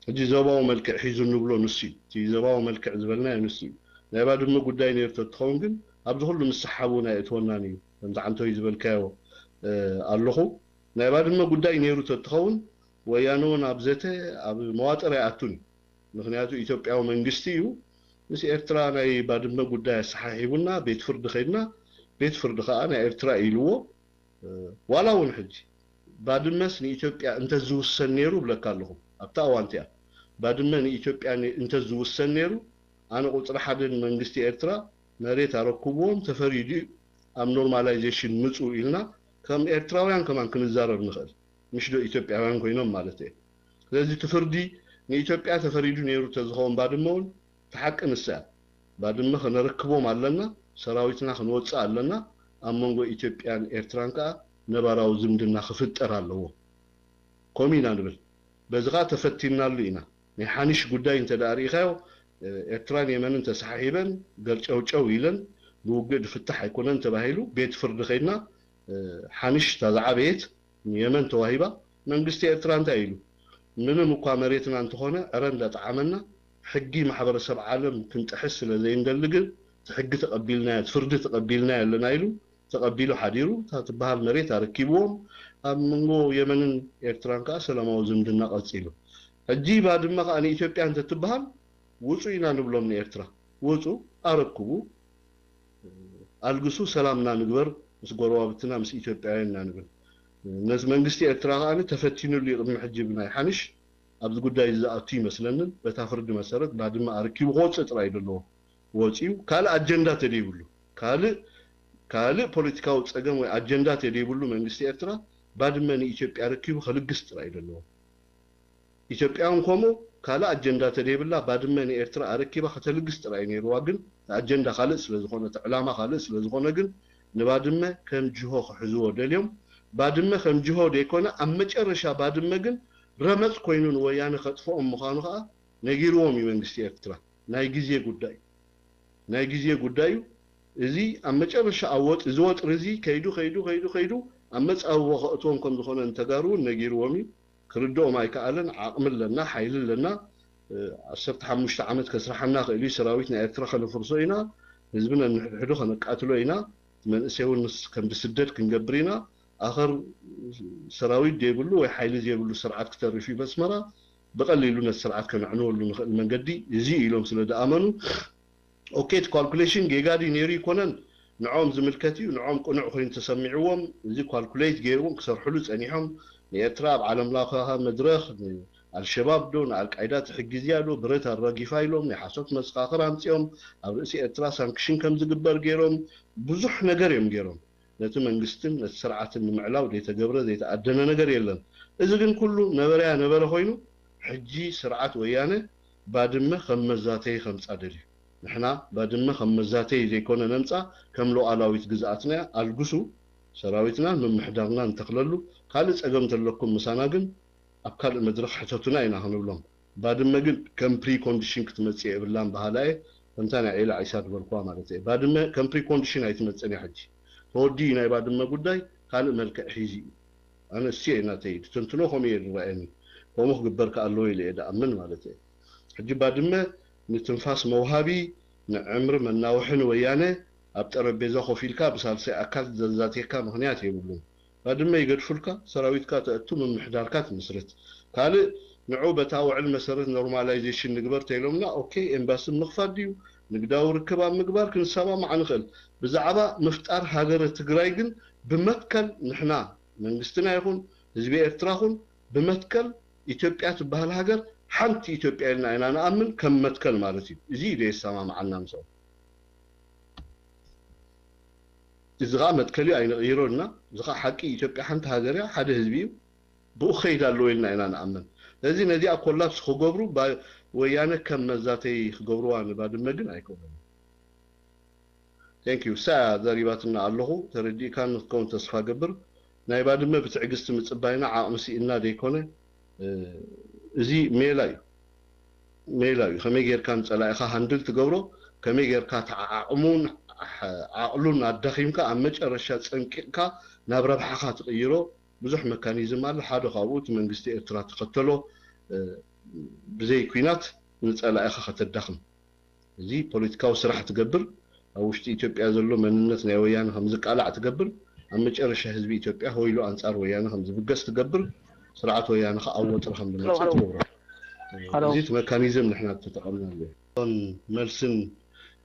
هجي زباو ملكع حيزو نبلو نسي تي زباو ملكع زبلنا نسي نايبادو مقوداين يرتو تخونقن أبدو خلو مسحابونا يتوناني فانت عنتو يزبل كاو اللخو نايبادو مقوداين يرتو تخون ويانون أبزته أب مواطر يأتون مخنياتو إثيوبيا ومنجستيو نسي إيرترا ناي بادما قداي صحيحيبونا بيت فرد خيدنا بيت فرد خانا إيرترا إلوو ولا ونحجي بعدما سني إثيوبيا انت زو السنيرو بلك لهم أبتا وانتيا بعدما ني إثيوبيا انت زو السنيرو أنا قلت لحد منجستي إيرترا مريت أركبهم تفريدي أم نورماليزيشن مصو إلنا كم إيرتراويان كمان كنزارب نخل مش دو إثيوبياويان كوينهم مالتي لازم تفردي ني إثيوبيا تفريدو نيرو تزخون بعدمون تحق نساء بعدما خنركبهم علنا سراويتنا خنوص علنا أمونغو إثيوبيان إيرترانكا نباراو زمدنا خفتر الله كومينا نبل بزغا تفتينا لينا ني حانيش قداي انت داريخاو إيرتران يمن انت صحيبا قال چو يلن بوجد فتح يكون انت باهيلو بيت فرد خيدنا حانيش تزع بيت يمن توهيبا منغستي إيرتران تايلو منو مقامريتنا انت هنا ارندا تعاملنا حقي محبرسب عالم كنت احس لزي ندلق تحقي تقبلنا تفرد تقبلنا لنا يلو تقبلوا حديرو تبهال مريت اركبوهم امنو يمن إيرترانكا سلامو زمدنا قصيلو اجي بعد ما اني اثيوبيا انت تبهال وصينا نبلوم إيرترا وصو اركبو القسو سلامنا نغبر مس غروابتنا مس إثيوبيانا نغبر ناس منغستي إيرترا اني تفتينو لي قدم حجبنا يحنش أبز قداي زاوتي مثلاً بتفرد مسارات بعد ما أركيب غوص ترايد له وصيو كال أجندة تديبلو كال بوليتيكاو تسجم وأجندة تديبلو من قصة إيرترا بعد ما نيجي أركيب خلق قص ترايد له إثيوبيا أنكمو كال أجندة تديبلا بعد ما إيرترا أركيب خلق قص ترايد رواجن أجندة خالص لزخونة علامة خالص لزخونة جن نبعد ما كم جهة حزوه دليم بعد ما كم جهة ديكونا أمج أرشا بعد ما جن رمز كوينون ويانا خطفهم مخانوها نجيروهم يمنجستي إيرترا نايجيزيه قدايو إزي أما تشارش أوت إزوات رزي كيدو أما تأوى وقتهم كم دخلنا انتجارون نجيروهم كردوا ما يكالن عقمل لنا حيل لنا السبت حمشت عمد كسرحنا اللي سراويتنا إيرترا خلوا فرصينا نزبنا نحدو خلنا قاتلوينا من سيون نص كم بسدد كنجبرينا آخر سراويد يقولوا وحيل يقولوا سرعات كتر في مسمرة بقللون السرعات كانوا عنول من قدي يزي لهم سنة آمنوا أوكي كالكوليشن جيجادي نيري كونن نعوم زملكتي ونعوم قنع خلين تسمعوهم زي كالكوليت جيرون كسر حلوس أنيهم نيتراب على ملاقاها مدرخ على الشباب دون على القعدات حق زيادو بريت الراقي فايلهم نحاسوت مسقاقر عمتيهم أو رئيسي إترا سانكشين كم زقبر جيرون بزح نقريم جيرون نتو منقستن السرعة المعلاو دي تقبره دي تأدنا نقر يلن إذا كن كله نبرا خوينو حجي سرعات ويانا بعد ما خمزاتي خمس عددي نحنا بعد ما خمزاتي زي كونا نمسا كملو علاويت جزءاتنا القسو سراويتنا من محدارنا نتقللو خالص أقمت لكم مساناقن أبكار المدرخ حتوتنا إنا هنولهم بعد ما قل كم بري كونديشن كتمتسي إبلان بهالاي ከምታና ዒላ ዒሳት በልኳ ማለት እዩ ባድመ ከም ፕሪኮንዲሽን ኣይትመፅን ሕጂ ተወዲ ናይ ባድመ ጉዳይ ካልእ መልክዕ ሒዚ ኣነ እስቲ እናተይ ትንትኖ ከምኡ እየ ዝረአየኒ ከምኡ ክግበርካ ኣለዎ ኢለ እየ ድኣምን ማለት እዩ ሕጂ ባድመ ንትንፋስ መውሃቢ ንዕምሪ መናውሒ ወያነ ኣብ ጠረጴዛ ኮፍ ኢልካ ብሳልሳይ ኣካል ዘዛትየካ ምክንያት የብሉን ባድመ ይገድፉልካ ሰራዊትካ ተእቱ ምምሕዳርካ ትምስረት ካልእ ንዑ በታ ውዕል መሰረት ኖርማላይዜሽን ንግበር ተይሎምና ኦኬ ኤምባሲ ምኽፋት ድዩ ንግዳዊ ርክብ ኣብ ምግባር ክንሰማማዕ ንኽእል ብዛዕባ ምፍጣር ሃገረ ትግራይ ግን ብመትከል ንሕና መንግስትና ይኹን ህዝቢ ኤርትራ ይኹን ብመትከል ኢትዮጵያ ትበሃል ሃገር ሓንቲ ኢትዮጵያ ኢልና ኢና ንኣምን ከም መትከል ማለት እዩ እዚ ኢደ የሰማማዓልና ምሰ እዚ ኸ መትከሊ ኣይንቕይሮና እዚ ኸ ሓቂ ኢትዮጵያ ሓንቲ ሃገር እያ ሓደ ህዝቢ እዩ ብኡ ኸይድ ኣለዎ ኢልና ኢና ንኣምን ስለዚ ነዚኣ ኮላፕስ ክገብሩ ወያነ ከም መዛተይ ክገብርዋ ንባድመ ግን ኣይከውንን ቴንክ ዩ ሳ ዘሪባትና ኣለኹ ተረዲእካ ንክከውን ተስፋ ገብር ናይ ባድመ ብትዕግስቲ ምፅባይና ዓቕሚ ሲኢልና ደይኮነ እዚ ሜላ እዩ ከመይ ጌርካ ንፀላኢኻ ሃንድል ትገብሮ ከመይ ጌርካ ተዓዓቕሙን ዓቕሉን ኣዳኺምካ ኣብ መጨረሻ ፀንቂቕካ ናብ ረብሓኻ ትቕይሮ ብዙሕ መካኒዝም ኣሎ ሓደ ካብኡ እቲ መንግስቲ ኤርትራ ተኸተሎ ብዘይ ኩናት ንፀላኢኻ ከተዳኽም እዚ ፖለቲካዊ ስራሕ ትገብር ኣብ ውሽጢ ኢትዮጵያ ዘሎ መንነት ናይ ወያነ ከም ዝቃላዕ ትገብር ኣብ መጨረሻ ህዝቢ ኢትዮጵያ ሆይሉ ኣንጻር ወያነ ከም ዝብገስ ትገብር ስርዓት ወያነ ከዓ ኣብ ወጥሪ ከም ዝመፅእ ትገብሮ እዚ እቲ መካኒዝም ንሕና ተጠቐምና ኣለና መልስን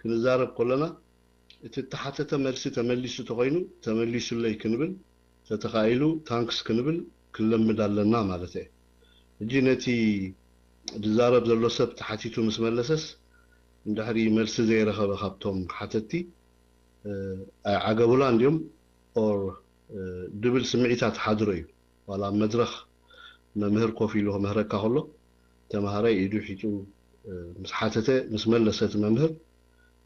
ክንዛረብ ከለና እቲ ተሓተተ መልሲ ተመሊሱ ተኮይኑ ተመሊሱለይ ክንብል ተተኻኢሉ ታንክስ ክንብል ክንለምድ ኣለና ማለት እዩ እጂ ነቲ ዝዛረብ ዘሎ ሰብ ተሓቲቱ ምስ መለሰስ እንድሕሪ መልሲ ዘይረኸበ ካብቶም ሓተቲ ዓገቡላ እንዲኦም ኦር ድብል ስምዒታት ሓድሮ እዩ ዋላ መድረኽ መምህር ኮፍ ኢሉ ከምህረካ ከሎ ተምሃራይ ኢዱ ሒጡ ምስ ሓተተ ምስ መለሰት መምህር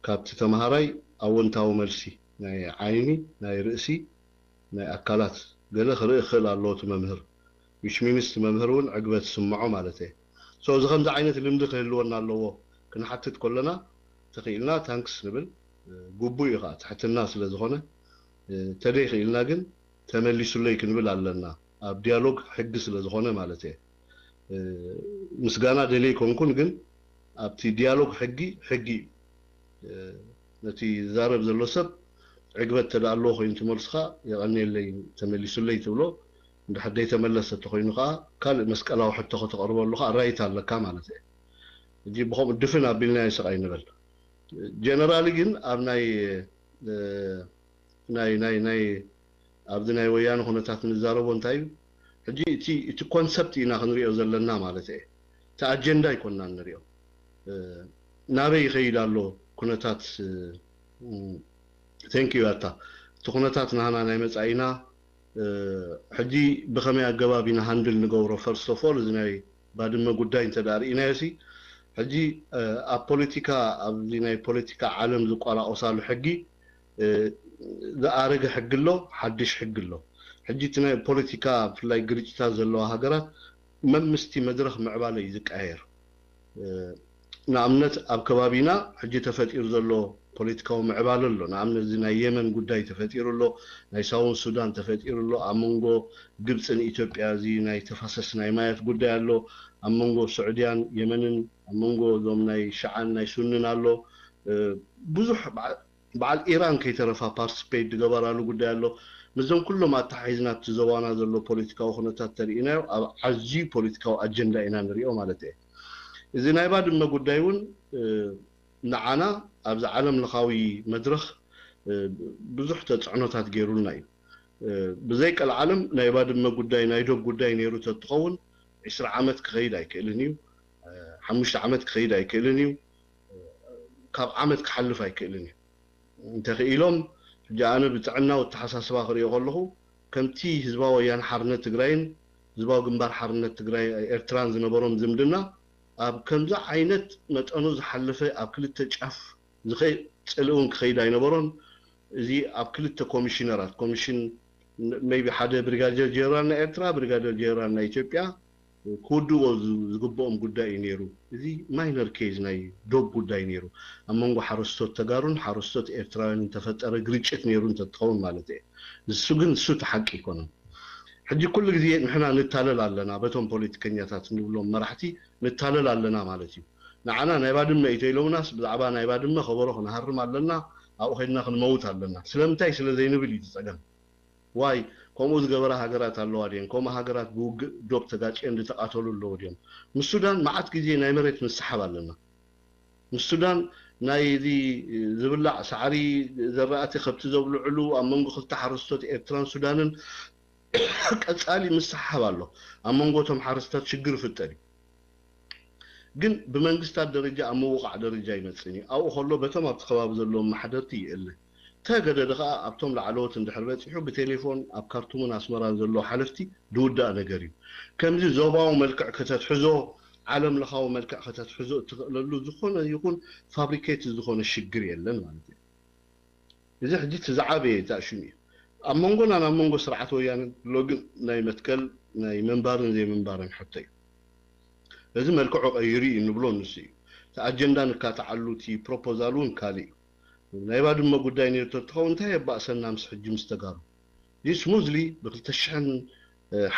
ካብቲ ተምሃራይ ኣወንታዊ መልሲ ናይ ዓይኒ ናይ ርእሲ ናይ ኣካላት ገለ ክርኢ ክእል ኣለዎ እቲ መምህር which means መምህር እውን ዕግበት ስምዖ ማለት እዩ ሶ እዚ ከምዚ ዓይነት ልምዲ ክህልወና ኣለዎ ክንሓትት ከለና ተኽኢልና ታንክስ ንብል ጉቡእ እዩ ከዓ ትሕትና ስለ ዝኾነ ተደይ ክኢልና ግን ተመሊሱለይ ክንብል ኣለና ኣብ ዲያሎግ ሕጊ ስለ ዝኾነ ማለት እዩ ምስጋና ደለይ ኮንኩን ግን ኣብቲ ዲያሎግ ሕጊ ነቲ ዛረብ ዘሎ ሰብ ዕግበት ተዳኣለዎ ኮይኑ ትመልስኻ የቐኒየለይ ተመሊሱለይ ትብሎ እንድሕር ደይተመለሰ ተኮይኑ ከዓ ካልእ መስቀላዊ ሕቶ ከተቕርበሉ ከዓ ራይት ኣለካ ማለት እዩ እጂ ብከምኡ ድፍን ኣቢልና ይስቕ ኣይንበል ጀነራሊ ግን ኣብ ናይ ኣብዚ ናይ ወያነ ኩነታት ንዛረቦ እንታይ እዩ ሕጂ እቲ ኮንሰፕት ኢና ክንሪኦ ዘለና ማለት እዩ እቲ ኣጀንዳ ይኮንና ንሪኦ ናበይ ይኸይድ ኣሎ ኩነታት ቴንክ ዩ ኣታ እቲ ኩነታት ናህና ናይ መፃኢና ሕጂ ብኸመይ ኣገባብ ኢና ሃንድል ንገብሮ ፈርስት ኦፍ ኦል እዚ ናይ ባድመ ጉዳይ እንተዳርእናዮሲ ሕጂ ኣብ ፖለቲካ ኣብዚ ናይ ፖለቲካ ዓለም ዝቋላቆሳሉ ሕጊ ዝኣረገ ሕጊ ኣሎ ሓድሽ ሕጊ ኣሎ ሕጂ እቲ ናይ ፖለቲካ ብፍላይ ግርጭታት ዘለዋ ሃገራት መምስቲ መድረኽ ምዕባለ እዩ ዝቀያየር ንኣብነት ኣብ ከባቢና ሕጂ ተፈጢሩ ዘሎ ፖለቲካዊ ምዕባለ ኣሎ ንኣብነት እዚ ናይ የመን ጉዳይ ተፈጢሩ ኣሎ ናይ ሳውን ሱዳን ተፈጢሩ ኣሎ ኣብ መንጎ ግብፅን ኢትዮጵያ እዚ ናይ ተፋሰስ ናይ ማያት ጉዳይ ኣሎ ኣብ መንጎ ስዑድያን የመንን ኣብ መንጎ እዞም ናይ ሸዓን ናይ ሱንን ኣሎ ብዙሕ በዓል ኢራን ከይተረፋ ፓርቲስፔት ዝገበራሉ ጉዳይ ኣሎ ምዞም ኩሎም ኣተሓሒዝና እቲ ዘባና ዘሎ ፖለቲካዊ ኩነታት ተሪኢናዮ ኣብ ዓዝዩ ፖለቲካዊ ኣጀንዳ ኢና ንሪኦ ማለት እዩ እዚ ናይ ባድመ ጉዳይ እውን ንዓና ኣብዚ ዓለም ለኻዊ መድረኽ ብዙሕ ተፅዕኖታት ገይሩልና እዩ ብዘይቀል ዓለም ናይ ባድመ ጉዳይ ናይ ዶብ ጉዳይ ነይሩ ተትኸውን 20 ዓመት ክኸይድ ኣይክእልን እዩ 5 ዓመት ክኸይድ ኣይክእልን እዩ ካብ ዓመት ክሓልፍ ኣይክእልን እዩ እንተኽኢሎም ሕጂ ኣነ ብጥዕናዊ ኣተሓሳስባ ክሪኦ ከለኹ ከምቲ ህዝባዊ ወያነ ሓርነት ትግራይን ህዝባዊ ግንባር ሓርነት ትግራይ ኤርትራን ዝነበሮም ዝምድና ኣብ ከምዚ ዓይነት መጠኑ ዝሓለፈ ኣብ ክልተ ጫፍ ዝኸይድ እውን ክኸይድ ኣይነበሮን እዚ ኣብ ክልተ ኮሚሽነራት ኮሚሽን ሜይቢ ሓደ ብሪጋዴር ጀነራል ናይ ኤርትራ ብሪጋዴር ጀነራል ናይ ኢትዮጵያ كودو زغبوم ጉዳይ ነይሩ እዚ ማይነር ኬዝ ናይ ዶብ ጉዳይ ነይሩ አመንጎ ሓረስቶት ተጋሩን ሓረስቶት ኤርትራውያን ተፈጠረ ግርጭት ነይሩ እንተተውን ማለት እዩ እሱ ግን እሱ ተሐቂ ይኮነ ሕጂ ኩሉ ግዜ ንሕና ንታለል ኣለና በቶም ፖለቲከኛታት ንብሎም መራሕቲ ንታለል ኣለና ማለት እዩ ንዓና ናይ ባድመ ኢተይሎምናስ ብዛዕባ ናይ ባድመ ኸበሮ ክንሃርም ኣለና ኣብኡ ኸይድና ክንመውት ኣለና ስለምንታይ ስለ ዘይንብል እዩ ዝፀገም ዋይ ከምኡ ዝገበረ ሃገራት ኣለዋ ድየን ከምኡ ሃገራት ብውግእ ዶብ ተጋጭን እንድተቃተሉ ኣለዎ ድዮም ምስ ሱዳን መዓት ግዜ ናይ መሬት ምስሓብ ኣለና ምስ ሱዳን ናይ ዝብላዕ ሳዕሪ ዘራእቲ ከብቲ ዘብልዕሉ ኣብ መንጎ ክልተ ሓረስቶት ኤርትራን ሱዳንን ቀጻሊ ምስሓብ ኣሎ ኣብ መንጎቶም ሓረስቶት ችግር ፍጠሪ ግን ብመንግስታት ደረጃ ኣብ ምውቃዕ ደረጃ ይመጽኒ ኣብኡ ከሎ በቶም ኣብቲ ከባቢ ዘለዎም ማሕደርቲ ይእለ ተገደደ ከዓ ኣብቶም ላዕለዎት እንድሕር በፂሑ ብቴሌፎን ኣብ ካርቱምን ኣስመራን ዘሎ ሓለፍቲ ድውዳእ ነገር እዩ ከምዚ ዞባዊ መልክዕ ከተትሕዞ ዓለም ለኻዊ መልክዕ ከተትሕዞ እትኽእለሉ ዝኾነ ይኹን ፋብሪኬት ዝኾነ ሽግር የለን ማለት እዩ እዚ ሕጂ ትዛዓበየ ተኣሽሙ እዩ ኣብ መንጎና ናብ መንጎ ስርዓት ወያነ ሎግን ናይ መትከል ናይ መንባርን ዘይመንባርን ሕቶ እዩ እዚ መልክዑ ቀይሪ እንብሎ ንሱ እዩ ተኣጀንዳ ንካትዓሉ እቲ ፕሮፖዛል እውን ካሊእ እዩ ናይ ባድመ ጉዳይ ነይሩ ተትኸውን እንታይ የባእሰና ምስ ሕጂ ምስ ተጋሩ እዚ ስሙዝሊ ብ2001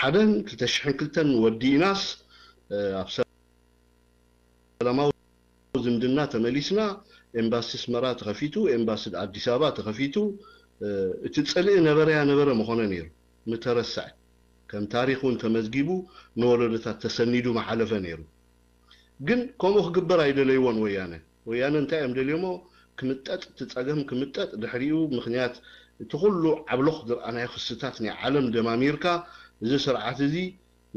2002 ወዲእናስ ኣብ ሰላማዊ ዝምድና ተመሊስና ኤምባሲ ስመራ ተኸፊቱ ኤምባሲ አዲስ አበባ ተኸፊቱ እቲ ፀልእ ነበረ መኾነ ነይሩ ምተረሳዕ ከም ታሪኹን ተመዝጊቡ ንወለዶታት ተሰኒዱ ማሓለፈ ነይሩ ግን ከምኡ ክግበር ኣይደለይዎን ወያነ እንታይ እዮም ደልዮሞ ክምጠጥ ትፀገም ክምጠጥ ድሕሪኡ ምክንያት እቲ ኩሉ ዓብሎኽ ዝረኣናዮ ክስታት ናይ ዓለም ደማሚርካ እዚ ስርዓት እዚ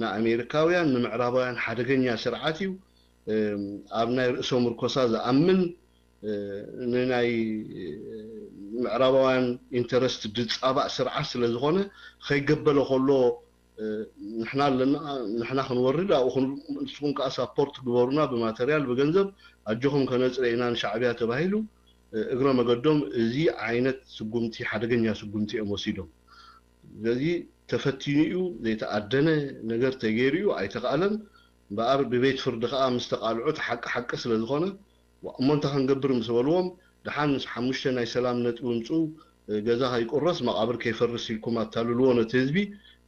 ንኣሜሪካውያን ንምዕራባውያን ሓደገኛ ስርዓት እዩ ኣብ ናይ ርእሶም ርኮሳ ዝኣምን ንናይ ምዕራባውያን ኢንተረስት ድፃባእ ስርዓት ስለ ዝኾነ ከይገበለ ከሎ ንሕና ክንወርድ ኣብኡ ንስኹም ከዓ ሳፖርት ግበሩና ብማተርያል ብገንዘብ ኣጆኹም ከነፅረ ኢና ንሻዕብያ ተባሂሉ እግረ መገዶም እዚ ዓይነት ስጉምቲ ሓደገኛ ስጉምቲ እዮም ወሲዶም ስለዚ ተፈቲኑ እዩ ዘይተኣደነ ነገር ተገይሩ እዩ ኣይተኸኣለን በኣር ብቤት ፍርዲ ከዓ ምስ ተቃልዑ ሓቂ ስለ ዝኾነ እሞ እንታይ ክንገብር ምስ በልዎም ድሓን 5 ናይ ሰላም ነጥቢ ምፁ ገዛ ከይቁረስ መቃብር ከይፈርስ ኢልኩም ኣታልልዎ ነቲ ህዝቢ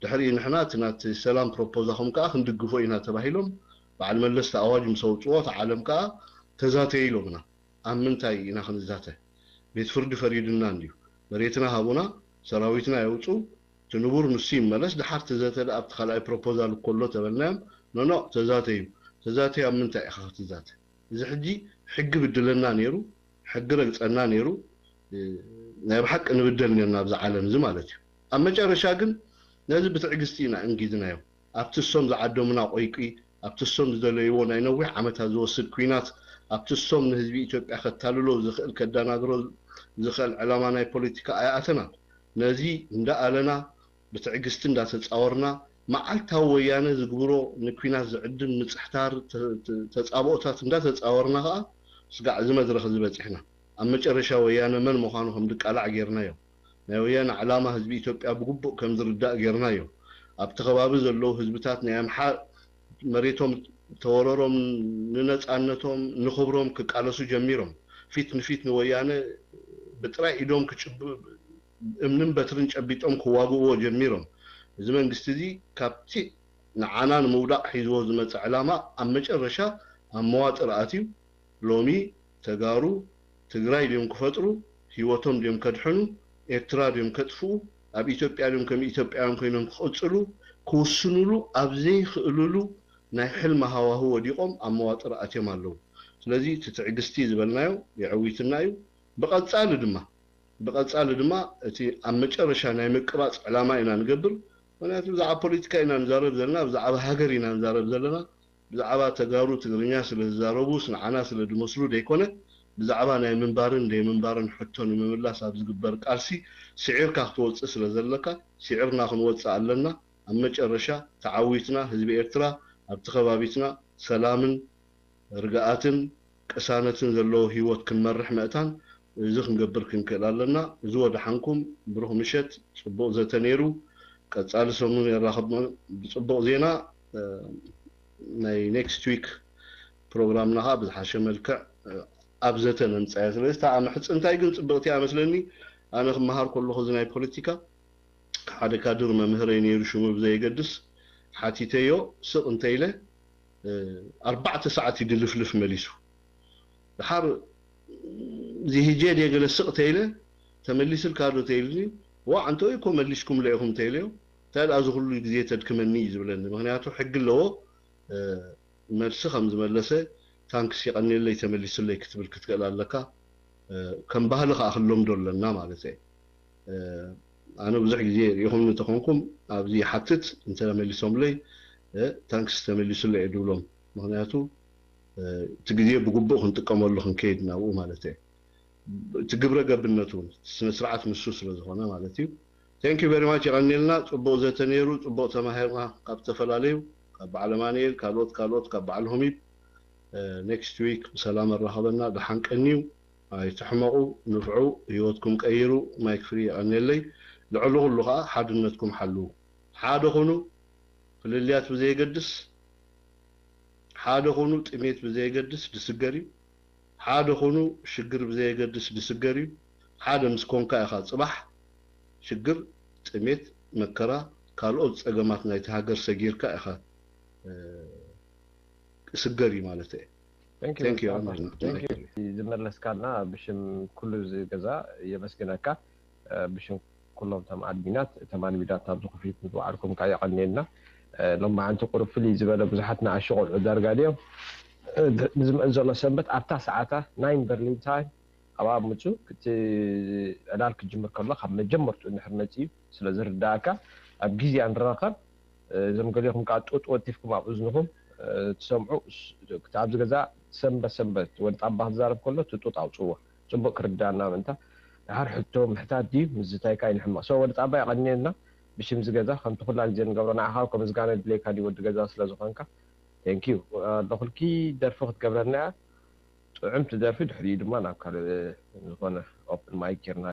ድሕሪ ንሕና እቲ ናቲ ሰላም ፕሮፖዛኹም ከዓ ክንድግፎ ኢና ተባሂሎም በዓል መለስ ተኣዋጅ ምስ ኣውፅዎ ዓለም ከዓ ተዛተየ ኢሎምና ኣብ ምንታይ ኢና ክንዛተ ቤት ፍርዲ ፈሪድና እንድዩ መሬትና ሃቡና ሰራዊትና የውፁ ትንቡር ንሱ ይመለስ ድሓር ተዘተለ ኣብቲ ካልኣይ ፕሮፖዛል ከሎ ተበልናዮም ኖ ተዛተዩ ተዛተዩ ኣብ ምንታይ ኢኻ ክትዛተ እዚ ሕጂ ሕጊ ብድለና ነይሩ ሕጊ ረግፀና ነይሩ ናይ ብሓቂ ንብደል ነርና ኣብዚ ዓለም እዚ ማለት እዩ ኣብ መጨረሻ ግን ነዚ ብትዕግስቲ ኢና እንጊዝናዮ ኣብቲ ሶም ዝዓደሙና ቆይቂ ኣብቲ ሶም ዝደለይዎ ናይ ነዊሕ ዓመታት ዝወስድ ኩናት ኣብቲ ሶም ንህዝቢ ኢትዮጵያ ከታልሎ ዝኽእል ከዳናግሮ ዝኽእል ዕላማ ናይ ፖለቲካ ኣያኣተና ነዚ እንዳኣለና ብትዕግስቲ እንዳተፃወርና መዓልታዊ ወያነ ዝግብሮ ንኩናት ዝዕድም ምፅሕታር ተፃብኦታት እንዳተፃወርና ከዓ ስጋዕ እዚ መድረኽ ዝበፂሕና ኣብ መጨረሻ ወያነ መን ምዃኑ ከም ድቃላዕ ጌርናዮ ናይ ወያነ ዕላማ ህዝቢ ኢትዮጵያ ብግቡእ ከም ዝርዳእ ጌርናዮ ኣብቲ ከባቢ ዘለዉ ህዝብታት ናይ ኣምሓር መሬቶም ተወረሮም ንነፃነቶም ንኽብሮም ክቃለሱ ጀሚሮም ፊት ንፊት ንወያነ ብጥራይ ኢዶም ክጭብ እምንን በትርን ጨቢጦም ክዋግእዎ ጀሚሮም እዚ መንግስቲ እዚ ካብቲ ንዓና ንምውዳቕ ሒዝዎ ዝመፅእ ዕላማ ኣብ መጨረሻ ኣብ መዋጥር ኣትዩ ሎሚ ተጋሩ ትግራይ ድዮም ክፈጥሩ ሂወቶም ድዮም ከድሕኑ ኤርትራ ድዮም ከጥፍኡ ኣብ ኢትዮጵያ ድዮም ከም ኢትዮጵያውያን ኮይኖም ክቕፅሉ ክውስንሉ ኣብ ዘይክእልሉ ናይ ሕልሚ ሃዋህው ወዲቖም ኣብ መዋጥር ኣትዮም ኣለዉ ስለዚ እቲ ትዕግስቲ ዝበልናዮ የዕዊትና እዩ ብቐፃሊ ድማ እቲ ኣብ መጨረሻ ናይ ምቅባፅ ዕላማ ኢና ንገብር ምክንያቱ ብዛዕባ ፖለቲካ ኢና ንዛረብ ዘለና ብዛዕባ ሃገር ኢና ንዛረብ ዘለና ብዛዕባ ተጋሩ ትግርኛ ስለ ዝዛረቡስ ንዓና ስለ ድመስሉ ደይኮነ ብዛዕባ ናይ ምንባርን ደይምንባርን ሕቶ ንምምላስ ኣብ ዝግበር ቃልሲ ስዒርካ ክትወፅእ ስለ ዘለካ ስዒርና ክንወፅእ ኣለና ኣብ መጨረሻ ተዓዊትና ህዝቢ ኤርትራ ኣብቲ ከባቢትና ሰላምን ርግኣትን ቅሳነትን ዘለዎ ሂወት ክንመርሕ ምእታን እዚ ክንገብር ክንክእል ኣለና እዚ ወድሓንኩም ብሩኽ ምሸት ፅቡቕ ዘተ ነይሩ ቀፃሊ ሰሙን የራኸብ ብፅቡቕ ዜና ናይ ኔክስት ዊክ ፕሮግራምና ካ ብዝሓሸ መልክዕ ኣብዘተ ነንፃያ ስለዚ ኣነ ሕፅንታይ ግን ፅብቕቲ ኣመስለኒ ኣነ ክመሃር ከለኹ እዚ ናይ ፖለቲካ ሓደ ካድር መምህረይ ነይሩ ሽሙ ብዘየገድስ ሓቲተዮ ስቕ እንተኢለ 4 ሰዓት ይድልፍልፍ መሊሱ ድሓር ዝሂጀ ደገለ ስቕ ተኢለ ተመሊስ ልካዶ ተኢልኒ ዋ አንተ እኮ መሊስኩም ለይኹም ተኢልዮ ታል ኣዝ ኩሉ ግዜ ተድክመኒ ዝብለኒ ምክንያቱ ሕጊ ኣለዎ መልሲ ከም ዝመለሰ ታንክስ ይቀኒለይ ተመሊስለይ ክትብል ክትቀል ኣለካ ከም ባህሊ ከዓ ክለምዶ ኣለና ማለት እዩ ኣነ ብዙሕ ግዜ ሪኢኹም እንተኾንኩም ኣብዚ ሓትት እንተመሊሶምለይ ታንክስ ተመሊሱለይ ድብሎም ምክንያቱ እቲ ግዜ ብግቡእ ክንጥቀመሉ ክንከይድ ናብኡ ማለት እዩ እቲ ግብረ ገብነቱ ስነ ስርዓት ንሱ ስለ ዝኾነ ማለት እዩ ቴንክ ዩ ቨሪ ማች ይቀኒልና ፅቡቅ ዘተ ነይሩ ፅቡቅ ተማሂርና ካብ ዝተፈላለዩ ካብ በዓል ማንኤል ካልኦት ካብ በዓል ሆሚብ ኔክስት ዊክ ብሰላም ኣራኸበና ድሓንቀኒዩ ኣይትሕመቑ ንፍዑ ህይወትኩም ቀይሩ ማይክ ፍሪ ይቀኒለይ ልዕሊ ኩሉ ከዓ ሓድነትኩም ሓልው ሓደ ኹኑ ፍልልያት ብዘየገድስ ሓደ ኹኑ ጥሜት ብዘየገድስ ድስገር እዩ ሓደ ኹኑ ሽግር ብዘየገድስ ድስገር እዩ ሓደ ምስ ኮንካ ኢኻ ፅባሕ ሽግር ጥሜት መከራ ካልኦት ፀገማት ናይቲ ሃገር ሰጊርካ ኢኻ ስገር እዩ ማለት እዩ ቴንክ ዩ ዝመለስካልና ብሽም ኩሉ ገዛ የመስግነካ ብሽም ኩሎም ተም ኣድሚናት ተም ኣድሚናት ኣብ ዝኽፊት ምትባዕልኩም ከዓ ይቀኒየልና ሎማ ዓንቲ ቁሩብ ፍልይ ዝበለ ብዙሓት ንኣሽ ቆልዑ ዳርጋ ድዮም ንዝምአን ዘሎ ሰንበት ኣብታ ሰዓታ 9 በርሊን ታይም ኣብኣ ምፁ ዕላል ክጅምር ከሎ ካብ መጀመርቱ እንድሕር መፂ እዩ ስለ ዝርዳእካ ኣብ ግዜ ንረኸብ እዞም ገሊኹም ከዓ ጡጥ ወቲፍኩም ኣብ እዝንኹም ትሰምዑ ኣብዚ ገዛ ሰንበት ወዲ ጣባ ክዛረብ ከሎ ትጡጥ ኣውፅዎ ፅቡቅ ክርዳእና ምንታ ድሓር ሕቶ ምሕታት ድዩ ምዝታይካ ይንሕማቕ ሶ ወዲ ጣባ ይቀኒየና ብሽም ዝገዛ ከምቲ ኩላ ግዜ ንገብሮ ንዓኻ ከም ምስጋና ድሌካ ዲ ወዲ ገዛ ስለ ዝኾንካ ቴንክ ዩ ለኹልኪ ደርፊ ክትገብረና እያ ጥዑምቲ ደርፊ ድሕሪኡ ድማ ናብ ካልእ ዝኾነ ኦፕን ማይክ ጌርና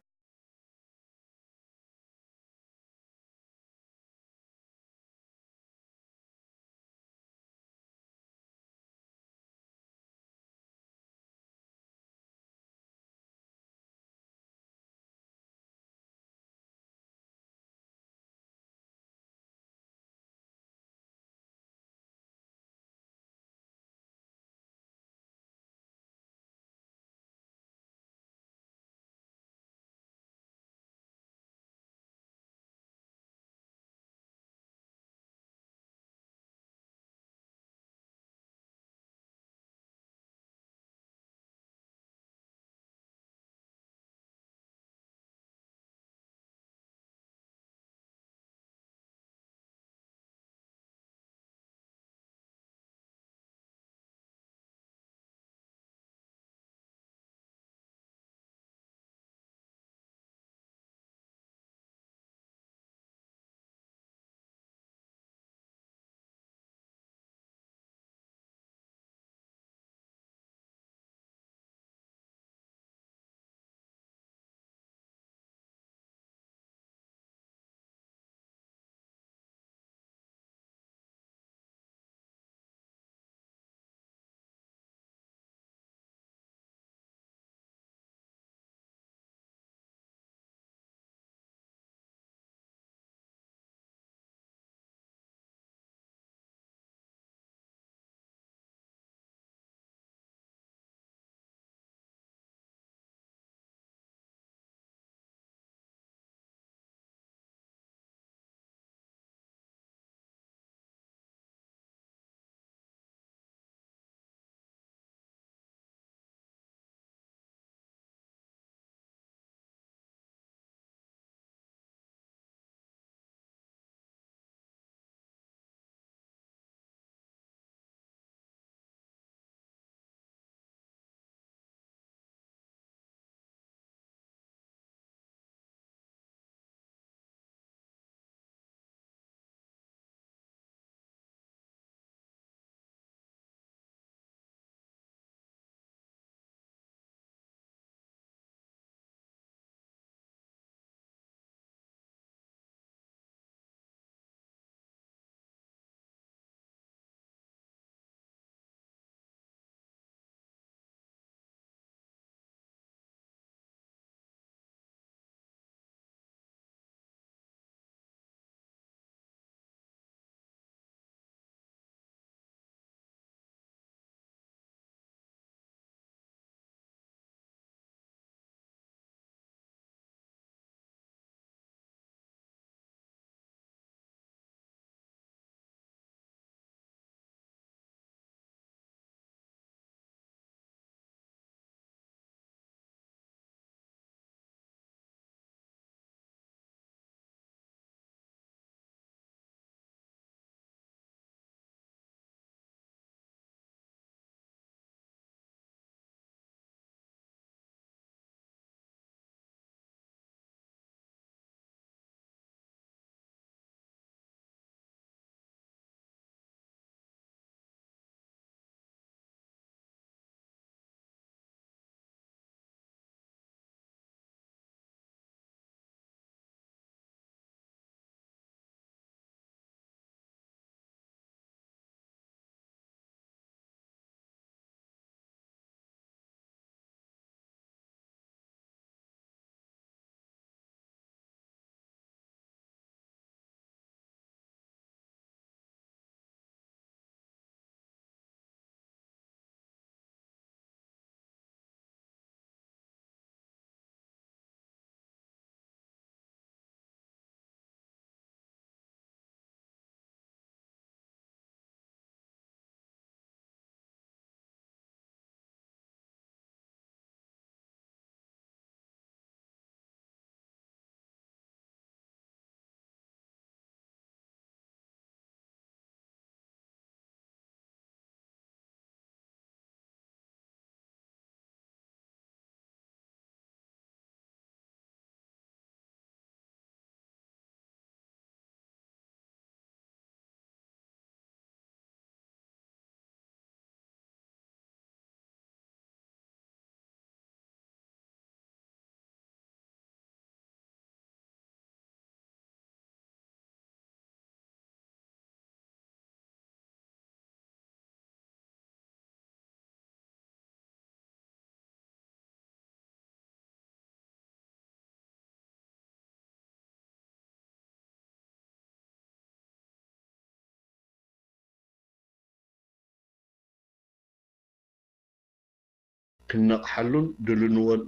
كنقحلون دلونول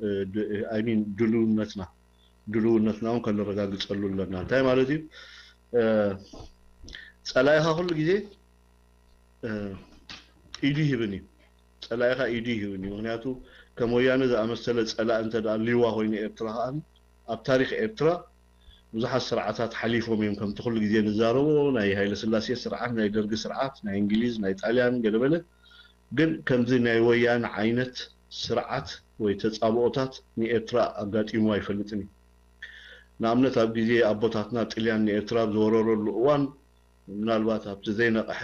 I mean دلونتنا كان نرجع تصلوا لنا تاي مالتي صلايها كل ጊዜ ኢዲ ይብኒ صلايها ኢዲ ይብኒ ምክንያቱ ከሞያነ ዘአመሰለ صላ እንተ ዳሊዋ ሆይነ ኤርትራ አን ኣብ ታሪኽ ኤርትራ ብዙሓት ስርዓታት ሓሊፎም እዮም ከምቲ ኩሉ ጊዜ ንዛረቦ ናይ ሃይለ ስላሴ ስርዓት ናይ ደርጊ ስርዓት ናይ እንግሊዝ ናይ ጣልያን ገለበለ ግን ከምዚ ናይ ወያነ ዓይነት ስርዓት ወይ ተጻብኦታት ንኤርትራ ኣጋጢሙ አይፈልጥኒ ንኣብነት ኣብ ጊዜ ኣቦታትና ጣልያን ንኤርትራ ዝወረረሉ እዋን ምናልባት ኣብቲ ዘይነቕሐ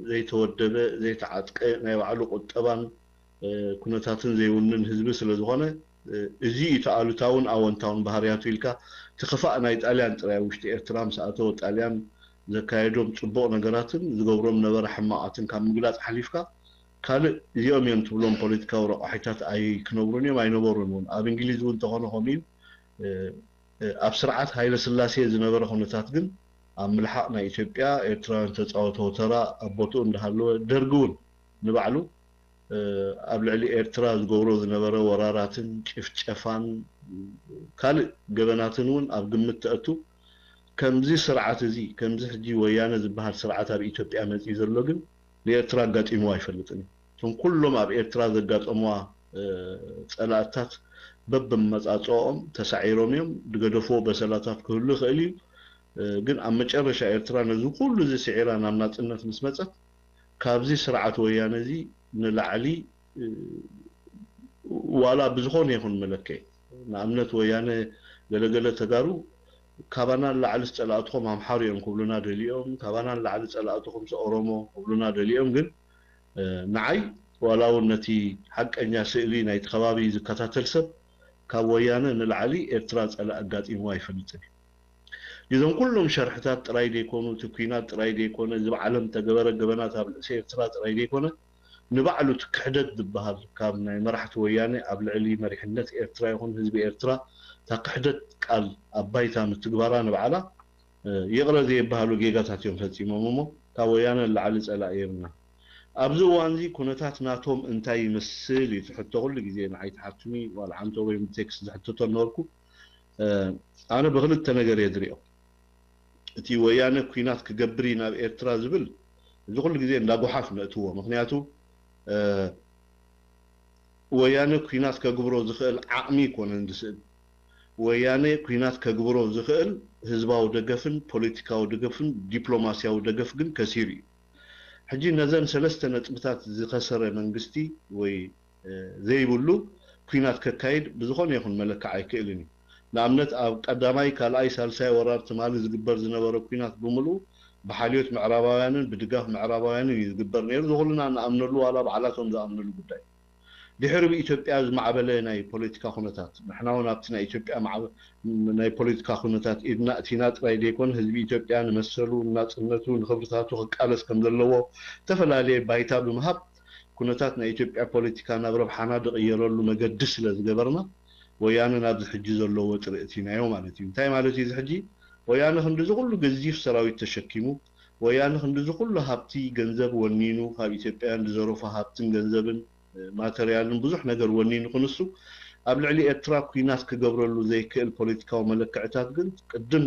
ዘይተወደበ ዘይተዓጥቀ ናይ ባዕሉ ቁጠባን ኩነታትን ዘይውንን ህዝቢ ስለ ዝኾነ እዚ ኢታኣሉታውን ኣወንታውን ባህርያቱ ኢልካ ትኽፋእ ናይ ጣልያን ጥራይ ውሽጢ ኤርትራ ምስኣተወ ጣልያን ዘካየዶም ጽቡቕ ነገራትን ዝገብሮም ነበረ ሕማቃትን ካብ ምግላጽ ሓሊፍካ ካልእ እዚኦም እዮም ትብሎም ፖለቲካዊ ረቑሒታት ኣይክነብሩን እዮም ኣይነበሩን እውን ኣብ እንግሊዝ እውን ተኾነ ኸሚዩ ኣብ ስርዓት ሃይለ ስላሴ ዝነበረ ኩነታት ግን ኣብ ምልሓቕ ናይ ኢትዮጵያ ኤርትራውያን ተፃወተው ተራ ኣቦቱ እንዳሃለወ ደርጊ እውን ንባዕሉ ኣብ ልዕሊ ኤርትራ ዝገብሮ ዝነበረ ወራራትን ጭፍጨፋን ካልእ ገበናትን እውን ኣብ ግምት ተእቱ ከምዚ ስርዓት እዚ ከምዚ ሕጂ ወያነ ዝበሃል ስርዓት ኣብ ኢትዮጵያ መፅኡ ዘሎ ግን ንኤርትራ ኣጋጢሙ ኣይፈልጥን እቶም ኩሎም ኣብ ኤርትራ ዘጋጠምዋ ፀላእታት በብመፃፅኦም ተሳዒሮም እዮም ድገደፍዎ በሰላታት ክህሉ ይኽእል እዩ ግን ኣብ መጨረሻ ኤርትራ ነዚ ኩሉ ዝስዒራ ናብ ናፅነት ምስ መፀት ካብዚ ስርዓት ወያነ እዚ ንላዕሊ ዋላ ብዝኾነ ይኹን መለክዒ ንኣብነት ወያነ ገለገለ ተጋሩ ካባና ላዕሊ ፀላእትኩም ኣምሓሩ እዮም ክብሉና ደሊኦም ካባና ላዕሊ ፀላእትኩም ኦሮሞ ክብሉና ደሊኦም ግን ንዓይ ዋላ እውን ነቲ ሓቀኛ ስእሊ ናይቲ ከባቢ ዝከታተል ሰብ ካብ ወያነ ንላዕሊ ኤርትራ ፀላእ ኣጋጢሙ ኣይፈልጥን إذن كلهم شرحتات تراي ديكونو تكوينات تراي ديكونو زي بعلم تجبر جبنات قبل سيرترا تراي ديكونو نبعلو تكحدد بهذا كامنا مرحت وياني قبل علي مريحنات إيرترا يكون حزب إيرترا تكحدد قال أبايتا متجبرا نبعلا يغرى زي بهالو جيجات يوم فتي مامو كويانا اللي على على أيرنا أبزو وانزي كونتات ناتهم انتاي مسلي تحطه كل جزء نعيد حتمي ولا عنده وين تكس حتى تنوركو أنا بغلط تنجر يدريو تي ويانا كوينات كجبري ناب إيرترا زبل زغل جزء لاقو حاف نأتوه مخنياتو ويانا كوينات كجبرو زخل عمي كون اندسل ويانا كوينات كجبرو زخل حزباو دقفن بوليتيكاو دقفن دبلوماسياو دقفن كثيري حجي نزل ثلاثة نتبتات زي خسر منغستي وي زي بولو كوينات ككايد بزخون يخون ملك عايكيلني نعمنت قداماي كالاي سالساي ورار تمالي زقبر زنبرو كوينات بملو بحاليوت معراباويانن بدقاف معراباويانن يزقبر نير زغلنا نأمنلو ولا بعلاتهم زأمنلو قداي دحرب إثيوبيا زمعبله ناي بوليتيكا خونتات نحنا ونابتنا إثيوبيا مع ناي بوليتيكا خونتات إدنا أتينات رايد يكون حزب إثيوبيا نمسلو ناصنتو نخبرتاتو قالس كم دلو تفلالي بايتا بمهب كونتات ناي إثيوبيا بوليتيكا نبرب حنادق يرلو مقدس لزقبرنا ويانا نابز حجي زلو وطريقتنا يوم معناتي انتي معناتي حجي ويانا خندزو كله غزيف سراويت تشكيمو ويانا خندزو كله هابتي ገንዘብ ወኒኑ ካብ ኢትዮጵያ እንደዘረፈ ሃብትን ገንዘብን ማተሪያልን ብዙሕ ነገር ወኒኑ ክንሱ ኣብ ልዕሊ ኤርትራ ኩናት ክገብረሉ ዘይክእል ፖለቲካዊ መለክዕታት ግን ቅድም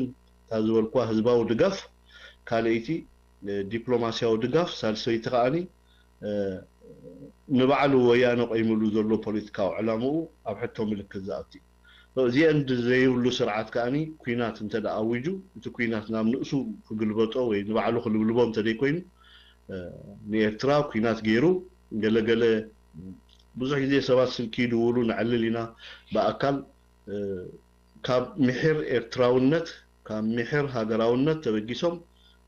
ታዝበልኳ ህዝባዊ ድጋፍ ካልእቲ ዲፕሎማሲያዊ ድጋፍ ሳልሰይ ተኻኒ نبعل ويانا قيملو زلو بوليتيكاو علامو أو حتى ملك الزاتي زي عند زي ولو سرعات كاني كوينات انت دا أويجو انت كوينات نام نقصو قلبطو وي نبعلو قلبو انت دي كوين نيرترا كوينات غيرو قال بزح زي سبات سلكي دولو نعللنا بأكل كاب محر إرتراونت كاب محر هاقراونت تبقيسهم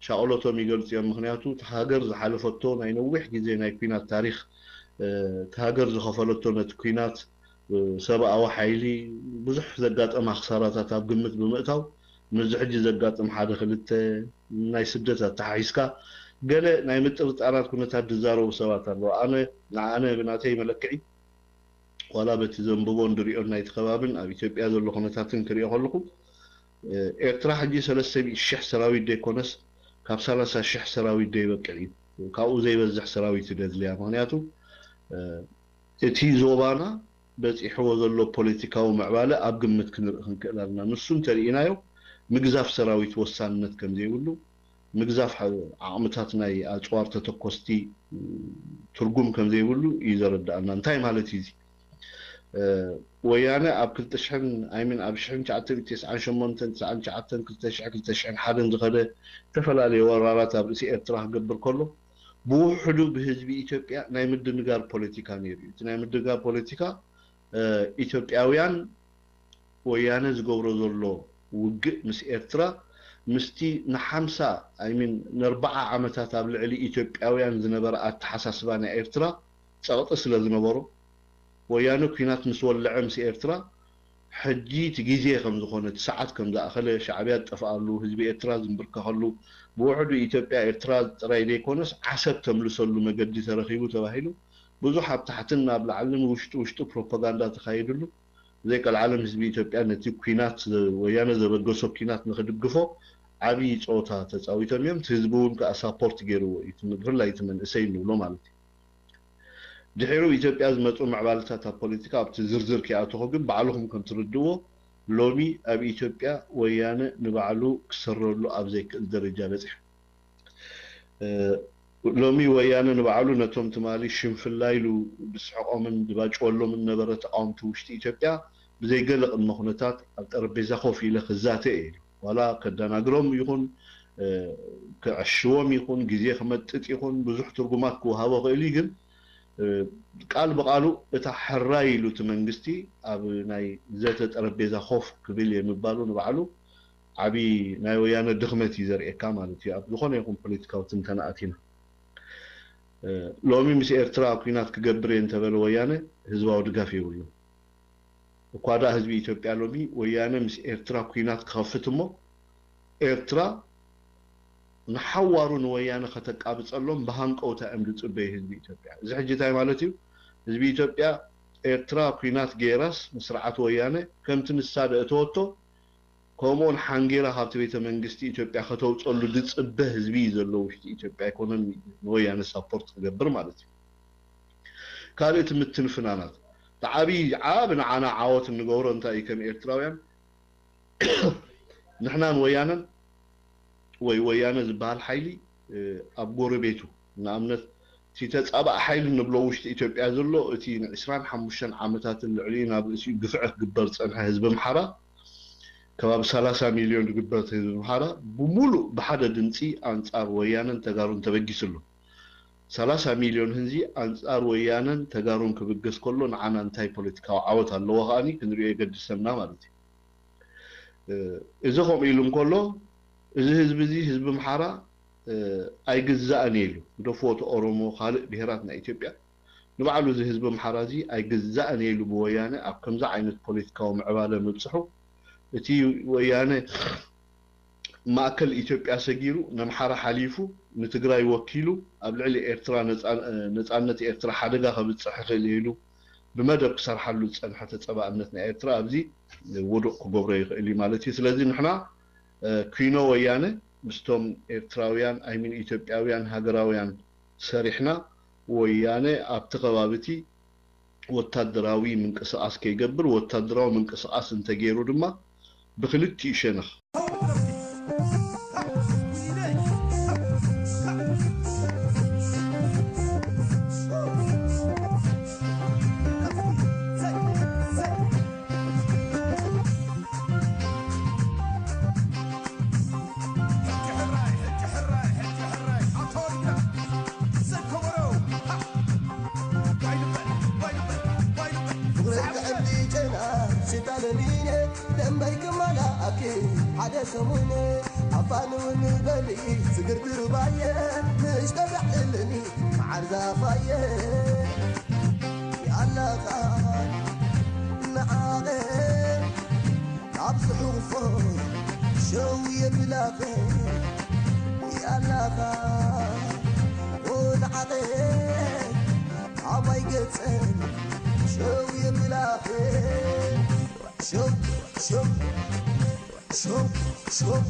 شاولتو ميقلت يا مخنياتو تهاجر زحالفتو ناينوح جزي ناي كوينات تاريخ تهاجر زخفلتو نتكوينات سبا أو حيلي بزح زقات أم خسارات تاب قمت بمئتاو نزحج زقات أم حدا خلت ناي سبدتا تحيسكا قال ناي مترت أنا كنت هدزارو سوات الله أنا بناتي ملكعي ولا بتزنبون دريون ناي تخبابن أبي تبي أذل لخناتاتن كريو خلقو إرترا حجي سلسبي الشح سراوي ديكونس كاب سلسة الشح سراوي دي بقعي كاو زي بزح سراوي تدزليا مهنياتو እቲ ዞባና በፂሕዎ ዘሎ ፖለቲካዊ ምዕባለ ኣብ ግምት ክንርኢ ክንክእል ኣለና ንሱን ተሪኢናዮ ምግዛፍ ሰራዊት ወሳንነት ከም ዘይብሉ ምግዛፍ ዓቕምታት ናይ ኣፅዋር ተተኮስቲ ትርጉም ከም ዘይብሉ ይዘረዳእና እንታይ ማለት እዩ ወያነ ኣብ 2000 ኣይምን ኣብ 1998 99 2001 ዝኸደ ተፈላለየ ወራራት ኣብ ርእሲ ኤርትራ ክገብር ከሎ ብውሕዱ ብህዝቢ ኢትዮጵያ ናይ ምድንጋር ፖለቲካ ነይሩ እቲ ናይ ምድንጋር ፖለቲካ ኢትዮጵያውያን ወያነ ዝገብሮ ዘሎ ውግእ ምስ ኤርትራ ምስቲ ን50 ኣይምን ን40 ዓመታት ኣብ ልዕሊ ኢትዮጵያውያን ዝነበረ ኣተሓሳስባ ናይ ኤርትራ ፀቕጢ ስለ ዝነበሮ ወያነ ኩናት ምስ ወልዐ ምስ ኤርትራ ሕጂ እቲ ግዜ ከም ዝኾነ ሰዓት ከም ዝኣኸለ ሻዕብያ ጠፋኣሉ ህዝቢ ኤርትራ ዝንብርከኸሉ ብውሕዱ ኢትዮጵያ ኤርትራ ጥራይ ዘይኮነስ ዓሰብ ተምልሰሉ መገዲ ተረኺቡ ተባሂሉ ብዙሕ ኣብ ታሕትን ናብ ላዕልን ውሽጡ ፕሮፓጋንዳ ተኻይድሉ ዘይቀልዓለም ህዝቢ ኢትዮጵያ ነቲ ኩናት ወያነ ዘበገሶ ኩናት ንኽድግፎ ዓብይ ፆታ ተፃዊቶም እዮም እቲ ህዝቢ እውን ከዓ ሳፖርት ገይርዎ እዩ ብፍላይ እቲ መንእሰይ ንብሎ ማለት እዩ ድሕሩ ኢትዮጵያ ዝመፁ ምዕባለታት ኣብ ፖለቲካ ኣብቲ ዝርዝር ከይኣተኹ ግን ባዕልኹም ከም ትርድእዎ ሎሚ ኣብ ኢትዮጵያ ወያነ ንባዕሉ ክሰርሉ ኣብ ዘይክእል ደረጃ በፂሑ ሎሚ ወያነ ንባዕሉ ነቶም ትማሊ ሽንፍላ ኢሉ ብስሕቆምን ድባጭወሎምን ነበረ ተቃውምቲ ውሽጢ ኢትዮጵያ ብዘይገለ ቅድመ ኩነታት ኣብ ጠረጴዛ ኮፍ ኢለ ክዛተ እዩ ዋላ ከደናግሮም ይኹን ክዕሽዎም ይኹን ግዜ ክመጥጥ ይኹን ብዙሕ ትርጉማት ክወሃቦ ክእል ግን ቃል በቃሉ እታ ሕራይ ኢሉ እቲ መንግስቲ ኣብ ናይ ዘተ ጠረጴዛ ኮፍ ክብል የሚባሉ ንባዕሉ ዓብይ ናይ ወያነ ድኽመት እዩ ዘርእየካ ማለት እዩ ኣብ ዝኾነ ይኹን ፖለቲካዊ ትንተና ኣቲና ሎሚ ምስ ኤርትራ ኩናት ክገብር እንተበለ ወያነ ህዝባዊ ድጋፍ ይብሉ እኳ ዳ ህዝቢ ኢትዮጵያ ሎሚ ወያነ ምስ ኤርትራ ኩናት ክኸፍት እሞ ኤርትራ ንሓዋሩ ንወያነ ከተቃብፀሎም ብሃንቀውታ እምዲ ፅበይ ህዝቢ ኢትዮጵያ እዚ ሕጂ እንታይ ማለት እዩ ህዝቢ ኢትዮጵያ ኤርትራ ኩናት ጌራስ መስርዓት ወያነ ከምቲ ንሳደ እተወቶ ከምኡን ሓንጌራ ካብቲ ቤተ መንግስቲ ኢትዮጵያ ከተውፀሉ ዝፅበ ህዝቢ ዘሎ ውሽጢ ኢትዮጵያ ኢኮኖሚ ንወያነ ሳፖርት ክገብር ማለት እዩ ካልኦት ምትንፍናናት ዓብይ ዓብ ንዓና ዓወት እንገብሮ እንታይ ከም ኤርትራውያን ንሕናን ወያነን ወይ ወያነ ዝበሃል ሓይሊ ኣብ ጎረቤቱ ንኣብነት እቲ ተፃባእ ሓይሊ ንብሎ ውሽጢ ኢትዮጵያ ዘሎ እቲ ን25 ዓመታት ልዕሊ ናብ ርእሲኡ ግፍዕ ክግበር ፀንሐ ህዝቢ ምሓራ ከባቢ 30 ሚልዮን ዝግበር ህዝቢ ምሓራ ብሙሉእ ብሓደ ድምፂ ኣንፃር ወያነን ተጋሩን ተበጊስሉ 30 ሚልዮን ህዝቢ ኣንፃር ወያነን ተጋሩን ክብገስ ከሎ ንዓና እንታይ ፖለቲካዊ ዓወት ኣለዎ ኸኣኒ ክንሪኦ የገድሰና ማለት እዩ እዚ ከምኡ ኢሉ እንከሎ እዚ ህዝቢ እዚ ህዝቢ ምሓራ ኣይግዛእን ኢሉ ደፎቶ ኦሮሞ ካልእ ብሄራት ናይ ኢትዮጵያ ንባዕሉ እዚ ህዝቢ ምሓራ እዚ ኣይግዛእን ኢሉ ብወያነ ኣብ ከምዛ ዓይነት ፖለቲካዊ ምዕባለ ምብፅሑ እቲ ወያነ ማእከል ኢትዮጵያ ሰጊሩ ንምሓራ ሓሊፉ ንትግራይ ወኪሉ ኣብ ልዕሊ ኤርትራ ነፃነት ኤርትራ ሓደጋ ከብፅሕ ይኽእል ኢሉ ብመደብ ክሰርሓሉ ዝፀንሐ ተፀባእነት ናይ ኤርትራ ኣብዚ ውዱቕ ክገብሮ ይኽእል እዩ ማለት እዩ ስለዚ ንሕና ኩኖ ወያነ ምስቶም ኤርትራውያን ኣይሚን ኢትዮጵያውያን ሃገራውያን ሰሪሕና ወያነ ኣብቲ ከባቢቲ ወታደራዊ ምንቅስቃስ ከይገብር ወታደራዊ ምንቅስቃስ እንተገይሩ ድማ ብክልቲኡ ሸነኽ حدا سموني عفانوني بلي سقرقر باية مش تبعلني معرضة فاية يا الله خان معاغي عبس حوفه شوية بلاغي يا الله خان ونعغي عباي قتل شوية بلاغي شوف شوف شوف شوف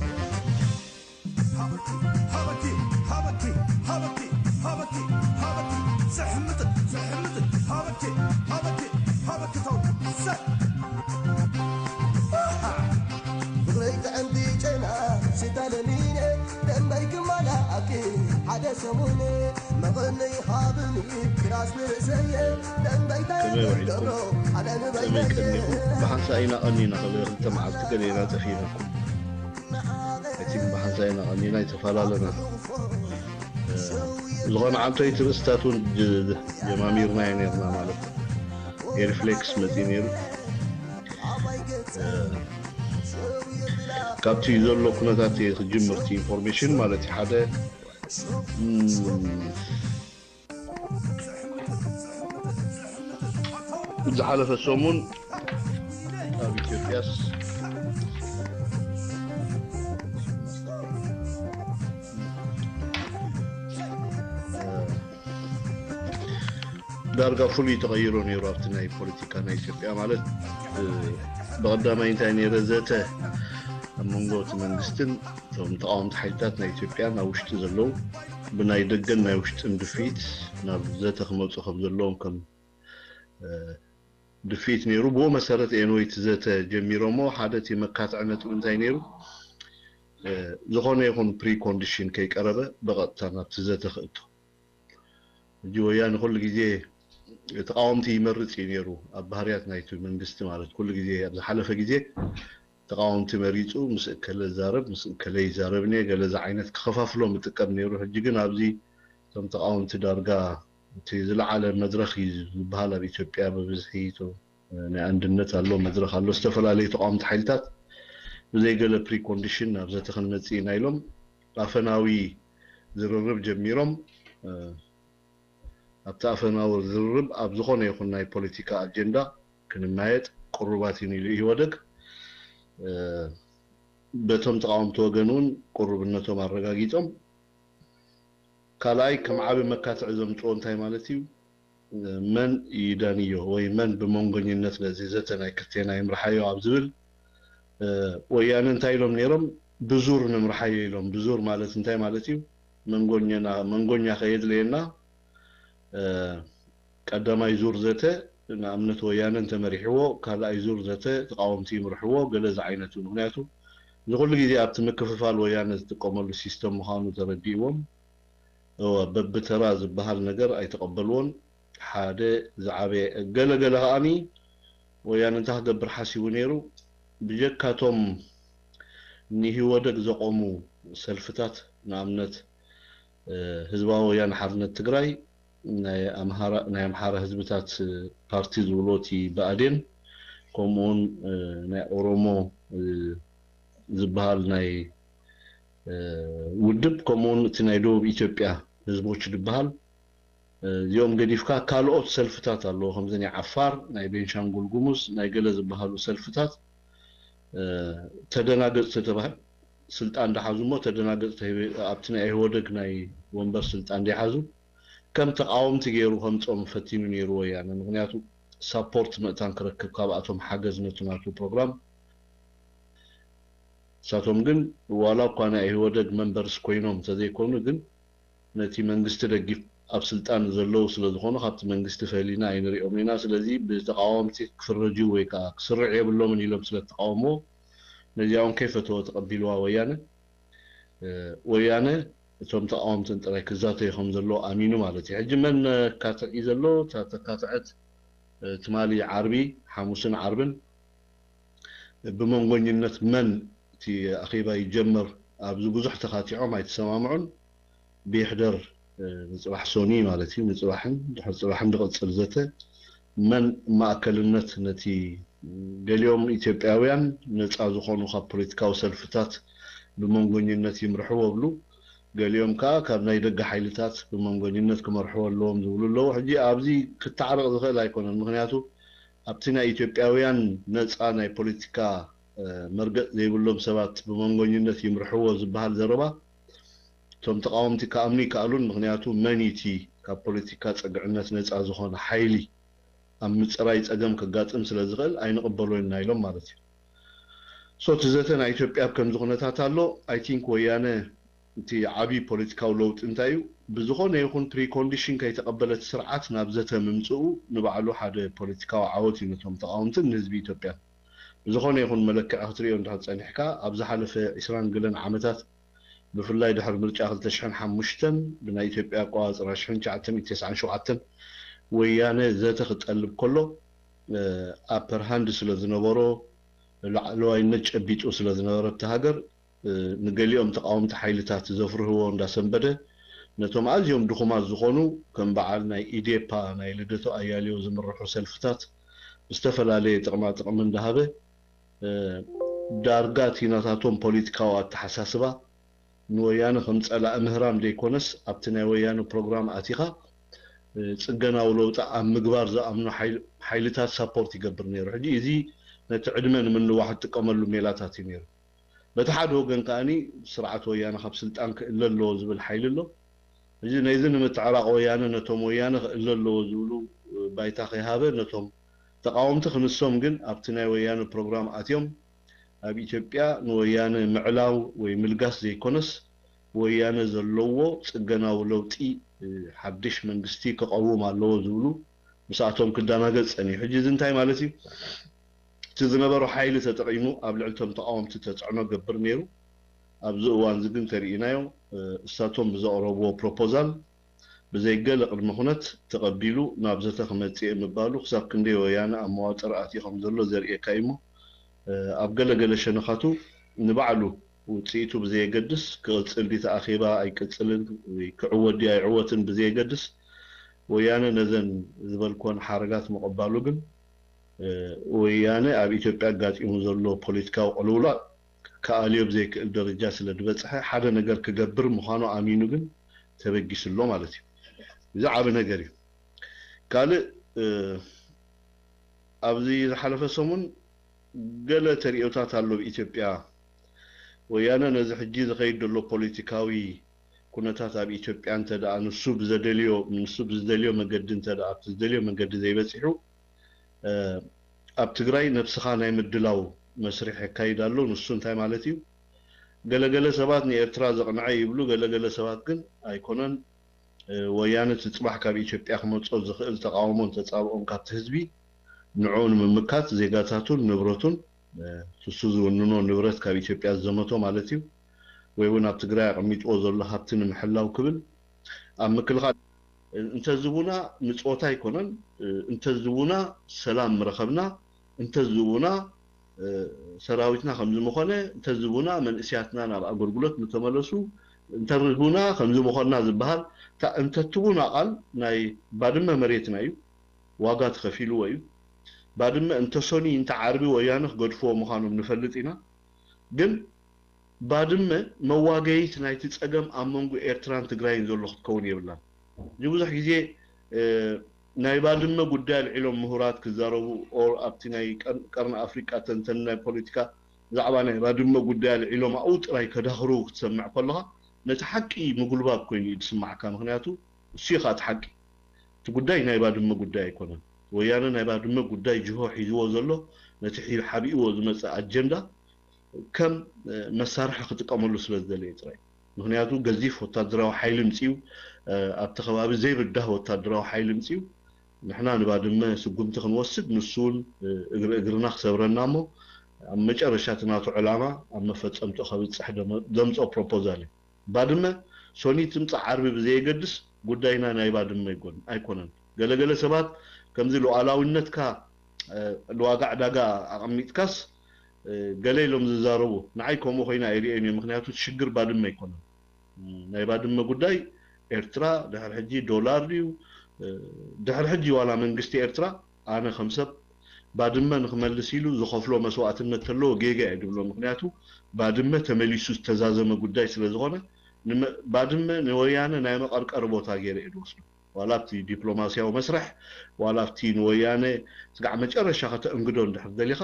هبكي هبكي هبكي هبكي هبكي هبكي زحمتك زحمتك هبكي يسموني مغني حابني كراس نرسي دنبيتا يدرو على نبيتا بحنسا أنينا غير أنت مع التقلينا تفينكم أتيك بحنسا أنينا يتفلالنا لغن عم تيترستاتون جماميرنا ينيرنا مالك يرفلكس متينير كابتي زلو كنتاتي جمرتي انفورميشن مالتي حدا زحلف السومون أبي تيرياس دارقا فولي تغيرون يرابطنا البوليتيكا نا إثيوبيا مالت بقدام انتاني رزته منغوت منغستن ثم تقاومت حيلتات نا إثيوبيا نا وشت زلو بناي دقن نا وشت اندفيت نا زته خملصو خب زلوم كم دفيت نيرو بو مسارت انويت زته جميرومو حادتي مكاتعنت انتاي نيرو زخونه يكون بري كونديشن كي قربه بقطتا نابت زته خئتو جويان كل غزي تقاومتي يمرت ينيرو ابهاريات نايتو منغست مالت كل غزي ابز حلفه غزي تقاومتي مريصو مسكل زارب مسكل يزاربني غلز عينت كخفافلو متقب نيرو حجي كن ابزي تم تقاومتي دارغا تي زلعاله مدرخ يبهالا بإثيوبيا ببزحيتو نا عندنت الله مدرخ الله استفلالي تقاومت حيلتات زي قال بري كونديشن ابز تخنصي نايلوم افناوي زررب جميروم أبتعفنا والذرب أبزخون يكون ناي بوليتيكا أجندا كنمايت قرباتين اللي يودك بتم تقاوم توغنون قربنتهم الرقاقيتهم كالاي كم عابي مكات عزم تقون تاي مالتيو من يدانيو وي من بمونغوني الناس لزيزتنا كتينا يمرحيو عبزبل ويان انتاي لهم نيرم بزور نمرحيو لهم بزور مالت انتاي مالتيو منغونيا خيد لينا قدما يزور زته نامنت ويان انت مريحو كالا يزور زته تقاومتي مرحو غلز عينته مغنياتو لكل غيدي ابت مكففال ويان تقوملو سيستم مخانو ترديوم هو ببتراز بهال نجر اي تقبلون حاده زعابي غلغل هاني ويان انت هدبر حاسيو نيرو بجكاتهم ني ودق زقومو سلفتات نامنت حزباو ويان حرنت تግራይ ናይ ኣምሓራ ህዝብታት ፓርቲ ዝብሎቲ ብኣዴን ከምኡውን ናይ ኦሮሞ ዝበሃል ናይ ውድብ ከምኡውን እቲ ናይ ደቡብ ኢትዮጵያ ህዝቦች ዝበሃል እዚኦም ገዲፍካ ካልኦት ሰልፍታት ኣለዎ ከምዚ ናይ ዓፋር ናይ ቤንሻንጉል ጉሙዝ ናይ ገለ ዝበሃሉ ሰልፍታት ተደናገጽ ተባሂሉ ስልጣን ዳሓዙ ሞ ተደናገጽ ኣብቲ ናይ ወደግ ናይ ወንበር ስልጣን ዳሓዙ كم تقاوم تجيرو هم تصوم فتينو نيرو يعني مغنياتو سابورت متان كركب كاباتهم حاجز نتناتو بروجرام ساتهم جن ولا قانا هو دق منبرس كوينوم تزي كونو جن نتي منغست دغيف اب سلطان زلو سلازخونو خاطر منغست فالينا ينري اومينا سلازي بتقاوم تكفرجو ويكا سرع يبلو من يلوم سلتقاومو نجاون كيف تقبلوا ويانا ثم تقاومت انتراي كزاتي يخم زلو امينو مالتي حج من كاتعي زلو كاتعت تمالي عربي حموسن عربن بمنغونينت من تي اخيبا يجمر ابزو بزح تخاتيعو ما يتسمامعون بيحضر مصباح سوني مالتي مصباحن دقصل زته من ماكلنت نتي اليوم ايثيوبياويان نصا زخونو خا بوليتيكاو سلفتات بمنغونينت يمرحو بلو قاليوم كاب ناي دغ حيلتات بمنغونينت كمرحو لهم زولو لو حجي ابزي كتعرق زخل ايكون مغنياتو ابتنا ايثيوبياويان نصا ناي بوليتيكا مرغጥ ዘይብሎም ሰባት بمنغونينت يمرحو ዝبሃል ዘረባ ቶም ተቃወምቲ ካምኒ ካሉን ምክንያቱ መኒቲ ካብ ፖለቲካ ጸግዕነት ነፃ ዝኾነ ሓይሊ ኣብ ምጽራይ ጸገም ከጋጥም ስለ ዝኽእል ኣይንቕበሉን ናይሎም ማለት እዩ ሶ ትዘተና ኢትዮጵያ ከም ዝኾነታት ኣሎ አይ ቲንክ ወያነ እቲ ዓቢ ፖለቲካው ለውጥ እንታይ እዩ ብዝኾነ ይኹን ፕሪ ኮንዲሽን ከይተቐበለት ስርዓት ናብ ዘተ ምምጽኡ ንባዕሉ ሓደ ፖለቲካዊ ዓወት እዩ ነቶም ተቃወምትን ህዝቢ ኢትዮጵያ ብዝኾነ ይኹን መለክዕ ክትሪኦ እንዳጸኒሕካ ኣብ ዝሓለፈ 20 ገለን ዓመታት بفلاي دحر مرجع 2005 بنا إثيوبيا قواص 1997 ويانا ذات خطقلب كله upper hand ስለዝነበሮ ላዕለዋይ ነጭቢጡ ስለዝነበረ ተሃገር ንገሊኦም ተቃውምቲ ሓይልታት ዘፍርህዎ እንዳሰንበደ ነቶም ኣዝዮም ድኹማት ዝኾኑ ከም በዓል ናይ ኢዴፓ ናይ ልደቱ ኣያሌው ዝምርሑ ሰልፍታት ዝተፈላለዩ ጥቕማጥቕሚ እንዳሃበ ዳርጋ ቲናታቶም ፖለቲካዊ ኣተሓሳስባ ንወያነ ከም ፀላእ ምህራም ዘይኮነስ ኣብቲ ናይ ወያነ ፕሮግራም ኣቲኻ ጽገናው ለውጥ ኣብ ምግባር ዝኣምኑ ሓይልታት ሰፖርት ይገብር ነይሩ ሕጂ እዚ ነቲ ዕድመ ንምንዋሕ ጥቀመሉ ሜላታት እዩ ነይሩ በቲ ሓደ ወገን ከኣኒ ስርዓት ወያነ ካብ ስልጣን ክእለ ኣለዎ ዝብል ሓይሊ ኣሎ እዚ ነዚ ንምትዕራቕ ወያነ ነቶም ወያነ ክእለ ኣለዎ ዝብሉ ባይታ ከይሃበ ነቶም ተቃወምቲ ክንሶም ግን ኣብቲ ናይ ወያነ ፕሮግራም ኣትዮም ኣብ ኢትዮጵያ ንወያነ ምዕላው ወይ ምልጋስ ዘይኮነስ ወያነ ዘለዎ ጽገናው ለውጢ ሓድሽ መንግስቲ ክቀውም ኣለዎ ዝብሉ ምስኣቶም ክዳናገጽ ፀኒሑ ሕጂ እዚ እንታይ ማለት እዩ እቲ ዝነበሩ ሓይሊ ተጠቂሙ ኣብ ልዕልቶም ተቃወምቲ ተፅዕኖ ገብር ነይሩ ኣብዚ እዋን እዚ ግን ተሪኢናዮ እሳቶም ብዘቕረብዎ ፕሮፖዛል ብዘይገለ ቅድመ ኩነት ተቐቢሉ ናብ ዘተ ክመፅእ ምባሉ ክሳብ ክንደይ ወያነ ኣብ መዋጥር ኣትዩ ከም ዘሎ ዘርእየካ እሞ ኣብ ገለገለ ሸነኻቱ ንባዕሉ ውፅኢቱ ብዘየገድስ ክቅፅል ዲ ተኣኺባ ኣይቅፅልን ክዕወዲ ኣይዕወትን ብዘየገድስ ወያነ ነዘን ዝበልኮን ሓረጋት መቐባሉ ግን ወያነ ኣብ ኢትዮጵያ ጋጢሙ ዘሎ ፖለቲካዊ ቅልውላ ከኣልዮ ብዘይክእል ደረጃ ስለ ድበፅሐ ሓደ ነገር ክገብር ምዃኑ ኣሚኑ ግን ተበጊስሎ ማለት እዩ እዚ ዓብ ነገር እዩ ካልእ ኣብዚ ዝሓለፈ ሰሙን ገለ ተሪኦታት ኣሎ ብኢትዮጵያ ወያነ ነዚ ሕጂ ዝኸይድ ዘሎ ፖለቲካዊ ኩነታት ኣብ ኢትዮጵያ እንተደኣ ንሱ ብዝደልዮ መገዲ እንተደኣ ብዝደልዮ መገዲ ዘይበፂሑ ኣብ ትግራይ ነብስኻ ናይ ምድላው መስርሕ የካይድ ኣሎ ንሱ እንታይ ማለት እዩ ገለገለ ሰባት ንኤርትራ ዘቕንዐ ይብሉ ገለገለ ሰባት ግን ኣይኮነን ወያነ ትፅባሕ ካብ ኢትዮጵያ ክመፅኦ ዝኽእል ተቃውሞን ተፃብኦን ካብቲ ህዝቢ ንዑ ንምምካት ዜጋታቱን ንብረቱን እሱ ዝውንኖ ንብረት ካብ ኢትዮጵያ ዘመቶ ማለት እዩ ወይ እውን ኣብ ትግራይ ኣቐሚጥዎ ዘሎ ሃብቲ ንምሕላው ክብል ኣብ ምክልኻል እንተዝቡና ምፅወታ ኣይኮነን እንተዝቡና ሰላም ምረኸብና እንተዝቡና ሰራዊትና ከም ዝመኾነ እንተዝቡና መንእስያትና ናብ ኣገልግሎት ንተመለሱ እንተርህቡና ከም ዝመኾና ዝበሃል እንተትቡና ቃል ናይ ባድመ መሬትና እዩ ዋጋ ተኸፊልዎ እዩ ባድመ እንተሶኒ እንተ ዓርቢ ወያነ ክገድፍዎ ምዃኖም ንፈልጥ ኢና ግን ባድመ መዋገይት ናይቲ ፀገም ኣብ መንጎ ኤርትራን ትግራይን ዘሎ ክትከውን የብላን እዚ ብዙሕ ግዜ ናይ ባድመ ጉዳይ ልዒሎም ምሁራት ክዛረቡ ኦር ኣብቲ ናይ ቀርኒ ኣፍሪቃ ተንተን ናይ ፖለቲካ ዛዕባ ናይ ባድመ ጉዳይ ልዒሎም ኣብኡ ጥራይ ከዳኽሩ ክትሰምዕ ከለኻ ነቲ ሓቂ ምጉልባብ ኮይኑ እዩ ዝስማዓካ ምክንያቱ እሱ ኢኻ እቲ ሓቂ እቲ ጉዳይ ናይ ባድመ ጉዳይ ኣይኮነን ወያነ ናይ ባድመ ጉዳይ ጅሆ ሒዝዎ ዘሎ ነቲ ሓቢእዎ ዝመፅእ ኣጀንዳ ከም መሳርሒ ክጥቀመሉ ስለ ዝደለየ ጥራይ ምክንያቱ ገዚፍ ወታደራዊ ሓይሊ ምፅኡ ኣብቲ ከባቢ ዘይብዳህ ወታደራዊ ሓይሊ ምፅኡ ንሕና ንባድመ ስጉምቲ ክንወስድ ንሱን እግርና ክሰብረና እሞ ኣብ መጨረሻ እቲ ናቱ ዕላማ ኣብ መፈፀምቱ ከብፅሕ ዘምፅኦ ፕሮፖዛል እዩ ባድመ ሶኒ ትምፃእ ዓርቢ ብዘየገድስ ጉዳይና ናይ ባድመ ኣይኮነን ገለገለ ሰባት ከምዚ ሉዓላውነትካ ልዋጋ ዕዳጋ ኣቐሚጥካስ ገለ ኢሎም ዝዛረቡ ንዓይ ከምኡ ኮይና ኣይርአን እየ ምክንያቱ ሽግር ባድመ ኣይኮነን ናይ ባድመ ጉዳይ ኤርትራ ድሕሪ ሕጂ ዶላር ድዩ ድሕሪ ሕጂ ዋላ መንግስቲ ኤርትራ ኣነ ከም ሰብ ባድመ ንክመልስ ኢሉ ዝኸፍሎ መስዋዕትነት ተለዎ ጌጋ የድብሎ ምክንያቱ ባድመ ተመሊሱ ዝተዛዘመ ጉዳይ ስለ ዝኾነ ባድመ ንወያነ ናይ መቐርቀሪ ቦታ ገይረ እየ ድወስዶ ዋላ ኣብቲ ዲፕሎማስያዊ መስርሕ ዋላ ኣብቲ ንወያነ ስጋዕ መጨረሻ ከተእንግዶ እንድሕር ደሊኻ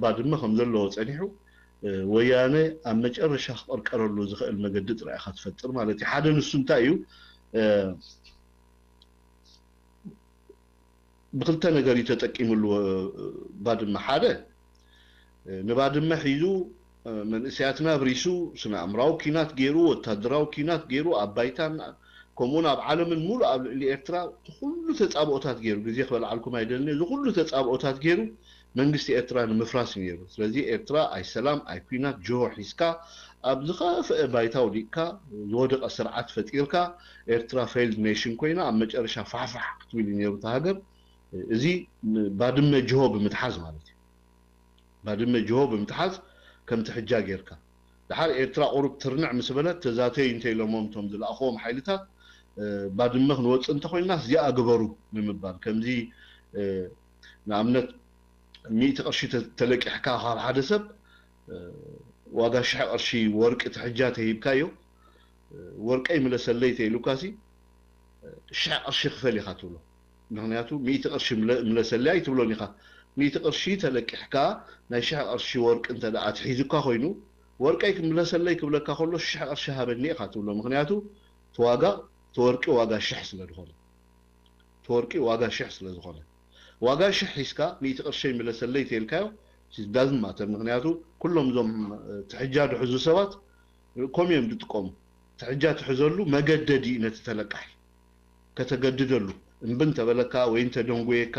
ባድመ ከም ዘለዎ ፀኒሑ ወያነ ኣብ መጨረሻ ክቐርቀረሉ ዝኽእል መገዲ ጥራይ ኢኻ ትፈጥር ማለት እዩ ሓደ ንሱ እንታይ እዩ ብክልተ ነገር እዩ ተጠቂሙሉ ባድመ ሓደ ንባድመ ሒዙ መንእስያትና ብሪሱ ስነ ኣእምራዊ ኪናት ገይሩ ወታደራዊ ኪናት ገይሩ ኣብ ባይታን ከምኡውን ኣብ ዓለምን ሙሉእ ኣብ ልዕሊ ኤርትራ ኩሉ ተፃብኦታት ገይሩ ግዜ ክበልዓልኩም ኣይደልኒ እዚ ኩሉ ተፃብኦታት ገይሩ መንግስቲ ኤርትራ ንምፍራስ ነይሩ ስለዚ ኤርትራ ኣይ ሰላም ኣይ ኩናት ጆሆ ሒዝካ ኣብ ዝኸፍአ ባይታ ወዲቕካ ዝወደቐ ስርዓት ፈጢርካ ኤርትራ ፌይልድ ኔሽን ኮይና ኣብ መጨረሻ ፋሕፋሕ ክትብል ነይሩ ተሃገር እዚ ባድመ ጆሆ ብምትሓዝ ማለት እዩ ባድመ ጆሆ ብምትሓዝ ከም ትሕጃ ጌርካ ድሓር ኤርትራ ቁሩብ ትርንዕ ምስ በለት ተዛተይ እንተኢሎሞም ቶም ዝለኣኽዎም ሓይልታት ባድመ ክንወፅእ እንተኮይንና እዚኣ ግበሩ ንምባል ከምዚ ንኣብነት 100 ቅርሺ ተለቂሕካ ካብ ሓደ ሰብ ዋጋ 1000 ቅርሺ ወርቂ ትሕጃ ተሂብካዮ ወርቀይ መለሰለይ ተይሉካሲ 1000 ቅርሺ ክፈል ኢኻ ትብሎ ምክንያቱ 100 ቅርሺ መለሰለይ ትብሎን ኢኻ 100 ቅርሺ ተለቂሕካ ናይ 1000 ቅርሺ ወርቂ እንተዳ ትሒዝካ ኮይኑ ወርቀይ ክምለሰለይ ክብለካ ከሎ 1000 ቅርሺ ሃበኒ ኢኻ ትብሎ ምክንያቱ ተዋጋ ተወርቂ ዋጋ 1000 ስለ ዝኾነ ተወርቂ ዋጋ 1000 ስለ ዝኾነ ዋጋ 1000 ሒዝካ 100 ቅርሺ መለሰለይ ተይልካዮ ዳዝን ማተር ምክንያቱ ኩሎም ዞም ትሕጃ ድሕዙ ሰባት ኮሚዮም ድጥቆሙ ትሕጃ ትሕዘሉ መገደዲ ነቲ ተለቃሒ ከተገድደሉ እምብን ተበለካ ወይ እንተ ደንጎየካ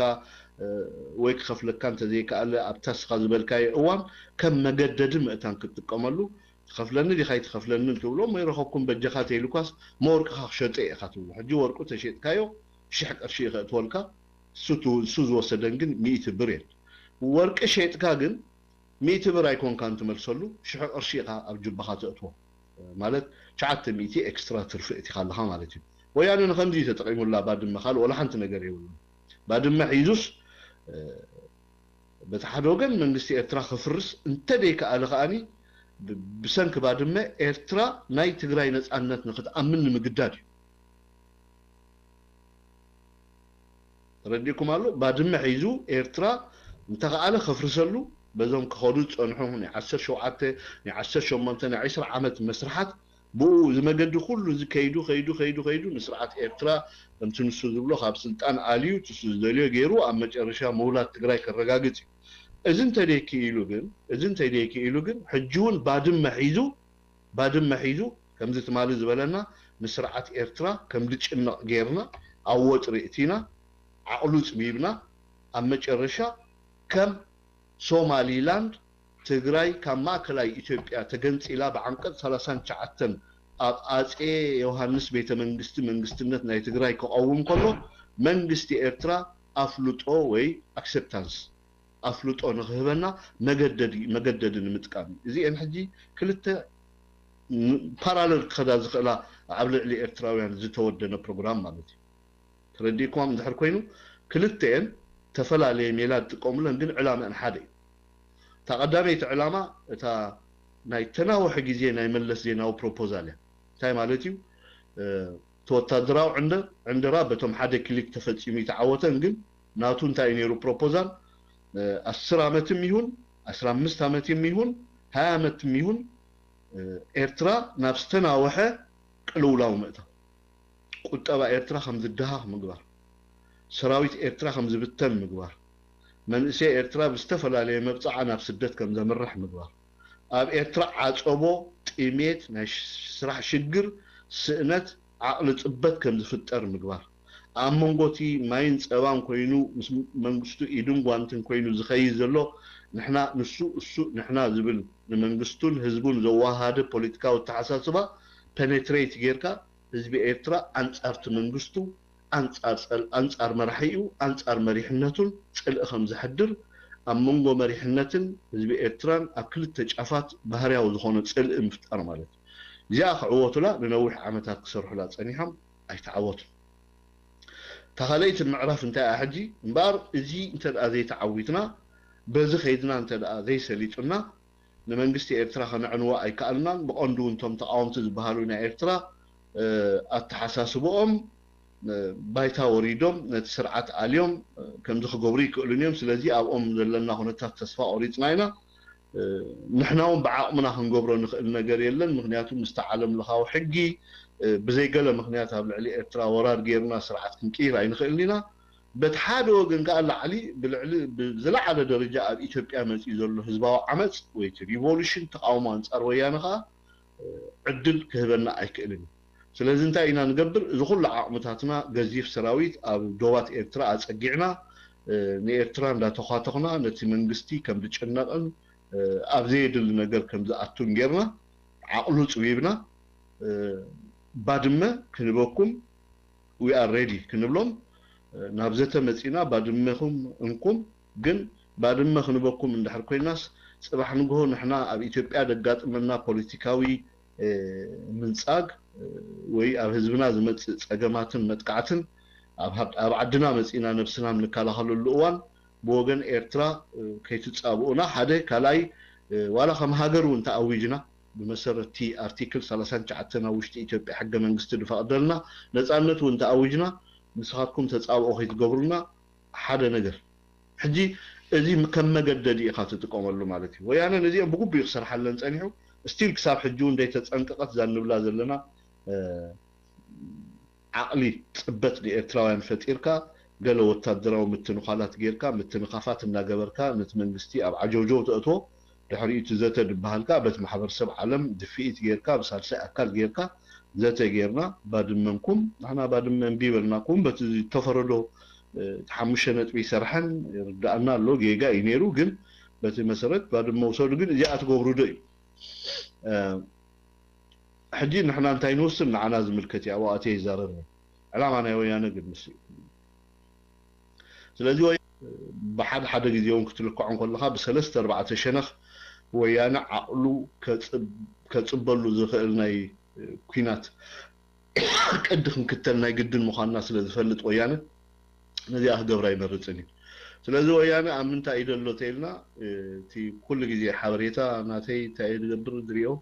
ወይ ክኸፍለካ እንተዘይከኣለ ኣብታስኻ ዝበልካዮ እዋን ከም መገደዲ ምእታን ክትጥቀመሉ ትኸፍለኒ ዲኻ ይትኸፍለኒ ትብሎ መይረኸብኩም በጀኻ ተይሉካስ መወርቅኻ ክሸጠ ኢኻ ትብሎ ሕጂ ወርቁ ተሸጥካዮ 1000 ቅርሺ ኢኻ እትወልካ እሱ ዝወሰደን ግን 100 ብር እየን ወርቂ ሸጥካ ግን 100 ብር ኣይኮንካን ትመልሰሉ 1000 ቅርሺ ኢኻ ኣብ ጅባኻ ተእትዎ ማለት 900 ኤክስትራ ትርፊ እቲኻ ኣለኻ ማለት እዩ ወያነ ንከምዚ ተጠቂሙላ ባድመ ካል ወላ ሓንቲ ነገር የብሉ ባድመ ሒዙስ በቲ ሓደ ወገን መንግስቲ ኤርትራ ክፍርስ እንተደይከኣለ ከኣኒ ብሰንኪ ባድመ ኤርትራ ናይ ትግራይ ነፃነት ንክትኣምን ንምግዳድ እዩ ረዲኩም ኣሎ ባድመ ሒዙ ኤርትራ እንተኸኣለ ከፍርሰሉ በዞም ክኸዱ ፀንሑ ናይ 17 ናይ 18 ናይ 20 ዓመት መስራሓት ብኡ ዝመገዲ ኩሉ ዝከይዱ ከይዱ ንስርዓት ኤርትራ ከምቲ ንሱ ዝብሎ ካብ ስልጣን ኣልዩ ትሱ ዝደልዮ ገይሩ ኣብ መጨረሻ መውላት ትግራይ ከረጋግፅ እዩ እዚ እንተደይክኢሉ ግን ሕጂ እውን ባድመ ሒዙ ከምዚ ትማሊ ዝበለና ንስርዓት ኤርትራ ከም ልጭነቕ ጌርና ኣብ ወጥሪ እቲና ዓቕሉ ፅቢብና ኣብ መጨረሻ ከም ሶማሊላንድ ትግራይ ካብ ማእከላይ ኢትዮጵያ ተገንፂላ ብዓንቀጽ 39 ኣብ ኣፄ ዮሃንስ ቤተ መንግስቲ መንግስትነት ናይ ትግራይ ክቐውም ከሎ መንግስቲ ኤርትራ ኣፍልጦ ወይ ኣክሰፕታንስ ኣፍልጦ ንኽህበና መገደዲ ንምጥቃም እዚአን ሕጂ ክልተ ፓራሌል ክኸዳ ዝኽእላ ኣብ ልዕሊ ኤርትራውያን ዝተወደነ ፕሮግራም ማለት እዩ ተረዲእኩም እንድሕር ኮይኑ ክልተአን ተፈላለየ ሜላ ዝጥቀሙለን ግን ዕላመአን ሓደ እዩ ተቐዳመይቲ ዕላማ እታ ናይ ተናውሒ ግዜ ናይ መለስ ዜናዊ ፕሮፖዛል እያ እንታይ ማለት እዩ ተወታደራዊ ዕንደራ በቶም ሓደ ክሊክ ተፈፂሙ ይተዓወተን ግን ናቱ እንታይ ነይሩ ፕሮፖዛል 10 ዓመትም ይሁን 15 ዓመትም ይሁን 20 ዓመትም ይሁን ኤርትራ ናብ ዝተናወሐ ቅልውላው ምእታው ቁጠባ ኤርትራ ከም ዝድሃኽ ምግባር ሰራዊት ኤርትራ ከም ዝብተን ምግባር መንእሰይ ኤርትራ ብዝተፈላለየ መብፅዓ ናብ ስደት ከም ዘምርሕ ምግባር ኣብ ኤርትራ ዓፀቦ ጥሜት ናይ ስራሕ ሽግር ስእነት ዓቕሊ ፅበት ከም ዝፍጠር ምግባር ኣብ መንጎቲ ማይን ፀባን ኮይኑ ምስ መንግስቱ ኢድን ጓንትን ኮይኑ ዝኸይድ ዘሎ ንሕና እሱ ንሕና ዝብል ንመንግስቱን ህዝቡን ዘዋሃደ ፖለቲካዊ ተሓሳስባ ፔኔትሬት ጌርካ ህዝቢ ኤርትራ ኣንጻርቲ መንግስቱ ኣንጻር መራሒኡ ኣንጻር መሪሕነቱን ፅልኢ ከም ዝሕድር ኣብ መንጎ መሪሕነትን ህዝቢ ኤርትራን ኣብ ክልተ ጫፋት ባህርያዊ ዝኾነ ፅልኢ ምፍጣር ማለት እዩ እዚኣ ክዕወቱላ ንነዊሕ ዓመታት ክሰርሑላ ፀኒሖም ኣይተዓወቱን ተኻለይቲ ምዕራፍ እንታይ እያ ሕጂ እምበር እዚ እንተደኣ ዘይተዓዊትና በዚ ኸይድና እንተደኣ ዘይሰሊጡና ንመንግስቲ ኤርትራ ከነዕንዎ ኣይከኣልናን ብቐንዱ እንቶም ተቃወምቲ ዝበሃሉ ናይ ኤርትራ ኣተሓሳስቦኦም ባይታ ወሪዶም ነቲ ስርዓት ኣልዮም ከምዚ ክገብሩ ይክእሉን እዮም ስለዚ ኣብኦም ዘለና ኩነታት ተስፋ ቆሪፅና ኢና ንሕና እውን ብዓቕምና ክንገብሮ ንኽእል ነገር የለን ምክንያቱ ምስቲ ዓለም ለኻዊ ሕጊ ብዘይገለ ምክንያት ኣብ ልዕሊ ኤርትራ ወራር ጌርና ስርዓት ክንቅይር ኣይንኽእልን ኢና በቲ ሓደ ወገን ከዓ ላዕሊ ብዝለዓለ ደረጃ ኣብ ኢትዮጵያ መፅኡ ዘሎ ህዝባዊ ዓመፅ ወይ ሪቮሉሽን ተቃውሞ ኣንጻር ወያነ ከዓ ዕድል ክህበና ኣይክእልን ስለዚ እንታይ ኢና ንገብር እዚ ኩሉ ዓቕምታትና ገዚፍ ሰራዊት ኣብ ዶባት ኤርትራ ኣፀጊዕና ንኤርትራ እንዳተኳተኽና ነቲ መንግስቲ ከም ዝጨነቕን ኣብ ዘይድል ነገር ከም ዝኣቱን ጌርና ዓቕሉ ፅቢብና ባድመ ክንበኩም we are ready ክንብሎም ናብ ዘተ መፂና ባድመኹም እንኩም ግን ባድመ ክንበኩም እንድሕር ኮይናስ ጽባሕ ንግሆ ንሕና ኣብ ኢትዮጵያ ደጋጥመና ፖለቲካዊ ምንጻግ ወይ ኣብ ህዝብና ዝመጽእ ጸገማትን መጥቃዕትን ኣብ ዓድና መፂና ነብስና ንከላኸለሉ እዋን ብወገን ኤርትራ ከይትጻብኡና ሓደ ካላይ ዋላ ከም ሃገር እውን ተኣዊጅና بمسرة ارتيكل 39 ውሽጢ ኢትዮጵያ ሕገ መንግስቲ ድፈቅደልና ነፃነት እውን ተኣዊጅና ንስኻትኩም ተጻብኡ ከይትገብሩና ሓደ ነገር ሕጂ እዚ ከም መገደዲ ኢኻ ትጥቀመሉ ማለት እዩ ወያነ ነዚኦም ብጉቡ ይኽሰርሓለን ጸኒሑ ስቲል ክሳብ ሕጂ እንደይ ተጸንቀቀት ዛንብላ ዘለና ዓቕሊ ጽበት ንኤርትራውያን ፈጢርካ ገለ ወታደራዊ ምትንኻላት ጌርካ ምትንኻፋት እናገበርካ ነቲ መንግስቲ ኣብ ዓጀውጀው ተእቶ ድሕሪኡ ዘተ ድበሃልካ በት ማሕበረሰብ ዓለም ድፊኢት ጌርካ ብሳልሳይ ኣካል ጌርካ ዘተ ጌርና ባድመንኩም ንሕና ባድመ እምቢ በልናኩም በቲ ተፈረዶ ሓሙሽተ ነጥቢ ይሰርሐን ይርዳእና ኣሎ ጌጋ እዩ ነይሩ ግን በቲ መሰረት ባድመ ውሰዱ ግን እዚኣ ትገብሩ ዶ እዩ ሕጂ ንሕና እንታይ ንወስን ንዓና ዝምልከት እዩ ኣብኣቴ ይዛረብ ዕላማ ናይ ወያነ ግን ምስ ስለዚ بحد حدا جزيون كتلقوا كلها بسلسة 4 شنخ ويانا عقلو كتصبلو زخلناي كينات قدخن كتلنا يقدن مخاننا سلازفلط ويانا نزي اخدبرا يمرصني سلازي ويانا امنتا ايدلو تيلنا تي كل جزي حبريتا ناتي تايد قدر دريو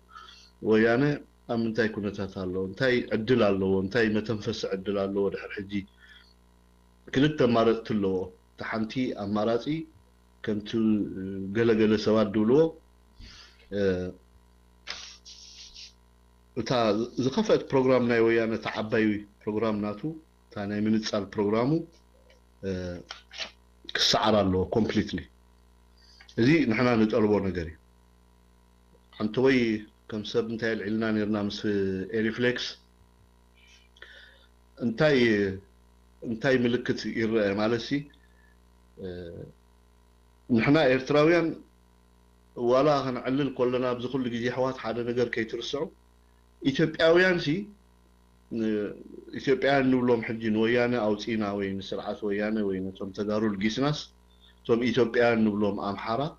ويانا امنتا يكونتا تالو انتي عدل الله انتي متنفس عدل الله ودحر حجي كلتا مارتلو تحنتي اماراتي كنت غلغله سواد دولو تا زخفت بروجرام ناي ويانا تعباي بروجرام ناتو تا ناي منصال بروجرامو كسعر الله كومبليتلي زي نحنا نطلبو نغري انت وي كم سب نتاي العلنا نيرنا مس ايريفلكس انتاي ملكت يرى مالسي نحنا إيرتراويان ولا هنعلل كلنا بزخل جزي حوات حدا نجار كي ترسعوا إثيوبياويان سي إثيوبيان نقولهم حجين ويانا أو سينا وين سرعات ويانا وين توم تداروا الجيسناس توم إثيوبيان نقولهم أمحارة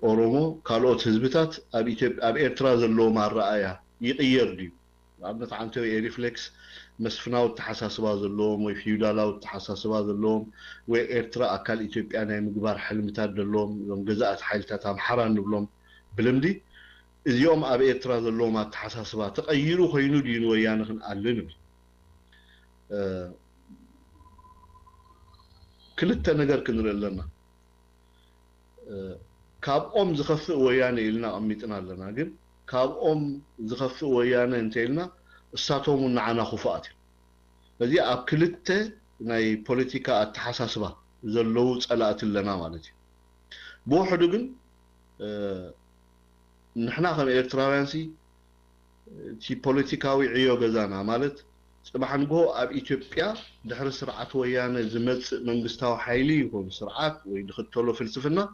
أورومو كالوت حزبتات أب إيرتراز اللو مع الرأية يغير دي عندنا عنتو ريفلكس مسفناو التحساسبا زلوم وي فيودالاو التحساسبا زلوم وي إيرترا أكال إثيوبيا ناي مقبار حلمتات دلوم يوم جزاءت حيلتات أمحارة نبلوم بلمدي اليوم أب إيرترا زلوم التحساسبا تغيروا خينو دين ويانا خنقلن كلتا نجار كنرى لنا كاب زخفق ويانا إلنا أميتنا لنا قل كاب زخفق ويانا انتيلنا استاتهم نعنا خفات فدي أكلته ناي بوليتيكا التحساسبة زلو صلات لنا مالتي بوحدو نحنا خم إلكتراويانسي تي بوليتيكاوي عيو غزانا مالت صباح نغو اب إثيوبيا دحر سرعات ويانا زمت منغستاو حيلي يكون سرعات وي دختلو فلسفنا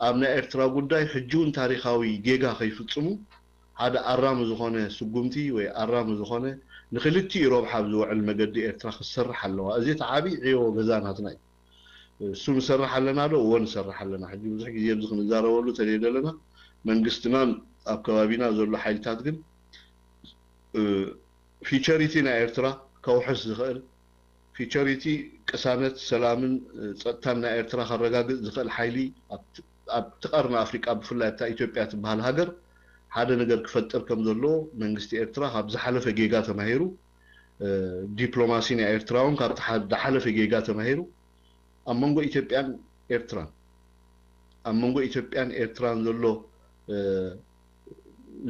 ابنا إرترا غداي حجون تاريخاوي جيغا خيفصمو هذا أرام زخانة سجومتي وأرام زخانة نخلتي يروح حبزو على المجد إرتراخ السرح اللوا أزيت عابي عيو جزان هاتناي سو مسرح لنا له ونسرح لنا حد يمزح يجيب زخن الزارة ولو تريد لنا من قستنا أبكوابينا زول حيل تاتقن في شريتنا إرترا كوحس زخل في شريتي كسانة سلام تنا إرترا خرجا زخل حيلي تقرنا أفريقيا بفلا تا إثيوبيا تبهال هاجر هذا نقدر كفتر كم دلو من قصدي إيرترا هبز حلف جيجات ماهيرو دبلوماسينا إيرتراون كابت حلف جيجات ماهيرو أممغو إثيوبيان إيرتران أممغو إثيوبيان إيرتران دلو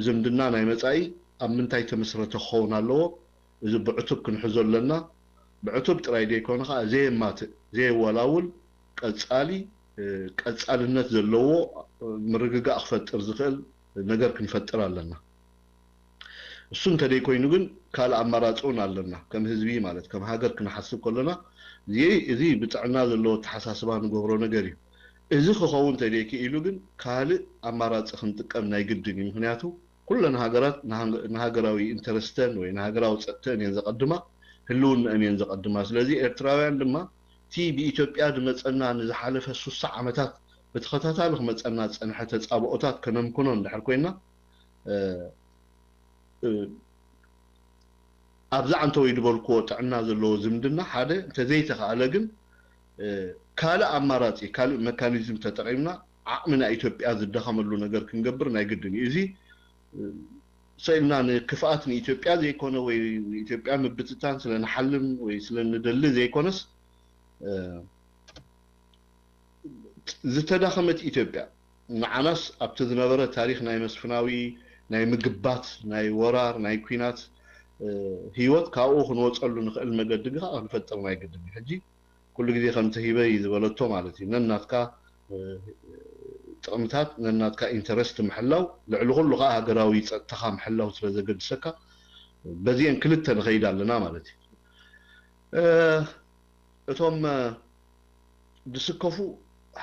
زمدنا نايمتاي أمنتاي تمسرة خونا لو إذا بعتب كنحزل لنا بعتب تراي دي كونها زي مات زي ولاول كالسالي النت دلو مرققا أخفت أرزقل نقدر كنفتر لنا እሱን ተደይ ኮይኑ ግን ካል አማራጭውን አለና ከም ህዝቢ ማለት ከም ሃገር ክንሐስብ ከለና እዚ ብጥዕና ዘለዎ ተሐሳስባ ንገብሮ ነገር እዩ እዚ ክኸውን ተደይኪ ኢሉ ግን ካል አማራጭ ክንጥቀም ናይ ግድን እዩ ምክንያቱ ኩለን ሃገራት ንሃገራዊ ኢንተረስተን ወይ ንሃገራዊ ፀጥተን እየን ዘቀድማ ህልውና እየን ዘቀድማ ስለዚ ኤርትራውያን ድማ ቲ ብኢትዮጵያ ድመፀና ንዝሓለፈ 60 ዓመታት بتخطاطا لك مصنا صنحه تصابؤታት ከነምኩኖ እንድሕር ኮይና ኣብዛ አንተ ወይ ድበልኮ ጥዕና ዘለዎ ዝምድና ሓደ ተዘይተኻለ ግን ካለ አማራጺ ካለ ሜካኒዝም ተጠቂምና ዓቅምና ኢትዮጵያ ዝደኸመሉ ነገር ክንገብር ናይ ግድን እዚ ሰይና ንክፋት ንኢትዮጵያ ዘይኮነ ወይ ኢትዮጵያ ምብትታን ስለንሐልም ወይ ስለንደል ዘይኮነስ ዝተዳኸመት ኢትዮጵያ ንዓናስ ኣብቲ ዝነበረ ታሪክ ናይ መስፍናዊ ናይ ምግባት ናይ ወራር ናይ ኩናት ህይወት ካብኡ ክንወፀሉ ንኽእል መገዲ ግኻ ክንፈጥር ናይ ግድን ሕጂ ኩሉ ግዜ ከምቲ ሂበይ ዝበለቶ ማለት እዩ ነናትካ ጥቕምታት ነናትካ ኢንተረስት ምሕላው ልዕሊ ኩሉ ከዓ ሃገራዊ ፀጥታኻ ምሕላው ስለ ዘገድሰካ በዚአን ክልተ ንኸይድ ኣለና ማለት እዩ እቶም ድስከፉ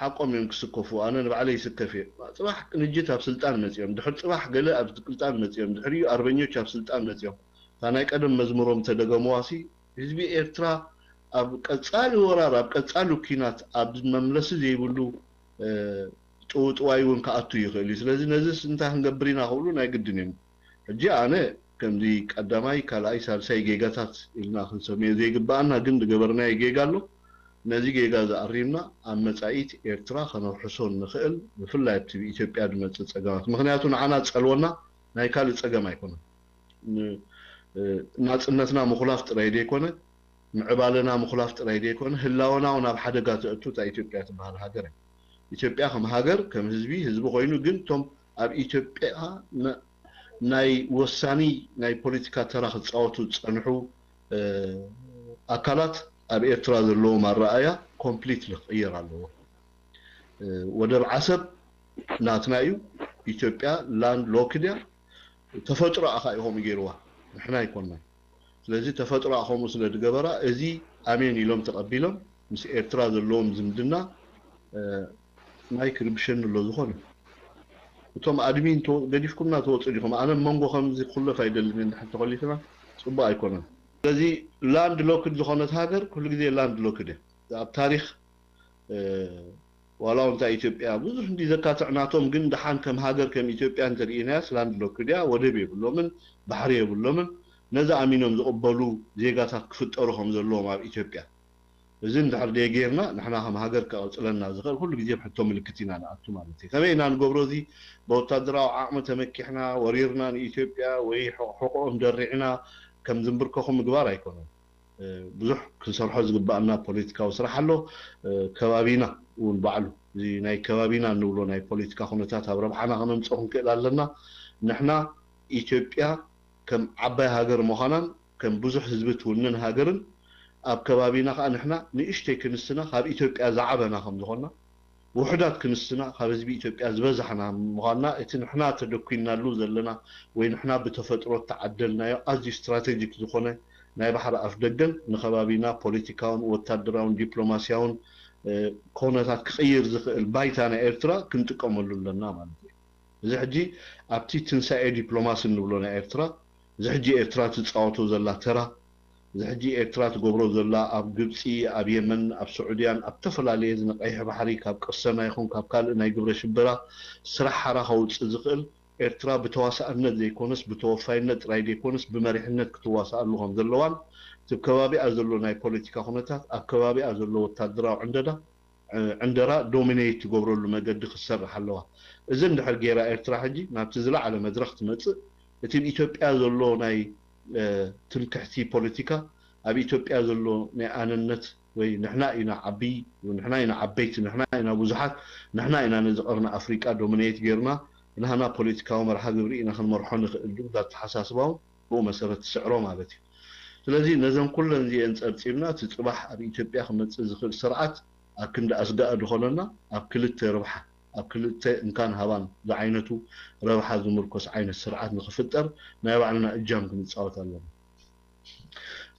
حقهم ينكسكفو انا نبعلي يسكفي صباح نجيت اب سلطان مزيوم دحر صباح قال اب سلطان مزيوم دحريو 40 اب سلطان مزيوم فانا قدم مزمروم تدغمواسي حزبي ኤርትራ اب قصال ورار اب قصال كينات اب مملس زيبلو طوطوايون كاتو يخلي ስለዚህ ነዚስ እንታ ህንገብሪና ሁሉ ናይ ግድንም እጂ አነ ከምዚ ቀዳማይ ካላይ ሳልሳይ ጌጋታት ኢልና ክንሰሜ ዘይግባና ግን ገበርና ይጌጋሉ ነዚህ ጌጋ ዘአሪምና አመጻኢት ኤርትራ ከነርሕሶን ንኽእል ብፍላይ እቲ ኢትዮጵያ ድመጽ ጸጋማት ምክንያቱ ንዓና ጸልወና ናይ ካል ጸገም ኣይኮነ ናጽነትና ምኹላፍ ጥራይ ደይኮነ ምዕባለና ምኹላፍ ጥራይ ደይኮነ ህላወና ናብ ሓደጋ ተእቱ ኢትዮጵያ ትበሃል ሃገር ኢትዮጵያ ከም ሃገር ከም ህዝቢ ኮይኑ ግን ቶም ኣብ ኢትዮጵያ ናይ ወሳኒ ናይ ፖለቲካ ተራ ክጻወቱ ጸንሑ አካላት ኣብ ኤርትራ ዘለዎ ማራእያ ኮምፕሊትሊ ይቀየር ኣለዎ ወደብ ዓሰብ ናትና እዩ ኢትዮጵያ ላንድ ሎክድያ ተፈጥሮ አኻ ይሆም ይገርዋ ንሕና ይኮንና ስለዚህ ተፈጥሮ አኾም ስለ ድገበራ እዚ አሜን ኢሎም ተቀቢሎም ምስ ኤርትራ ዘለዎም ዝምድና ማይ ክርብሽን ሎ ዝኾነ እቶም አድሚን ገዲፍኩምና ተወጽኡ ዲኹም ኣነ መንጎ ከምዚ ኩለፍ አይደለም እንድሕር ተኸሊትና ጽቡቅ ኣይኮነን ስለዚህ ላንድ ሎክድ ዝኾነት ሃገር ኩሉ ግዜ ላንድ ሎክድ ኣብ ታሪክ ዋላው እንታ ኢትዮጵያ ብዙሕ እንዲ ዘካትዕናቶም ግን ደሓን ከም ሃገር ከም ኢትዮጵያ እንተሪኢናስ ላንድ ሎክድ ወደብ የብሎምን ባሕሪ የብሎምን ነዛ ኣሚኖም ዝቕበሉ ዜጋታት ክፍጠሩ ከም ዘለዎም ኣብ ኢትዮጵያ እዚ እንድሕር ደጌርና ንሕና ከም ሃገር ከቕፅለና ዝኽእል ኩሉ ግዜ ብሕቶ ምልክት ኢና ንኣቱ ማለት እዩ ከመይ ኢና ንገብሮ እዚ ብወታደራዊ ዓቕሚ ተመኪሕና ወሪርና ንኢትዮጵያ ወይ ሕቁኦም ደሪዕና كم زنبركم مقبار يكونوا بزح كنسرحوا زقبأنا بوليتيكا وسرحلو كبابينا ونبعلو زي ناي كبابينا نقولو ناي بوليتيكا خونتات بربحنا غنمصهم كلا لنا نحنا إثيوبيا كم عباي هاجر مخانن كم بزح حزبت ونن هاجرن أب كبابينا نحنا نيشتي كنسنا خاب إثيوبيا زعبنا خم زخنا وحدات كنسنا خاب زبي إثيوبيا زبزحنا مخانا إتن نحنا تدكينا لو زلنا وين نحنا بتفترة تعدلنا أزي استراتيجيك زخنا ناي بحر أفدقل نخبابينا بوليتيكاون وتدراون دبلوماسياون كونتات كغير البايتانا إيرترا كنت كملوا لنا مالتي زحجي أبتي تنسى دبلوماسي نقولنا إيرترا زحجي إيرترا تتصاوتو زلا ترى زحجي إيرترا تقبرو زلا أب جبسي أب يمن أب سعوديان أب تفل عليه زنق أي بحري كاب قصنا يخون كاب قال إنه يقبر شبرا سرح حرا خوت زقل إيرترا بتواسع الند يكونس بتوفاي الند رايد يكونس بمريح الند كتواسع اللهم ذلوان تب كوابي أزلو ناي بوليتيكا خونتات أب كوابي أزلو تدراو عندنا دومينيت تقبرو لما قد خسر حلوها إذن دحر جيرا إيرترا حجي ما بتزرع على مدرخ تمتص تب إثيوبيا أزلو ناي تنكحتي بوليتيكا أبي إثيوبيا زلو نعننت ونحنا إنا عبي ونحنا إنا عبيت ونحنا إنا بوزحات نحنا إنا نزقرنا أفريقيا دومينيت غيرنا نحنا بوليتيكا ومرحا قبري إنا خنمرحون ذات حساس باو هو مسألة سعرهم هذاتي ስለዚህ ነዘን ኩለን ዚአን ጸብጺብና ትጽባሕ ኣብ ኢትዮጵያ ክመጽእ ዝኽእል ስርዓት ኣብ ክንዲ ኣስጋእ ድኾነና ኣብ ክልተ ርብሓ أكلت إن كان هبان زعينته ربح هذا مركز عين السرعات نخفتر نايب عنا إجام كم تصاوت الله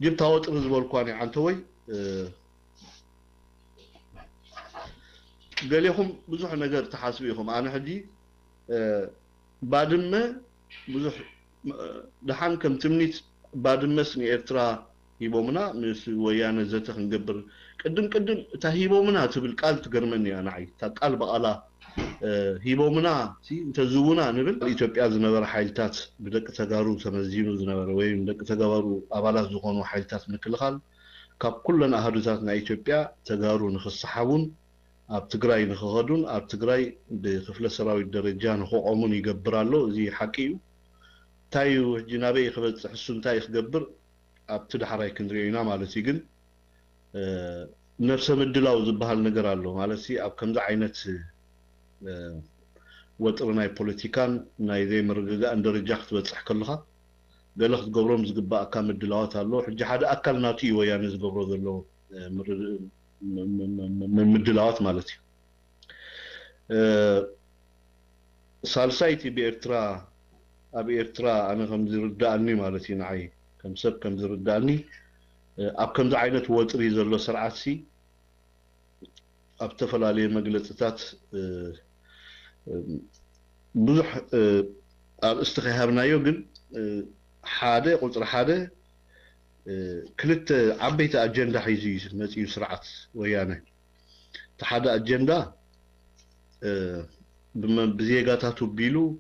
جبت هوت رزق القواني عن توي قال لهم بزح نجار تحاسبيهم أنا هدي بعد ما بزح دحان كم تمنيت بعد ما سني إرترا هيبومنا مس ويانا زتخ نقبر قدم تهيبومنا تبل قال تقرمني أنا عي تقال بقالا هيبومنا سي انت زونا نبل إثيوبيا زنبر حيلتات بدك تجارو تمزينو زنبر وين بدك تجارو أبالات زخون وحيلتات نكلخال كاب كلنا أهدوتاتنا إثيوبيا تجارو نخص حاون أب تجراي نخودون أب تجراي بخفلة سراوي الدرجان هو عمون يقبرالو زي حكيو تايو جنابي خبز حسون تاي يقبر أب تدحري كندرينا مالتي جن نفس مدلاو زبهال نقرالو مالتي أب كم ذا عينت وطرناي بوليتيكان ناي ذي مرقا أن درجاخت بتصح كلها قالخ قبرهم زقبا أكام مدلاوات اللو حجي حدا أكل ناتي وياني زقبرو ذلو من مدلاوات مالتي سالسايتي بإرترا أبي إرترا أنا كم زرداني مالتي نعي كم سب كم زرداني أب كم ذا عينت وطري ذلو سرعاتي أب تفل عليه مجلسات بزح استخدامنا يوجن حادة قلت حادة كلت عبيت أجندة حيزيز نتي سرعت ويانا تحدى أجندة بزيجاتها بيلو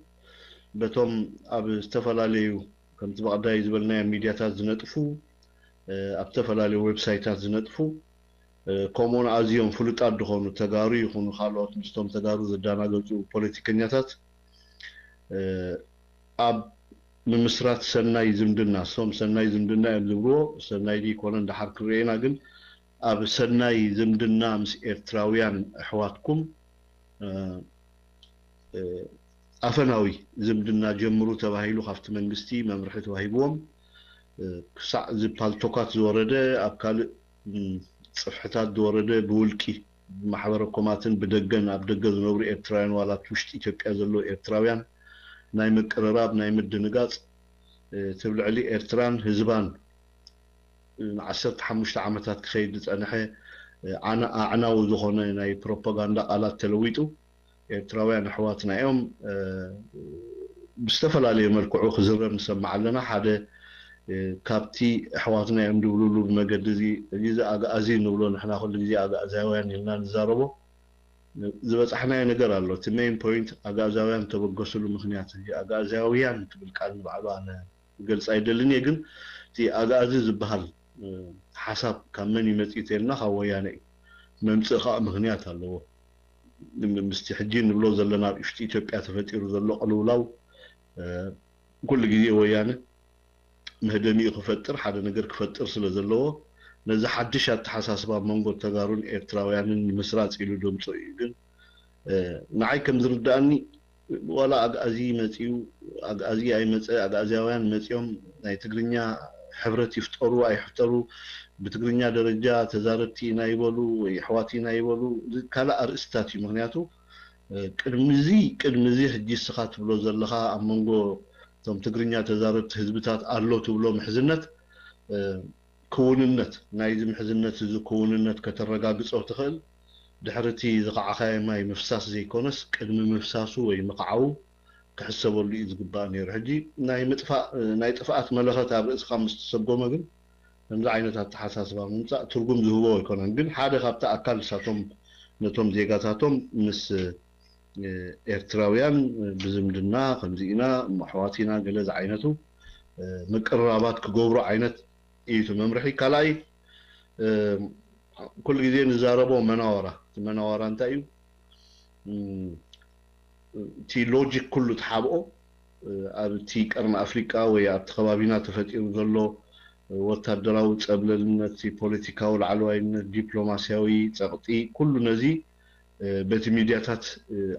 بتوم أب استفل عليه كم تبغى دا يزبلنا ميدياتات زنتفو أب تفل عليه ويب سايتات زنتفو كومون أزيون فلوت أدخون تجاري يخون خالات مستوم تجارو زدانا جزء بوليتيكينياتات أب من مسرات سناي زمدنا صوم سناي زمدنا يبلغو سناي دي كونن دحر كرينا جن أب سناي زمدنا مس إرتراويان أحواتكم أفناوي زمدنا جمرو تباهيلو خفت منجستي ممرحت وهيبوم سع زبال توكات زوردة أبكال صفحتات دورده بولكي محبركماتن بدقن أبدقن نوري إرتراويان ولا توشت إثيوبيا زلو إرتراويان ناي مقرراب ناي مدنقاط تبلع علي إرتران هزبان 15 عامتات كخيد أنا أنا وزخونه ناي بروباغندا على تلويتو إرتراويان حواتنا يوم بستفل عليه مركعو خزر نسمع لنا حدا كابتي حواتنا يوم دولولو بمقدزي إذا أغازي نقولون إحنا كل جزي أغازيوان هنا نزاربو زبط إحنا نقرأ له تمين بوينت أغازيوان تبقسلو مخنياته أغازيوان تبالكان بعضو أنا قلت أيدلني يقن تي أغازي زبهال حساب كمان يمتئتلنا خوياني ممسخاء مخنياته اللو مستحجين نبلو زلنا إشتي إثيوبيا تفتيرو زلو قلولاو كل جزي ويانا مهدمي خفتر حدا نقر كفتر سلازلوه نزا حدش التحساسبا منغو تغارون إرتراويان مسرات إلو دومتو إيقن نعي كم زرداني ولا أغازي متيو أغازي أي متي أغازيوان متيوم ناي تقرنيا حبرت يفتروا أي حفتروا بتقرنيا درجة تزارتي نايبولو ويحواتي نايبولو كالا أرستاتي مغنياتو كدمزي حجي السخات بلو زلخا أمنغو ثم تقرنيا تزارت هزبتات أرلو تبلو محزنت كوننت نايزم محزنت زو كوننت كترقاقص أو تخل دحرتي زقعخاي ماي مفساس زي كونس قدم مفساسو وي مقعو كحسبوا اللي يزقباني رحجي ناي طفاءات ملخت اب رأس خمس تسقومه ግን نمز عينتات تحساسبا ممصا ترغم زهبو يكونن ግን حدا خابتا أكل ساتهم نتوم زيغاتاتهم مس إرتراويان بزمدنا خمزينا محواتينا قلز عينتو مقربات كغبرو عينت إيتو ممرحي كالاي كل جدي نزاربو مناورة انتايو تي لوجيك كله تحابقو تي قرن أفريقيا ويا تخبابينا تفتيرو زلو وتدراو تقبللنا تي بوليتيكاو العلوين دبلوماسياوي تغطي كل نزي بيت ميدياتات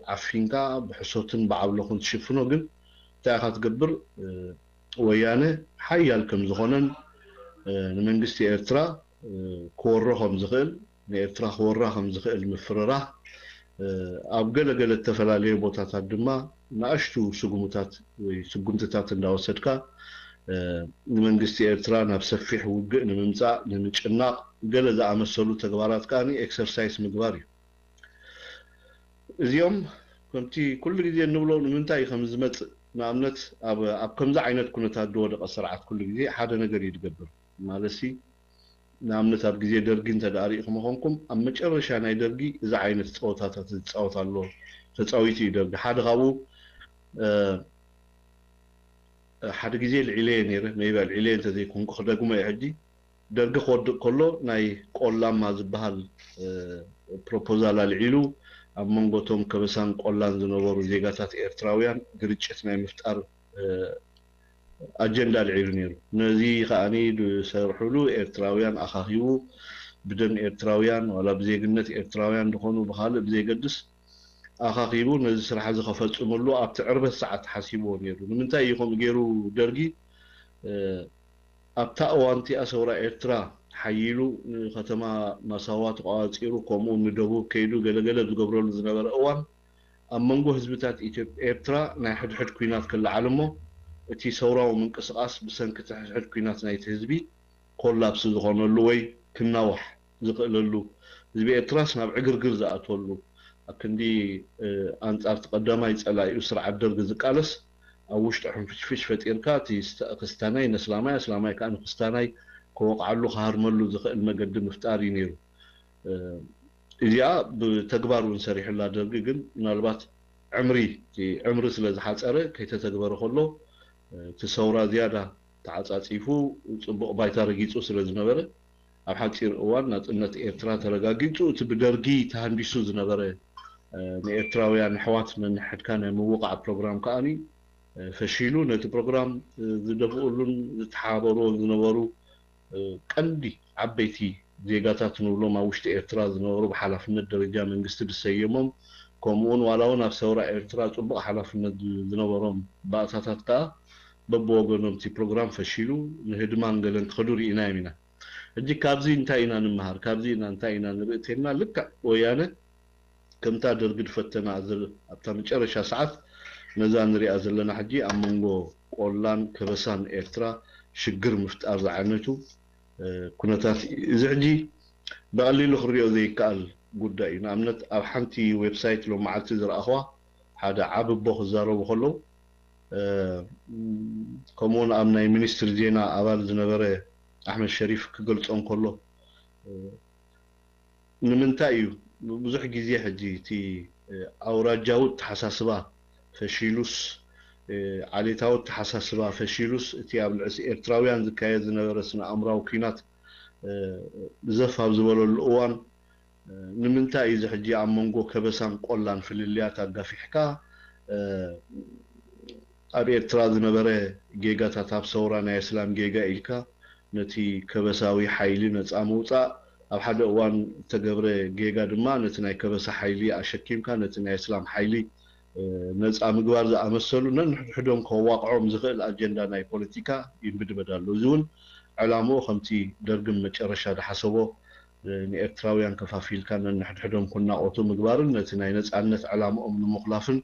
عفينكا بحصوتن بعبلخون تشفنو جن تاخد قبر ويانا حيال كم زخونن نمنجستي إرترا كورهم زخل إرترا كورهم زخل مفررة ኣብ ገለ ተፈላለየ ቦታታት ድማ ንኣሽቱ ስጉምታት ወይ ስጉምትታት እንዳወሰድካ ንመንግስቲ ኤርትራ ናብ ሰፊሕ ውግእ ንምምጻእ ንምጭናቕ ገለ ዝኣመሰሉ ተግባራት ከኣኒ ኤክሰርሳይዝ ምግባር እዩ እዚኦም ከምቲ ኩሉ ግዜ እንብሎ ንምንታይ ከም ዝመጽእ ንኣብነት ኣብ ከምዚ ዓይነት ኩነታት ዝወደቐ ስርዓት ኩሉ ግዜ ሓደ ነገር ይድገብር ማለሲ ንኣብነት ኣብ ግዜ ደርጊ እንተዳሪእኹም ምኾንኩም ኣብ መጨረሻ ናይ ደርጊ እዚ ዓይነት ፀወታታት ዝፃወት ኣሎ ተፃዊቱ እዩ ደርጊ ሓደ ካብኡ ሓደ ግዜ ልዕልየ ነይረ ሜይባ ልዕልየ እንተዘይኮንኩ ክደግሞ እየ ሕጂ ደርጊ ክወድቕ ከሎ ናይ ቆላማ ዝበሃል ፕሮፖዛል ኣልዒሉ ኣብ መንጎቶም ከበሳን ቆላን ዝነበሩ ዜጋታት ኤርትራውያን ግርጭት ናይ ምፍጣር ኣጀንዳ ልዒሉ ነይሩ ነዚ ከኣኒ ዝሰርሕሉ ኤርትራውያን ኣኻኺቡ ብደም ኤርትራውያን ዋላ ብዜግነት ኤርትራውያን ዝኾኑ ብካልእ ብዘይገድስ ኣኻኺቡ ነዚ ስራሕ እዚ ከፈፅመሉ ኣብቲ ዕርበት ሰዓት ሓሲብዎ ነይሩ ንምንታይ እዩ ከምኡ ገይሩ ደርጊ ኣብታ እዋንቲኣ ሰውራ ኤርትራ ሓይሉ ከተማ ማሳዋ ተቋፂሩ ከምኡ ንደቡብ ከይዱ ገለገለ ዝገብረሉ ዝነበረ እዋን ኣብ መንጎ ህዝብታት ኤርትራ ናይ ሕድሕድ ኩናት ክለዓል እሞ እቲ ሰውራዊ ምንቅስቃስ ብሰንኪ ሕድሕድ ኩናት ናይቲ ህዝቢ ኮላፕስ ዝኾነሉ ወይ ክናዋሕ ዝኽእለሉ ህዝቢ ኤርትራስ ናብ ዕግርግር ዝኣትወሉ ኣብ ክንዲ ኣንጻር ተቐዳማይ ፀላኢኡ ስርዓት ደርጊ ዝቃለስ ኣብ ውሽጢ ሕንፍሽፍሽ ፈጢርካ እቲ ክስታናይ ነስላማይ እስላማይ ከዓ ንክስታናይ ክወቕዓሉ ክሃርመሉ ዝኽእል መገዲ ምፍጣር እዩ ነይሩ እዚኣ ብተግባር እውን ሰሪሕላ ደርጊ ግን ምናልባት ዕምሪ ስለ ዝሓፀረ ከይተተግበረ ከሎ እቲ ሰውራ ዝያዳ ተዓፃፂፉ ፅቡቕ ባይታ ረጊፁ ስለ ዝነበረ ኣብ ሓፂር እዋን ናፅነት ኤርትራ ተረጋጊፁ እቲ ብደርጊ ተሃንዲሱ ዝነበረ ንኤርትራውያን ኣሕዋት ነንሕድካ ናይ ምውቃዕ ፕሮግራም ከኣኒ ፈሺሉ ነቲ ፕሮግራም ዝደፍኡሉን ዝተሓባበሩ ዝነበሩ ቀንዲ ዓበይቲ ዜጋታት ንብሎም ኣብ ውሽጢ ኤርትራ ዝነበሩ ብሓላፍነት ደረጃ መንግስቲ ዝሰየሞም ከምኡውን ዋላ እውን ኣብ ሰውራ ኤርትራ ፅቡቕ ሓላፍነት ዝነበሮም ባእታታት ከዓ በብወገኖም እቲ ፕሮግራም ፈሺሉ ንህድማን ገለን ክኸዱ ርኢና ኢና ሕጂ ካብዚ እንታይ ኢና ንምሃር ካብዚ እንታይ ኢና ንርኢ ተልና ልክዕ ወያነ ከምታ ደርጊ ድፈተና ኣብታ መጨረሻ ሰዓት ነዛ ንሪኣ ዘለና ሕጂ ኣብ መንጎ ቆላን ከበሳን ኤርትራ ሽግር ምፍጣር ዝዓነቱ ኩነታት እዚ ሕጂ ብቐሊሉ ክሪኦ ዘይከኣል ጉዳይ እዩ ንኣብነት ኣብ ሓንቲ ዌብሳይት ሎም መዓልቲ ዝረኣኽዋ ሓደ ዓብቦ ክዛረቡ ከለዉ ከምኡውን ኣብ ናይ ሚኒስትሪ ዜና ኣባል ዝነበረ ኣሕመድ ሸሪፍ ክገልፆም ከሎ ንምንታይ እዩ ብዙሕ ግዜ ሕጂ እቲ ኣውራጃዊ ተሓሳስባ ፈሺሉስ ዓሌታዊ ተሓሳስባ ፈሺሉስ እቲ ኣብ ልዕሲ ኤርትራውያን ዝካየድ ዝነበረ ስነ ኣእምራዊ ኩናት ዘፍ ኣብ ዝበለሉ እዋን ንምንታይ እዩ ሕጂ ኣብ መንጎ ከበሳን ቆላን ፍልልያት ኣጋፊሕካ ኣብ ኤርትራ ዝነበረ ጌጋታት ኣብ ሰውራ ናይ እስላም ጌጋ ኢልካ ነቲ ከበሳዊ ሓይሊ ነፃ ምውፃእ ኣብ ሓደ እዋን ተገብረ ጌጋ ድማ ነቲ ናይ ከበሳ ሓይሊ ኣሸኪምካ ነቲ ናይ እስላም ሓይሊ ነፃ ምግባር ዝኣመሰሉ ነንሕድሕዶም ከዋቅዖም ዝኽእል ኣጀንዳ ናይ ፖለቲካ ይንብድበድ ኣሎ እዚ እውን ዕላምኡ ከምቲ ደርግን መጨረሻ ዝሓሰቦ ንኤርትራውያን ከፋፊልካ ነንሕድሕዶም ኩናቆቱ ምግባርን ነቲ ናይ ነፃነት ዕላምኦም ንምኽላፍን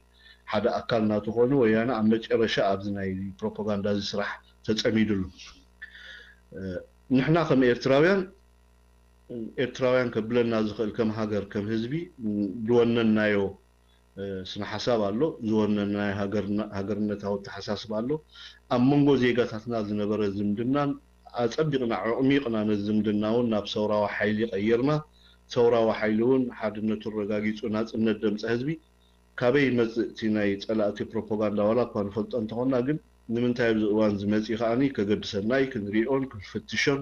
ሓደ ኣካል ናቱ ኮይኑ ወያነ ኣብ መጨረሻ ኣብዚ ናይ ፕሮፓጋንዳ እዚ ስራሕ ተፀሚድሉ ንሕና ከም ኤርትራውያን ከብለና ዝኽእል ከም ሃገር ከም ህዝቢ ዝወነናዮ ስነ ሓሳብ ኣሎ ዝወነና ሃገርነታዊ ተሓሳስባ ኣሎ ኣብ መንጎ ዜጋታትና ዝነበረ ዝምድናን ኣፀቢቕና ዕሚቕና ነዚ ዝምድና እውን ናብ ሰውራዊ ሓይሊ ቀይርና ሰውራዊ ሓይሊ እውን ሓድነቱ ረጋጊፁ ናፅነት ደምፂ ህዝቢ ካበይ መፅእ እቲ ናይ ፀላእቲ ፕሮፓጋንዳ ዋላ እኳ ንፈልጦ እንተኾና ግን ንምንታይ ኣብዚ እዋን ዝመፅእ ከዓኒ ከገድሰናይ ክንሪኦን ክንፍትሾን